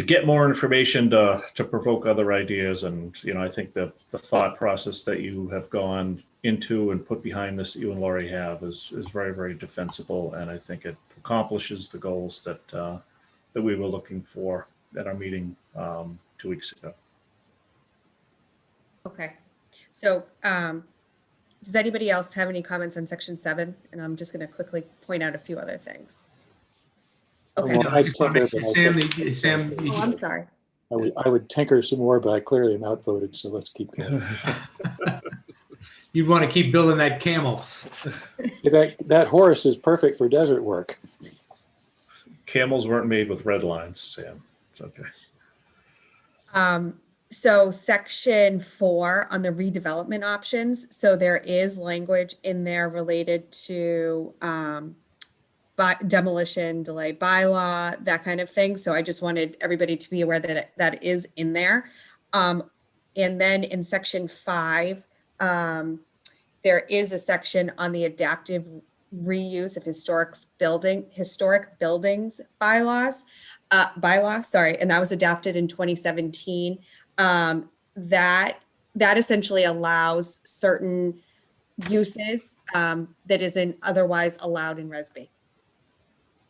get more information to provoke other ideas. And, I think the thought process that you have gone into and put behind this that you and Lori have is very, very defensible. And I think it accomplishes the goals that we were looking for at our meeting 2 weeks ago. Okay, so does anybody else have any comments on section 7? And I'm just going to quickly point out a few other things. Okay. Well, I just want to make sure Sam. Oh, I'm sorry. I would tinker some more, but I clearly am outvoted, so let's keep going. You'd want to keep building that camel. That horse is perfect for desert work. Camels weren't made with red lines, Sam. It's okay. So section 4 on the redevelopment options. So there is language in there related to demolition delay bylaw, that kind of thing. So I just wanted everybody to be aware that that is in there. And then in section 5, there is a section on the adaptive reuse of historic buildings bylaw, and that was adopted in 2017. That essentially allows certain uses that isn't otherwise allowed in RESB.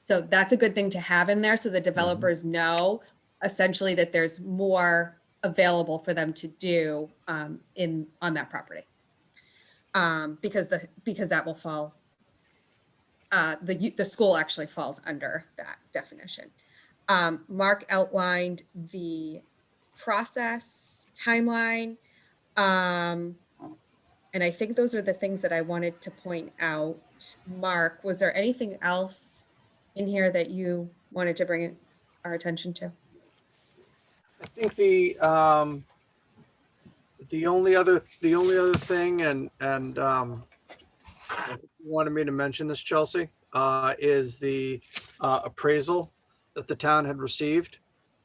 So that's a good thing to have in there so the developers know essentially that there's more available for them to do on that property. Because that will fall, the school actually falls under that definition. Mark outlined the process timeline. And I think those are the things that I wanted to point out. Mark, was there anything else in here that you wanted to bring our attention to? I think the only other thing, and you wanted me to mention this, Chelsea, is the appraisal that the town had received.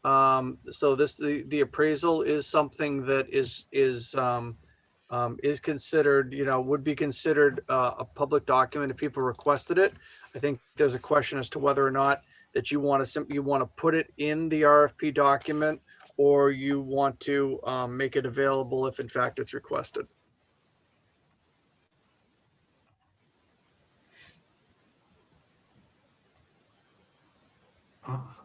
So the appraisal is something that is considered, would be considered a public document if people requested it. I think there's a question as to whether or not that you want to put it in the RFP document, or you want to make it available if in fact it's requested.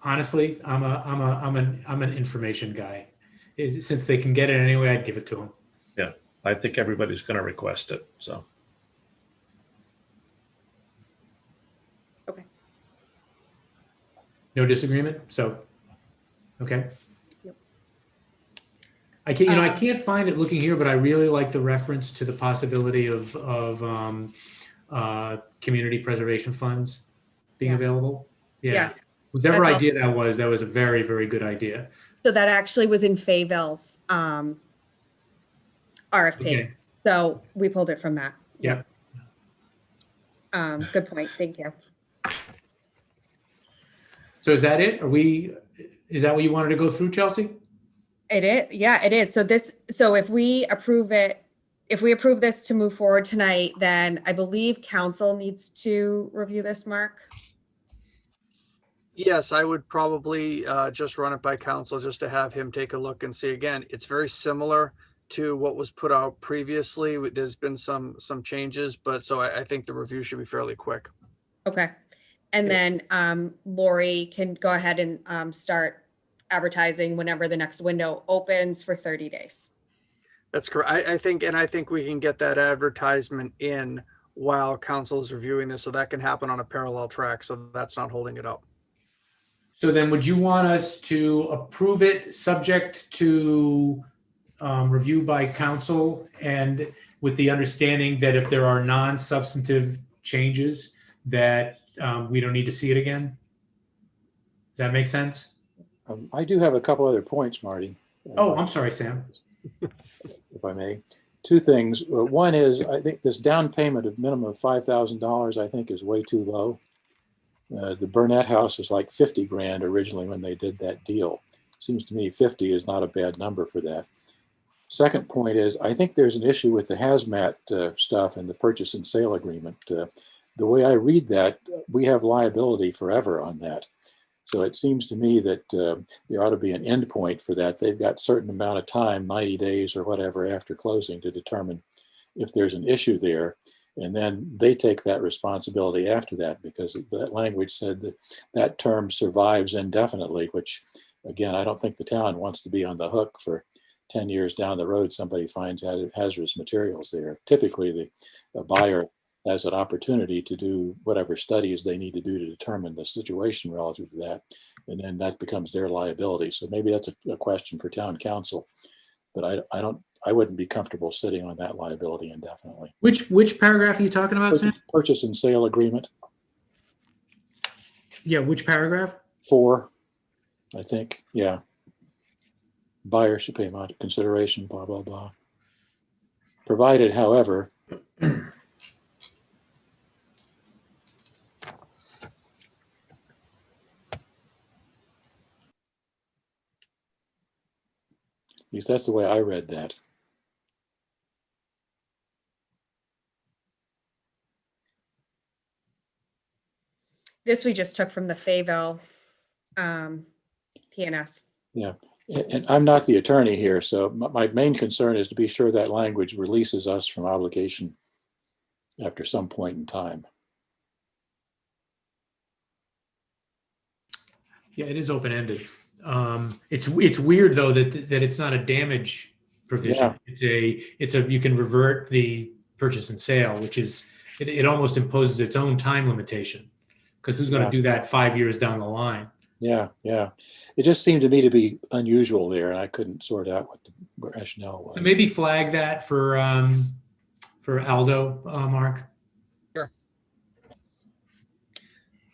Honestly, I'm an information guy. Since they can get it anyway, I'd give it to them. Yeah, I think everybody's going to request it, so. Okay. No disagreement? So, okay. Yep. I can't find it looking here, but I really like the reference to the possibility of community preservation funds being Yes. available. Yeah. Yes. Whatever That's idea that was a very, very good idea. So that actually was in Fayville's RFP. Okay. So we pulled it from that. Yeah. Good point. Thank you. So is that it? Is that what you wanted to go through, Chelsea? It is. Yeah, it is. So if we approve this to move forward tonight, then I believe council needs to review this, Mark. Yes, I would probably just run it by council just to have him take a look and see. Again, it's very similar to what was put out previously. There's been some changes, but so I think the review should be fairly quick. Okay. And then Lori can go ahead and start advertising whenever the next window opens for 30 days. That's correct. I think we can get that advertisement in while council is reviewing this, so that can happen on a parallel track. So that's not holding it up. So then would you want us to approve it subject to review by council, and with the understanding that if there are non-substantive changes that we don't need to see it again? Does that make sense? I do have a couple other points, Marty. Oh, I'm sorry, Sam. If I may. Two things. One is, I think this down payment of minimum of $5,000, I think is way too low. The Burnett house was like 50 grand originally when they did that deal. Seems to me 50 is not a bad number for that. Second point is, I think there's an issue with the hazmat stuff and the purchase and sale agreement. The way I read that, we have liability forever on that. So it seems to me that there ought to be an end point for that. They've got a certain amount of time, 90 days or whatever after closing, to determine if there's an issue there. And then they take that responsibility after that, because that language said that that term survives indefinitely, which again, I don't think the town wants to be on the hook for 10 years down the road. Somebody finds hazardous materials there. Typically the buyer has an opportunity to do whatever studies they need to do to determine the situation relative to that. And then that becomes their liability. So maybe that's a question for town council, but I wouldn't be comfortable sitting on that liability indefinitely. Which paragraph are you talking about, Sam? Purchase and sale agreement. Yeah, which paragraph? 4, I think. Yeah. Buyer should pay amount of consideration, blah, blah, blah. Provided, however, at least that's the way I read that. This we just took from the Fayville PNS. Yeah, and I'm not the attorney here, so my main concern is to be sure that language releases us from obligation after some point in time. Yeah, it is open-ended. It's weird though that it's not a damage provision. Yeah. It's a you can revert the purchase and sale, which is it almost imposes its own time limitation, because who's going to do that 5 years down the line? Yeah. It just seemed to me to be unusual there, and I couldn't sort out what the rationale was. So maybe flag that for Aldo, Mark. Sure.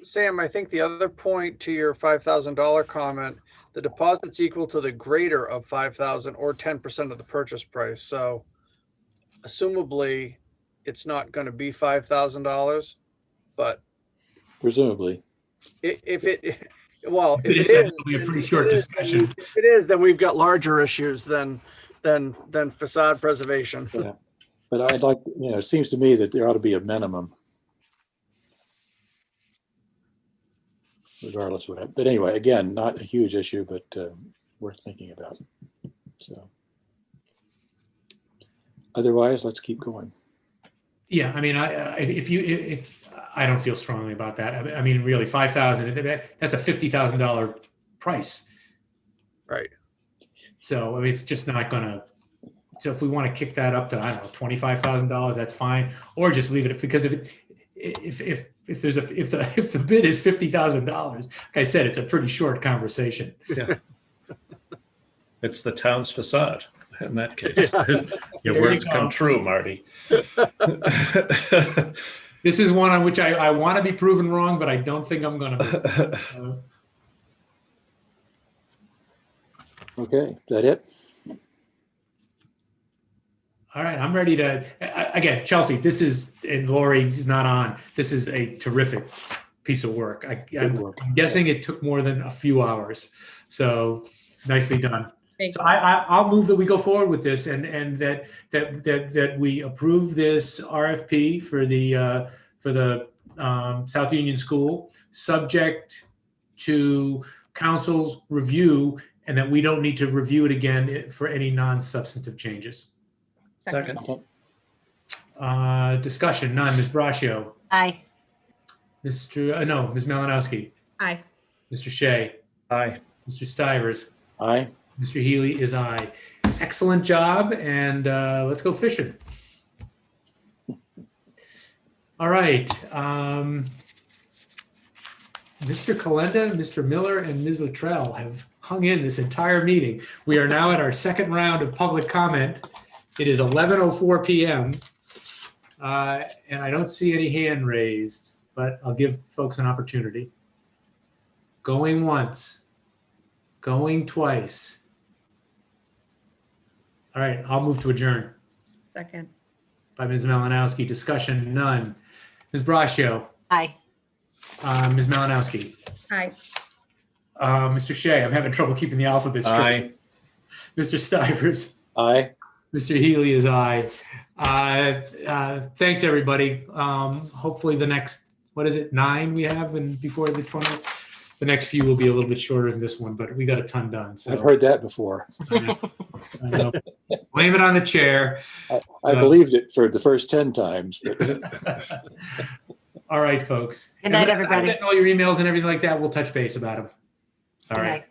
Sam, I think the other point to your $5,000 comment, the deposit's equal to the greater of 5,000 or 10% of the purchase price. So assumably it's not going to be $5,000, but presumably if Well, if it That is, will be a then- pretty if short it is, discussion. if it is, then we've got larger issues than facade preservation. Yeah. But I'd like, it seems to me that there ought to be a minimum. Regardless of what, but anyway, again, not a huge issue, but worth thinking about. So otherwise, let's keep going. Yeah, I mean, if I don't feel strongly about that. I mean, really, 5,000, that's a $50,000 price. Right. So, I mean, it's just not gonna, so if we want to kick that up to, I don't know, $25,000, that's fine. Or just leave it, because if the bid is $50,000, like I said, it's a pretty short conversation. Yeah. It's the town's facade in that case. Your There words you come go. true, Marty. This is one on which I want to be proven wrong, but I don't think I'm going to be. Okay, is that it? All right, I'm ready to, again, Chelsea, this is, and Lori is not on, this is a terrific piece of work. I'm guessing it took more than a few hours. So nicely done. So I'll move that we go forward with this and that we approve this RFP for the South Union School, subject to council's review, and that we don't need to review it again for any non-substantive changes. Second. Discussion, none. Ms. Braccio. Aye. Ms. Malinowski. Aye. Mr. Shea. Aye. Mr. Stivers. Aye. Mr. Healy is aye. Excellent job, and let's go fishing. All right. Mr. Kalenda, Mr. Miller, and Ms. Luttrell have hung in this entire meeting. We are now at our second round of public comment. It is 11:04 p.m. And I don't see any hand raised, but I'll give folks an opportunity. Going once, going twice. All right, I'll move to adjourn. Second. By Ms. Malinowski. Discussion, none. Ms. Braccio. Aye. Ms. Malinowski. Aye. Mr. Shea, I'm having trouble keeping the alphabet straight. Aye. Mr. Stivers. Aye. Mr. Healy is aye. Thanks, everybody. Hopefully the next, 9 we have, and before the 20, the next few will be a little bit shorter than this one, but we got a ton done. So I've heard that before. I know. Blame it on the chair. I believed it for the first 10 times. But All right, folks. Good night, And everybody. getting all your emails and everything like that. We'll touch base about them. All Good right. night.